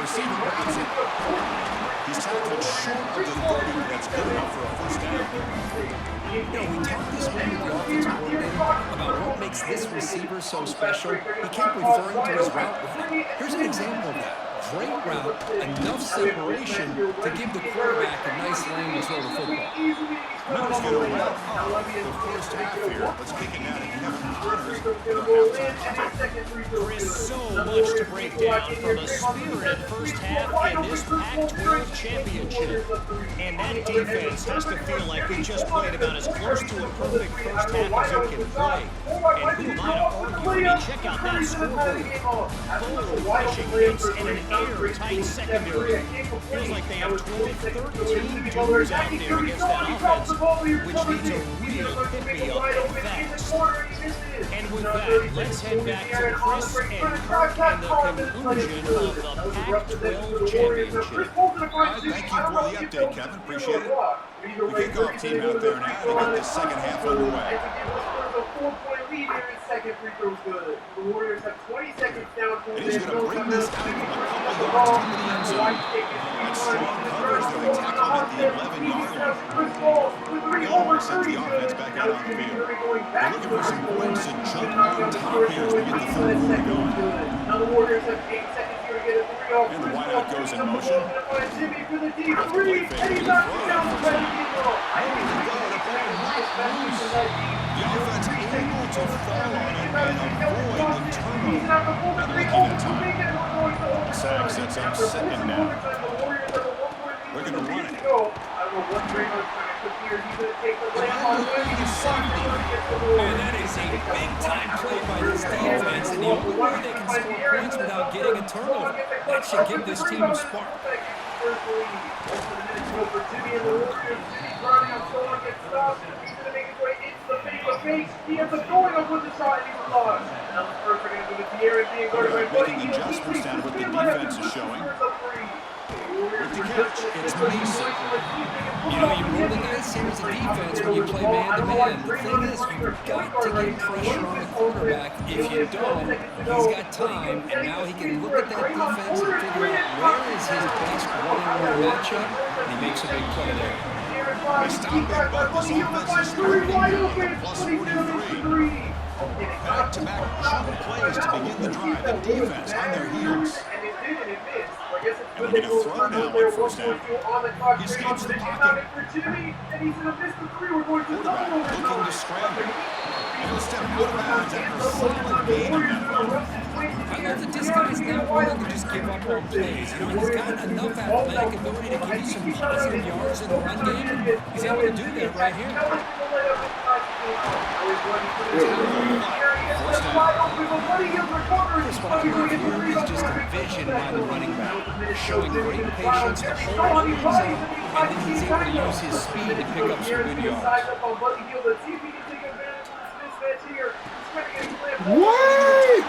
Receiver grabs it. He's tackled short of the 30. That's good enough for a first down. You know, we talked this morning with the offensive coordinator about what makes this receiver so special. He kept referring to his route running. Here's an example of that. Great route, enough separation to give the quarterback a nice lane to throw the football. Miller's going to wrap up the first half here. Let's kick it now to Kevin Connors in our halftime. Chris, so much to break down from a spirited first half in this Pac-12 championship. And that defense has to feel like they just played about as close to a perfect first half as you can play. And who am I to argue? I mean, check out that scoreboard. Bold rushing hits and an airtight secondary. Feels like they have 13 dudes out there against that offense, which needs a real pick-me-up and fast. And with that, let's head back to Chris and Kirk and the conclusion of the Pac-12 championship. All right, thank you for the update, Kevin. Appreciate it. The kickoff team out there now to get this second half underway. Second free throw's good. The Warriors have 20 seconds down. And he's going to bring this out from a couple yards into the end zone. And strong covers there. They tackle him at the 11-yard line. Gilmore sends the offense back out on the field. They're looking for some points to jump on top here as we get the third quarter going. Now the Warriors have 8 seconds here to get a 3-0. And the wideout goes in motion. Jimmy for the deep Off the play three. fake. And He's he's not down throwing for it. The offense able to fall on it and avoid the turnover. And looking at time. Sag sets up second down. They're going to run it. Man, that is a big-time play by this defense, and the only way they can score points without getting a turnover. That should give this team a spark. He ends up going up with the shot and he's lost. That was perfect into the Pierre being guarded by Buddy. Making adjustments down to what the defense is showing. With the catch, it's Mason. You know, you roll the dice here as a defense when you play man-to-man. The thing is, you've got to get pressure on the quarterback. If you don't, he's got time, and now he can look at that defense and figure out where is his best one-on-one matchup, and he makes a big play there. They stop it, but this offense is starting at plus 43. Back-to-back jump plays to begin the drive. The defense on their heels. And we get a throw now on first down. He escapes the pocket. Quarterback looking to scramble. And he'll step out of bounds after a solid gain on that run. I love that this guy's not willing to just give up on plays. You know, he's got enough athletic ability to give you some positive yards in the run game, and he's able to do that right here. Chris, what I love here is just the vision by the running back, showing great patience to hold the zone, and then he's able to use his speed to pick up some good yards. What?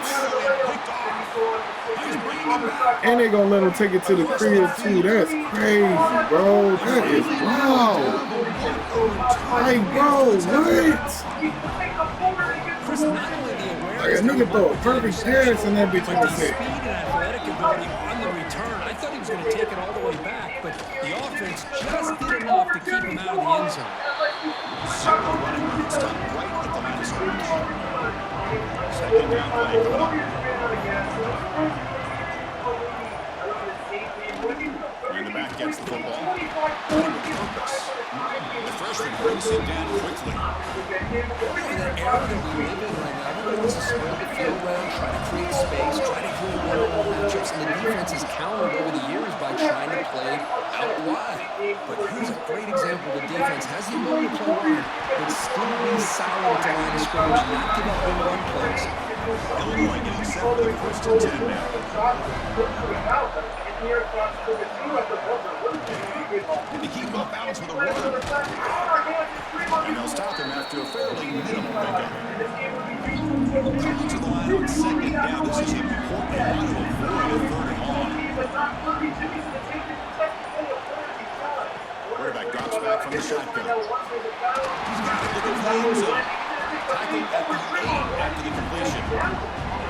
And they gonna let him take it to the crib too. That's crazy, bro. That is wild. Like, bro, what? Chris, not only the awareness, Like a nigga throw a perfect pass and that bitch but gonna the say. speed and athletic ability on the return. I thought he was going to take it all the way back, but the offense just did enough to keep him out of the end zone. Zero running room. Stop right at the line of scrimmage. Second down play coming up. And the back gets the football. With purpose. The throw freshman brings him down quickly. In that era that we live in right now, everybody wants to spread the field around, try to create space, try to create one-on-one matchups, and the defense has countered over the years by trying to play out wide. But here's a great example. The defense has the ability to play wide, but still be solid at the line of scrimmage and not give up big run plays. Illinois getting set for the first and 10 now. To keep off balance with a run. And they'll stop him after a fairly minimal pickup. Coming to the line on second down. This is important. They want to avoid a third and long. Quarterback drops back from the shotgun. He's got it looking for the end zone. Tackled at the 8 after the completion.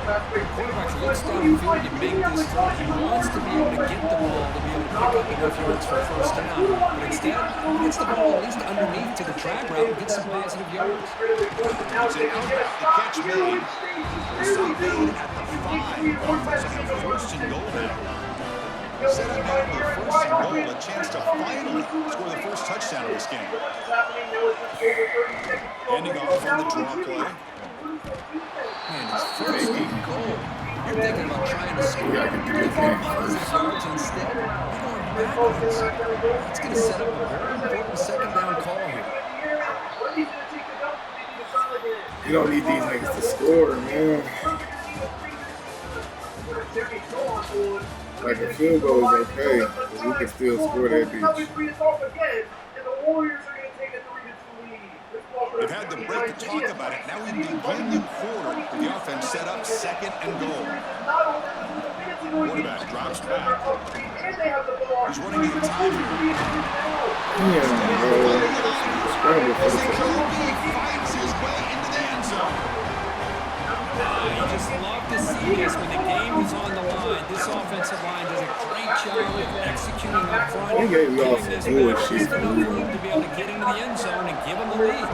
Quarterback's looks downfield to make this throw. He wants to be able to get the ball to be able to pick up enough yards for a first down. But instead, he gets the ball at least underneath to the drag route and gets some positive yards. It's an outback. The catch made. The stop made at the 5. Offense have first and goal now. Set up now for first and goal. A chance to finally score the first touchdown of this game. Ending off on the draw play. Man, it's first and goal. You're thinking about trying to score. You're thinking positive yards instead. You're going backwards. It's going to set up a very important second down call here. You don't need these niggas to score, man. Like a field goal is okay, but we can still score that bitch. They've had the break to talk about it. Now we begin the quarter with the offense set up second and goal. Quarterback drops back. He's running out of time here. As Jacoby finds his way into the end zone. You just love to see this when the game is on the line. This offensive line does a great job of executing up front. He gave me all Giving some this bullshit, just enough room to be able to get into the end zone and give them the lead.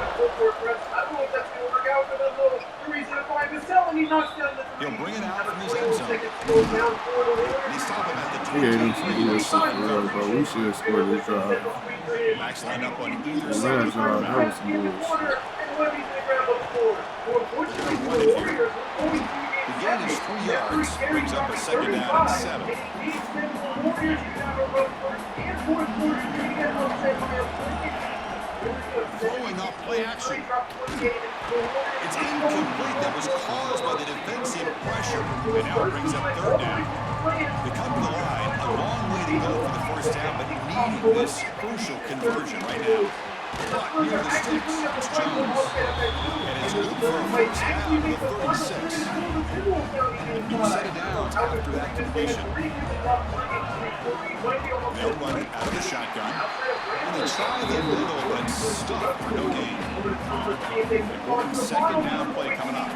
He'll bring it out from his end zone. And he stopped him at the 23. He gave me some bullshit for real, bro. We should have scored this drive. Backs lined up on either The side of last the drive, quarterback. that was some bullshit. The gain is 3 yards, brings up a second down and 7. Throwing off play action. It's incomplete. That was caused by the defensive pressure. And now it brings up third down. They come to the line, a long way to go for the first down, but needing this crucial conversion right now. But near the sticks, it's Jones. And it's good for a first down to the 36. And set it down after that completion. They'll run it out of the shotgun. And they try the middle, but stuck for no gain. Important second down play coming up.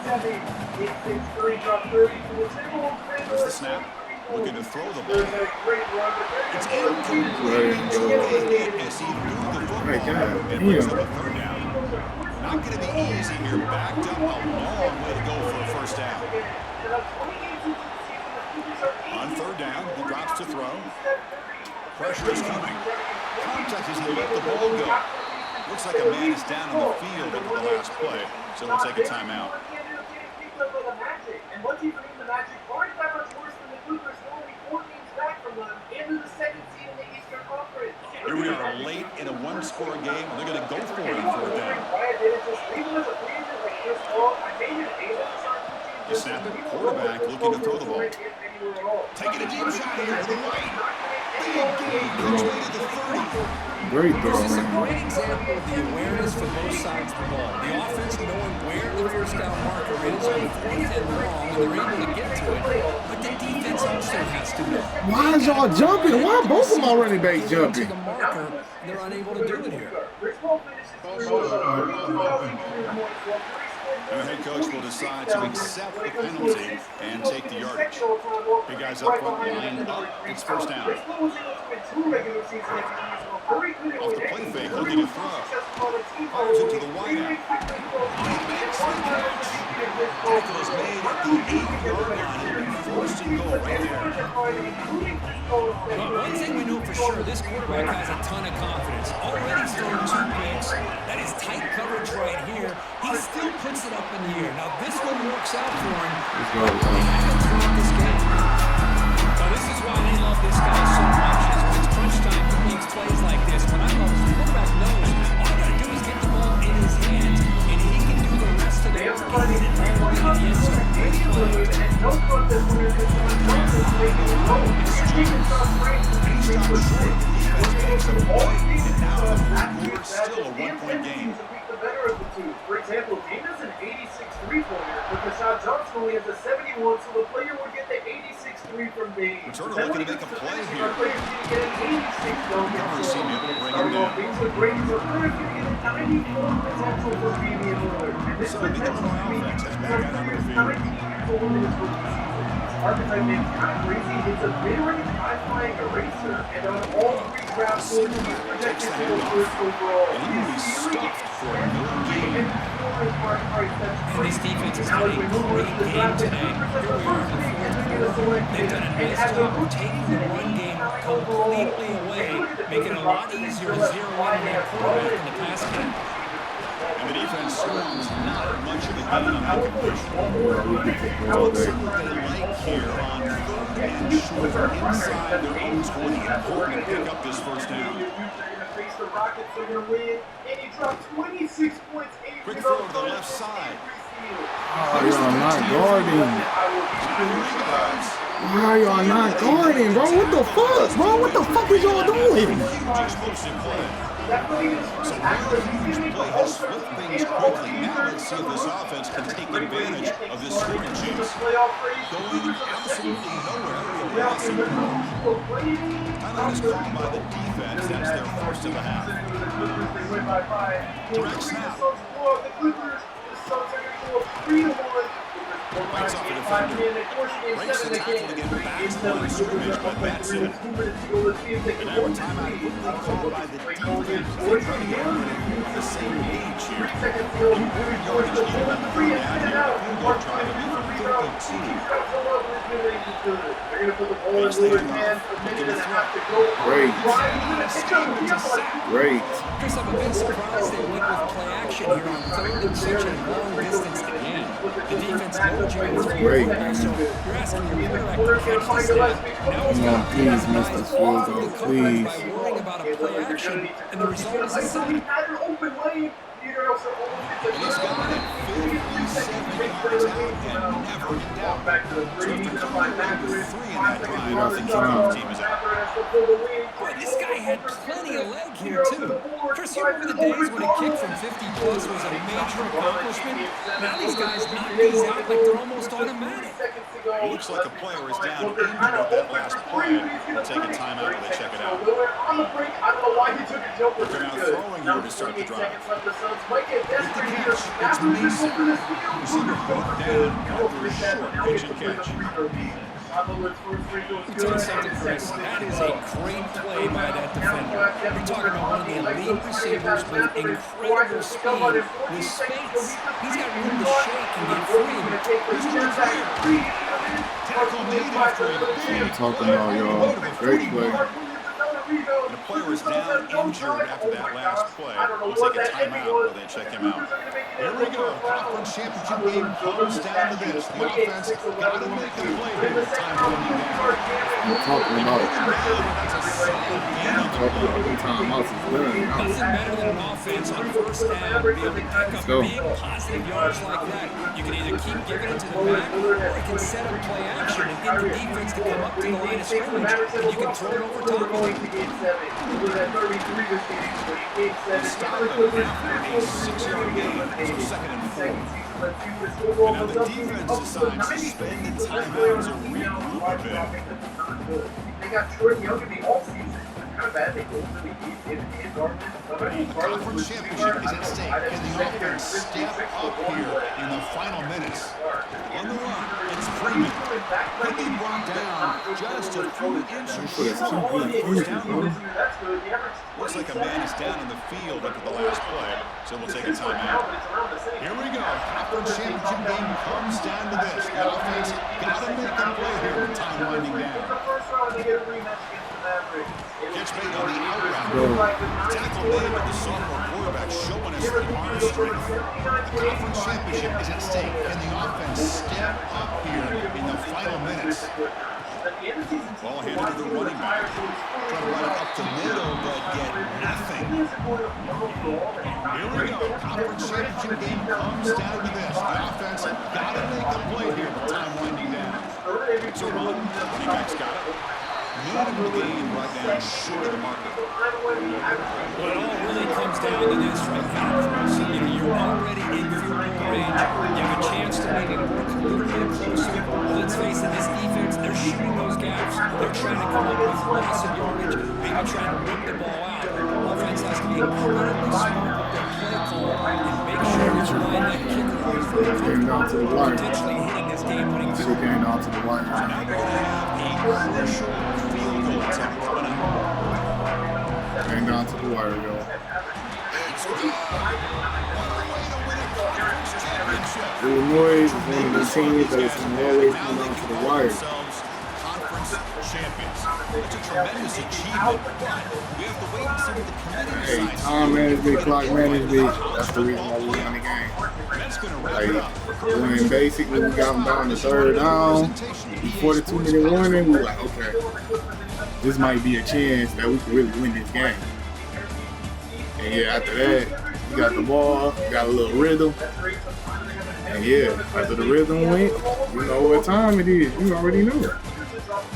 There's the snap. Looking to throw the ball. It's incomplete. As he threw the football and brings up a third down. Not going to be easy here. Backed up a long way to go for a first down. On third down, he drops to throw. Pressure is coming. Contact as he let the ball go. Looks like a man is down on the field at the last play, so we'll take a timeout. Here we are late in a one-score game. They're going to go for it on fourth down. The snap it. Quarterback looking to throw the ball. Taking a deep shot here to the right. Big gain. Which to the 30. Great throw, This is a man. great example of the awareness for both sides of the ball. The offense knowing where the first down marker is on fourth and long, and they're able to get to it. But the defense also has to know. Why is y'all jumping? Why both of my running backs To jumping? the marker, they're unable to do it here. And the head coach will decide to accept the penalty and take the yardage. Big guys up front lined up. It's first down. Off the play fake, looking to throw. Fires it to the wideout. He makes the catch. Tackle is made at the 8-yard line. First and goal right there. Well, one thing we know for sure, this quarterback has a ton of confidence. Already thrown 2 picks, coverage right here. He still puts it up in the air. Now, this one works out for him. Let's go. He had it throughout this game. Now, this is why they love this guy so much. Is when it's crunch time, he makes plays like this. What I love is the quarterback knows all you got to do is get the ball in his hands, and he can do the rest of the work. He hit it all the way to the end zone. Great play. And no contest when there's just one Johnson making a goal. He's taking some straight. He's been for sure. All the teams It's still a one-point game. the better of the two. For example, Dean has an 86 3-pointer, but Rashad Johnson only has a 71, so the player would get the 86 3 from Dane. We're sort of looking to make a play here. Our player's going to get an 86 going. Never seen it. Bring him down. Things look great. So the player's going to get a 94 potential for Damian Lillard. And this So the potential Illinois to me offense has is back out onto the field. 19 years old in his rookie season. Archetype name's kind of crazy. It's a mid-range high-flying eraser, and on all three draft boards, he's projected to go first overall. And he will be stuffed for a new game. And this defense has had a great game today. Here we are in the fourth quarter. They've done a nice job of taking the run game completely away, making it a lot easier to zero in on that quarterback in the pass game. And the defense serves not much of a gain on that conversion. All What's day. what they like here on 3rd and short inside their own 20. Important to pick up this first down. The Rockets are going to win, and he dropped 26 points. Quick throw to the left side. Oh, y'all not guarding. Why y'all not guarding, bro? What the fuck, bro? What the fuck is y'all doing? Explosive play. So Maryland's play has flipped things quickly. Now let's see if this offense can take advantage of this scoring chance. Going absolutely nowhere. Timeout is called by the defense. That's their first of the half. Direct snap. Breaks off the defender. Breaks the tackle to get back to the line of scrimmage, but that's it. And now a timeout quickly called by the defense. They're trying to get everybody on the same page here. Important yardage here on the third down here. Field goal try to be from 32. Makes the handoff. Looking to throw. Great. Great. Chris, I'm a bit surprised they went with play action here on 3rd and such a long distance to gain. The defense knows you're going to throw the ball, so you're asking your quarterback to catch the snap. Now he's Come on, got to please, do Mr. that Fields, through the please. coverage by worrying about a play action, and the result is a sack. And he's got it 57 yards out and never in doubt. So if the cover number 3 in that drive, the kickoff team is out. Boy, this guy had plenty of leg here, too. Chris, you remember the days when a kick from 50-plus was a major accomplishment? Now these guys knock these out like they're almost automatic. It looks like a player is down injured with that last play. They'll take a timeout while they check it out. They're now throwing here to start the drive. With the catch, it's Mason. Receiver broke down after a short pitch and catch. I'll tell you something, Chris. That is a great play by that defender. You're talking about one of the elite receivers with incredible speed, with space. He's got room to shake and get free. He's moving clear. Tackle made after a big I'm talking about, y'all. Great play. And the player is down injured after that last play. We'll take a timeout while they check him out. Here we go. Conference championship game comes down to this. The offense got to make a play here with time running down. I'm talking about. I'm talking about the timeouts is good. Nothing better than an offense on first down, be able to pick up big positive yards like that. You can either keep giving it to the back, or you can set up play action and get the defense to come up to the line of scrimmage, and you can throw it over top of them. A 6-yard gain, so 2nd and 4. And now the defense decides to spend the timeout to regroup a bit. They got Jordan Young in the offseason. Kind of bad they go for the The conference championship is at stake. Can the offense step up here in the final minutes? On the run, it's Freeman. Could be brought down just a few inches Put it short. Looks like a man is down in the field after the last play, so we'll take a timeout. Here we go. Conference championship game comes down to this. The offense got to make a play here with time winding down. Catch made on the out route. Tackle made, but the sophomore quarterback showing us the arm strength. The conference championship is at stake. Can the offense step up here in the final minutes? Ball handed to the running back. Trying to run it up the middle, but get nothing. Here we go. Conference championship game comes down to this. The offense got to make a play here with time winding down. It's a run. Running back's got it. Minimum gain right now, short of the market. Well, it all really comes down to this right now, Chris. You know, you're already in field goal range. You have a chance to make it work a little bit closer. Let's face it, this defense, they're shooting those gaps. They're trying to come up with lots of yardage, maybe trying to rip the ball out. Offense has to be incredibly smart with their play call and make sure that you line that kicker right for potentially hitting this game-winning field. Getting down to the line. Now you're going to have a crucial field goal attempt coming up. Getting down to the wire, yo. It's good. On the way to winning conference championship. Illinois is one of the teams that is always come down to the wire. Conference champions. It's a tremendous achievement, but we have to wait and see what the committee Hey, decides. time management, clock management, that's the reason why we won the game. That's going to wrap it up. When basically we got them down to third down, before the 2-minute warning, we were like, okay, this might be a chance that we can really win this game. And yeah, after that, we got the ball, got a little rhythm. And yeah, after the rhythm went, you know what time it is. You already knew.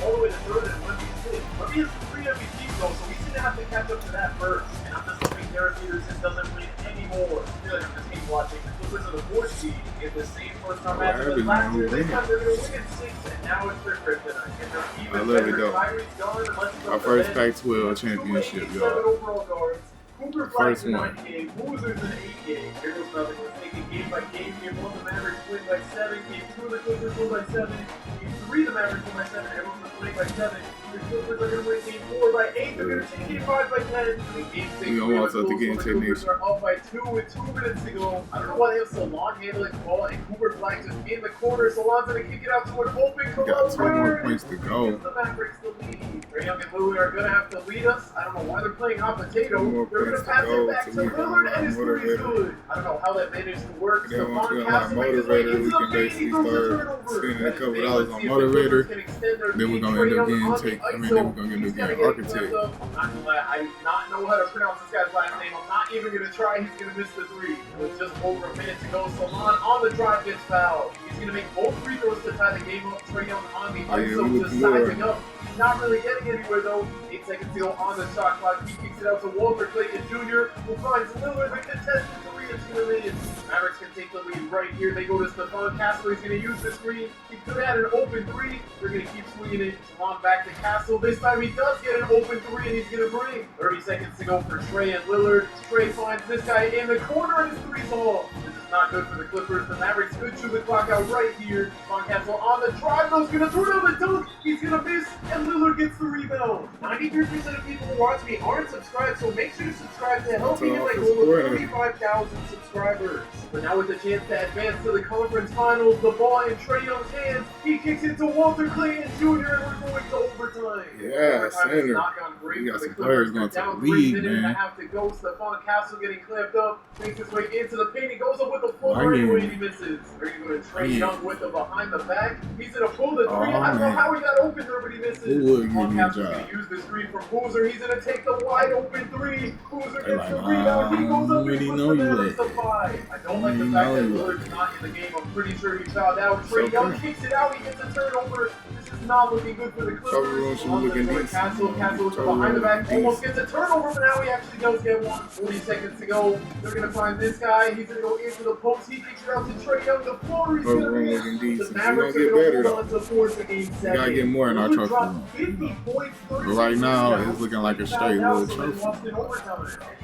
All the way to third and let me have 3 MVPs though, so we seem to have to catch up to that first. And I'm just hoping Derek Peterson doesn't win anymore. I feel like I'm just keep watching the Clippers of the 4th seed in the same first round matchup as last year. This time they're going to win in 6, and now it's their kryptonite. And they're even I love it better. though. Kyrie's gone, unless he's Our on the first bench. Pac-12 championship, 7 y'all. overall guards. Cooper First Flags in one. 9 game. Boozer's in 8 game. Here goes nothing. Let's take it game by game. Game 1, the Mavericks win by 7. Game 2, the Clippers win by 7. Game 3, the Mavericks win by 7. Everyone's winning by 7. The Clippers are going to win game 4 by 8. They're going to take game 5 by 10. And game 6, We almost the have to get into Clippers this. are up by 2 with 2 minutes to go. I don't know why they have Salon handling the ball, and Cooper Flags is in the corner. Salon's going to kick it out to an open We got 2 more Cologne. points to go. The Mavericks the lead. Trae Young and Lillard are going to have to lead us. I don't know why they're playing hot potato. 2 more They're going to points to pass go it back to to we can Lillard, and his three is motivate. good. I don't know how that managed to work. Then once we Stephon unlock Castle makes his way motivator, into we the can paint. He basically throws a start turnover. spending a couple They dollars let's on see if the Clippers motivator. can extend their Then we're lead. gonna Trae end up Young getting on the then we're ISO. gonna end up He's gotta getting get architect. clipped up. I'm not gonna lie, I do not know how to pronounce this guy's last name. I'm not even gonna try. He's gonna miss the 3. With just over a minute to go, Salon on the drive gets fouled. He's gonna make both free throws to tie the game up. Trae Young on the Oh, yeah, ISO, we just looking good. sizing up. He's not really getting anywhere though. 8 seconds to go on the shot clock. He kicks it out to Walter Clayton Jr., who finds Lillard the contested 3 in 2 minutes. Mavericks can take the lead right here. They go to Stephon Castle. He's going to use the screen. He could have had an open 3. They're going to keep swinging it. Salon back to Castle. This time he does get an open 3, and he's going to bring 30 seconds to go for Trae and Lillard. Trae finds this guy in the corner, and his 3's off. This is not good for the Clippers. The Mavericks could chew the clock out right here. Stephon Castle on the drive. Though, he's going to throw down the dunk. He's going to miss, and Lillard gets the rebound. 93% of people who watch me aren't subscribed, so make sure to subscribe to help me get my goal of 35,000 subscribers. But now with the chance to advance to the conference finals, the ball in Trae Young's hands, he kicks it to Walter Clayton Jr., and we're going to overtime. Yeah, Overtime has center. not gone great We got for some the players Clippers. going to They're the down 3 league, minutes and a man. half to go. Stephon Castle getting clamped up, makes his way into the paint. He goes up with the floater Why anyway, you- and he misses. We're going to go to Trae Yeah. Young with the behind the back. He's going to pull the 3. Oh, I don't know man. how he got open there, but he misses. Who would give Stephon me a Castle's job? going to use the screen from Boozer. He's going to take the wide open 3. Boozer They're gets like, the rebound. He goes up already and know puts the you Mavericks lit. to 5. I don't like the You fact know that you Lillard's not in the game. I'm pretty sure he fouled out. Trae okay. Young kicks it out. He gets a turnover. This is not looking good for the Clippers. Cover room should be On the looking court, decent. Castle with the Cover behind the back. room Almost decent. gets a turnover, but now he actually does get one. 40 seconds to go. They're going to find this guy. He's going to go into the post. He kicks it out to Trae Young. The floor. He's Cover going to room miss. looking The decent. We Mavericks gonna are get going better to though. hold on to fourth for game 7. gotta get more in our Lillard trophy dropped room. 50 points, But right now, it's looking like a straight little trophy.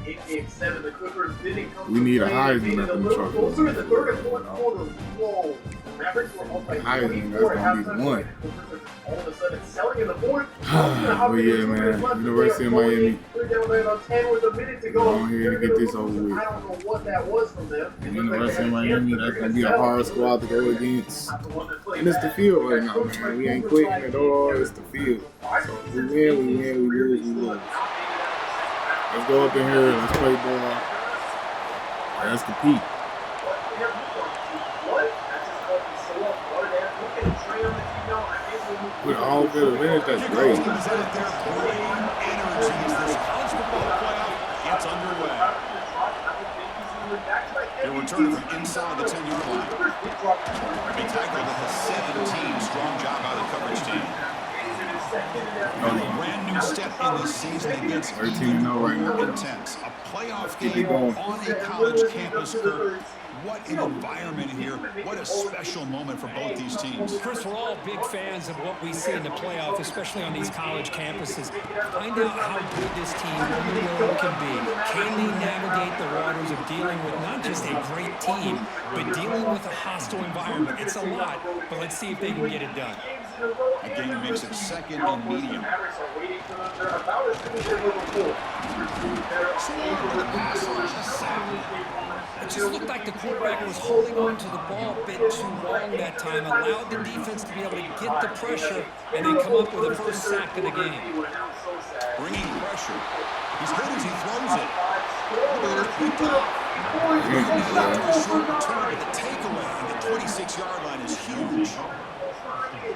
In game 7, the Clippers didn't come We to need a play. Heisman They made it up a in the little trophy. closer in the third and fourth quarter. Whoa. The Mavericks were up by Heisman, 24 that's at gonna be the halftime. one. The Clippers are all of a sudden selling in the fourth. But yeah, man, University of Miami. They're down by about 10 with a minute to go. Go on here and They're get gonna this over lose. with. I don't know what that was from them. It looked like they University had of a chance, Miami, but that's they're gonna be a sell. hard squad to go against. Not the one that played And it's the bad. field right now, man. We ain't quitting at all. It's the field. So we win, we win, we lose, we lose. Let's go up in here. Let's play ball. That's the peak. With all good advantage, that's great. Team is out there bringing energy as this college football playoff gets underway. They'll return from inside the 10-yard line. They tackled at the 17. Strong job by the coverage team. A brand new step in this season that gets 13-0 right now. intense. A playoff game on a college campus. Kirk, what an environment here. What a special moment for both these teams. Chris, we're all big fans of what we see in the playoff, especially on these college campuses. Find out how good this team on the road can be. Can they navigate the waters of dealing with not just a great team, but dealing with a hostile environment? It's a lot, but let's see if they can get it done. Again, makes it second and medium. It just looked like the quarterback was holding on to the ball a bit too long that time, allowed the defense to be able to get the pressure and then come up with the first sack of the game. Bringing pressure. He's good as he throws it. Short return, the takeaway on the 26-yard line is huge.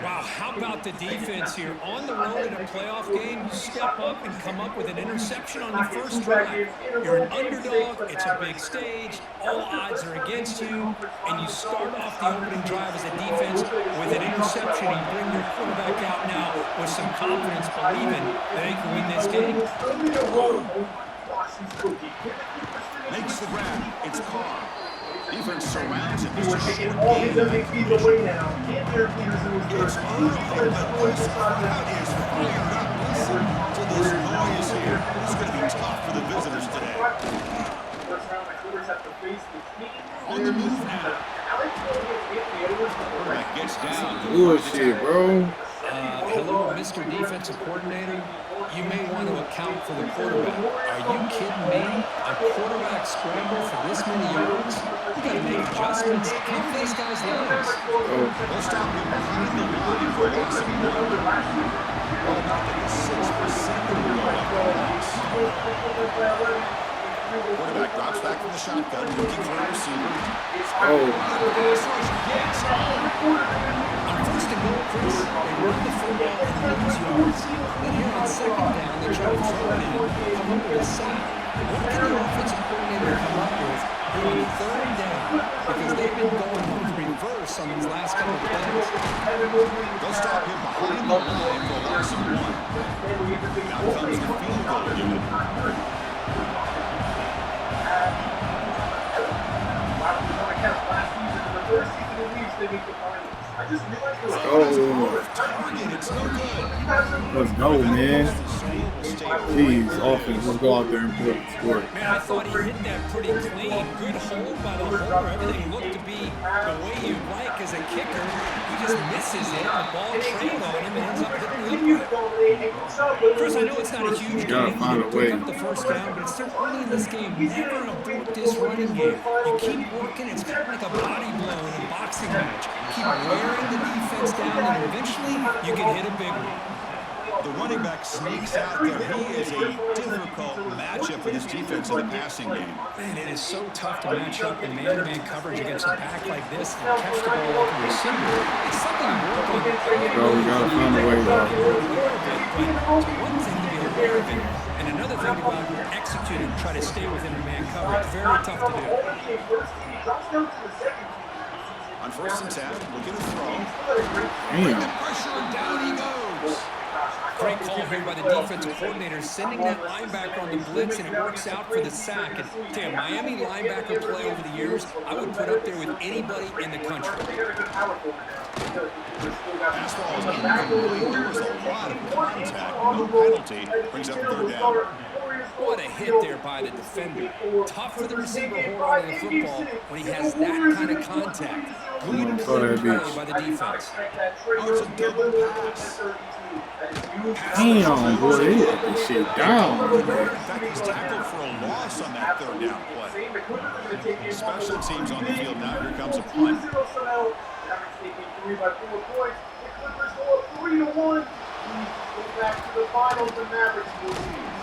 Wow, how about the defense here? On the road in a playoff game, you step up and come up with an interception on your first drive. You're an underdog, it's a big stage, all odds are against you, and you start off the opening drive as a defense with an interception. You bring your quarterback out now with some confidence, believing that they can win this game. Makes the grab. It's Carr. Defense surrounds him. It's a short game. It's unreal, but this crowd is fired up. Listen to this noise here. It's going to be tough for the visitors today. On the move now. Quarterback gets down. Bullshit, bro. Hello, Mr. Defensive Coordinator. You may want to account for the quarterback. Are you kidding me? A quarterback scramble for this many yards? You got to make adjustments. Cover these guys' legs. They'll stop him behind the line for loss of 1. Well, back at the 6% of the loss. Quarterback drops back from the shotgun, looking for a receiver. On first and goal, Chris, they run the football and lose yards. Then here on second down, they try to throw it in, come up with a sack. What can the offensive coordinator come up with here on third down? Because they've been going on reverse on these last couple of plays. They'll stop him behind the line for a loss of 1. Now comes the field goal unit. Let's go, man. Jeez, offense. Let's go out there and play the sport. Man, I thought he hit that pretty clean. Good hold by the holder. Everything looked to be the way you'd like as a kicker. He just misses it. The ball trailed on him and ends up hitting the upright. Chris, I know it's not a huge game. Find a way. Pick up the first down, but it's still early in this game. Never abort this running game. You keep working. It's kind of like a body blow in a boxing match. Keep wearing the defense down, and eventually you can hit a big one. The running back sneaks out there. He is a difficult matchup for this defense in the passing game. Man, it is so tough to match up in man-to-man coverage against a back like this and catch the ball off the receiver. It's something you work on. Bro, we gotta find a way, bro. But it's one thing to be aware of it, and another thing to go out and execute and try to stay within man coverage. Very tough to do. On first and 10, looking to throw. Damn. The pressure, and down he goes. Great call here by the defensive coordinator, sending that linebacker on the blitz, and it works out for the sack. And tell you, Miami linebacker play over the years, I would put up there with anybody in the country. Fastball is incomplete. There was a lot of contact. No penalty. Brings up third down. What a hit there by the defender. Tough for the receiver to hold on to the football when he has that kind of contact. Good play by the defense. Oh, it's a double pass. Damn, boy, they let this shit down. In fact, he's tackled for a loss on that third down play. Special teams on the field now. Here comes a punt.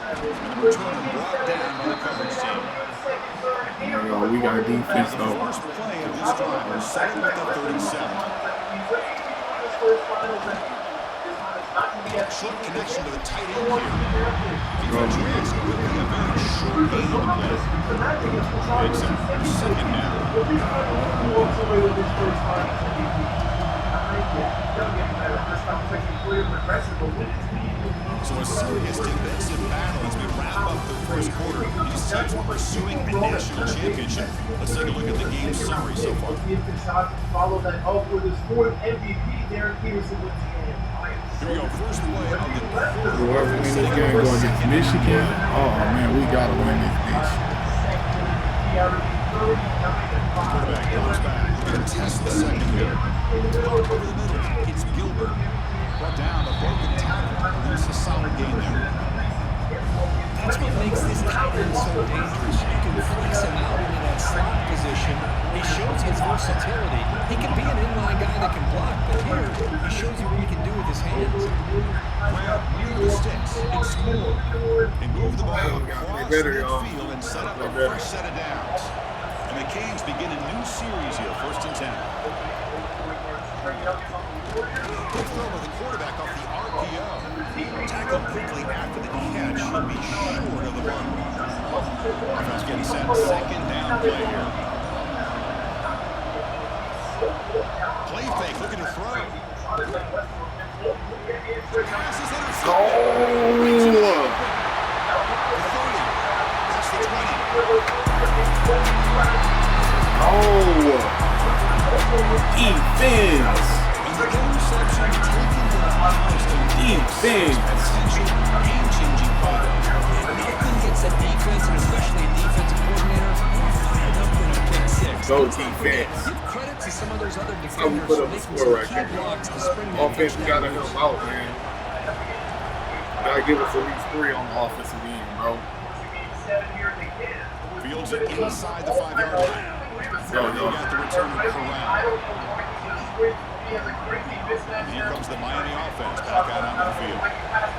And the return brought down by the coverage team. There we go. but we got a defense though. First play of this drive was second with the 37. Short connection to the tight end here. Defense reacts quickly, a very short game to play. Makes it second down. So a serious defensive battle as we wrap up the first quarter. These teams were pursuing a national championship. Let's take a look at the game summary so far. Follow that up with his fourth MVP, Darren Peterson wins the game. Here we go, first play of the quarter. Whoever wins this game going against Michigan, oh man, we gotta win this bitch. Quarterback comes back. We're going to test the secondary. Over the middle, it's Gilbert. Brought down a broken tackle. Produce a solid game there. That's what makes this tight end so dangerous. You can flex him out into that slot position. He shows his versatility. He can be an inline guy that can block, but here he shows you what he can do with his hands. Grab near the sticks and score. And move the ball across midfield and set up a fresh set of downs. And the Canes begin a new series here, 1st and 10. Quick throw by the quarterback off the RPO. Tackle quickly after the catch, should be short of the mark. Offense getting set, second down play here. Play fake, looking to throw. Pass is intercepted. Oh! The 30, that's the 20. Oh! Defense! And the interception taken to the milestone. Defense! Potential game-changing play. Nothing gets a defense, and especially a defensive coordinator, more fired up than a pick six. Go defense. Give credit to some of those other So we defenders put for up a making score some right key there. blocks to spring that Offense, we touchdown. gotta help out, man. Gotta give us at least 3 on the offensive end, bro. Fields it inside the 5-yard line. Yo, You got the return of Corral. And here comes the Miami offense back out onto the field.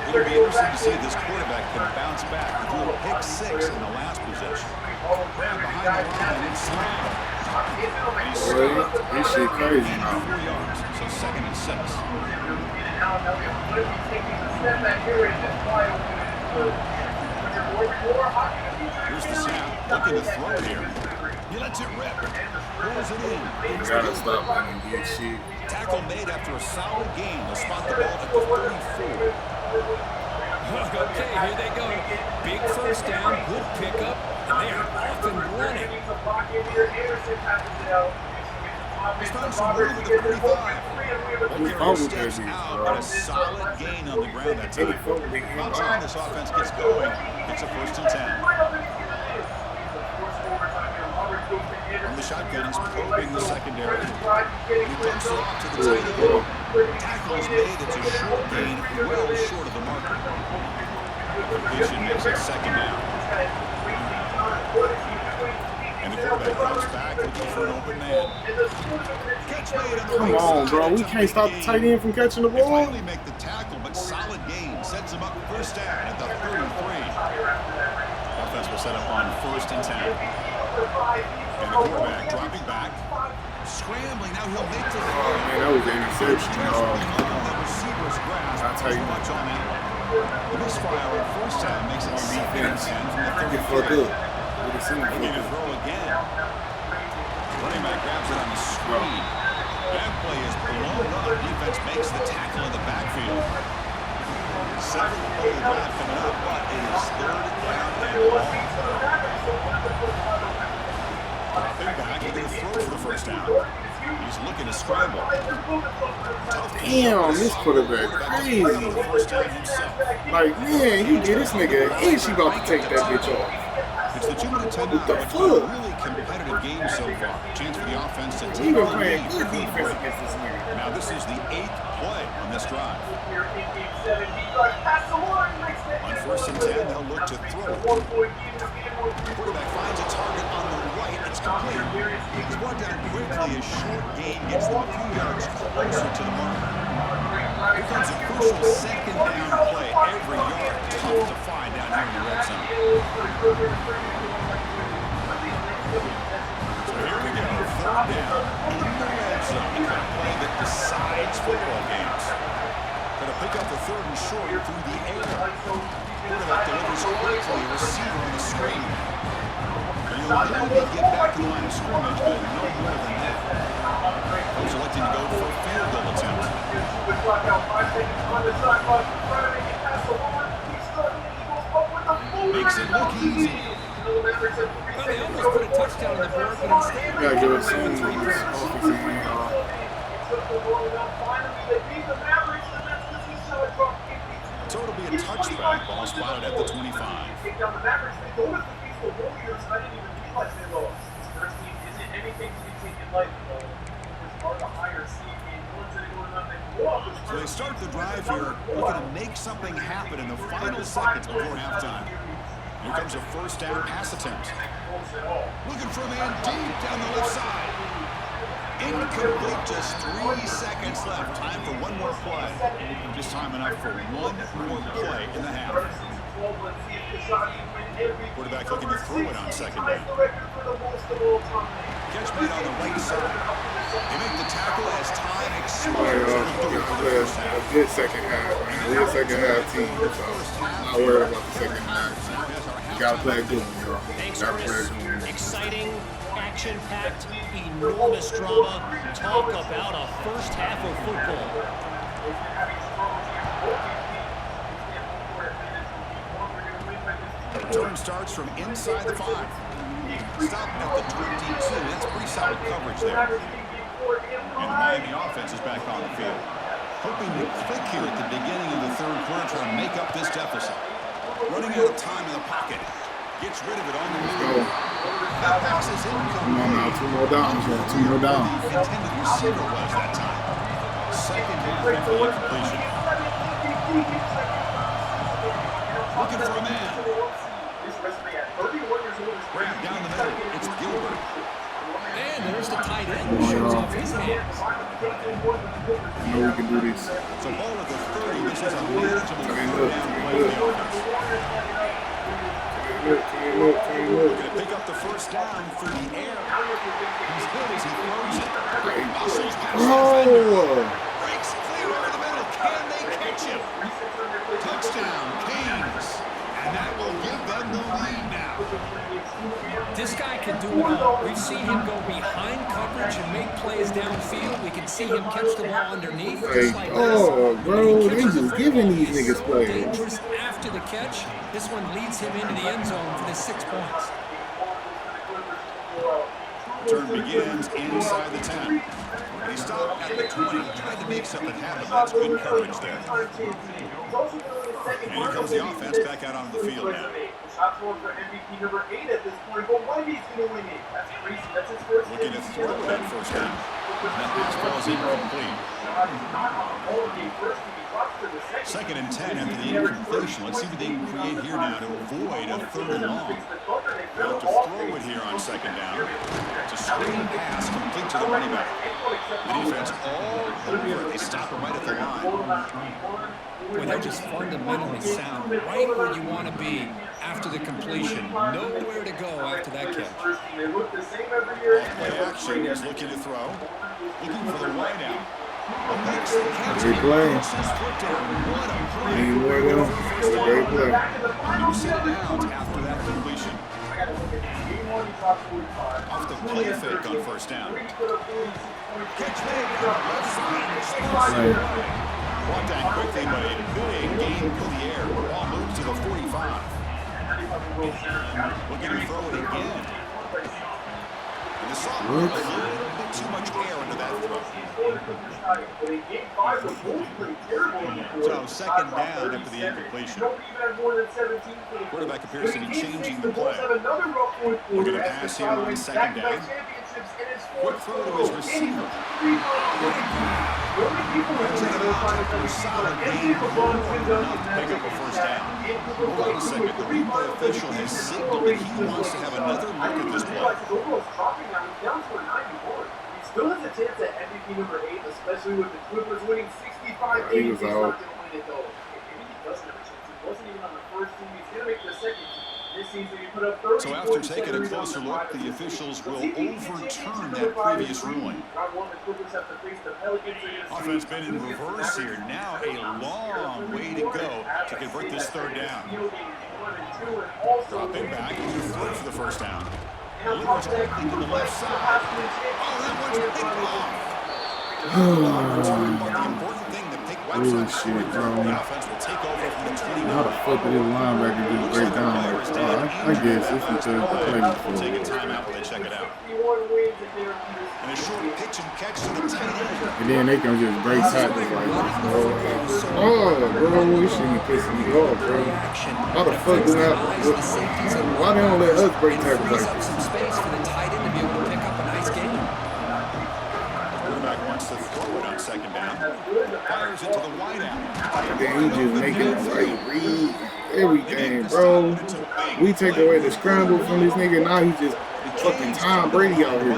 It'll be interesting to see if this quarterback can bounce back. He threw a pick 6 in the last possession. Ran behind the line and slammed. And he's Boy, this shit crazy now. 4 yards, so 2nd and 6. Here's the snap, looking to throw here. He lets it rip. Pulls it in. We gotta stop letting him get shit. Tackle made after a solid gain. They'll spot the ball at the 34. Okay, here they go. Big first down, good pickup, and they are off and running. He's found some room at the 35. We fumbled that Steps bitch, out, bro. but a solid gain on the ground that time. Any fumble they By the time this offense gets going, it's a 1st and 10. From the shotgun, he's probing the secondary. He dumps it off to the tight end. Tackle is made. It's a short gain, well short of the marker. Completion makes it 2nd down. And the quarterback comes back looking for an open man. Catch made on the Come right on, side. bro. We can't stop the tight end from catching the They ball. finally make the tackle, but solid gain sets him up 1st down at the 33. Offense will set up on 1st and 10. And the quarterback dropping back, scrambling. Now he'll make the throw. Man, that was an interception, dog. The receiver's grasp. I'll tell you. Too much on that one. The misfire on 1st down makes it 2nd and 10 from the Think it's fucked 33. up. Would have seen it Looking fucked to up. throw again. Running back grabs it on the screen. That play is blown up. Defense makes the tackle in the backfield. 7th play of the drive coming up, but it is 3rd down and long. Dropping back, looking to throw for the 1st down. He's looking to scramble. Damn, this quarterback crazy. 1st down himself. Like, man, you get this nigga, and she about to take that bitch off. It's the 2-minute timeout. What the It's been a fuck? really competitive game so far. Chance for the offense to We take been the playing lead good before the defense break. against this nigga. Now this is the 8th play on this drive. On 1st and 10, they'll look to throw it. Quarterback finds a target on the right. It's complete. He's brought down quickly. A short gain gets them a few yards closer to the mark. Here comes a crucial 2nd down play. Every yard tough to find down here in the red zone. makes football games. Going to pick up the 3rd and short through the air. Quarterback delivers quickly, a receiver on the screen. And he'll maybe get back to the line of scrimmage, but no more than that. Coach electing to go for a field goal attempt. Makes it look easy. Well, they almost put a touchdown on the board, but instead You gotta give it some offensive. So it'll be a touchback. Ball spotted at the 25. So they start the drive here, looking to make something happen in the final seconds before halftime. Here comes a 1st down pass attempt. Looking for a man deep down the left side. Incomplete, just 3 seconds left. Time for one more play. Just time enough for one more play in the half. Quarterback looking to throw it on 2nd down. Catch made on the right side. They make the tackle as time expires. A good second half, man. We're a second half team, so I'm not worried about the second half. You gotta play a good one, bro. Thanks, Chris. Exciting, action-packed, enormous drama. Talk about a first half of football. Return starts from inside the 5. Stop at the 22. That's pretty solid coverage there. And the Miami offense is back on the field. Hoping to click here at the beginning of the 3rd quarter, trying to make up this deficit. Running out of time in the pocket. Gets rid of it on the move. That pass is incomplete. Come on now, 2 more downs, man. 2 more downs. Intended receiver was that time. 2nd down after the incompletion. Looking for a man. Grab down the middle. It's Gilbert. And there's the tight end. Shows off his hands. I know we can do this. So ball at the 30. This is a manageable 3rd down play for the offense. We're going to pick up the 1st down through the air. He's good as he throws it. Muscles past the defender. Breaks clear over the middle. Can they catch him? Touchdown, Canes. And that will give them the lead now. This guy can do it all. We've seen him go behind coverage and make plays downfield. We can see him catch the ball underneath. Just like bro, they just giving these niggas plays. Dangerous after the catch. This one leads him into the end zone for the 6 points. Turn begins inside the 10. And he stopped at the 20, tried to make something happen. That's good coverage there. And here comes the offense back out onto the field now. Looking to throw it at 1st down. And that pass ball is incomplete. 2nd and 10 after the incompletion. Let's see what they can create here now to avoid a 3rd and long. They'll have to throw it here on 2nd down. It's a screen pass complete to the running back. The defense all over. They stop it right at the line. Well, they're just fundamentally sound, right where you want to be after the completion. Nowhere to go after that catch. Play action is looking to throw. Looking for the wide out. Great play. Need more of them. It's a great play. New set downs after that completion. Off the play fake on 1st down. Catch made on the left side. Brought down quickly, but a big gain through the air. Ball moves to the 45. Looking to throw it again. And the sophomore, a little bit too much air into that throw. So 2nd down after the incompletion. Quarterback appears to be changing the play. We're going to pass here on 2nd down. Quick throw to his receiver. Solid game. Pick up a 1st down. Hold on a second. The replay official has signaled that he wants to have another look at this play. Still has a chance at MVP number 8, especially with the Clippers winning 65 games. He was out. He's not going to win it though. Maybe he doesn't have a chance. He wasn't even on the 1st team. He's going to make the 2nd team. So after taking a closer look, the officials will overturn that previous ruling. Offense been in reverse here. Now a long way to go to convert this third down. Dropping back to throw for the first down. Delivers quickly to the left side. Oh, that one's picked off. But the important thing, the pick wipes out shit, bro. The offense will take over from the 20. How the fuck did this linebacker just break down like that? I guess it's because the play was Take a timeout when they check it out. And a short pitch and catch to the tight end. and then they can just break tackles like this, bro. Oh, bro, this shit be pissing me off, bro. How the fuck do that? Why they don't let us break tackles like this? Some space for the tight end to be able to pick up a nice game. Quarterback wants to throw it on second down. Fires it to the wideout. And then he just making the right read, everything, bro. We take away the scramble from this nigga, now he's just fucking Tom Brady out here.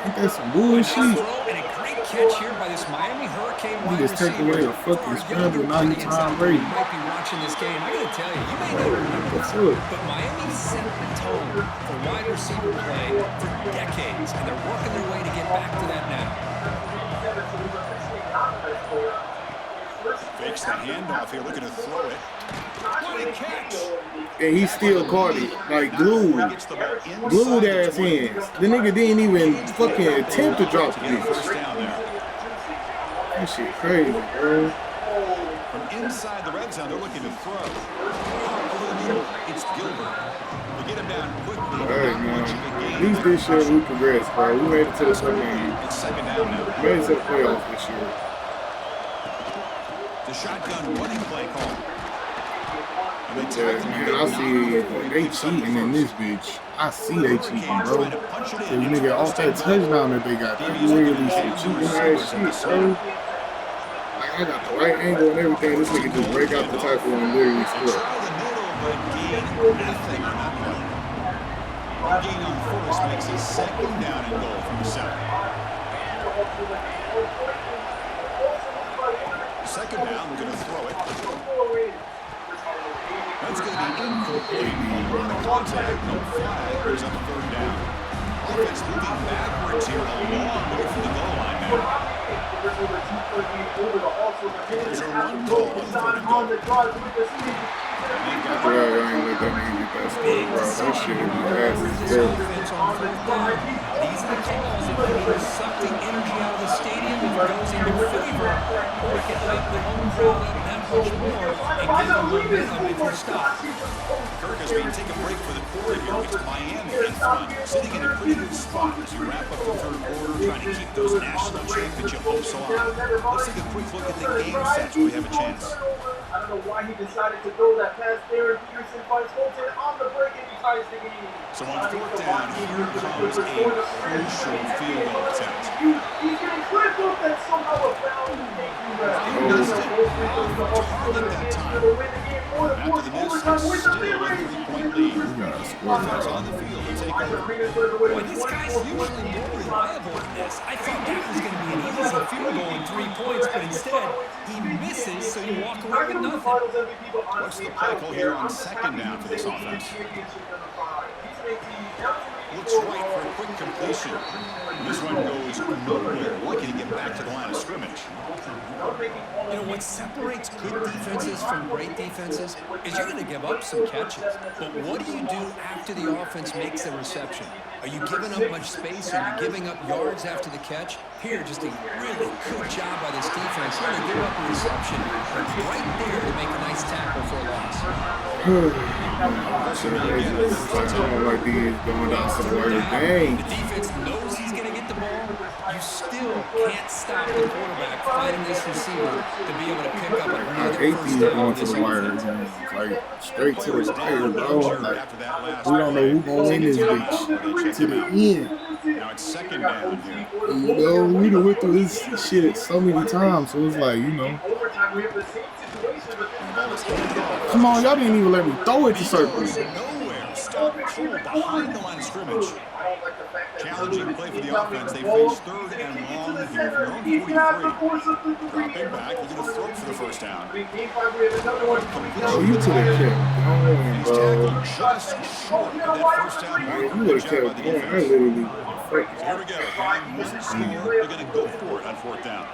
Ain't that some bullshit? And a great catch here by this Miami Hurricane He wide just take receiver. away the fucking scramble, now he's Tom Brady. You might be watching this game. I gotta tell you, you may not remember, What's up? but Miami set the tone for wide receiver play for decades, and they're working their way to get back to that now. Fakes the handoff here, looking to throw it. What a catch! And he still caught it, like glued ass hands. The nigga didn't even fucking attempt to drop the First bitch. down there. That shit crazy, bro. From inside the red zone, they're looking to throw. Over the middle, it's Gilbert. They get him down quickly. Alright, Not much of a man. gain. At least this year we progressed, bro. We made it to the fucking, It's second down now. made it to the playoffs this year. The shotgun running play call. And they Yeah, tackle man, him. I see they cheating in this bitch. I see they cheating, bro. This nigga off that touchdown that they got, that really some cheating ass shit, bro. Like, I got the right angle and everything. This nigga just break out the tackle and literally Try score. the middle, but gain nothing on that play. One gain on first makes it second down and goal from the 7. Second down, we're going to throw it. That's going to be incomplete. On the contact, no flag, brings up the third down. Offense moving backwards here, a long way from the goal line now. There's a run call on third and goal. Bro, I ain't let that nigga get that score, bro. That shit would be fast as hell. Offense on fourth down. These are the calls that can either suck the energy out of the stadium if it goes in their favor, or it can hype the home crowd up that much more and give them momentum if you stop. Kirk as we take a break for the quarter here. It's Miami in front, sitting in a pretty good spot as we wrap up the third quarter, trying to keep those national championship hopes alive. Let's take a quick look at the game sets where we have a chance. I don't know why he decided to throw that pass there. Peterson finds Fulton on the break and he ties the game. So on fourth down, here comes a crucial field goal attempt. He's getting clipped off that somehow a foul. He missed it off target that time. After the miss, it's still a 3-point lead. We gotta score. Offense on the field to take over. Boy, this guy's usually more reliable than this. I thought that was going to be an easy field goal in 3 points, but instead, he misses, so you walk away with nothing. What's the play call here on second down for this offense? Looks right for a quick completion. This one goes nowhere. Lucky to get back to the line of scrimmage. You know, what separates good defenses from great defenses is you're going to give up some catches. But what do you do after the offense makes the reception? Are you giving up much space? Are you giving up yards after the catch? Here, just a really good job by this defense. Here to give up a reception, but right there to make a nice tackle for a loss. I don't like these going down somewhere. Dang. The defense knows he's going to get the ball. You still can't stop the quarterback finding this receiver to be able to pick up I another hate first these down going with to this the wire offense. games. Like, straight to the wire, bro. Like, we don't know who's going to win this bitch to the end. Now it's second down here. You know, we done went through this shit so many times, so it's like, you know. Come on, y'all didn't even let me throw it to circle. Nowhere. Stop Cole behind the line of scrimmage. Challenging play for the offense. They face 3rd and long here from their own 43. Dropping back, looking to throw for the first down. Oh, you could have kept going, He's bro. tackled just short of that first down mark. You would have kept going. I literally freaking. Here we go. Here's the score. They're going to go for it on 4th down.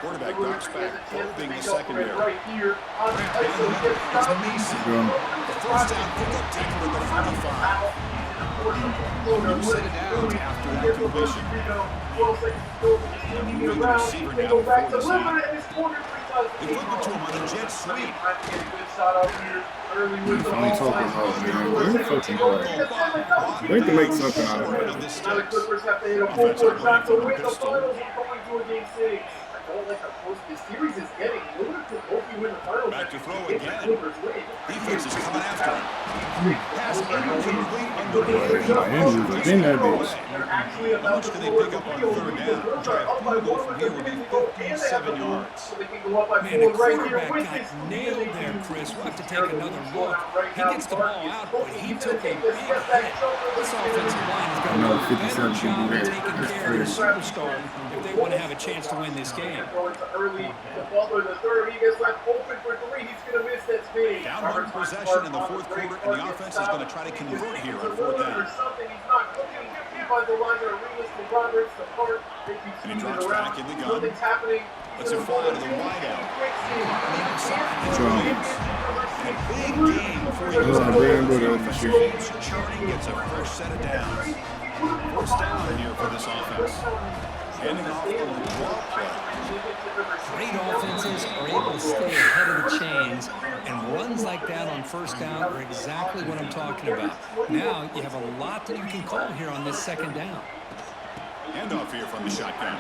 Quarterback drops back, probing the secondary. It's Mason. The first down pickup tackle at the 45. You set it down after that completion. Moving the receiver down for the snap. They flip it to him on a jet sweep. I'm talking about, man. They're fucking hard. They can make something out of it. Back to throw again. Defense is coming after him. Pass incomplete under the How much can they pick up on 3rd down? Try a field goal from here would be 57 yards. Man, the quarterback got nailed there, Chris. We'll have to take another look. He gets the ball out, but he took a big hit. This offensive line has got to do a better job of taking care of their superstar if they want to have a chance to win this game. Down 1 possession in the 4th quarter, and the offense is going to try to convert here on 4th down. And he drops back in the gun. Let's it fly to the wide out. On the outside. A big game for you. James Charting gets a fresh set of downs. 1st down here for this offense. Handing off on the draw play. Great offenses are able to stay ahead of the chains, and runs like that on 1st down are exactly what I'm talking about. Now you have a lot that you can call here on this 2nd down. Handoff here from the shotgun.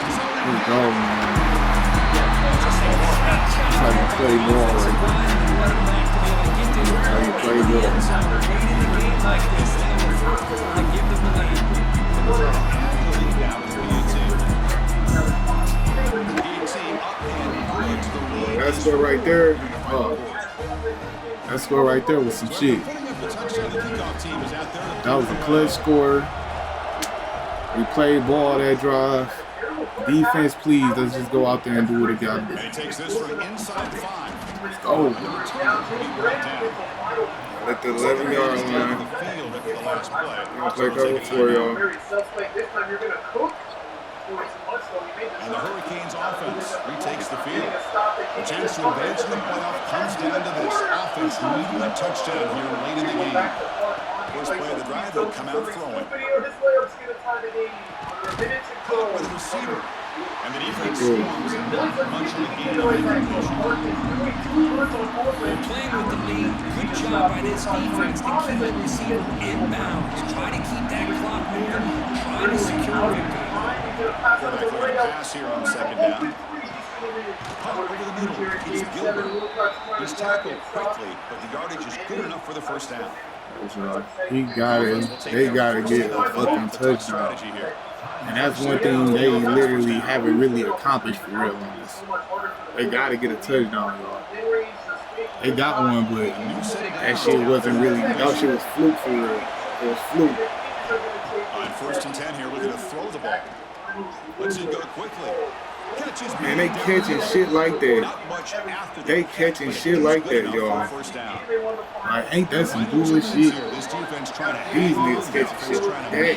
Let's go, man. It's like you play ball right now. How you play ball. That score right there, that score right there was some shit. That was a clutch score. We played ball that drive. Defense, please, let's just go out there and do what it got to do. He takes this from inside 5. Let's go. At the 11-yard line. I'll play cover for y'all. And the Hurricanes offense retakes the field. The chance to advance in the playoff comes down to this. Offense needing a touchdown here late in the game. First play of the drive, they'll come out throwing. Caught with a receiver. And the defense swarms and not much of a game of execution. Playing with the lead, good job by this defense to keep the receiver inbounds. Try to keep that clock moving. Try to secure victory. Quarterback looking pass here on 2nd down. Pop over the middle. It's Gilbert. He's tackled quickly, but the yardage is good enough for the 1st down. He got it. They got to get a fucking touchdown. And that's one thing they literally haven't really accomplished for real on this. They got to get a touchdown, y'all. They got one, but that shit wasn't really, that shit was fluke for real. It was fluke. On 1st and 10 here, looking to throw the ball. Let's it go quickly. Man, they catching shit like that. They catching shit like that, y'all. Like, ain't that some bullshit? These niggas catching shit like that.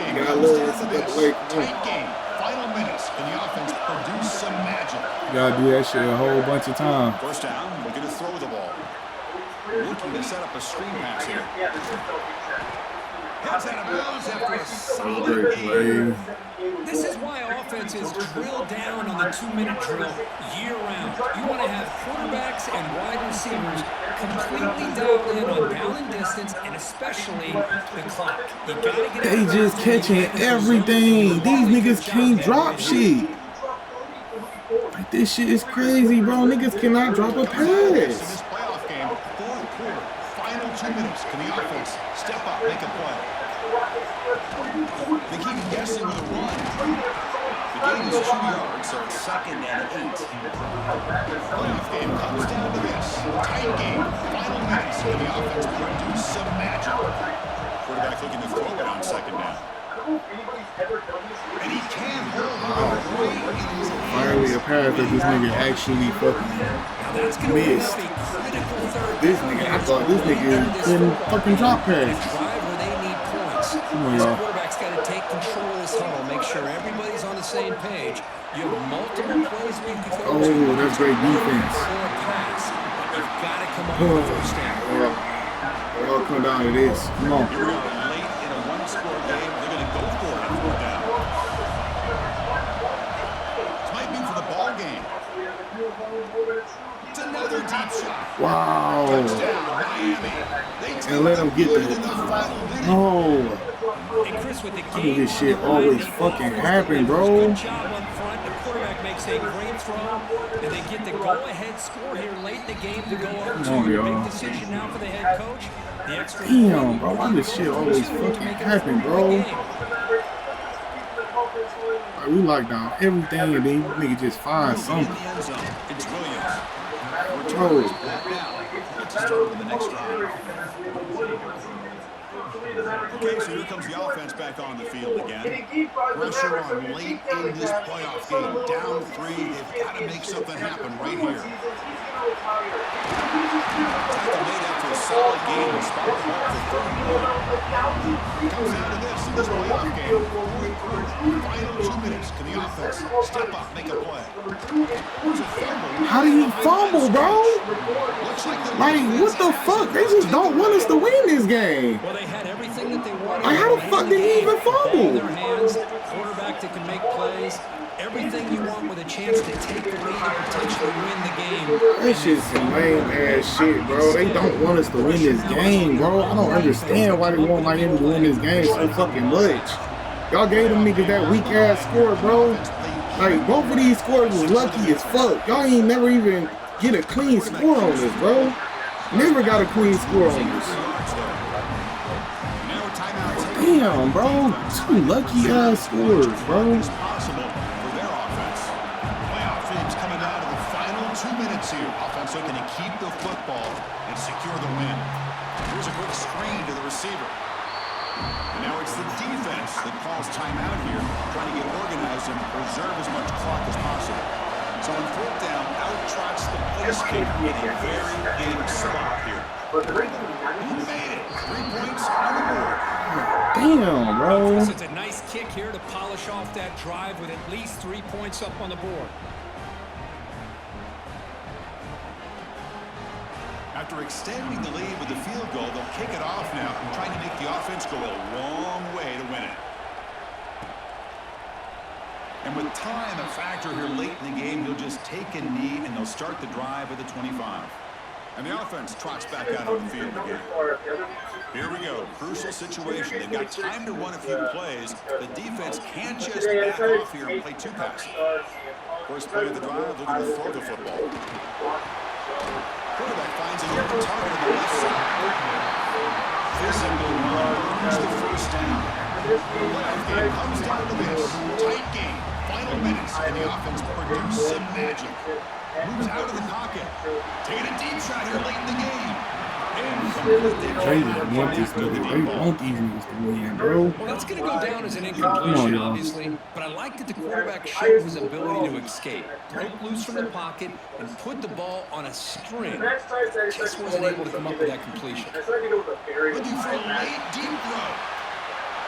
You gotta love that play. Tight game. Final minutes, and the offense produce some magic. You gotta do that shit a whole bunch of times. 1st down, we're gonna throw the ball. Looking to set up a screen pass here. Heads out of bounds after a solid game. This is why offenses drill down on the 2-minute drill year-round. You want to have quarterbacks and wide receivers completely dialed in on down and distance, and especially the clock. You gotta get they just catching everything. These niggas can't drop shit. Like, this shit is crazy, bro. Niggas cannot drop a pass. In this playoff game, 4th quarter, final 2 minutes. Can the offense step up, make a play? They keep guessing with a run. The game is 2 yards, so it's 2nd and 8. Playoff game comes down to this. Tight game. Final minutes. Can the offense produce some looking to throw it on second down. And he can hold on right in his hand. Finally, a pass that this nigga actually fucking missed. This nigga, I thought this nigga couldn't fucking drop pass. Come on, y'all. Quarterback's got to take control of this huddle, make sure everybody's on the same page. You have multiple plays where you can go. Oh, that's great defense. You've got to come up with a first down. It all come down to this. Come on. Here we go. Late in a one-score game, they're going to go for it on fourth down. This might be for the ball game. It's another deep shot. Wow. Touchdown, Miami. And let him get that. No. And Chris, with the How does this shit always fucking happen, bro? Good job up front. The quarterback makes a great throw, and they get the go-ahead score here late in the game to go up to a big decision now for the head coach. The extra Damn, bro. Why this shit always fucking happen, bro? Like, we lock down everything, and then nigga just find something. It's Williams. Bro. Let's start with the next drive. Okay, so here comes the offense back on the field again. Pressure on late in this playoff game. Down 3, they've got to make something happen right here. Tackle made after a solid game and spot the ball for 31. Comes down to this in this playoff game. Final 2 minutes. Can the offense step up, make a play? How do you fumble, bro? Like, what the fuck? They just don't want us to win this game. Well, they had everything that they wanted. Like, how the fuck did he even fumble? Their hands, quarterback that can make plays, everything you want with a chance to take the lead and potentially win the game. That shit's some lame ass shit, bro. They don't want us to win this game, bro. I don't understand why they want Miami to win this game so fucking much. Y'all gave them niggas that weak ass score, bro. Like, both of these scores was lucky as fuck. Y'all ain't never even get a clean score on this, bro. Never got a clean score on this. Damn, bro. 2 lucky ass scores, bro. Possible for their offense. Playoff teams coming down to the final 2 minutes here. Offense looking to keep the football and secure the win. Here's a quick screen to the receiver. And now it's the defense that calls timeout here, trying to get organized and preserve as much clock as possible. So on fourth down, out trots the place kicker in a very big spot here. He made it. 3 points on the board. Damn, bro. It's a nice kick here to polish off that drive with at least 3 points up on the board. After extending the lead with the field goal, they'll kick it off now, trying to make the offense go a long way to win it. And with time a factor here late in the game, he'll just take a knee and they'll start the drive at the 25. And the offense trots back out on the field again. Here we go. Crucial situation. They've got time to run a few plays. The defense can't just back off here and play 2 passes. First play of the drive, looking to throw the football. Quarterback finds an open target on the left side. Physical run earns the first down. The playoff game comes down to this. Tight game. Final minutes, and the offense produced some magic. Moves out of the pocket. Taking a deep shot here late in the game. They want this nigga. They want these niggas to win, bro. Well, that's going to go down as an incompletion, obviously. But I like that the quarterback showed his ability to escape, broke loose from the pocket, and put the ball on a string. Just wasn't able to come up with that completion. Looking for a late deep throw.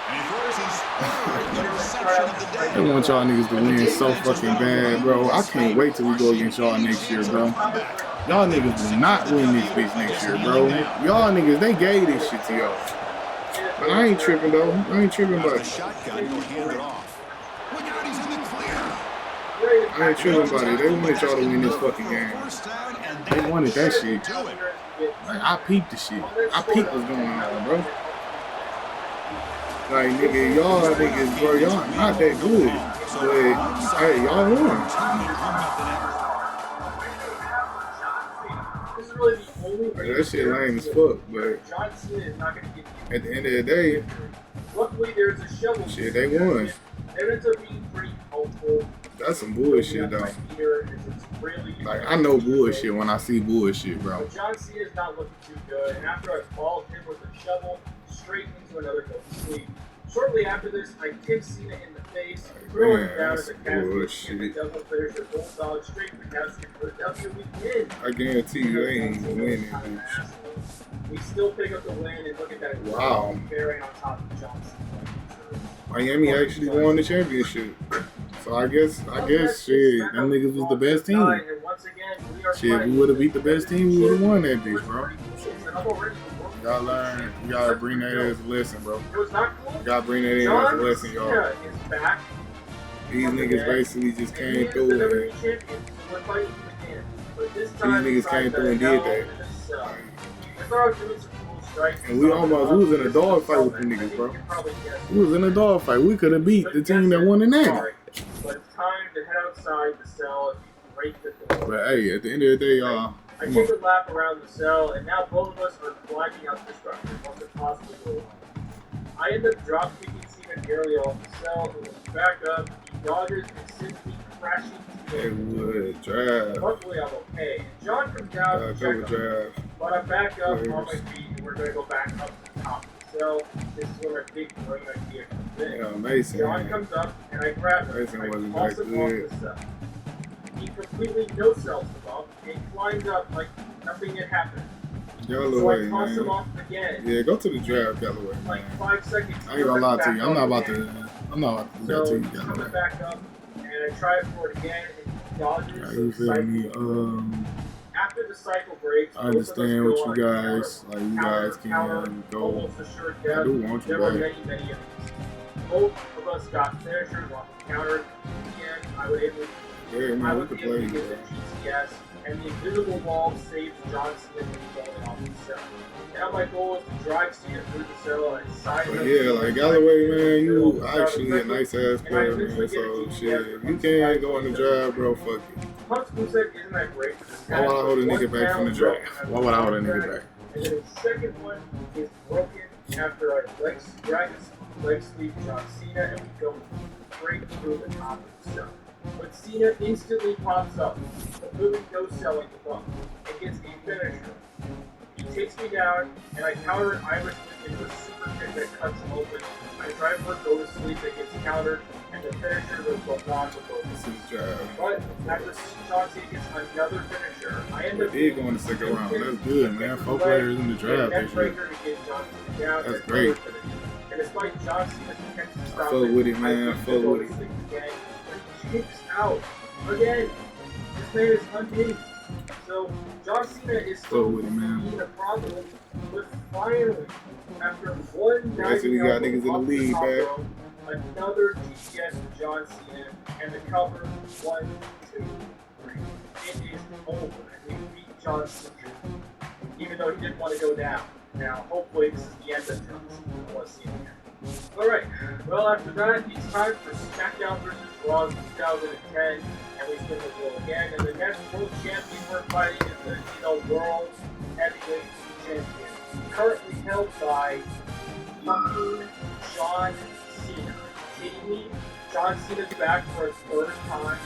And he throws his third interception of the day. They want y'all niggas to win so fucking bad, bro. I can't wait till we go against y'all next year, bro. Y'all niggas will not win this bitch next year, bro. Y'all niggas, they gave this shit to y'all. But I ain't tripping, though. I ain't tripping about it. Shotgun, he'll hand it off. Look out, he's in the clear. I ain't tripping about it. They wanted y'all to win this fucking game. They wanted that shit. Like, I peeped the shit. I peeped what's going on, bro. Like, nigga, y'all niggas, bro, y'all not that good. But, hey, y'all won. Like, that shit lame as fuck, but at the end of the day, shit, they won. That's some bullshit, though. Like, I know bullshit when I see bullshit, bro. John Cena's not looking too good, and after I followed him with a shovel, straight into another cold sweep. Shortly after this, I kick Cena in the face, throw him down as a casket, and the double finisher bulldog straight to the casket for the WWE win. I guarantee you they ain't even winning, bitch. We still pick up the win, and look at that. Wow. Carrying on top of Johnson. Miami actually won the championship. So I guess shit, them niggas was the best team. Shit, if we would have beat the best team, we would have won that bitch, bro. You gotta learn, you gotta bring that as a lesson, bro. You gotta bring that in as a lesson, y'all. These niggas basically just came through and these niggas came through and did that. And we was in a dog fight with the niggas, bro. We was in a dog fight. We could have beat the team that won the night. But it's time to head outside the cell and break the door. But hey, at the end of the day, y'all. I take a lap around the cell, and now both of us are climbing up the structure. What could possibly go wrong? I end up drop kicking Cena nearly off the cell, and when back up, he dodges and sends me crashing to the would drive. Luckily, I'm okay. And John comes down to check on me, but I'm back up on my feet, and we're going to go back up to the top of the cell. This is where my big brain idea comes in. Yeah, Mason. John comes up, and I grab him. Mason wasn't I toss that him off good. the cell. He completely no-sells him up and climbs up like nothing had happened. Galloway, so I toss him man. off again. Yeah, go to the draft, Galloway. Like 5 seconds. I ain't gonna lie to you. I'm not about to do that to you, So Galloway. coming back up, and I try it for it again, and he dodges. How you feel me? After the cycle breaks, I understand what you guys, like you guys can go. Almost assured I death. do want you There were back. many of these. Both of us got finishers on the counter. And I would able Yeah, man, we could be able play, to get bro. the GCS, and the invisible wall saves John Cena from falling off the cell. Now my goal is to drive Cena through the cell and side But yeah, like Galloway, man, you actually a nice ass player, man. So shit, if you can't go in the drive, bro, fuck it. Punk's moveset isn't that great for this Why would I hold a nigga back from the draft? Why would I hold a nigga back? And then the second one is broken after I drag his leg sweep John Cena, and we go straight through the top of the cell. But Cena instantly pops up, completely no-selling the bump, and gets a finisher. He takes me down, and I counter an Irish whip into a super kick that cuts him open. I try for a go-to-sleep that gets countered, and the finisher was both on with both. This is drive. But after John Cena gets another finisher, I end up They did go in the second round. That's good, man. 4 players in the draft this year. That's great. And despite John Cena's attempts to stop Fuck with it, man. Fuck with it. He kicks out again. This man is unhinged. So John Cena is still being a problem, but finally, after one night, Basically, got niggas in the lead, man. another GTS to John Cena, and the cover 1, 2, 3. It is over, and we beat John Cena, even though he didn't want to go down. Now, hopefully, this is the end of John Cena. I want to see him again. Alright, well, after that, it's time for SmackDown vs. Raw 2010, and we spin the wheel again. And the next world champion we're fighting is the World Heavyweight Champion, currently held by fucking John Cena. Are you kidding me? John Cena's back for his third time.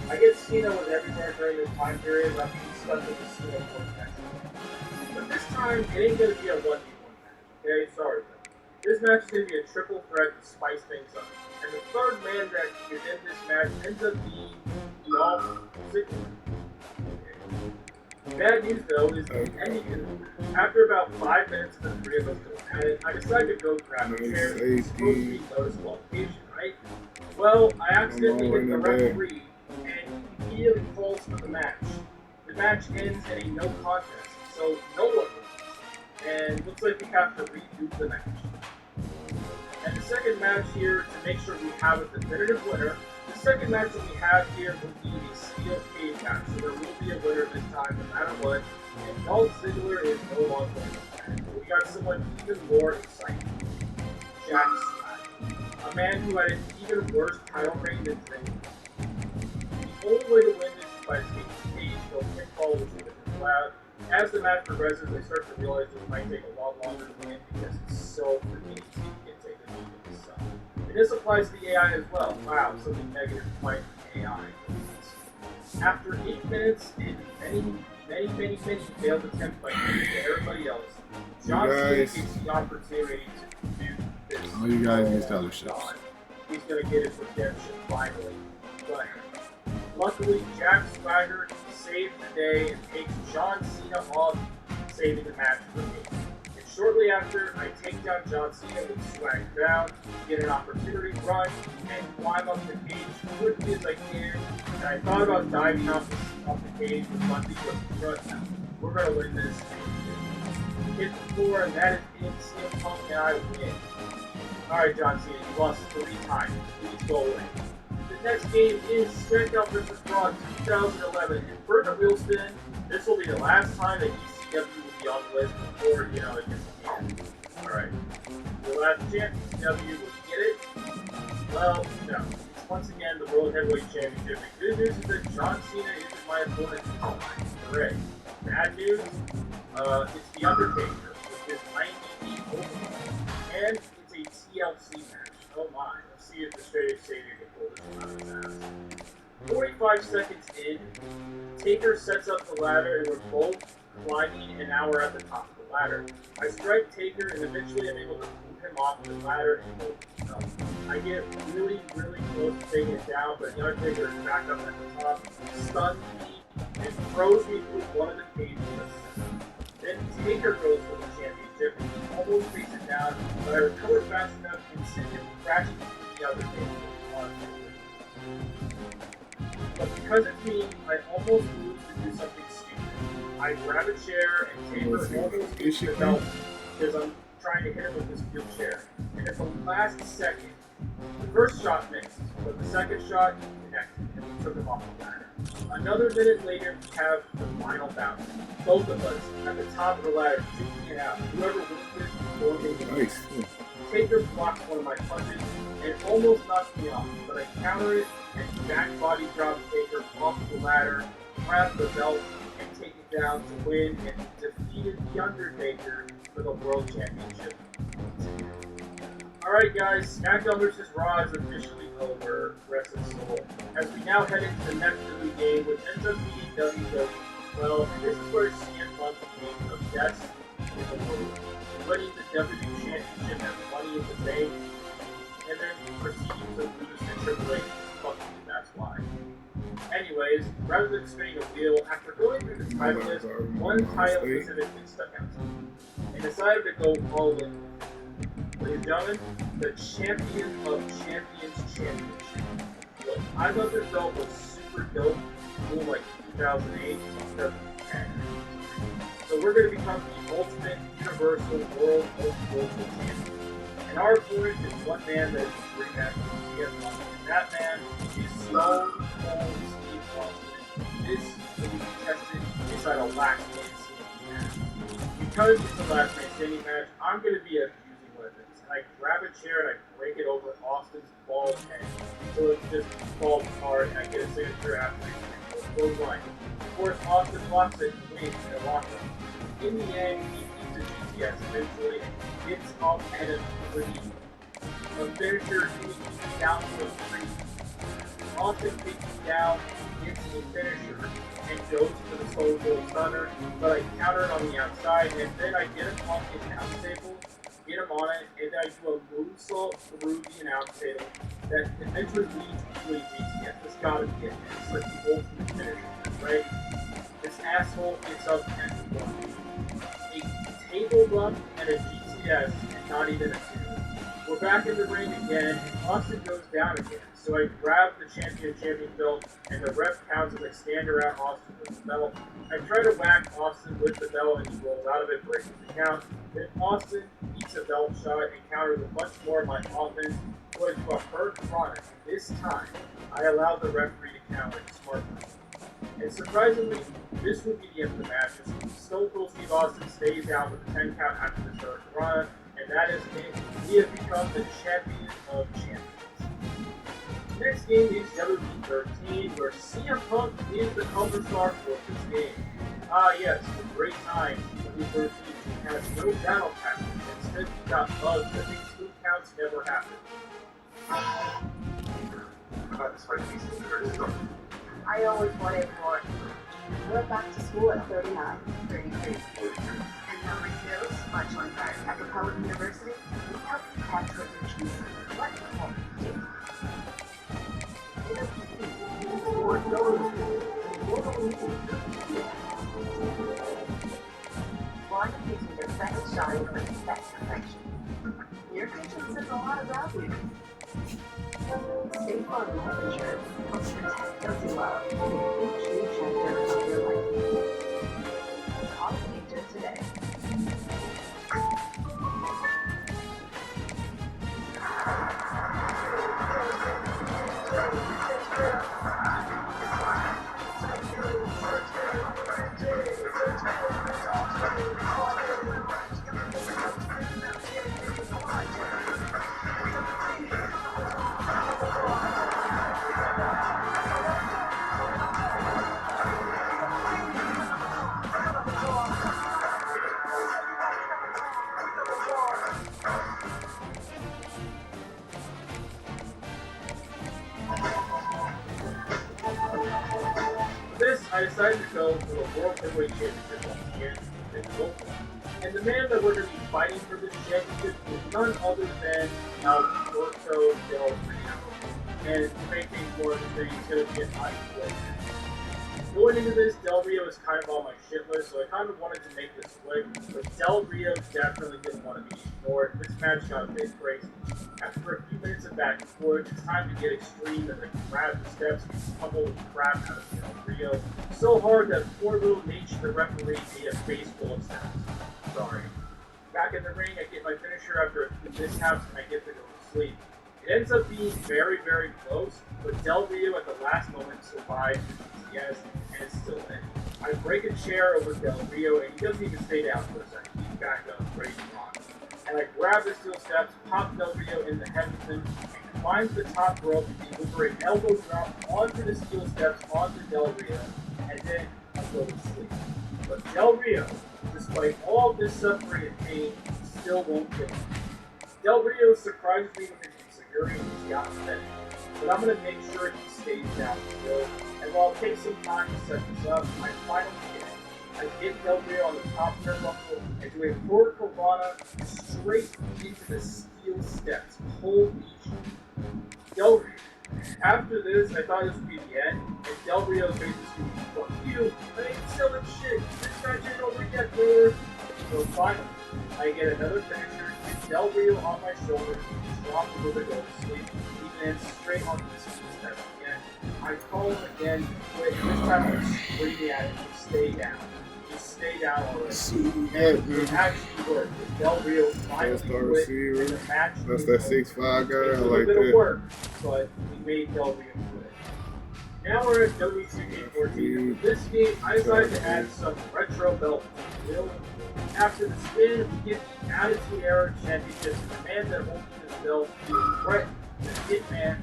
I guess Cena was everywhere during this time period, but he's stuck with the Cena for next. But this time, it ain't gonna be a 1v1 match. Okay, sorry. This match is going to be a triple threat to spice things up. And the third man that is in this match ends up being Dolph Ziggler. Bad news, though, is after about 5 minutes of the three of us going at it, I decided to go grab a chair. It's supposed to be noticeable occasion, right? Well, I accidentally hit the referee, and he immediately calls for the match. The match ends in a no contest, so no one wins. And looks like we have to redo the match. And the second match here, to make sure we have a definitive winner, the second match that we have here will be a steel cage match. So there will be a winner this time, no matter what. And Dolph Ziggler is no longer in this match. We got someone even more exciting. Jack Swagger. A man who had an even worse title reign than Ziggler. The only way to win this is by taking the cage, go pinfall, which is loud. As the match progresses, I start to realize it might take a lot longer to win because it's so freaking easy to get taken out of this stuff. And this applies to the AI as well. Wow, something negative might be AI. After 8 minutes and many failed attempts by me and everybody else, John Cena guys. gets the opportunity to do this. Oh, you guys get scholarships. He's going to get his redemption finally. But luckily, Jack Swagger saved the day and takes John Cena off, saving the match for me. And shortly after, I take down John Cena with Swag down, get an opportunity run, and climb up the cage as quickly as I can. And I thought about diving off the cage with Bundy, but trust me, we're going to win this. Hit the floor, and that is it. CM Punk and I win. Alright, John Cena, you lost 3 times. Please go away. The next game is SmackDown vs. Raw 2011. And for the wheel spin, this will be the last time that ECW will be on the list before, it gets canceled. Alright. The last chance, ECW will get it. Well, no. It's once again the World Heavyweight Championship. The good news is that John Cena isn't my opponent. Correct. Bad news, it's The Undertaker with his 90 Overall. And it's a TLC match. Oh my. Let's see if the Straight Savior can pull this one out of his ass. 45 seconds in, Taker sets up the ladder and we're both climbing an hour at the top of the ladder. I strike Taker and eventually I'm able to move him off the ladder and hold himself. I get really, really close to taking it down, but the Undertaker is back up at the top, stuns me, and throws me through one of the cages. Then Taker goes for the championship and he almost takes it down, but I recover fast enough and send him crashing through the other cage. But because it's me, I almost lose to do something stupid. I grab a chair and Taker almost gets the belt because I'm trying to hit him with this steel chair. And at the last second, the first shot missed, but the second shot connected and we took him off the ladder. Another minute later, we have the final bout. Both of us at the top of the ladder, duking it out. Whoever wins this will win. Nice. Taker blocks one of my punches and almost knocks me off, but I counter it and back body drop Taker off the ladder, grab the belt, and take it down to win and defeated The Undertaker for the World Championship. Alright guys, SmackDown vs. Raw is officially over, rest his soul. As we now head into the next new game, which ends up being WWE. Well, this is where CM Punk became the best in the world, winning the WWE Championship and Money in the Bank, and then proceeding to lose to Triple H. Fuck you, that's why. Anyways, rather than spinning a wheel, after going through the title list, one title specifically stuck out to me, and decided to go all in. Ladies and gentlemen, the Champion of Champions Championship. Look, I thought this belt was super dope, cool like 2008, 2010. So we're going to become the ultimate universal world multiple champion. And our opponent is one man that is the great match with CM Punk. And that man is Stone Cold Steve Austin. This will be tested inside a last man standing match. Because it's a last man standing match, I'm going to be abusing weapons. And I grab a chair and I break it over Austin's bald head. So it just falls apart and I get a signature after it goes line. Of course, Austin blocks it and wins in a lockup. In the end, he beats the GTS eventually and gets off at a 3. A finisher he down to a 3. Austin takes me down, gets a finisher, and goes for the Stone Cold Stunner, but I counter it on the outside, and then I get him off the announce table, get him on it, and then I do a moonsault through the announce table that eventually leads to a GTS. It's gotta be it. It's like the ultimate finisher, right? This asshole gets up and 1. A table bump and a GTS, and not even a 2. We're back in the ring again, and Austin goes down again. So I grab the champion belt, and the ref counts as I stand around Austin with the belt. I try to whack Austin with the belt, and he rolls out of it, breaking the count. Then Austin eats a belt shot and counters a bunch more of my offense, so I do a hurt chronic. This time, I allow the referee to count like a smart person. And surprisingly, this will be the end of the match. Stone Cold Steve Austin stays down with the 10 count after the third run, and that is it. We have become the champion of champions. Next game is WWE13, where CM Punk is the cover star for this game. Ah yes, the great time, WWE13 has no battle pattern, and instead we got bugs that make 2 counts never happen. I always wanted more. I went back to school at 39, 33, 42, and recovery skills, much like our at Republic University, we help you catch what your cheese what you want to do. Why are using their second shot for best perfection? Your patience says a lot about you. State Farm Life Insurance helps protect those you love in each new chapter of your life. Call an agent today. I decided to go for the World Heavyweight Championship once again in Oakland. And the man that we're going to be fighting for this championship is none other than Alberto Del Rio. And to make things more interesting, he's going to be an IQ. Going into this, Del Rio is kind of on my shit list, so I kind of wanted to make this quick, but Del Rio definitely didn't want to be ignored. This match got a bit crazy. After a few minutes of back and forth, it's time to get extreme and then grab the steps and pummel the crap out of Del Rio. So hard that poor little Nate, the referee, made a face full of steps. Sorry. Back in the ring, I get my finisher after a few mishaps and I get to go to sleep. It ends up being very, very close, but Del Rio at the last moment survived the DTS and it's still in. I break a chair over Del Rio and he doesn't even stay down for a second. He's back up, ready to rock. And I grab the steel steps, pop Del Rio in the Henderson, and climb to the top rope and deliver an elbow drop onto the steel steps onto Del Rio, and then I go to sleep. But Del Rio, despite all this suffering and pain, still won't give up. Del Rio surprises me with his insecurity and he's got finished, but I'm going to make sure he stays down still. And while it takes some time to set this up, I finally get it. I get Del Rio on the top turnbuckle and do a vertical rana straight into the steel steps. Holy shit. Del Rio. After this, I thought this would be the end, and Del Rio's basically screaming, "Fuck you, I ain't selling shit, this match ain't over yet, brother." So finally, I get another finisher, and Del Rio on my shoulders, drop over the go to sleep, he lands straight onto the steel steps again. I call him again, quit, and this time I'm screaming at him to stay down. Stay down already. It actually worked. Del Rio finally quit, and the match that's that 6'5" guy. I a like bit of that. work, but we made Del Rio quit. Now we're at W2K14. For this game, I decided to add some retro belts to the build. After the spin, we get the Attitude Era Championship, and the man that holds this belt is Bret the Hitman.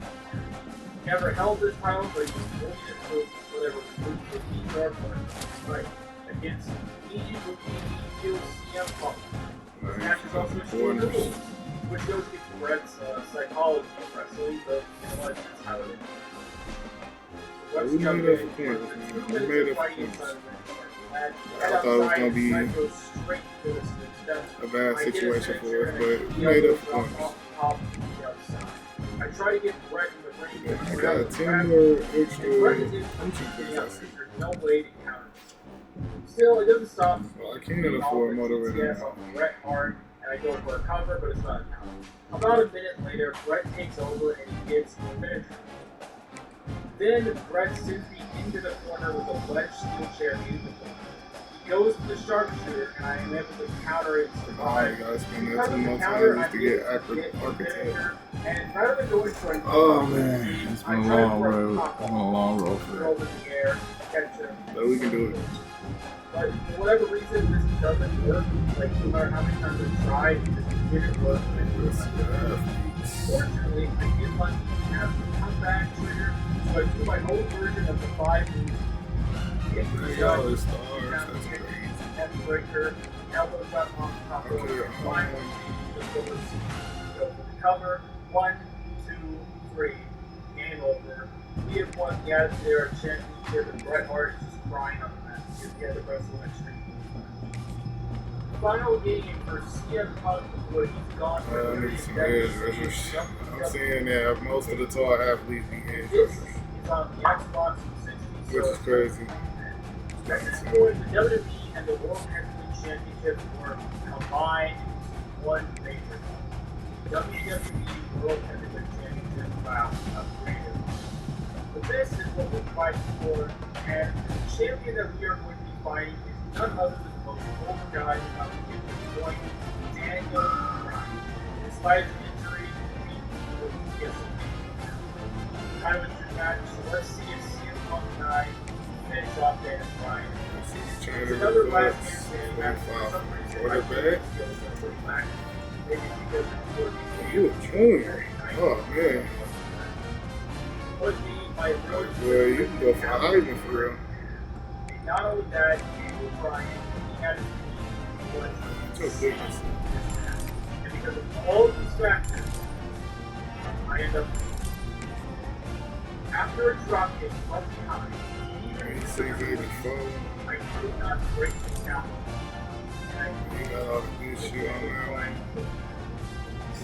He never held this title, but he's holding it for whatever reason to beat Dark right against heel CM Punk. This match is also short rules, which goes against Bret's psychology of wrestling, but you know what, that's how it is. We made up for points. We made up for points. I thought it was going to be a bad situation for us, but we made up for points. I try to get Bret in the ring. I got 10 more extra punching points, I see. There's no way to counter. Still, it doesn't stop. Well, I can't afford motivator now. Bret hard, and I go for a cover, but it's not a counter. About a minute later, Bret takes over and he gets the finisher. Then Bret sends me into the corner with a wedge steel chair in the corner. He goes to the sharpshooter, and I am able to counter it and survive. Alright, guys, spend that 2 more times just to get Architect. And rather than going for an oh man, it's been a long road. It's been a long road for that. over the air, catch him. So we can do it. But for whatever reason, this doesn't work. Like, no matter how many times I tried, it just didn't work. Fortunately, I get lucky to have the comeback trigger, so I do my own version of the 5 moves. Get to the Y'all judge, stars, down that's the kick, crazy. heavy breaker, elbows up on top of the final, just go for the cover. 1, 2, 3, game over. We have won the Attitude Era Championship, and Bret Hart is just crying on the mat because he had to wrestle extreme. final game for CM Punk where he's gone for I need some edge rushers. I'm saying that most of the tall athletes be edge rushers. He's on the Xbox 360. Which is crazy. At this point, the WWE and the World Heavyweight Championship were combined into one major one. WWE World Heavyweight Championship bout upgraded. But this is what we're fighting for, and the champion that we are going to be fighting is none other than the most over guy about to get to the point, Daniel Bryan. Despite his injury, he was kind of a true match, so let's see if CM Punk and I finish off Daniel Bryan. It's another last man match for some reason. You a junior? Oh man. Well, you can go for Heisman for real. Not only that, Daniel Bryan, he had It's your business. and because of all of these factors, I end up after a drop kick from behind, even 8684. I could not break the count. You got all the good shit on that one.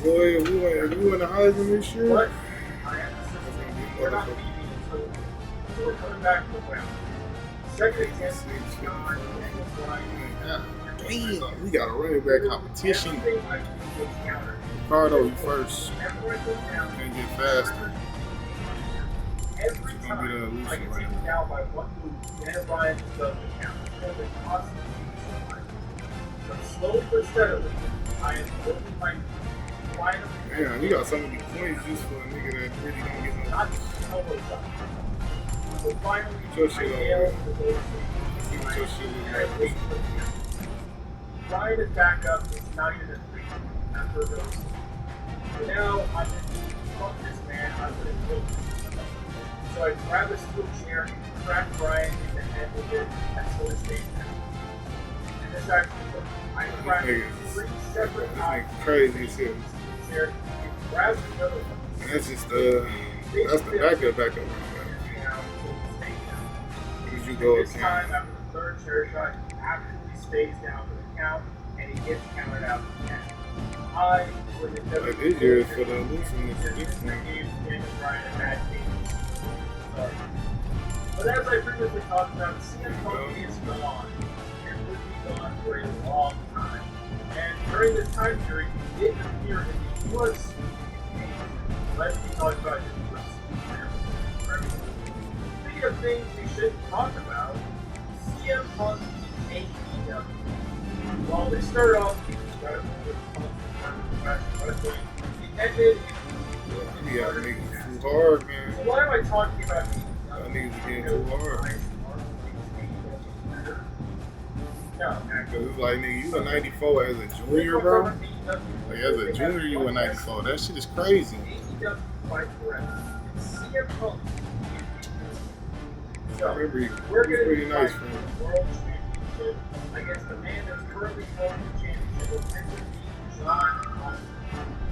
Boy, if you win the Heisman this year, But that's I am gonna be we're not motherfucking leaving until we're coming back to the round. Second attempt, John Daniel Bryan. damn, we got a running back competition. Everything I do is counter. Ricardo, you first. Whenever I go down, Can't get faster. every It's gonna be the time I illusion get right taken down by one move, Daniel Bryan does the count. Because it costs me so much. But slowly but steadily, I am building my final. Damn, you got so many points just for a nigga that really don't get no. Not almost done. So finally, Your I shit up, nailed man. the goal. See what your shit look like. Bryan is back up. It's not even a 3 after those. So now I'm going to fuck this man. I'm going to kill him. So I grab a steel chair and crack Bryan in the head with it. That's what it stays now. And this actually worked. I grabbed 3 separate This nigga crazy as hell. chair and grabbed another one. And that's just that's the backup running back. As you go This again. time, after the third chair shot, he actually stays down for the count, and he gets counted out again. I was in Like this year is for the looseness of this I one. gave Daniel Bryan a bad game. Sorry. But as I previously talked about, CM Punk is gone. And would be gone for a long time. And during this time period, he did appear in the UFC. Let's be talking about his UFC career. Speaking of things we shouldn't talk about, CM Punk in AEW. While they started off incredible with Punk's wrestling, it ended in Yeah, niggas too hard, man. So why am I talking about AEW? That niggas getting too hard. No, Cause it's like, nigga, you a 94 as a junior, bro? Like, as a junior, you a 94. That shit is crazy. AEW fight forever. CM Punk. I remember he We're was going to pretty be nice fighting for him. for the World Championship against the man that's currently holding the championship, Mr. John Moxley,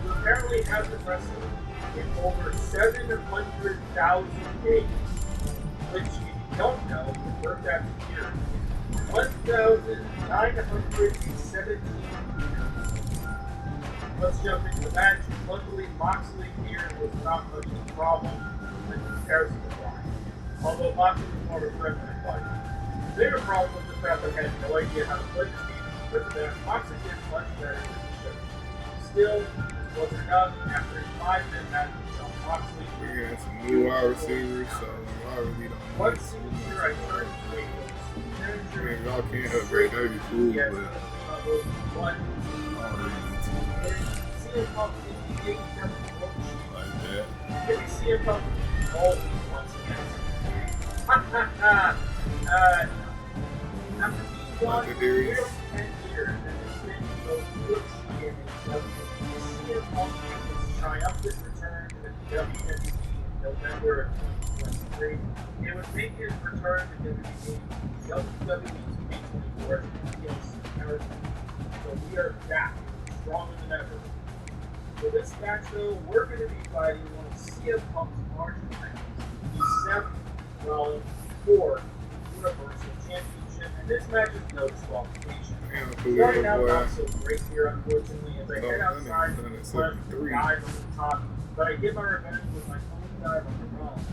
who apparently hasn't wrestled in over 700,000 days, which, if you don't know, convert that to years, 1,917 years. Let's jump into the match. Luckily, Moxley's beard was not much of a problem in comparison to Bryan. Although Moxley was more of a threat than a fighter. The bigger problem was the fact that I had no idea how to play this game. But that Moxley did much better than he should. Still, this wasn't enough. After a 5-minute match with John Moxley, We got some new wide receivers, so I really don't know. once he was here, I turned to a I mean, y'all can't upgrade, that'd be cool, Yes, but one. I don't really need to CM Punk is the AEW World like that. Can we see CM Punk all once again? After being gone for nearly 10 years and spending both UFC and AEW, CM Punk made his triumphant return to the WWE in November of 2023. It would make his return to WWE WWE 2K24 DLC comparison. So we are back, stronger than ever. For this match, though, we're going to be fighting one of CM Punk's arch enemies, the Seth Rollins for Universal Championship. disqualification, and this match is no disqualification. Starting out not so great here, unfortunately, as I head outside to the left, dive over the top, but I get my revenge with my own dive on the wrong.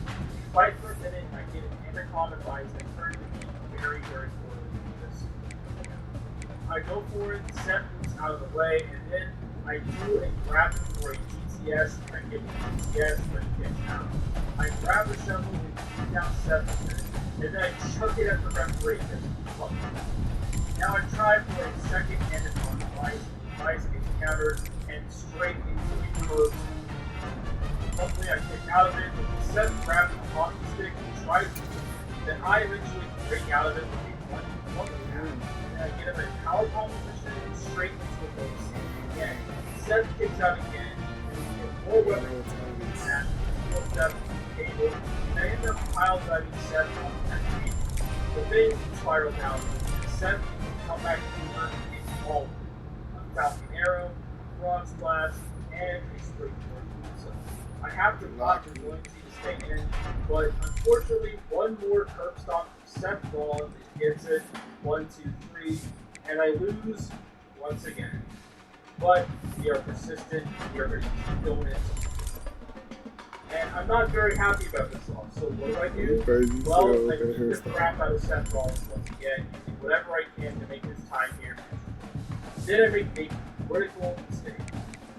Fight for a minute, and I get an intercom advice that turns to be very, very poorly for this. I go for it, Seth moves out of the way, and then I do a grab for a GTS, and I get a GTS, but it gets out. I grab the shovel and beat down Seth, and then I chuck it at the referee as a club. Now I try for a second and it's on device. The device gets countered and straight into a curve. Hopefully I kick out of it. Seth grabs the hockey stick and tries to do it. Then I eventually break out of it with a 1-1 and I get him in powerbomb position and straight into the base. Again, Seth kicks out again and we get more weapons in the match. Seth table, and I end up pile driving Seth on the table. The thing spirals down. Seth come back to work and all a Falcon Arrow, Frog Splash, and a straightforward so I have to block the Loyalty to stay in, but unfortunately one more curb stomp from Seth Rollins gets it, 1, 2, 3, and I lose once again. But we are persistent, we are going to keep going it. And I'm not very happy about this loss, so what do? Well, I beat the crap out of Seth Rollins once again, using whatever I can to make this time here. Then I make a critical mistake.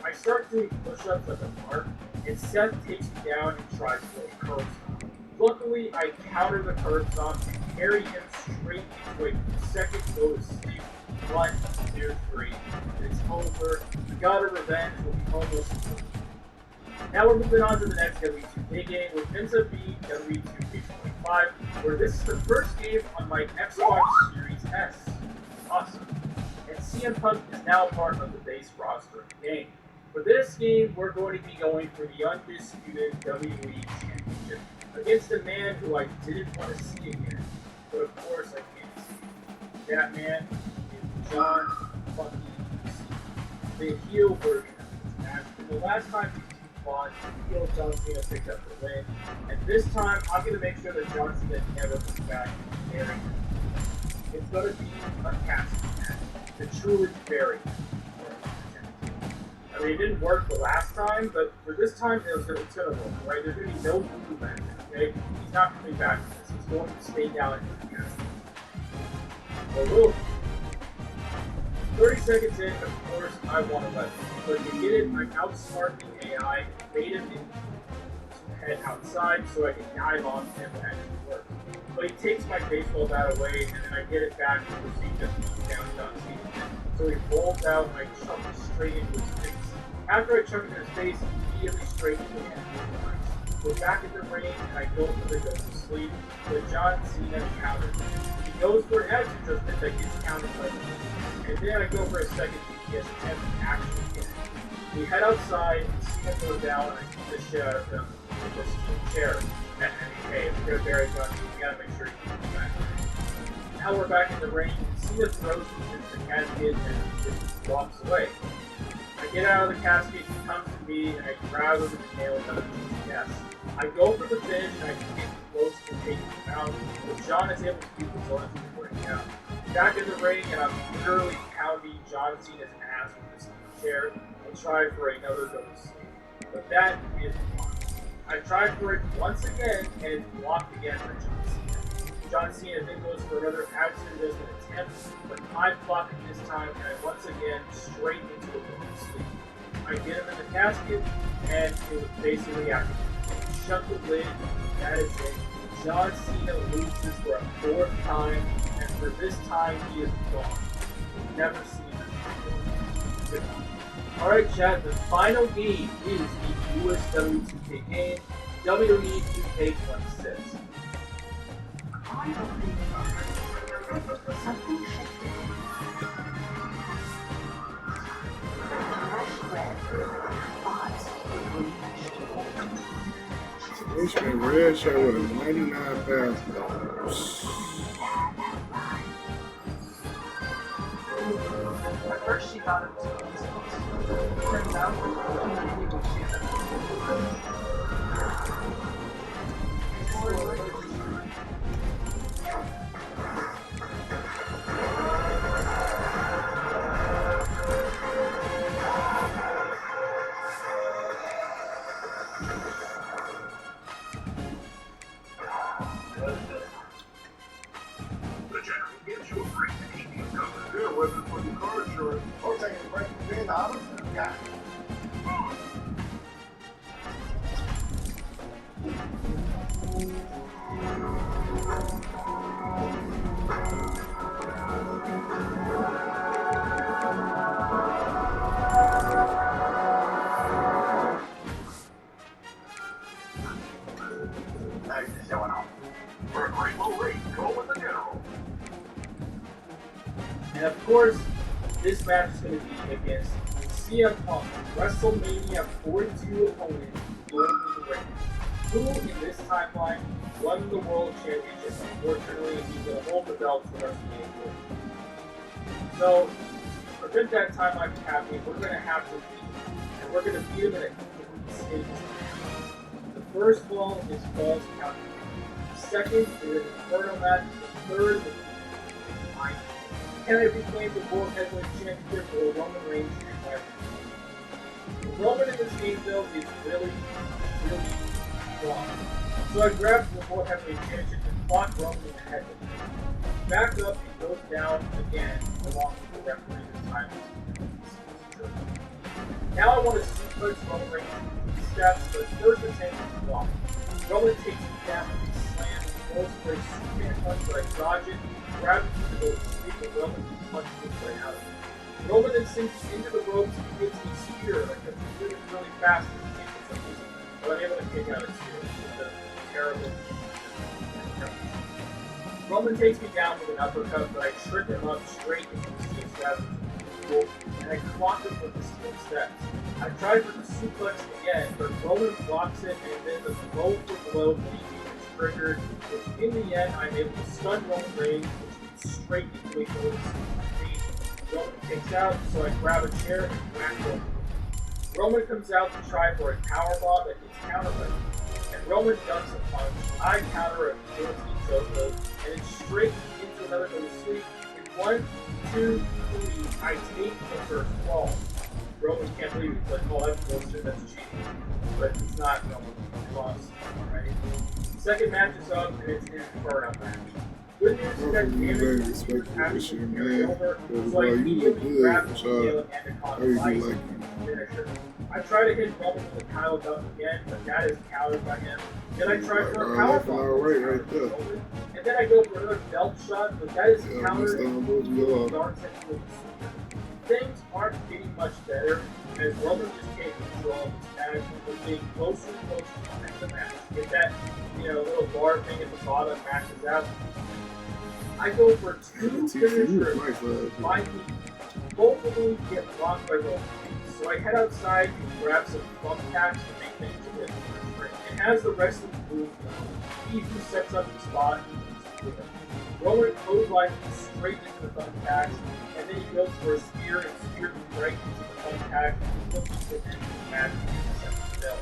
I start doing push-ups at the mark, and Seth takes me down and tries for a curb stomp. Luckily, I counter the curb stomp and carry him straight into a second go to sleep. 1, 2, 3. It's over. We got a revenge, but we almost over. Now we're moving on to the next WWE2K game, which ends up being WWE2K25, where this is the first game on my Xbox Series S. Awesome. And CM Punk is now part of the base roster of the game. For this game, we're going to be going for the undisputed WWE Championship against a man who I didn't want to see again, but of course I can't see. That man is John fucking Cena, the heel version of this match. And the last time heel John Cena picked up the win, and this time I'm going to make sure that John Cena never comes back and bury him. It's going to be a casting match to truly bury him. I mean, it didn't work the last time, but for this time it's going to work, right? There's going to be no voodoo magic, okay? He's not coming back from this. He's going to stay down in the casting. Well, 30 seconds in, of course, I want to let him. But to get it, I'm outsmarting the AI, bait him to head outside so I can dive on him and actually work. But he takes my baseball bat away, and then I get it back and proceed to beat down John Cena. So he rolls out, and I chuck it straight into his face. After I chuck it in his face, he immediately straight into the end of the line. We're back in the ring, and I go for the go to sleep, but John Cena counters. He goes for an attitude adjustment that gets countered by me. And then I go for a second GTS attempt and actually get it. We head outside, and Cena goes down, and I beat the shit out of him with this chair. And hey, if you're gonna bury John Cena, you gotta make sure you keep him back. Now we're back in the ring, and Cena throws me into the casket and just walks away. I get out of the casket, he comes to me, and I grab him with the nail out of the GTS. I go for the finish, and I get close to taking him out, but John is able to keep the Zorn from breaking out. Back in the ring, and I'm literally pounding John Cena's ass with this chair and try for another go to sleep. But that is blocked. I try for it once again, and it's blocked again by John Cena. John Cena then goes for another attitude adjustment attempt, but I'm blocked this time, and I once again straight into a go to sleep. I get him in the casket, and it was basically after shut the lid, that is it. John Cena loses for a fourth time, and for this time he is gone. We've never seen him before. Alright chat, the final game is the newest WWE2K game, WWE 2K26. Something shifted. Richmond red shirt with a 99 pounds. At first she thought it was turns out course, this match is going to be against CM Punk, WrestleMania 42 opponent, going through the ring. Who in this timeline won the World Championship? Unfortunately, he's going to hold the belt for WrestleMania 42. So, to prevent that timeline from happening, we're going to have to beat him. And we're going to beat him in a complete stage. The first one is false count. The second is an Inferno match. The third is mine. Can I reclaim the World Heavyweight Championship or Roman Reigns? Roman in this game, though, is really strong. So I grabbed the World Heavyweight Championship and fought Roman in the head. Back up and goes down again, along with the referee this time. Now I want to suplex Roman Reigns in steps, but first attempt is blocked. Roman takes it down and slams, goes for a Superman punch, but I dodge it, grab it to go to sleep, and Roman punches it right out of it. Roman then sinks into the ropes and hits me spear, like a really fast for some reason, but I'm able to kick out a spear with a terrible. Roman takes me down with an uppercut, but I trip him up straight into the steel steps, and I clock him with the steel steps. I try for the suplex again, but Roman blocks it, and then the blow for blow is triggered, which in the end I'm able to stun Roman Reigns, which leads straight into a golden speed. Roman kicks out, so I grab a chair and whack Roman. Roman comes out to try for a powerbomb that gets countered by me, and Roman dunks a punch. I counter a guillotine chokehold, and it's straight into another go to sleep. In 1, 2, 3, I take the first fall. Roman can't believe it. He's like, oh, that's bullshit, that's cheating. But it's not Roman. He lost. Right? Second match is up, and it's an Inferno match. Good news is that damage is actually carried over, so I immediately grab the Galen and the Convice finisher. I try to hit Roman with a Kyle Duck again, but that is countered by him. Then I try for a powerbomb, and then I go for another belt shot, but that is countered with darts into the Things aren't getting much better, as Roman just can't control this match. We're getting closer and closer to the end of the match. Get that, little bar thing at the bottom matches out. I go for 2 finishers. My feet, both of them get blocked by Roman. So I head outside and grab some bump packs to make things a bit more. It has the rest of the moves done. He who sets up the spot. Roman clotheslines straight into the bump packs, and then he goes for a spear and spears right into the bump pack and flips it into the match and sets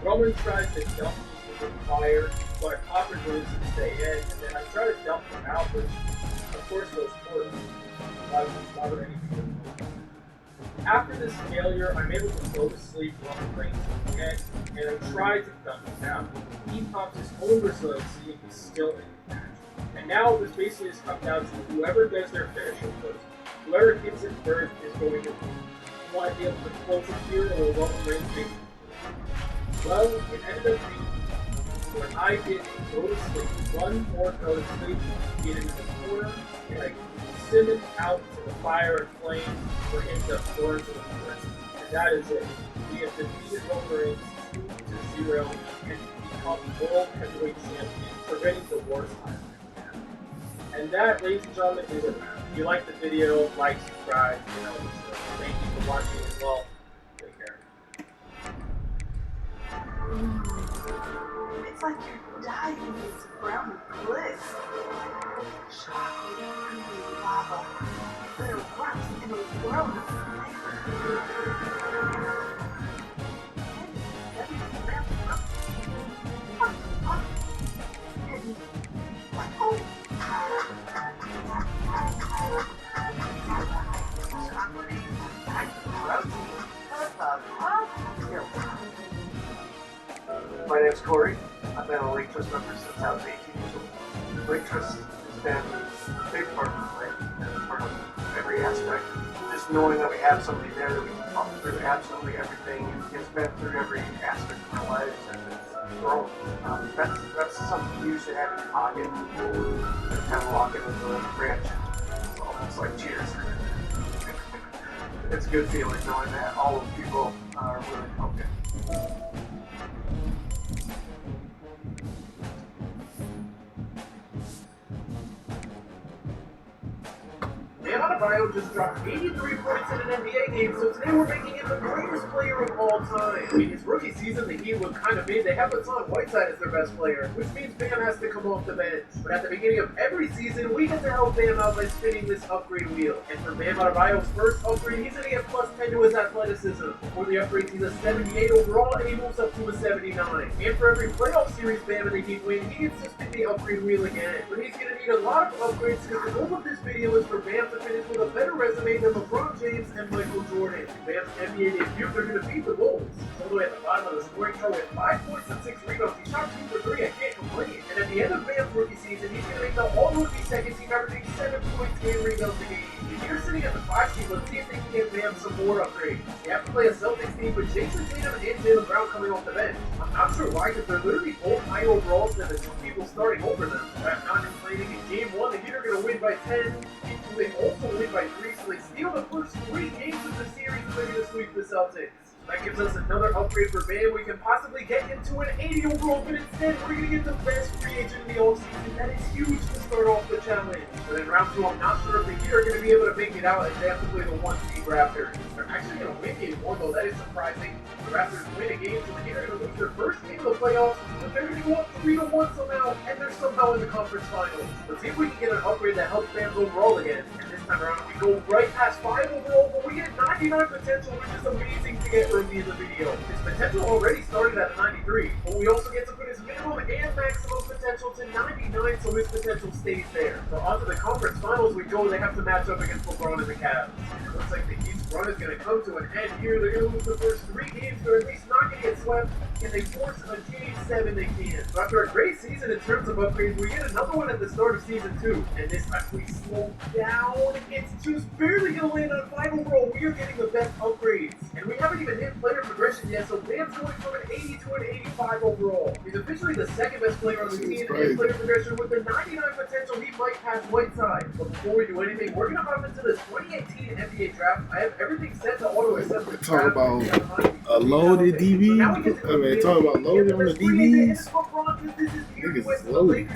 Roman tries to dump me with fire, so I pop her moves and stay in, and then I try to dump him out, which of course goes forward. Why would anything? After this failure, I'm able to go to sleep Roman Reigns again, and I try to dump him out. He pops his own resiliency and he's still in the match. And now this basically has come down to whoever does their finisher first. Whoever hits it first is going to want to be able to close it here or Roman Reigns makes it. Well, it ended up being when I did go to sleep, one more go to sleep, get into the corner, and I send him out to the fire and flame for him to burn to the forest. And that is it. We have defeated Roman Reigns 2-0 and become World Heavyweight Champion, preventing the worst time. And that, ladies and gentlemen, is it. If you like the video, like, subscribe, thank you for watching as well. Take care. It's like you're diving into brown bliss. Chocolate and lava. There are rocks in a world of My name's Corey. I've been a Lake Trust member since I was 18 years old. Lake Trust has been a big part of my life, and part of every aspect. Just knowing that we have somebody there that we can talk through absolutely everything, has been through every aspect of our lives, and it's grown. That's something you should have in your pocket. Kind of walk in with a branch. It's almost like cheers. It's a good feeling knowing that all of the people are willing to help you. Being on a Adebayo just dropped 83 points in an NBA game, so today we're making him the greatest player of all time. In his rookie season, the Heat looked kind of mid. They have Hassan Whiteside as their best player, which means Bam has to come off the bench. But at the beginning of every season, we get to help Bam out by spinning this upgrade wheel. And for Bam Adebayo's first upgrade, he's going to get plus 10 to his athleticism. Before the upgrades, he's a 78 overall, and he moves up to a 79. And for every playoff series Bam and the Heat win, he gets to spin the upgrade wheel again. But he's going to need a lot of upgrades because the goal of this video is for Bam to finish with a better resume than LeBron James and Michael Jordan. Bam's NBA debut, they're going to beat the Bulls. All the way at the bottom of the scoring chart with 5 points and 6 rebounds. He shot 2 for 3, I can't complain. And at the end of Bam's rookie season, he's going to make the all-rookie second team, averaging 7 points and rebounds a game. If you're sitting at the 5 seed, let's see if they can get Bam some more upgrades. They have to play a Celtics team with Jason Tatum and Jaylen Brown coming off the bench. I'm not sure why, because they're literally both high overalls and the 2 people starting over them. But I'm not complaining. In game 1, the Heat are going to win by 10. Game 2, they also win by 3, so they steal the first 3 games of the series and they're going to sweep the Celtics. That gives us another upgrade for Bam. We can possibly get into an 80 overall, but instead we're going to get the best free agent in the offseason. That is huge to start off the challenge. But in round 2, I'm not sure if the Heat are going to be able to make it out as they have to play the 1 seed Raptors. They're actually going to win game 1, though. That is surprising. The Raptors win a game, so the Heat are going to lose their first game of the playoffs, but they're going to go up 3-1 somehow, and they're somehow in the conference finals. Let's see if we can get an upgrade that helps Bam's overall again. And this time around, we go right past 5 overall, but we get 99 potential, which is amazing to get early in the video. His potential already started at a 93, but we also get to put his minimum and maximum potential to 99, so his potential stays there. So onto the conference finals we go. They have to match up against LeBron and the Cavs. It looks like the Heat's run is going to come to an end here. They're going to lose the first 3 games. They're at least not going to get swept. Can they force a game 7? They can. So after a great season in terms of upgrades, we get another one at the start of season 2. And this time we slow down. It's just barely going to land on 5 overall. We are getting the best upgrades. And we haven't even hit player progression yet, so Bam's going from an 80 to an 85 overall. He's officially the second best player on the team in player progression with the 99 potential. He might pass Whiteside. But before we do anything, we're going to hop into the 2018 NBA draft. I have everything set to auto-accept the talk about a loaded DB. I mean, talk about loaded on the DBs. Niggas is loaded.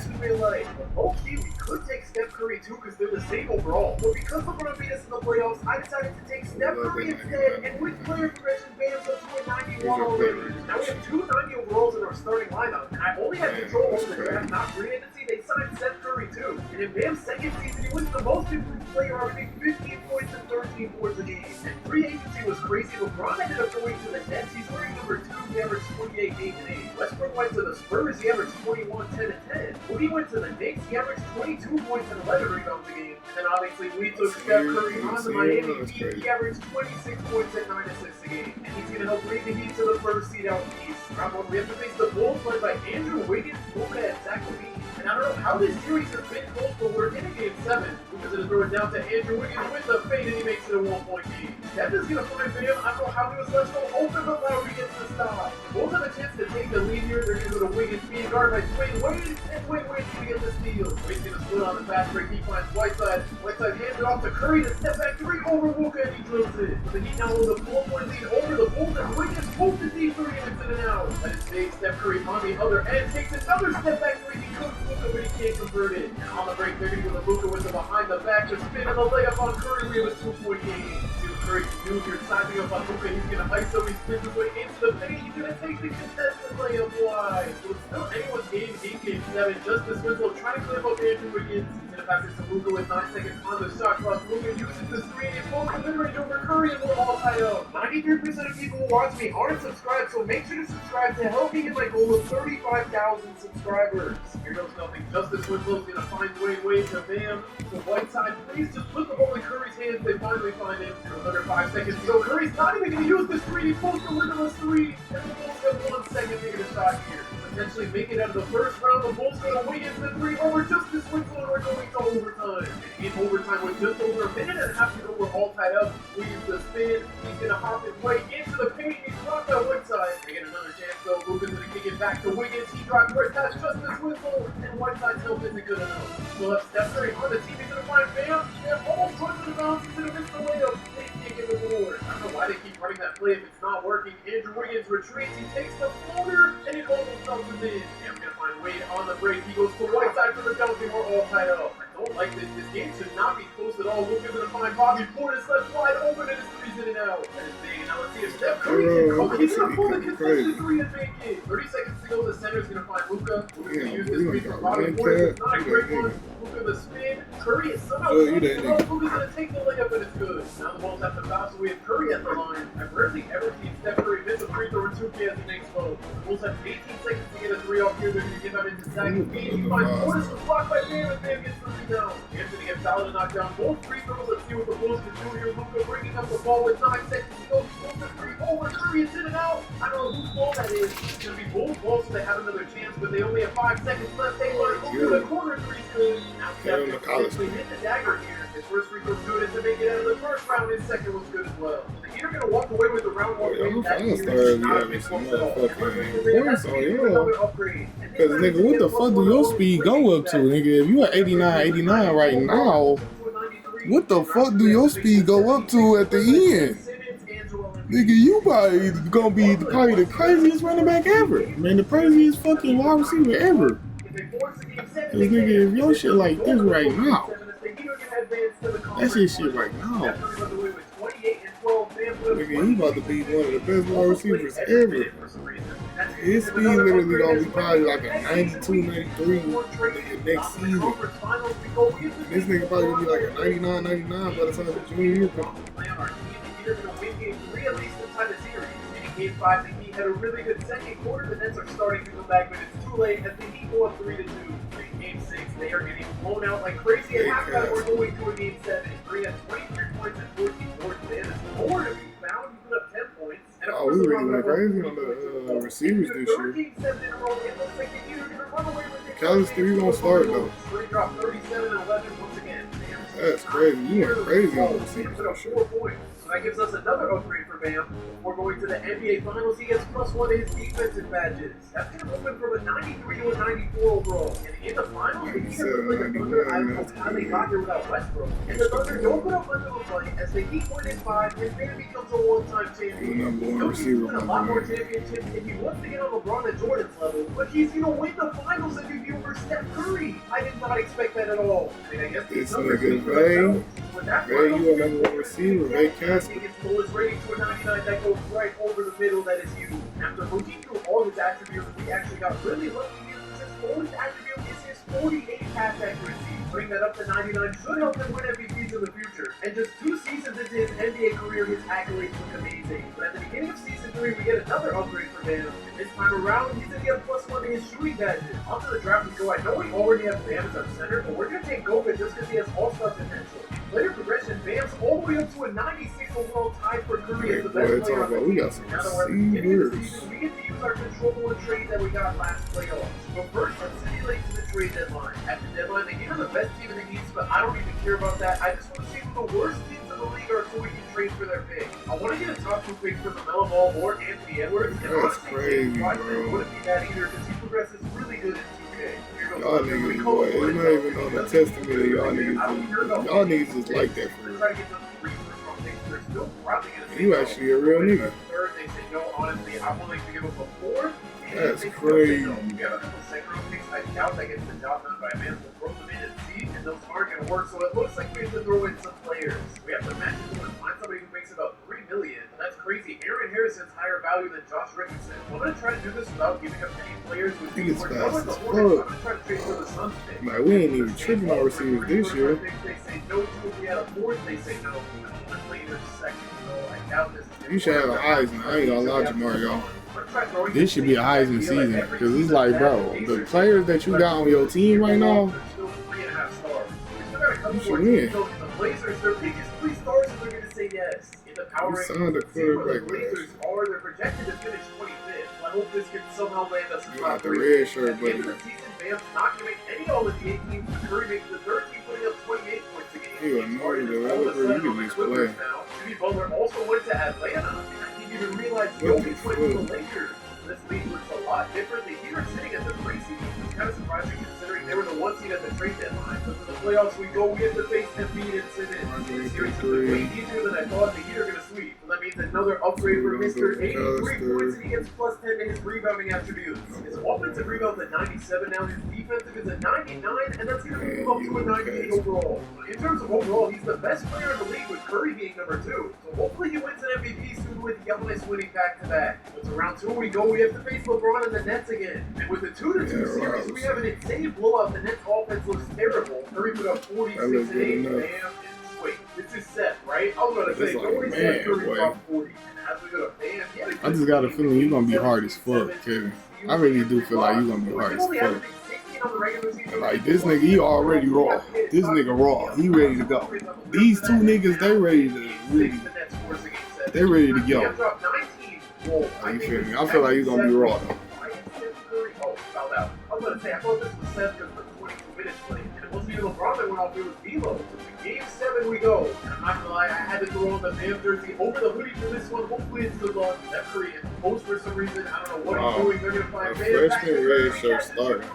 Okay, we could take Steph Curry too because they're the same overall. But because LeBron beat us in the playoffs, I decided to take Steph Curry instead. And with player progression, Bam's up to a 91 already. Now we have 2 90 overalls in our starting lineup. And I only have control over the draft, not free agency. They signed Steph Curry too. And in Bam's second season, he was the most improved player, averaging 15 points and 13 boards a game. And free agency was crazy. LeBron ended up going to the Nets. He's wearing number 2. He averaged 28 games in 8. Westbrook went to the Spurs. He averaged 21, 10, and 10. When he went to the Knicks, he averaged 22 points and 11 rebounds a game. And then obviously we took Steph Curry on the Miami Heat. He averaged 26 points and 9 assists a game. And he's going to help lead the Heat to the first seed out east. Round 1, we have to face the Bulls led by Andrew Wiggins, Luka, and Zach LaVine. And I don't know how this series has been close, but we're in a game 7. Luka's going to throw it down to Andrew Wiggins with the fade, and he makes it a 1-point game. Steph is going to find Bam. I don't know how he was left so open, but Lowry gets the stop. The Bulls have a chance to take the lead here. They're going to go to Wiggins, being guarded by Dwayne Wade, and Dwayne Wade's going to get the steal. Wade's going to split on the fast break. He finds Whiteside. Whiteside hands it off to Curry to step back 3 over Luka, and he drills it. But the Heat now hold a 4-point lead over the Bulls, and Wiggins pulls the deep 3, and it's in and out. That is big. Steph Curry on the other end takes another step back 3. He cooks Luka, but he can't convert it. And on the break, they're going to go to Luka with the behind the back to spin and the layup on Curry. We have a 2-point game. Curry can move here, sizing up on Luka. He's going to ISO. He spins his way into the paint. He's going to take the contested layup wide. So it's still anyone's game in game 7. Justice Winslow trying to clear up Andrew Wiggins. He's going to pass it to Luka with 9 seconds on the shot clock. Luka uses the screen and pulls the mid-range over Curry, and we're all tied up. 93% of people who watch me aren't subscribed, so make sure to subscribe to help me hit my goal of 35,000 subscribers. Here goes nothing. Justice Winslow's going to find Dwayne Wade to Bam. To Whiteside, please just put the ball in Curry's hands. They finally find him. Another 5 seconds to go. Curry's not even going to use the screen. He pulls the windowless 3, and the Bulls have 1 second to get a shot here. Potentially make it out of the first round. The Bulls go to Wiggins the 3 over Justice Winslow, and we're going to overtime. And in overtime, with just over a minute and a half to go, we're all tied up. Wiggins the spin. He's going to hop his way into the paint. He's blocked by Whiteside. They get another chance though. Luka's going to kick it back to Wiggins. He drops right past Justice Winslow, and Whiteside's help isn't good enough. We'll have Steph Curry on the team. He's going to find Bam. Bam almost runs to the bounce. He's going to miss the layup. They can't get the board. I don't know why they keep running that play if it's not working. Andrew Wiggins retreats. He takes the floater, and it almost dumps it in. And we're going to find Wade on the break. He goes to Whiteside for the dunk, and we're all tied up. don't like this. This game should not be close at all. Luka's gonna find Bobby Portis left wide open and his three's in and out. That is big. And now let's see if Steph Curry can come. He's gonna pull the contested three and make it. 30 seconds to go. The center's gonna find Luka. Luka's gonna use this three for Bobby Portis. It's not a great one. Luka the spin. Curry is somehow Luka's gonna take the layup and it's good. Now the Bulls have to bounce away with Curry at the line. I've rarely ever seen Steph Curry miss a free throw or 2K as he makes both. The Bulls have 18 seconds to get a three off here. They're gonna give out into Zach. He finds Portis was blocked by Bam and Bam gets the rebound. Anthony gets fouled and knocked down both free throws. Let's see what the Bulls can do here. Luka bringing up the ball with 9 seconds to go. He pulls the three over. Curry is in and out. I don't know whose ball that is. It's gonna be Bulls ball, so they have another chance, but they only have 5 seconds left. They find Luka. The corner three's good. Now Steph can hit the dagger here. His first free throw's good, and to make it out of the first round, his second was good as well. So the Heat are gonna walk away with the round one win. That series is not a big bump at all. Because nigga, what the fuck do your speed go up to, nigga? If you at 89 right now, what the fuck do your speed go up to at the end? Nigga, you probably gonna be probably the craziest running back ever. Man, the craziest fucking wide receiver ever. Cause nigga, if your shit like this right now, that's his shit right now. Nigga, he about to be one of the best wide receivers ever. His speed literally gonna be probably like a 92, 93 nigga next season. This nigga probably gonna be like a 99, 99 by the time the junior year comes. Game 5, the Heat had a really good second quarter. The Nets are starting to come back, but it's too late as the Heat go up 3-2. Game 6, they are getting blown out like crazy. At halftime, we're going to a Game 7. Bree has 23 points and 14 boards. They have more to be found. He put up 10 points. And oh, we really went crazy on the receivers this year. Game 7 in a row. It looks like the Heat are going to run away with it. Callis 3 gonna start though. Bree dropped 37 and 11 once again. That's crazy. You went crazy on the receivers this year. 4 points. So that gives us another upgrade for Bam. We're going to the NBA Finals. He gets +1 to his defensive badges. That's going to move him from a 93 to a 94 overall. And in the finals, the Heat are like a Thunder. I don't know how they got here without Westbrook. And the Thunder don't put up much of a fight as the Heat win in 5, and Bam becomes a one-time champion. He's win a lot more championships if he wants to get on LeBron and Jordan's level, but he's going to win the finals MVP over Steph Curry. I did not expect that at all. I mean, I guess this nigga Ray, you a number 1 receiver, Ray Casper. His lowest rating to a 99 that goes right over the middle. That is you. After looking through all his attributes, we actually got really lucky here because his oldest attribute is his 48 pass accuracy. Bring that up to 99 should help him win MVPs in the future. And just 2 seasons into his NBA career, his accolades look amazing. But at the beginning of season 3, we get another upgrade for Bam. And this time around, he's going to get +1 to his shooting badges. Onto the draft we go. I know we already have Bam as our center, but we're going to take Goga just because he has all-star potential. Player progression, Bam's all the way up to a 96 overall, tied for Curry as the best player on the team. We got some Now that we're at the beginning of the receivers. season, we get to use our controllable trade that we got last playoffs. But first, let's simulate to the trade deadline. At the deadline, the Heat are the best team in the East, but I don't even care about that. I just want to see who the worst teams in the league are so we can trade for their pick. I want to get a top 2 pick for LaMelo Ball or Anthony Edwards. And That's crazy, bro. Wouldn't be bad either because he progresses really good in 2K. Y'all niggas, boy, it's not even on the testament of y'all niggas. Y'all niggas is like that for real. You actually a real nigga. They say no, honestly, I'm willing to give up a 4. That's crazy. We got a couple second-round picks. I doubt that gets the job done by a man. We'll throw them in and see, and those aren't going to work. So it looks like we have to throw in some players. We have to match it and find somebody who makes about $3 million. And that's crazy. Aaron Harrison's higher value than Josh Richardson. I'm going to try to do this without giving up any players. I'm going to try to trade for the Suns pick. Like, we ain't even tripping on receivers this year. They say no to if we had a 4th. They say no. Later second. So I doubt this. You should have a Heisman. I ain't gonna lie to Mario. This should be a Heisman season because it's like, bro, the players that you got on your team right now, you should win. The Blazers, their pick is 3 stars, and they're going to say yes. In the power You signed a quarterback. the Blazers are, they're projected to finish 25th. I hope this can somehow land us in You got the 3. red shirt, At the end buddy. of the season, Bam's not going to make any All-NBA teams. Curry makes the 3rd team, putting up 28 points a game. You a naughty developer, you can just play. Jimmy Butler also went to Atlanta, and I didn't even realize he only went to the Lakers. This league looks a lot different. The Heat are sitting at the 3 seed, which is kind of surprising considering they were the 1 seed at the trade deadline. So to the playoffs we go, we have to face Embiid and Simmons. This series is way easier than I thought. The Heat are going to sweep. So that means another upgrade for Mr. 83 points, and he gets plus 10 to his rebounding attributes. His offensive rebound's at 97 now, his defensive is at 99, and that's going to move up to a 98 overall. So in terms of overall, he's the best player in the league with Curry being number 2. So hopefully he wins an MVP soon with Giannis winning back-to-back. But to round 2 we go, we have to face LeBron and the Nets again. And with the 2-2 series, we have an insane blowout. The Nets offense looks terrible. Curry put up 46 and 8, bam. Wait, this is Seth, right? I was going to say, nobody said Curry dropped 40. And as we go to Bam, I just got a feeling you're going to be hard as fuck, Kevin. I really do feel like you're going to be hard as fuck. Like, this nigga, he already raw. This nigga raw. He ready to go. These two niggas, they ready to really, they ready to go. You feel me? I feel like he's going to be raw, though. Oh, fouled out. I was going to say, I thought this was Seth because the 22 minutes played. And it wasn't even LeBron that went off, it was D'Lo. Game 7 we go. And I'm not going to lie, I had to throw on the Bam jersey over the hoodie for this one. Hopefully it's good luck. That Curry is post for some reason. I don't know what he's doing. They're going to find Bam. Freshman red shirt starting.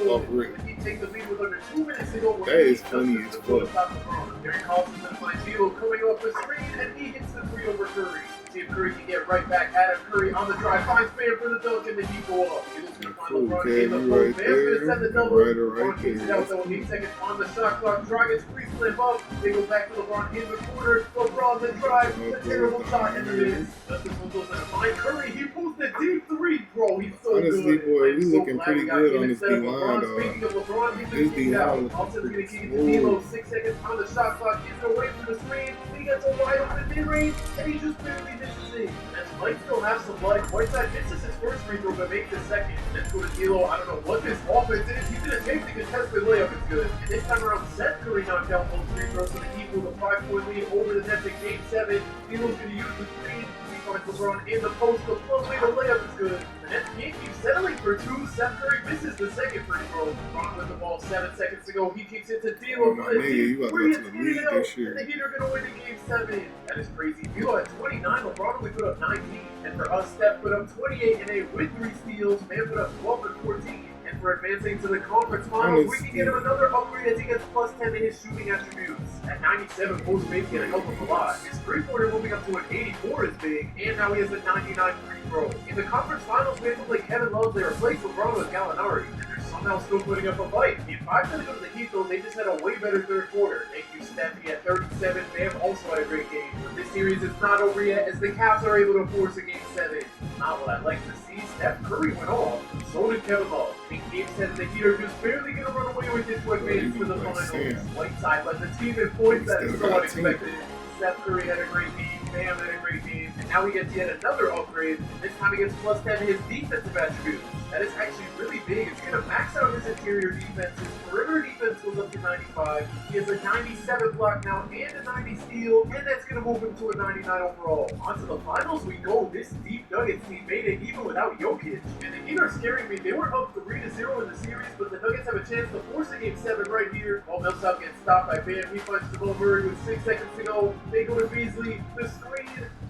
Off rip. He takes the lead with under 2 minutes to go. That is funny as fuck. Derek Collison's going to find D'Lo coming off the screen, and he hits the 3 over Curry. See if Curry can get right back at him. Curry on the drive, finds Bam for the dunk, and the Heat go up. He's going to find LeBron in the post. Bam's going to send the double. LeBron kicks it out, though, 8 seconds on the shot clock. Dragic squeeze flip up. They go back to LeBron in the corner. LeBron the drive, a terrible shot, and the miss. Justice goes in to find Curry. He pulls the deep 3, bro. He's so honestly, good. boy, we looking pretty good on this D-line, though. Speaking of LeBron, he's going to kick it out. Alton's going to kick it to D'Lo. 6 seconds on the shot clock. Gets it away from the screen. He gets a wide open mid-range, and he just barely misses it. And might still have some life. Whiteside misses his first free throw, but makes the second. Let's go to D'Lo. I don't know what this offense is. He's going to take the contested layup. It's good. And this time around, Seth Curry knocked down both free throws, so the Heat with a 5-point lead over the Nets in Game 7. D'Lo's going to use the screen. He finds LeBron in the post. The floodway, the layup is good. The Nets can't keep settling for 2. Seth Curry misses the second free throw. LeBron with the ball, 7 seconds to go. He kicks it to D'Lo for the deep 3. It's good out. And the Heat are going to win in Game 7. That is crazy. D'Lo at 29. LeBron only put up 19. And for us, Steph put up 28 and 8 with 3 steals. Man put up 12 and 14. And for advancing to the conference finals, we can get him another upgrade as he gets plus 10 to his shooting attributes. At 97, post base can help him a lot. His three-pointer moving up to an 84 is big, and now he has a 99 free throw. In the conference finals, we have to play Kevin Love. They replaced LeBron with Gallinari, and they're somehow still putting up a fight. The 5 to go to the Heat, though, they just had a way better third quarter. Thank you, Steph. He had 37. Bam also had a great game. But this series is not over yet, as the Cavs are able to force a Game 7. Not what I'd like to see. Steph Curry went off, so did Kevin Love. In Game 7, the Heat are just barely going to run away with it to advance to the finals. Whiteside led the team in points. That is so unexpected. Steph Curry had a great game. Bam had a great game. And now he gets yet another upgrade. This time he gets plus 10 to his defensive attributes. That is actually really big. It's going to max out his interior defense. His perimeter defense goes up to 95. He has a 97 block now and a 90 steal. And that's going to move him to a 99 overall. On to the finals we go. This deep Nuggets team made it even without Jokic. And the Heat are scaring me. They were up 3-0 in the series, but the Nuggets have a chance to force a Game 7 right here. While Millsap gets stopped by Bam. He finds Jamal Murray with 6 seconds to go. They go to Beasley. The screen.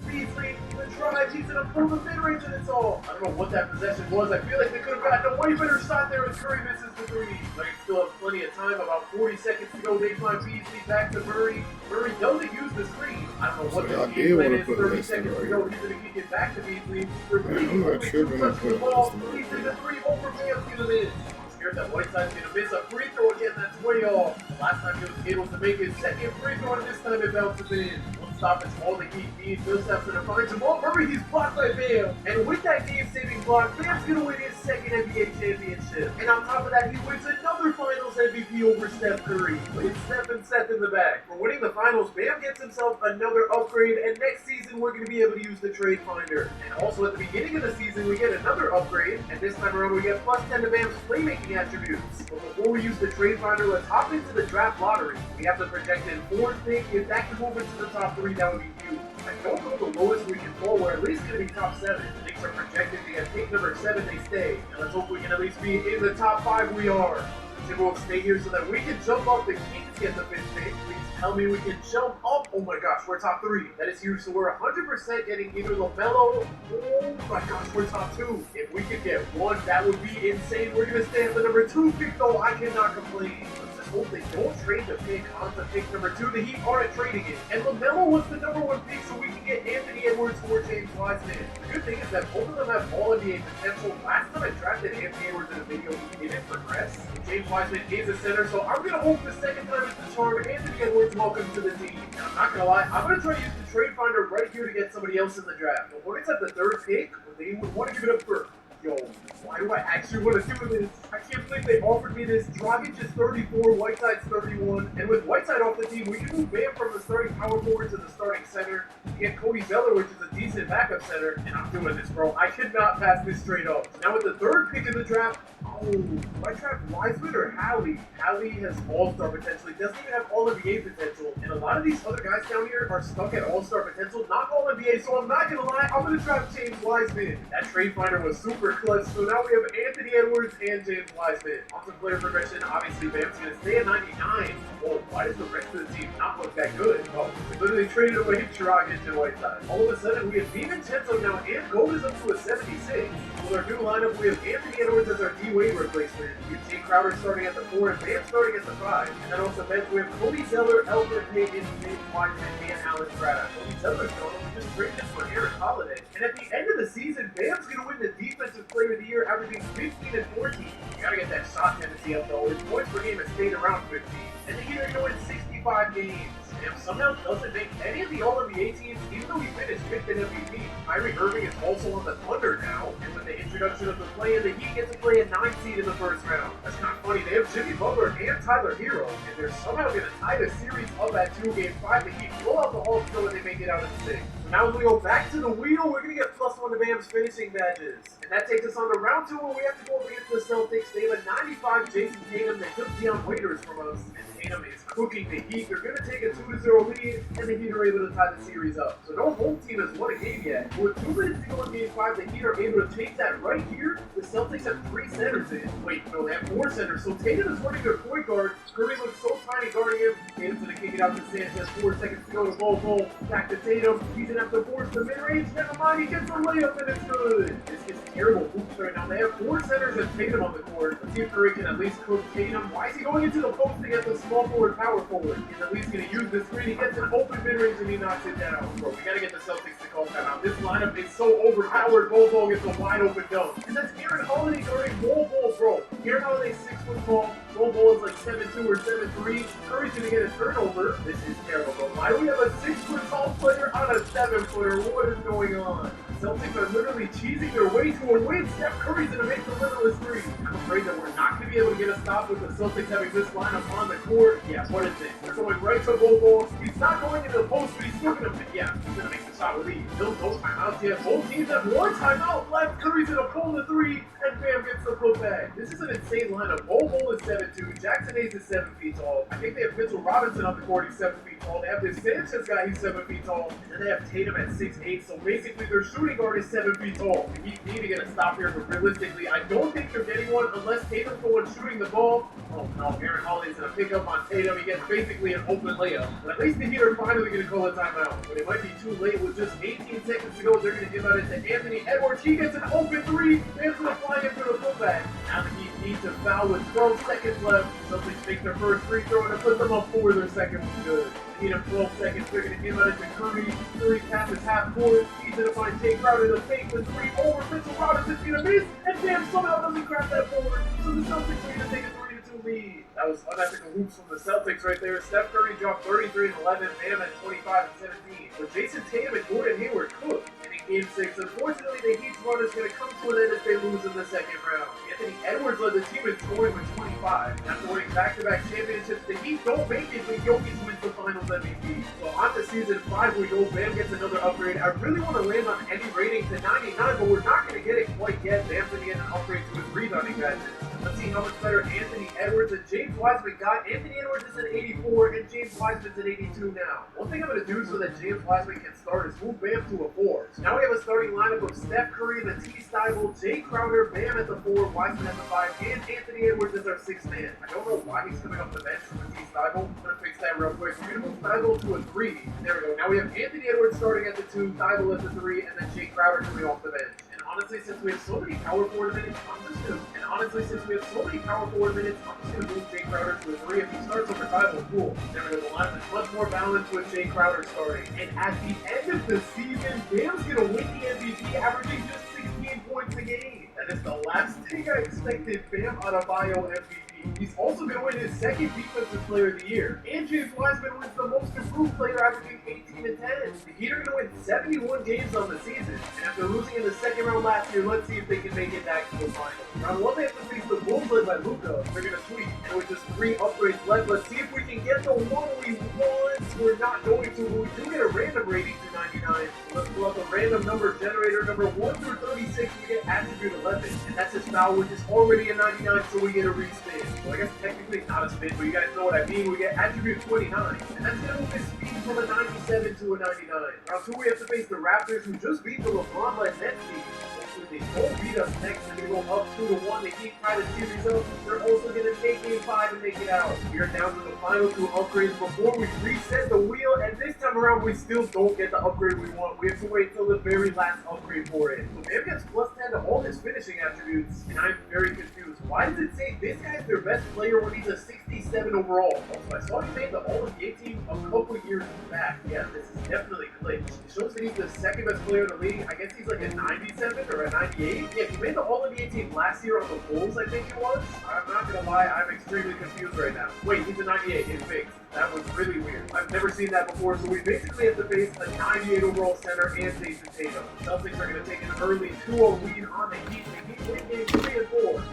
Beasley, the drive, he's gonna pull the mid-range and it's all. I don't know what that possession was. I feel like they could have gotten a way better shot there as Curry misses the 3. Nuggets still have plenty of time, about 40 seconds to go. They find Beasley back to Murray. Murray doesn't use the screen. I don't know what this game plan is. 30 seconds to go. He's gonna kick it back to Beasley. I'm not tripping on the ball. Beasley the 3 over Bam to the mid. Scared that Whiteside's gonna miss a free throw again. That's way off. The last time he was able to make his second free throw, and this time it bounces in. Stop is all the Heat need. Millsap's gonna find Jamal Murray. He's blocked by Bam. And with that game-saving block, Bam's gonna win his second NBA championship. And on top of that, he wins another Finals MVP over Steph Curry. With Steph and Seth in the back. For winning the Finals, Bam gets himself another upgrade. And next season, we're gonna be able to use the trade finder. And also at the beginning of the season, we get another upgrade. And this time around, we get plus 10 to Bam's playmaking attributes. But before we use the trade finder, let's hop into the draft lottery. We have the projected 4th pick. If that can move into the top 3, that would be huge. I don't know the lowest we can fall. We're at least going to be top 7. The Knicks are projected to get pick number 7. They stay. And let's hope we can at least be in the top 5. We are. The Timberwolves stay here so that we can jump up. The Kings get the 5th pick. Please tell me we can jump up. Oh my gosh, we're top 3. That is huge. So we're 100% getting either LaMelo. Oh my gosh, we're top 2. If we could get 1, that would be insane. We're going to stay at the number 2 pick though. I cannot complain. let's hope they don't trade the pick onto pick number 2. The Heat aren't trading it. And LaMelo was the number 1 pick, so we can get Anthony Edwards or James Wiseman. The good thing is that both of them have all-NBA potential. Last time I drafted Anthony Edwards in a video, he didn't progress. James Wiseman is a center, so I'm going to hope the second time is the charm. Anthony Edwards, welcome to the team. And I'm not going to lie, I'm going to try to use the trade finder right here to get somebody else in the draft. The Hornets have the 3rd pick, but they would want to give it up for... Yo, why do I actually want to do this? I can't believe they offered me this. Dragic is 34, Whiteside's 31. And with Whiteside off the team, we can move Bam from the starting power forward to the starting center. You get Cody Zeller, which is a decent backup center. And I'm doing this, bro. I could not pass this straight up. Now with the 3rd pick in the draft, do I draft Wiseman or Hallie? Hallie has all-star potential. He doesn't even have all-NBA potential. And a lot of these other guys down here are stuck at all-star potential, not all-NBA. So I'm not going to lie, I'm going to draft James Wiseman. That trade finder was super clutch. So now we have Anthony Edwards and James Wiseman. On some player progression, obviously Bam's going to stay at 99. Whoa, why does the rest of the team not look that good? Oh, we literally traded away Dragic and Whiteside. All of a sudden, we have DiVincenzo now, and Gold is up to a 76. With our new lineup, we have Anthony Edwards as our D-Wade replacement. We have Jay Crowder starting at the 4 and Bam starting at the 5. And then also bench, we have Cody Zeller, Elfrid Payton, James Wiseman, and Alex Braddock. Cody Zeller's going on. We just traded him for Aaron Holiday. And at the end of the season, Bam's going to win the Defensive Player of the Year, averaging 15 and 14. You got to get that shot tendency up, though. His points per game has stayed around 15. And the Heat are going to win 65 games. Bam somehow doesn't make any of the All-NBA teams, even though he finished 5th in MVP. Kyrie Irving is also on the Thunder now, and with the introduction of the play-in, the Heat get to play a 9 seed in the 1st round. That's kind of funny. They have Jimmy Butler and Tyler Hero, and they're somehow going to tie the series up at 2 Game 5. The Heat blow out the Hawks so they make it out in 6. So now as we go back to the wheel, we're going to get +1 to Bam's finishing badges. And that takes us on to round 2, where we have to go up against the Celtics. They have a 95 Jason Tatum. They took Deion Waiters from us, and Tatum is cooking the Heat. They're going to take a 2-0 lead, and the Heat are able to tie the series up. So no home team has won a game yet. With 2 minutes to go in Game 5, the Heat are able to take that right here. The Celtics have 3 centers in. Wait, no, they have 4 centers. So Tatum is running their point guard. Curry looks so tiny guarding him. Tatum's going to kick it out to Sanchez. 4 seconds to go to Bol. Back to Tatum. He's going to have to force the mid-range. Never mind, he gets the layup, and it's good. This is terrible hoops right now. They have 4 centers and Tatum on the court. Let's see if Curry can at least cook Tatum. Why is he going into the post to get the small forward, power forward? He's at least going to use the screen. He gets an open mid-range and he knocks it down. Bro, we got to get the Celtics to call timeout. This lineup is so overpowered. Bol gets a wide open dunk. And that's Aaron Holiday guarding Bol, bro. Aaron Holiday's 6 foot tall. Bol is like 7'2" or 7'3". Curry's going to get a turnover. This is terrible, bro. Why do we have a 6 foot tall player on a 7 footer? What is going on? Celtics are literally cheesing their way to a win. Steph Curry's going to make the limitless 3. I'm afraid that we're not going to be able to get a stop with the Celtics having this lineup on the court. Yeah, what is this? They're going right to Bol. He's not going into the post, but he's still going to, yeah, he's going to make the shot with ease. Still no timeouts yet. Both teams have 1 timeout left. Curry's going to pull the 3, and Bam gets the putback. This is an insane lineup. Bol is 7'2". Jackson Hayes is 7 feet tall. I think they have Mitchell Robinson on the court. He's 7 feet tall. They have this Sanchez guy. He's 7 feet tall. And then they have Tatum at 6'8". So basically, they're shooting guard is 7 feet tall. The Heat need to get a stop here, but realistically, I don't think they're getting one unless Tatum's the one shooting the ball. Oh no, Aaron Holiday's going to pick up on Tatum. He gets basically an open layup. But at least the Heat are finally going to call a timeout. But it might be too late with just 18 seconds to go. They're going to give out it to Anthony Edwards. He gets an open 3. Bam's going to fly in for the putback. Now the Heat need to foul with 12 seconds left. Celtics make their first free throw and it puts them up 4. Their second was good. Need him 12 seconds. They're going to give out it to Curry. Curry passes half court. He's going to find Jay Crowder to fake the 3 over. Mitchell Robinson's going to miss. And Bam somehow doesn't grab that forward. So the Celtics are going to take a 3-2 lead. That was unethical hoops from the Celtics right there. Steph Curry dropped 33 and 11. Bam at 25 and 17. But Jason Tatum and Gordon Hayward cooked. And in Game 6, unfortunately, the Heat's run is going to come to an end if they lose in the second round. Anthony Edwards led the team in scoring with 25. After winning back-to-back championships, the Heat don't make it when Jokic wins the Finals MVP. So on to Season 5 we go. Bam gets another upgrade. I really want to land on any rating to 99, but we're not going to get it quite yet. Bam's going to get an upgrade to his rebounding badges. Let's see how much better Anthony Edwards and James Wiseman got. Anthony Edwards is an 84 and James Wiseman's an 82 now. One thing I'm going to do so that James Wiseman can start is move Bam to a 4. So now we have a starting lineup of Steph Curry, Matisse Thybulle, Jay Crowder, Bam at the 4, Wiseman at the 5, and Anthony Edwards is our 6th man. I don't know why he's coming off the bench for Matisse Thybulle. I'm going to fix that real quick. We're going to move Thybulle to a 3. There we go. Now we have Anthony Edwards starting at the 2, Thybulle at the 3, and then Jay Crowder coming off the bench. honestly, since we have so many power forward minutes, I'm just gonna move Jay Crowder to a 3. If he starts over 5, well, cool. Then we're gonna line with much more balance with Jay Crowder starting. And at the end of the season, Bam's gonna win the MVP, averaging just 16 points a game. That is the last thing I expected. Bam Adebayo MVP. He's also going to win his second Defensive Player of the Year. And James Wiseman wins the Most Improved Player, averaging 18 and 10. The Heat are going to win 71 games on the season. And after losing in the second round last year, let's see if they can make it back to the finals. Round 1, they have to face the Bulls led by Luka. They're going to sweep. And with just 3 upgrades left, let's see if we can get the one we want. We're not going to, but we do get a random rating to 99. So let's pull up a random number generator, number 1 through 36. We get attribute 11. And that's his foul, which is already a 99, so we get a respin. So I guess technically not a spin, but you guys know what I mean. We get attribute 29, and that's going to move his speed from a 97 to a 99. Round 2, we have to face the Raptors, who just beat the LeBron-led Nets team. Hopefully they won't beat us next. They're going to go up 2-1. They keep trying to series up. They're also going to take Game 5 and make it out. We are down to the final 2 upgrades before we reset the wheel, and this time around we still don't get the upgrade we want. We have to wait till the very last upgrade for it. So Bam gets plus 10 to all his finishing attributes, and I'm very confused. Why does it say this guy's their best player when he's a 67 overall? Also, I saw he made the All-NBA team a couple years back. Yeah, this is definitely glitched. It shows that he's the second best player in the league. I guess he's like a 97 or a 98. Yeah, he made the All-NBA team last year on the Bulls, I think it was. I'm not gonna lie, I'm extremely confused right now. Wait, he's a 98, it's fixed. That was really weird. I've never seen that before, so we basically have to face a 98 overall center and Jason Tatum. The Celtics are going to take an early 2-0 lead on the Heat. The Heat win games 3 and 4.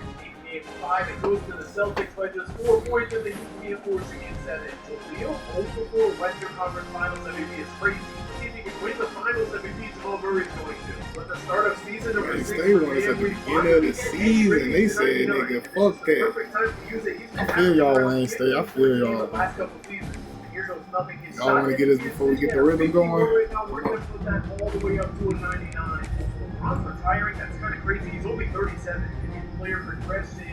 Game 5, it goes to the Celtics by just 4 points, and the Heat reinforcing Game 7. So Leo, 0-4 Western Conference Finals MVP is crazy. Let's see if he can win the Finals MVP Jamal Murray's going to. So at the start of season number 6, they won us at the beginning of the season. They said, nigga, fuck that. I feel y'all, Wayne State. I feel y'all. Y'all want to get us before we get the rhythm going? Right now, we're going to put that all the way up to a 99. Ron's retiring. That's kind of crazy. He's only 37. Player progression.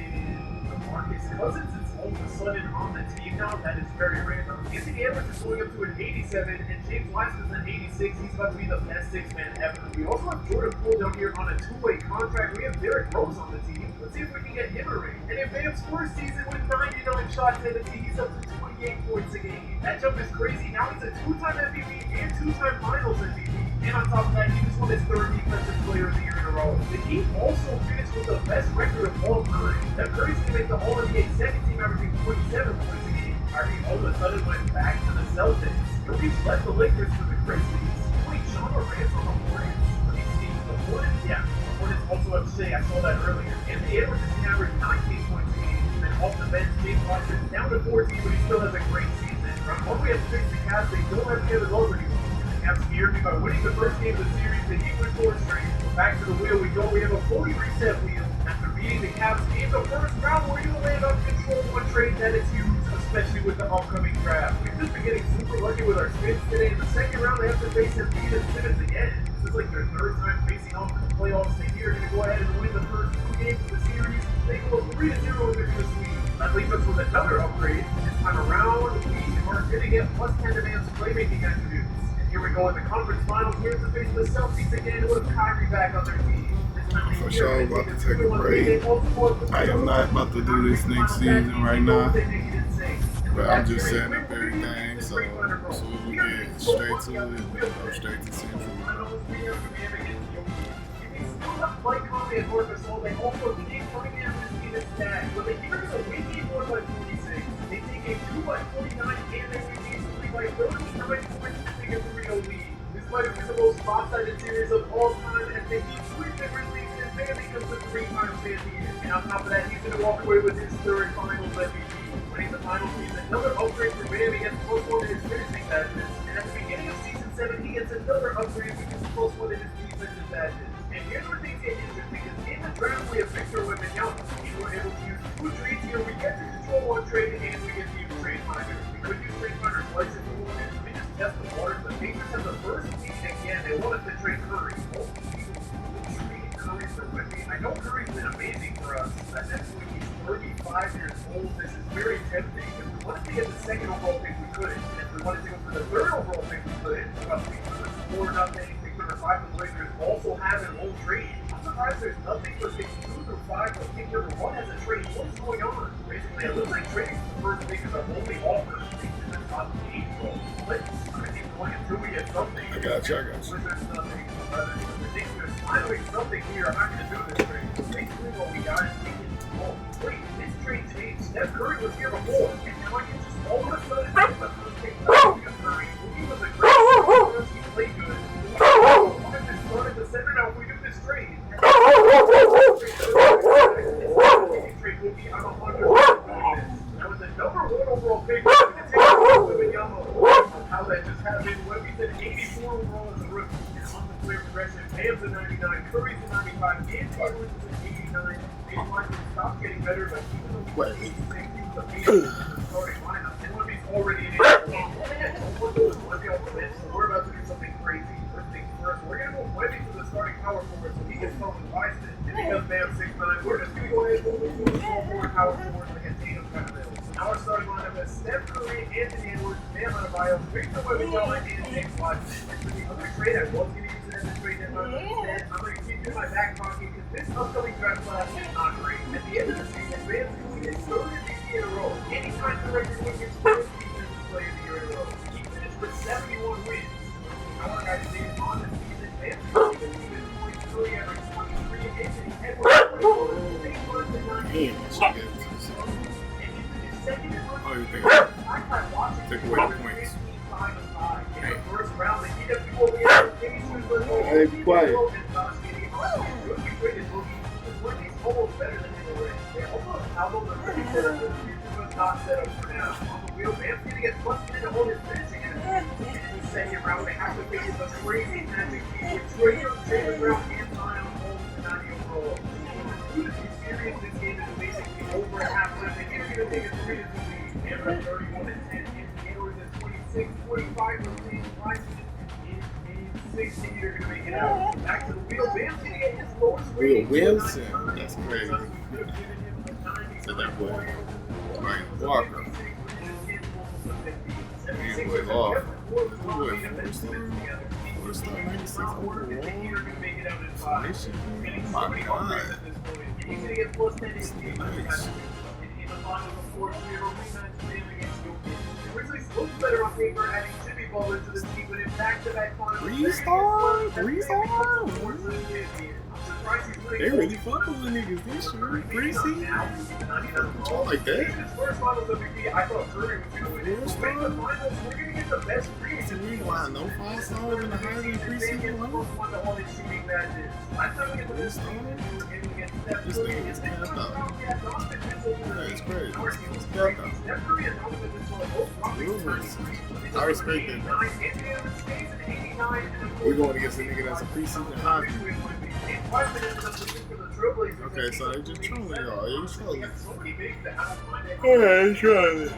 Marcus Cousins is all of a sudden on the team now. That is very random. Anthony Edwards is going up to an 87, and James Wiseman's an 86. He's about to be the best 6-man ever. We also have Jordan Poole down here on a 2-way contract. We have Derrick Rose on the team. Let's see if we can get him a ring. And in Bam's first season with 99 shots in the team, he's up to 28 points a game. That jump is crazy. Now he's a 2-time MVP and 2-time Finals MVP. And on top of that, he just won his 3rd Defensive Player of the Year in a row. The Heat also finished with the best record of all time. That Curry's going to make the All-NBA second team, averaging 27 points a game. Kyrie all of a sudden went back to the Celtics. Jokic left the Lakers for the Grizzlies. Wait, Sean Morant's on the Hornets? Let me see. The Hornets? Yeah. The Hornets also have Shea. I saw that earlier. Anthony Edwards is going to average 19 points a game. And then off the bench, James Wiseman's down to 14, but he still has a great season. Round 1, we have to face the Cavs. They don't have Kevin Love anymore. Cavs scared me by winning the first game of the series. The Heat went 4 straight. Back to the wheel we go. We have a fully reset wheel. After beating the Cavs in the first round, we're going to land on Control 1 trade. That is huge, especially with the upcoming draft. We've just been getting super lucky with our spins today. In the second round, they have to face Embiid and Simmons again. This is like their 3rd time facing off in the playoffs. They here are going to go ahead and win the first 2 games of the series. They go 3-0 and they're going to sweep. That leaves us with another upgrade. This time around, we are going to get plus 10 advanced playmaking attributes. Here we go in the conference finals. We have to face the Celtics again with Kyrie back on their team. For sure, I'm about to take a break. I am not about to do this next season right now. But I'm just setting up everything. So as soon as we get straight to it, we'll go straight to Central. Mike Conley and Marcus Gasol, they also keep coming in this team is stacked. But the Heat are going to win game 1 by 46. They take a 2 by 49 and they win game 3 by 39 points to take a 3-0 lead. This might have been the most lopsided series of all time as the Heat sweep the Grizzlies and Bam becomes the 3-time champion. And on top of that, he's going to walk away with his 3rd Finals MVP. Winning the Finals means another upgrade for Bam. He gets +1 in his finishing badges. And at the beginning of Season 7, he gets another upgrade which is +1 in his defensive badges. And here's where things get interesting, because in the draft we have Victor Wembanyama. We were able to use 2 trades here. We get to Control 1 trade, and we get to use Trade Finder. We could use Trade Finder twice if we wanted. Let me just test the waters. The Pacers have the first pick again. They want us to trade Curry. Oh, trade Curry for Wemby. I know Curry's been amazing for us. That's when he's 35 years old. This is very tempting. If we wanted to get the 2nd overall pick, we couldn't. And if we wanted to go for the 3rd overall pick, we couldn't. But we could have 4-0. 5 the Lakers also have an old trade. I'm I'm surprised there's nothing for picks 2 through 5, but pick number 1 has a trade. What's going on? Basically, it looks like trading for the first pick is our only offer. In the top 8 role. Let's keep going until we get something. I got you. There's nothing. There's finally something here. I'm not going to do this trade. Basically, what we got is taking. Oh, wait, this trade changed. Steph Curry was here before, and now I can just all of a sudden take my first pick back to Curry. He was a great player. He played good. Wanted to start at the center now if we do this trade. I'm 100% doing this. That was the number 1 overall pick. I'm going to take how that just happened. What we said, 84 overall as a rookie. And on the player progression, Bam's a 99, Curry's a 95, and Taylor's an 89. They wanted to stop getting better, but even though he was 86, he was a beast starting lineup. And when he's already in it, we're about to do something crazy. First things first, we're going to move Webby to the starting power forward so he can come with Bison. And because Bam's 6'9", we're just going to go ahead and move to a small forward power forward like a Tatum kind of middle. So now our starting lineup is Steph Curry, Anthony Edwards, Bam Adebayo, Victor Wembanyama, and James Watson. And for the other trade, I was going to use it as a trade deadline, but instead, I'm going to keep it in my back pocket because this upcoming draft class is not great. At the end of the season, Bam's going to hit 3rd MVP in a row. Anytime the record wins his first defensive player of the year in a row. He finished with 71 wins. Our guys did on the season. Bam's going to be the points, Curry averaged 23, and Anthony Edwards 24, 6 and 9. Second Oh, you think take away the points. Hey, be quiet. Almost better than him already. They almost album the pretty set up for the future, but not set up for now. On the wheel, Bam's going to get busted into all his finishing and in the second round, they have to face a crazy magic team with Jaylen Brown and Zion Holmes and 90 overall. Who does he serious this game is basically over at halftime? They can't even take a 3-2 lead. Bam at 31 and 10, and Taylor's at 26, 25 for James Watson. 16, you're going to make it out. Back to the wheel. Bam's going to get his lowest rating. Wilson. That's crazy. Said that boy. Ryan Walker. Man, boy, off. Boy, 4-star 96 overall. Nation. My God. He's going to get plus 10 nice. in the final of the 4th year rematch game against Jokic. Grizzlies look better on paper, adding Jimmy Butler to the team, but in back-to-back finals, 3-star? 3-star? They really fucking with niggas this year. 3-seed? All like that. His first finals MVP, I thought Curry was going to win it. But in the finals, we're going to get the best three. So we want no 5 stars in the higher than 3-seed one? One of all these shooting matches. Last time we get the best three, This nigga is capped out. That's crazy. It's capped out. I respect that. We're going against a nigga that's a preseason high. Okay, so they just trolling y'all. They trolling. Yeah, they trolling.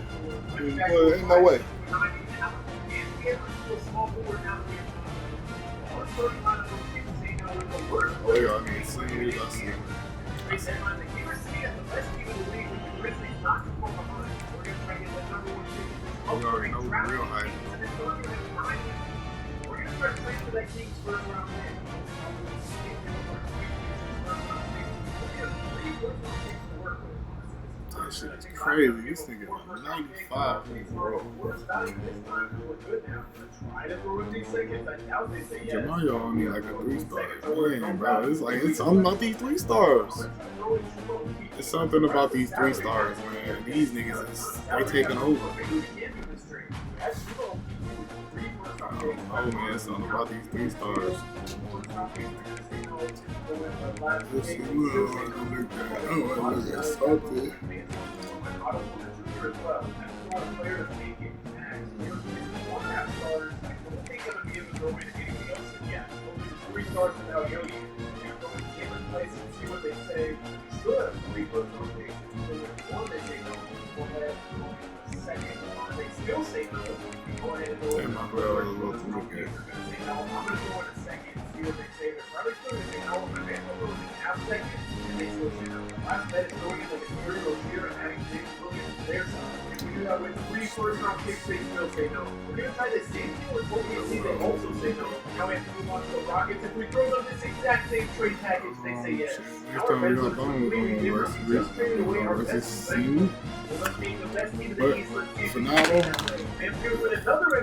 Well, ain't no way. Oh, yeah, I mean, see, I see. You already know the real hype. We're going to start playing for that Kings first round pick. That shit is crazy. This nigga is 95 overall. Jamayo on me like a 3-star. Man, bro, it's like it's something about these 3 stars. It's something about these 3 stars, man. These niggas is they taking over. Oh man, it's something about these 3 stars. Let's see, look at something. Stars without Yogi. You're going to different places and see what they say. You still have 3 first round picks. One, they say no. One, they have the second one. They still say no. You go ahead and go. Hey, my brother, I'm going to look at it. I'm going to go in a second and see what they say. They're probably still going to say no. I'm going to have second. and they still say no. Last bet is going into the Gary Rozier and adding James Williams to their side. If we do that with 3 first-round picks, they still say no. We're going to try the same thing with OKC, they also say no. Now we have to move on to the Rockets. If we throw them this exact same trade package, they say yes. Next time we got done with Just traded away our versus best Seaman. Well, let's being the best team in But the East, let's see if for we now, can. And here with another